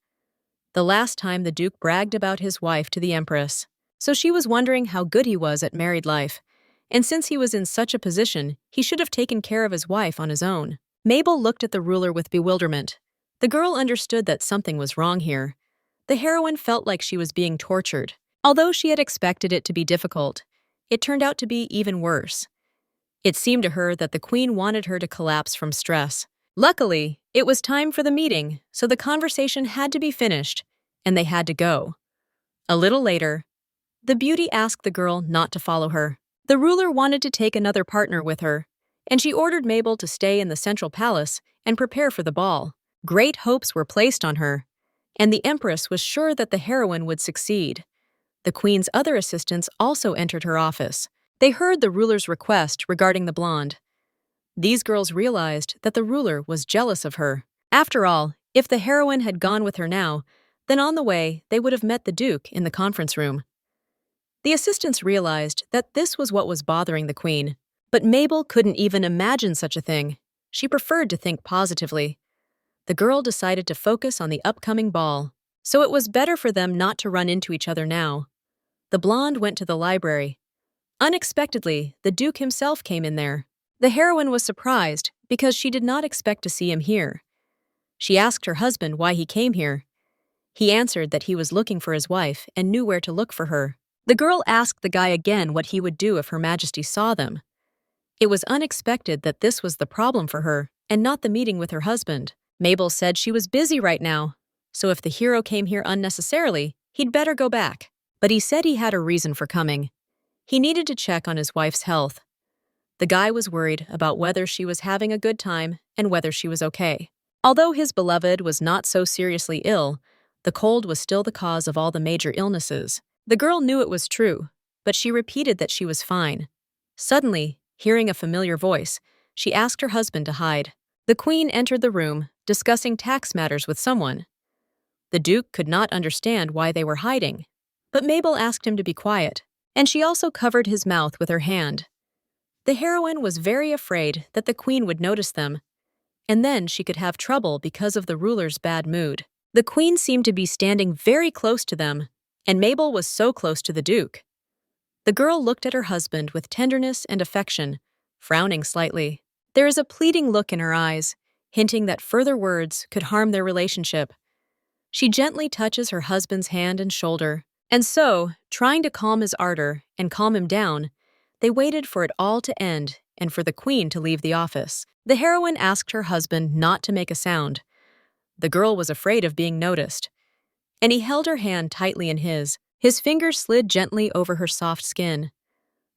The last time the Duke bragged about his wife to the Empress, so she was wondering how good he was at married life. And since he was in such a position, he should have taken care of his wife on his own. Mabel looked at the ruler with bewilderment. The girl understood that something was wrong here. The heroine felt like she was being tortured. Although she had expected it to be difficult, it turned out to be even worse. It seemed to her that the Queen wanted her to collapse from stress. Luckily, it was time for the meeting, so the conversation had to be finished, and they had to go. A little later, the beauty asked the girl not to follow her. The ruler wanted to take another partner with her, and she ordered Mabel to stay in the central palace and prepare for the ball. Great hopes were placed on her, and the Empress was sure that the heroine would succeed. The Queen's other assistants also entered her office. They heard the ruler's request regarding the blonde. These girls realized that the ruler was jealous of her. After all, if the heroine had gone with her now, then on the way they would have met the Duke in the conference room. The assistants realized that this was what was bothering the Queen. But Mabel couldn't even imagine such a thing. She preferred to think positively. The girl decided to focus on the upcoming ball, so it was better for them not to run into each other now. The blonde went to the library. Unexpectedly, the Duke himself came in there. The heroine was surprised because she did not expect to see him here. She asked her husband why he came here. He answered that he was looking for his wife and knew where to look for her. The girl asked the guy again what he would do if Her Majesty saw them. It was unexpected that this was the problem for her and not the meeting with her husband. Mabel said she was busy right now, so if the hero came here unnecessarily, he'd better go back. But he said he had a reason for coming. He needed to check on his wife's health. The guy was worried about whether she was having a good time and whether she was okay. Although his beloved was not so seriously ill, the cold was still the cause of all the major illnesses. The girl knew it was true, but she repeated that she was fine. Suddenly, hearing a familiar voice, she asked her husband to hide. The Queen entered the room, discussing tax matters with someone. The Duke could not understand why they were hiding, but Mabel asked him to be quiet, and she also covered his mouth with her hand. The heroine was very afraid that the Queen would notice them, and then she could have trouble because of the ruler's bad mood. The Queen seemed to be standing very close to them, and Mabel was so close to the Duke. The girl looked at her husband with tenderness and affection, frowning slightly. There is a pleading look in her eyes, hinting that further words could harm their relationship. She gently touches her husband's hand and shoulder, and so, trying to calm his ardor and calm him down, they waited for it all to end and for the Queen to leave the office. The heroine asked her husband not to make a sound. The girl was afraid of being noticed, and he held her hand tightly in his. His fingers slid gently over her soft skin.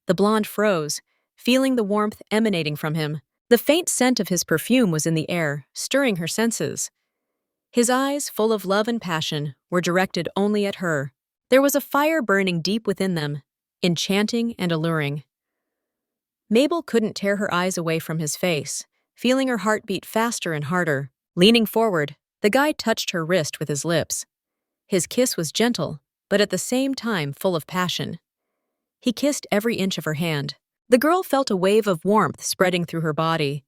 The blonde froze, feeling the warmth emanating from him. The faint scent of his perfume was in the air, stirring her senses. His eyes, full of love and passion, were directed only at her. There was a fire burning deep within them, enchanting and alluring. Mabel couldn't tear her eyes away from his face, feeling her heart beat faster and harder. Leaning forward, the guy touched her wrist with his lips. His kiss was gentle, but at the same time full of passion. He kissed every inch of her hand. The girl felt a wave of warmth spreading through her body.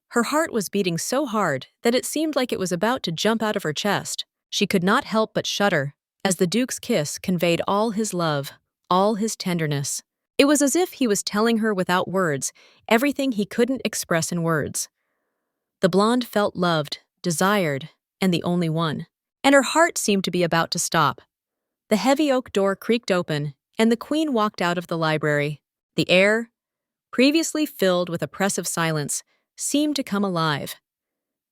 Her heart was beating so hard that it seemed like it was about to jump out of her chest. She could not help but shudder, as the Duke's kiss conveyed all his love, all his tenderness. It was as if he was telling her without words everything he couldn't express in words. The blonde felt loved, desired, and the only one. And her heart seemed to be about to stop. The heavy oak door creaked open, and the Queen walked out of the library. The air, previously filled with oppressive silence, seemed to come alive.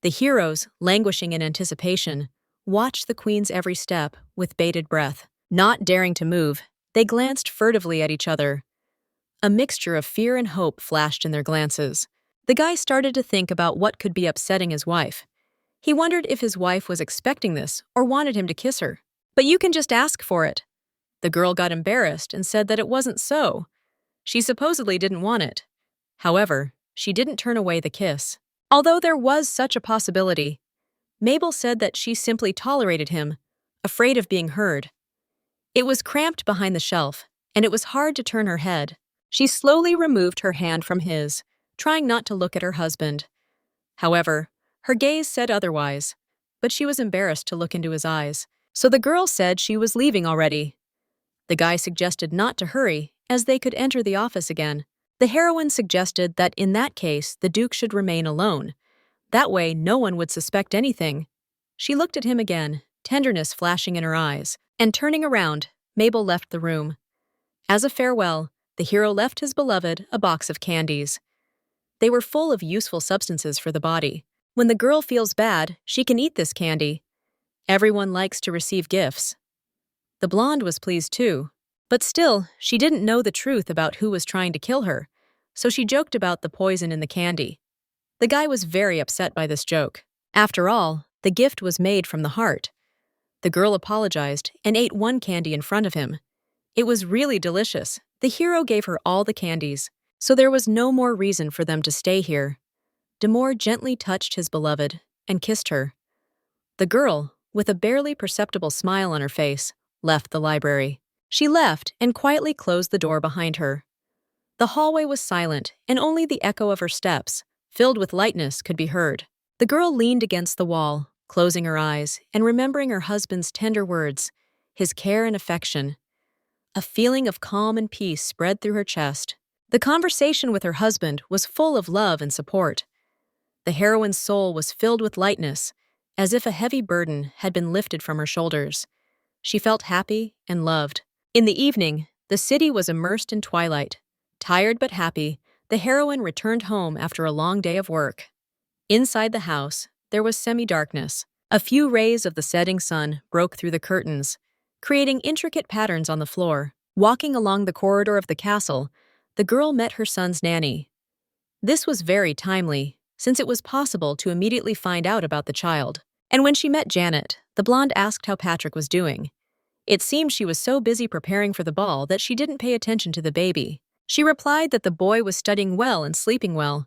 The heroes, languishing in anticipation, watched the Queen's every step with bated breath. Not daring to move, they glanced furtively at each other. A mixture of fear and hope flashed in their glances. The guy started to think about what could be upsetting his wife. He wondered if his wife was expecting this or wanted him to kiss her. "But you can just ask for it." The girl got embarrassed and said that it wasn't so. She supposedly didn't want it. However, she didn't turn away the kiss. Although there was such a possibility, Mabel said that she simply tolerated him, afraid of being heard. It was cramped behind the shelf, and it was hard to turn her head. She slowly removed her hand from his, trying not to look at her husband. However, her gaze said otherwise, but she was embarrassed to look into his eyes. So the girl said she was leaving already. The guy suggested not to hurry, as they could enter the office again. The heroine suggested that in that case, the Duke should remain alone. That way, no one would suspect anything. She looked at him again, tenderness flashing in her eyes, and turning around, Mabel left the room. As a farewell, the hero left his beloved a box of candies. They were full of useful substances for the body. When the girl feels bad, she can eat this candy. Everyone likes to receive gifts. The blonde was pleased too, but still, she didn't know the truth about who was trying to kill her, so she joked about the poison in the candy. The guy was very upset by this joke. After all, the gift was made from the heart. The girl apologized and ate one candy in front of him. It was really delicious. The hero gave her all the candies, so there was no more reason for them to stay here. Demore gently touched his beloved and kissed her. The girl, with a barely perceptible smile on her face, left the library. She left and quietly closed the door behind her. The hallway was silent, and only the echo of her steps, filled with lightness, could be heard. The girl leaned against the wall, closing her eyes and remembering her husband's tender words, his care and affection. A feeling of calm and peace spread through her chest. The conversation with her husband was full of love and support. The heroine's soul was filled with lightness, as if a heavy burden had been lifted from her shoulders. She felt happy and loved. In the evening, the city was immersed in twilight. Tired but happy, the heroine returned home after a long day of work. Inside the house, there was semi-darkness. A few rays of the setting sun broke through the curtains, creating intricate patterns on the floor. Walking along the corridor of the castle, the girl met her son's nanny. This was very timely, since it was possible to immediately find out about the child. And when she met Janet, the blonde asked how Patrick was doing. It seemed she was so busy preparing for the ball that she didn't pay attention to the baby. She replied that the boy was studying well and sleeping well.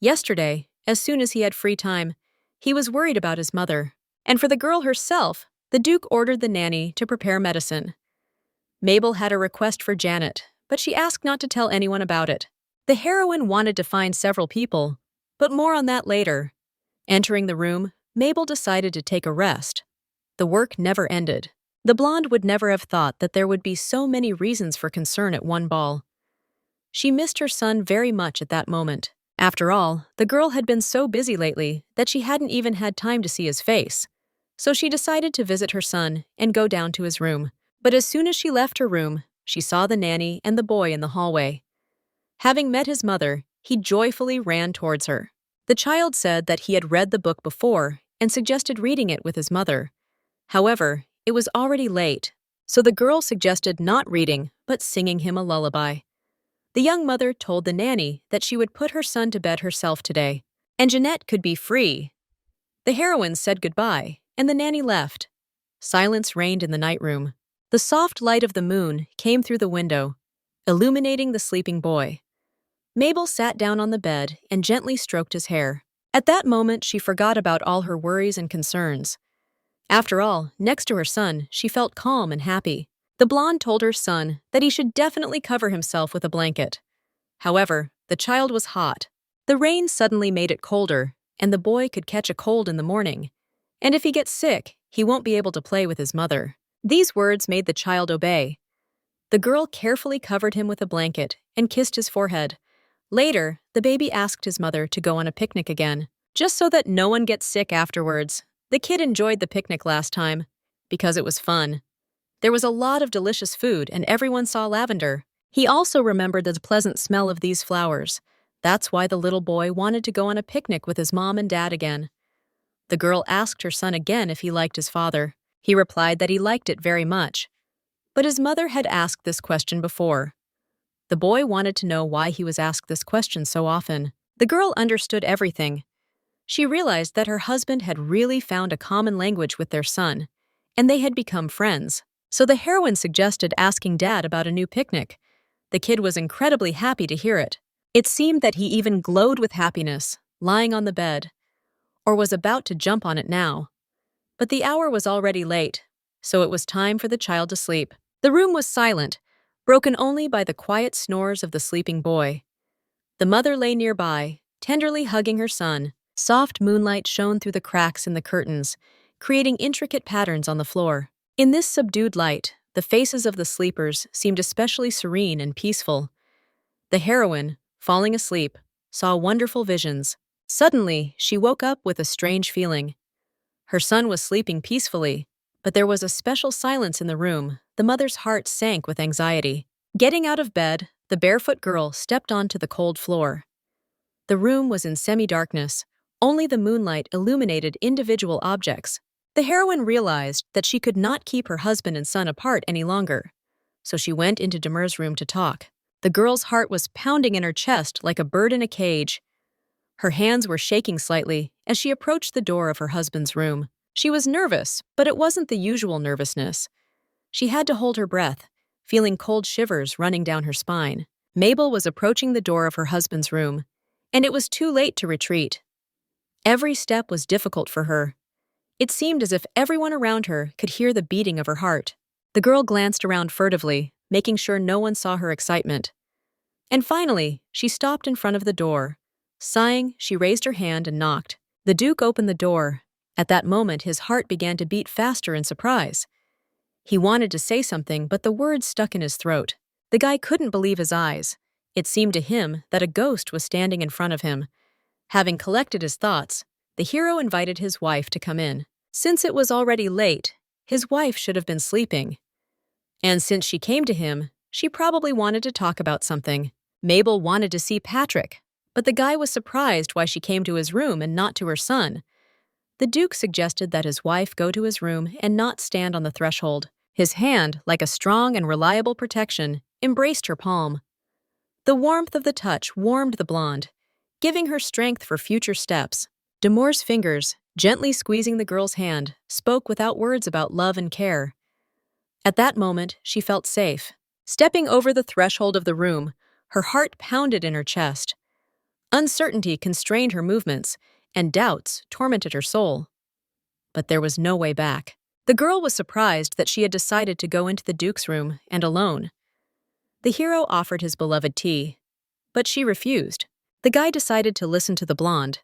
Yesterday, as soon as he had free time, he was worried about his mother. And for the girl herself, the Duke ordered the nanny to prepare medicine. Mabel had a request for Janet, but she asked not to tell anyone about it. The heroine wanted to find several people, but more on that later. Entering the room, Mabel decided to take a rest. The work never ended. The blonde would never have thought that there would be so many reasons for concern at one ball. She missed her son very much at that moment. After all, the girl had been so busy lately that she hadn't even had time to see his face. So she decided to visit her son and go down to his room. But as soon as she left her room, she saw the nanny and the boy in the hallway. Having met his mother, he joyfully ran towards her. The child said that he had read the book before and suggested reading it with his mother. However, it was already late, so the girl suggested not reading but singing him a lullaby. The young mother told the nanny that she would put her son to bed herself today, and Jeanette could be free. The heroine said goodbye, and the nanny left. Silence reigned in the night room. The soft light of the moon came through the window, illuminating the sleeping boy. Mabel sat down on the bed and gently stroked his hair. At that moment, she forgot about all her worries and concerns. After all, next to her son, she felt calm and happy. The blonde told her son that he should definitely cover himself with a blanket. However, the child was hot. The rain suddenly made it colder, and the boy could catch a cold in the morning. And if he gets sick, he won't be able to play with his mother. These words made the child obey. The girl carefully covered him with a blanket and kissed his forehead. Later, the baby asked his mother to go on a picnic again, just so that no one gets sick afterwards. The kid enjoyed the picnic last time, because it was fun. There was a lot of delicious food and everyone saw lavender. He also remembered the pleasant smell of these flowers. That's why the little boy wanted to go on a picnic with his mom and dad again. The girl asked her son again if he liked his father. He replied that he liked it very much. But his mother had asked this question before. The boy wanted to know why he was asked this question so often. The girl understood everything. She realized that her husband had really found a common language with their son, and they had become friends. So the heroine suggested asking Dad about a new picnic. The kid was incredibly happy to hear it. It seemed that he even glowed with happiness, lying on the bed, or was about to jump on it now. But the hour was already late, so it was time for the child to sleep. The room was silent, broken only by the quiet snores of the sleeping boy. The mother lay nearby, tenderly hugging her son. Soft moonlight shone through the cracks in the curtains, creating intricate patterns on the floor. In this subdued light, the faces of the sleepers seemed especially serene and peaceful. The heroine, falling asleep, saw wonderful visions. Suddenly, she woke up with a strange feeling. Her son was sleeping peacefully, but there was a special silence in the room. The mother's heart sank with anxiety. Getting out of bed, the barefoot girl stepped onto the cold floor. The room was in semi-darkness. Only the moonlight illuminated individual objects. The heroine realized that she could not keep her husband and son apart any longer, so she went into Demir's room to talk. The girl's heart was pounding in her chest like a bird in a cage. Her hands were shaking slightly as she approached the door of her husband's room. She was nervous, but it wasn't the usual nervousness. She had to hold her breath, feeling cold shivers running down her spine. Mabel was approaching the door of her husband's room, and it was too late to retreat. Every step was difficult for her. It seemed as if everyone around her could hear the beating of her heart. The girl glanced around furtively, making sure no one saw her excitement. And finally, she stopped in front of the door. Sighing, she raised her hand and knocked. The Duke opened the door. At that moment, his heart began to beat faster in surprise. He wanted to say something, but the words stuck in his throat. The guy couldn't believe his eyes. It seemed to him that a ghost was standing in front of him. Having collected his thoughts, the hero invited his wife to come in. Since it was already late, his wife should have been sleeping. And since she came to him, she probably wanted to talk about something. Mabel wanted to see Patrick, but the guy was surprised why she came to his room and not to her son. The Duke suggested that his wife go to his room and not stand on the threshold. His hand, like a strong and reliable protection, embraced her palm. The warmth of the touch warmed the blonde, giving her strength for future steps. Demir's fingers, gently squeezing the girl's hand, spoke without words about love and care. At that moment, she felt safe. Stepping over the threshold of the room, her heart pounded in her chest. Uncertainty constrained her movements, and doubts tormented her soul. But there was no way back. The girl was surprised that she had decided to go into the Duke's room, and alone. The hero offered his beloved tea, but she refused. The guy decided to listen to the blonde.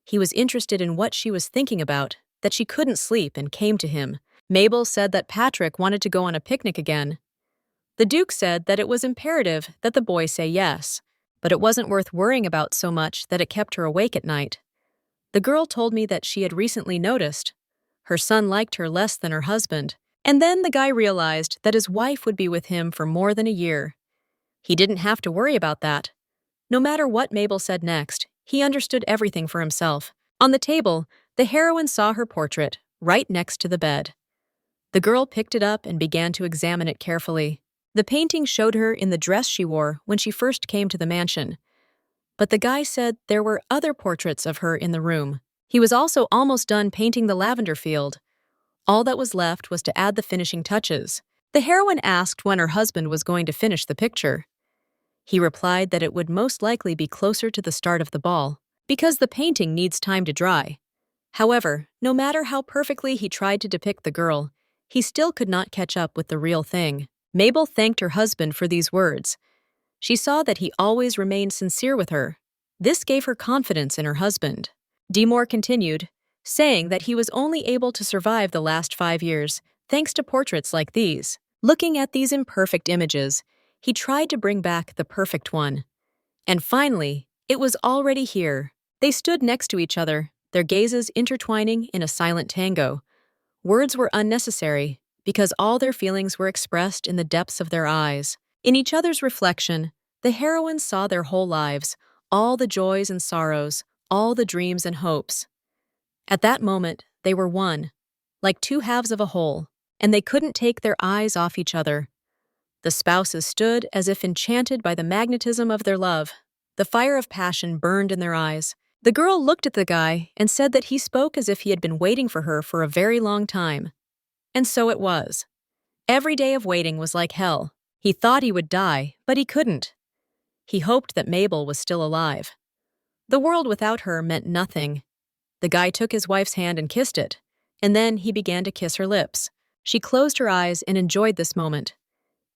He was interested in what she was thinking about, that she couldn't sleep, and came to him. Mabel said that Patrick wanted to go on a picnic again. The Duke said that it was imperative that the boy say yes, but it wasn't worth worrying about so much that it kept her awake at night. The girl told me that she had recently noticed her son liked her less than her husband, and then the guy realized that his wife would be with him for more than a year. He didn't have to worry about that. No matter what Mabel said next, he understood everything for himself. On the table, the heroine saw her portrait, right next to the bed. The girl picked it up and began to examine it carefully. The painting showed her in the dress she wore when she first came to the mansion. But the guy said there were other portraits of her in the room. He was also almost done painting the lavender field. All that was left was to add the finishing touches. The heroine asked when her husband was going to finish the picture. He replied that it would most likely be closer to the start of the ball, because the painting needs time to dry. However, no matter how perfectly he tried to depict the girl, he still could not catch up with the real thing. Mabel thanked her husband for these words. She saw that he always remained sincere with her. This gave her confidence in her husband. Demir continued, saying that he was only able to survive the last 5 years thanks to portraits like these. Looking at these imperfect images, he tried to bring back the perfect one. And finally, it was already here. They stood next to each other, their gazes intertwining in a silent tango. Words were unnecessary, because all their feelings were expressed in the depths of their eyes. In each other's reflection, the heroines saw their whole lives, all the joys and sorrows, all the dreams and hopes. At that moment, they were one, like two halves of a whole, and they couldn't take their eyes off each other. The spouses stood as if enchanted by the magnetism of their love. The fire of passion burned in their eyes. The girl looked at the guy and said that he spoke as if he had been waiting for her for a very long time. And so it was. Every day of waiting was like hell. He thought he would die, but he couldn't. He hoped that Mabel was still alive. The world without her meant nothing. The guy took his wife's hand and kissed it, and then he began to kiss her lips. She closed her eyes and enjoyed this moment.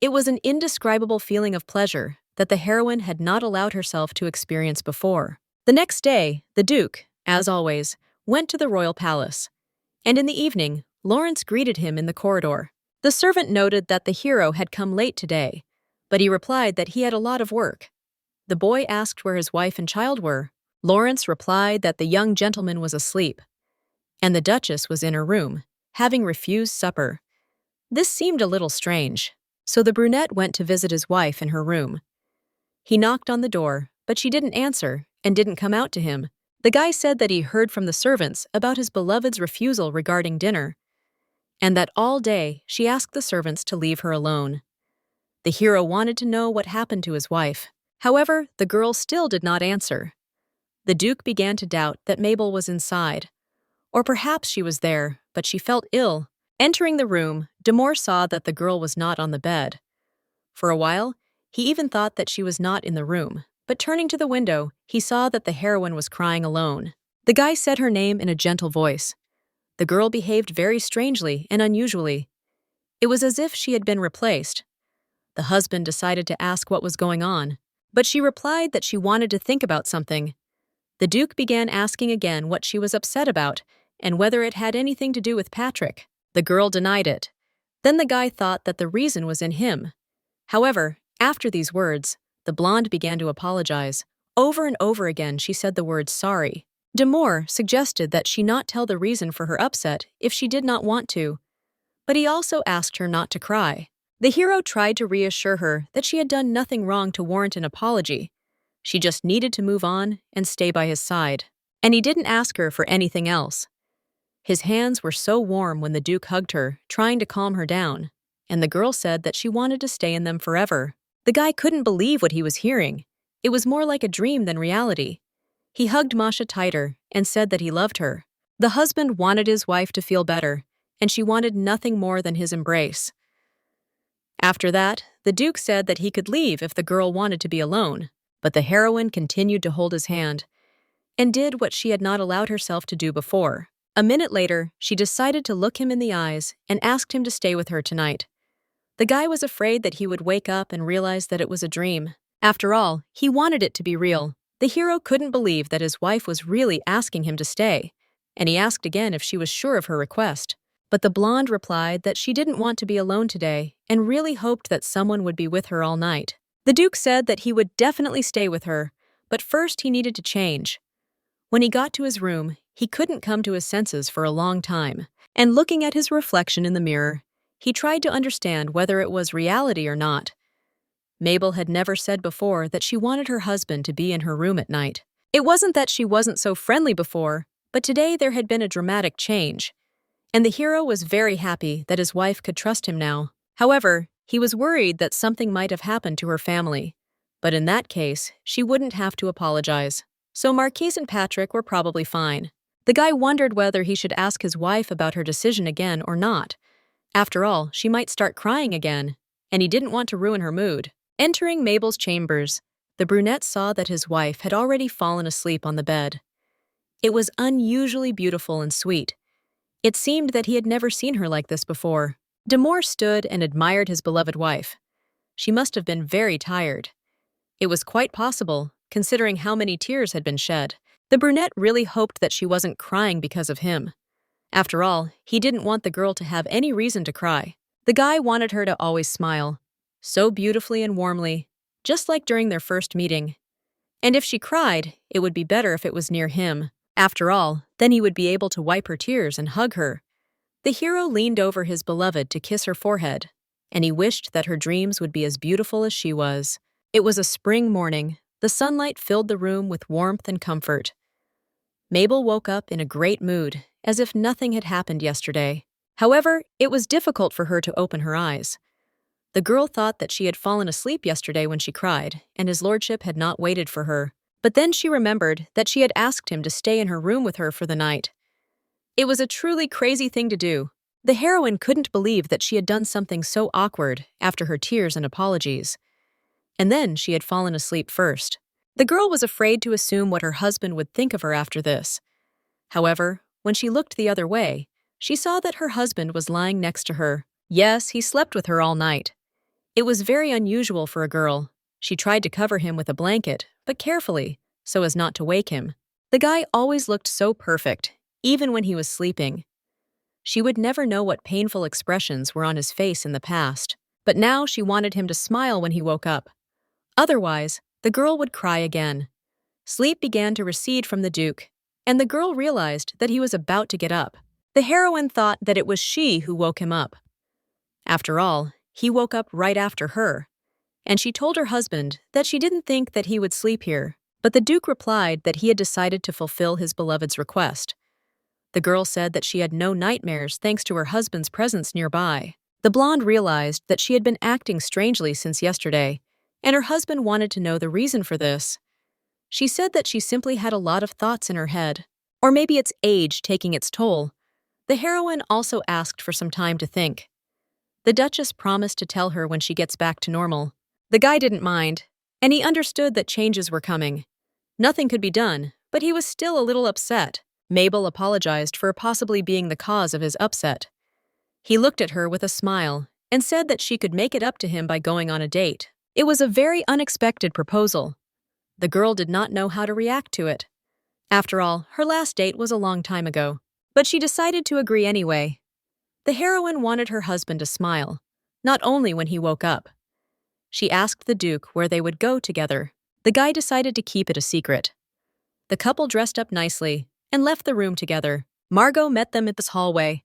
It was an indescribable feeling of pleasure that the heroine had not allowed herself to experience before. The next day, the Duke, as always, went to the royal palace. And in the evening, Lawrence greeted him in the corridor. The servant noted that the hero had come late today, but he replied that he had a lot of work. The boy asked where his wife and child were. Lawrence replied that the young gentleman was asleep, and the Duchess was in her room, having refused supper. This seemed a little strange, so the brunette went to visit his wife in her room. He knocked on the door, but she didn't answer and didn't come out to him. The guy said that he heard from the servants about his beloved's refusal regarding dinner, and that all day she asked the servants to leave her alone. The hero wanted to know what happened to his wife. However, the girl still did not answer. The Duke began to doubt that Mabel was inside. Or perhaps she was there, but she felt ill. Entering the room, Demore saw that the girl was not on the bed. For a while, he even thought that she was not in the room, but turning to the window, he saw that the heroine was crying alone. The guy said her name in a gentle voice. The girl behaved very strangely and unusually. It was as if she had been replaced. The husband decided to ask what was going on, but she replied that she wanted to think about something. The Duke began asking again what she was upset about and whether it had anything to do with Patrick. The girl denied it. Then the guy thought that the reason was in him. However, after these words, the blonde began to apologize. Over and over again she said the word sorry. Demore suggested that she not tell the reason for her upset if she did not want to, but he also asked her not to cry. The hero tried to reassure her that she had done nothing wrong to warrant an apology. She just needed to move on and stay by his side. And he didn't ask her for anything else. His hands were so warm when the Duke hugged her, trying to calm her down, and the girl said that she wanted to stay in them forever. The guy couldn't believe what he was hearing. It was more like a dream than reality. He hugged Masha tighter and said that he loved her. The husband wanted his wife to feel better, and she wanted nothing more than his embrace. After that, the Duke said that he could leave if the girl wanted to be alone, but the heroine continued to hold his hand and did what she had not allowed herself to do before. A minute later, she decided to look him in the eyes and asked him to stay with her tonight. The guy was afraid that he would wake up and realize that it was a dream. After all, he wanted it to be real. The hero couldn't believe that his wife was really asking him to stay, and he asked again if she was sure of her request. But the blonde replied that she didn't want to be alone today and really hoped that someone would be with her all night. The Duke said that he would definitely stay with her, but first he needed to change. When he got to his room, he couldn't come to his senses for a long time, and looking at his reflection in the mirror, he tried to understand whether it was reality or not. Mabel had never said before that she wanted her husband to be in her room at night. It wasn't that she wasn't so friendly before, but today there had been a dramatic change, and the hero was very happy that his wife could trust him now. However, he was worried that something might have happened to her family, but in that case, she wouldn't have to apologize. So Marquise and Patrick were probably fine. The guy wondered whether he should ask his wife about her decision again or not. After all, she might start crying again, and he didn't want to ruin her mood. Entering Mabel's chambers, the brunette saw that his wife had already fallen asleep on the bed. It was unusually beautiful and sweet. It seemed that he had never seen her like this before. Demore stood and admired his beloved wife. She must have been very tired. It was quite possible, considering how many tears had been shed. The brunette really hoped that she wasn't crying because of him. After all, he didn't want the girl to have any reason to cry. The guy wanted her to always smile, so beautifully and warmly, just like during their first meeting. And if she cried, it would be better if it was near him. After all, then he would be able to wipe her tears and hug her. The hero leaned over his beloved to kiss her forehead, and he wished that her dreams would be as beautiful as she was. It was a spring morning. The sunlight filled the room with warmth and comfort. Mabel woke up in a great mood, as if nothing had happened yesterday. However, it was difficult for her to open her eyes. The girl thought that she had fallen asleep yesterday when she cried, and his lordship had not waited for her. But then she remembered that she had asked him to stay in her room with her for the night. It was a truly crazy thing to do, The heroine couldn't believe that she had done something so awkward after her tears and apologies. And then she had fallen asleep first. The girl was afraid to assume what her husband would think of her after this. However, when she looked the other way, she saw that her husband was lying next to her. Yes, he slept with her all night. It was very unusual for a girl. She tried to cover him with a blanket, but carefully, so as not to wake him. The guy always looked so perfect, even when he was sleeping. She would never know what painful expressions were on his face in the past, but now she wanted him to smile when he woke up. Otherwise, the girl would cry again. Sleep began to recede from the Duke, and the girl realized that he was about to get up. The heroine thought that it was she who woke him up. After all, he woke up right after her, and she told her husband that she didn't think that he would sleep here, but the Duke replied that he had decided to fulfill his beloved's request. The girl said that she had no nightmares thanks to her husband's presence nearby. The blonde realized that she had been acting strangely since yesterday, and her husband wanted to know the reason for this. She said that she simply had a lot of thoughts in her head, or maybe it's age taking its toll. The heroine also asked for some time to think. The Duchess promised to tell her when she gets back to normal. The guy didn't mind, and he understood that changes were coming. Nothing could be done, but he was still a little upset. Mabel apologized for possibly being the cause of his upset. He looked at her with a smile and said that she could make it up to him by going on a date. It was a very unexpected proposal. The girl did not know how to react to it. After all, her last date was a long time ago, but she decided to agree anyway. The heroine wanted her husband to smile, not only when he woke up. She asked the Duke where they would go together. The guy decided to keep it a secret. The couple dressed up nicely and left the room together. Margot met them in this hallway.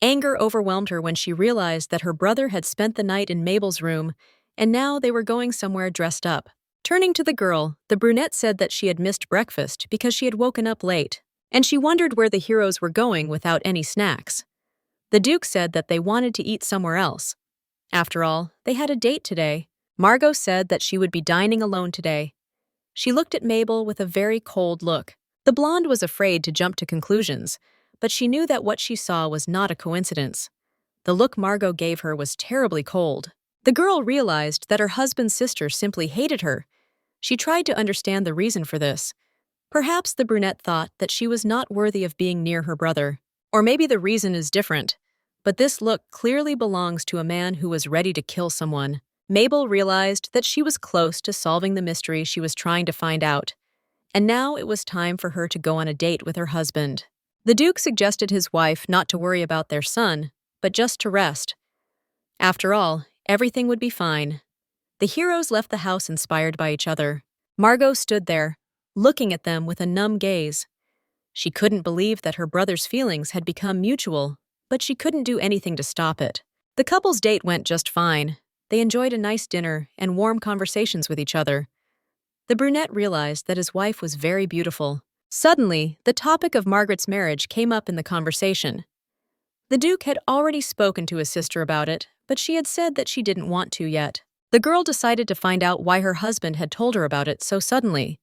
Anger overwhelmed her when she realized that her brother had spent the night in Mabel's room, and now they were going somewhere dressed up. Turning to the girl, the brunette said that she had missed breakfast because she had woken up late, and she wondered where the heroes were going without any snacks. The Duke said that they wanted to eat somewhere else. After all, they had a date today. Margot said that she would be dining alone today. She looked at Mabel with a very cold look. The blonde was afraid to jump to conclusions, but she knew that what she saw was not a coincidence. The look Margot gave her was terribly cold. The girl realized that her husband's sister simply hated her. She tried to understand the reason for this. Perhaps the brunette thought that she was not worthy of being near her brother. Or maybe the reason is different. But this look clearly belongs to a man who was ready to kill someone. Mabel realized that she was close to solving the mystery she was trying to find out, and now it was time for her to go on a date with her husband. The Duke suggested his wife not to worry about their son, but just to rest. After all, everything would be fine. The heroes left the house inspired by each other. Margot stood there, looking at them with a numb gaze. She couldn't believe that her brother's feelings had become mutual, but she couldn't do anything to stop it. The couple's date went just fine. They enjoyed a nice dinner and warm conversations with each other. The brunette realized that his wife was very beautiful. Suddenly, the topic of Margaret's marriage came up in the conversation. The Duke had already spoken to his sister about it, but she had said that she didn't want to yet. The girl decided to find out why her husband had told her about it so suddenly.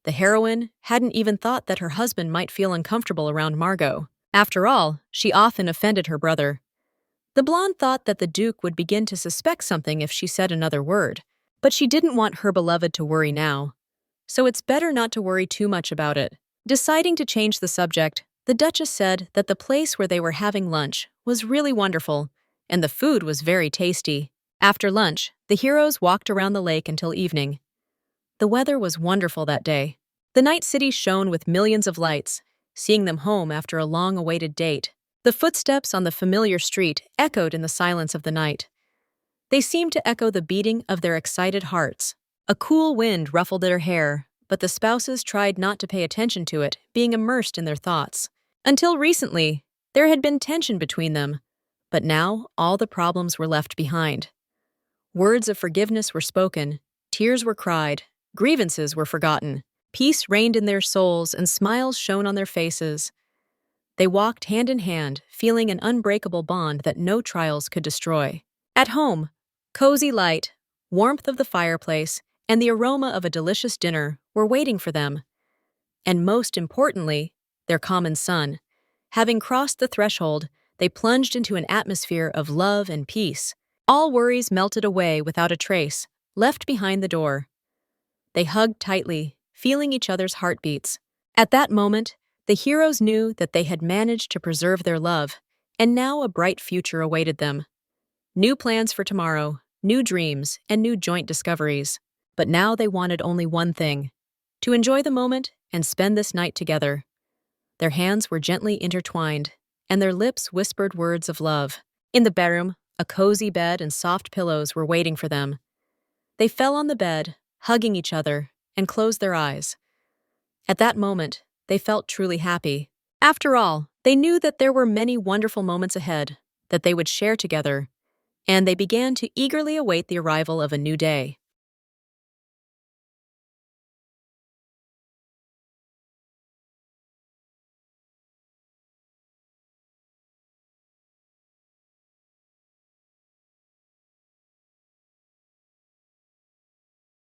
The heroine hadn't even thought that her husband might feel uncomfortable around Margot. After all, she often offended her brother. The blonde thought that the Duke would begin to suspect something if she said another word, but she didn't want her beloved to worry now. So it's better not to worry too much about it. Deciding to change the subject, the Duchess said that the place where they were having lunch was really wonderful, and the food was very tasty. After lunch, the heroes walked around the lake until evening. The weather was wonderful that day. The night city shone with millions of lights, seeing them home after a long-awaited date. The footsteps on the familiar street echoed in the silence of the night. They seemed to echo the beating of their excited hearts. A cool wind ruffled their hair, but the spouses tried not to pay attention to it, being immersed in their thoughts. Until recently, there had been tension between them, but now all the problems were left behind. Words of forgiveness were spoken, tears were cried, grievances were forgotten. Peace reigned in their souls and smiles shone on their faces. They walked hand in hand, feeling an unbreakable bond that no trials could destroy. At home, cozy light, warmth of the fireplace, and the aroma of a delicious dinner were waiting for them. And most importantly, their common son. Having crossed the threshold, They plunged into an atmosphere of love and peace. All worries melted away without a trace, left behind the door. They hugged tightly, feeling each other's heartbeats. At that moment, the heroes knew that they had managed to preserve their love, and now a bright future awaited them. New plans for tomorrow, new dreams, and new joint discoveries. But now they wanted only one thing: to enjoy the moment and spend this night together. Their hands were gently intertwined, and their lips whispered words of love. In the bedroom, a cozy bed and soft pillows were waiting for them. They fell on the bed, hugging each other, and closed their eyes. At that moment, they felt truly happy. After all, they knew that there were many wonderful moments ahead that they would share together, and they began to eagerly await the arrival of a new day.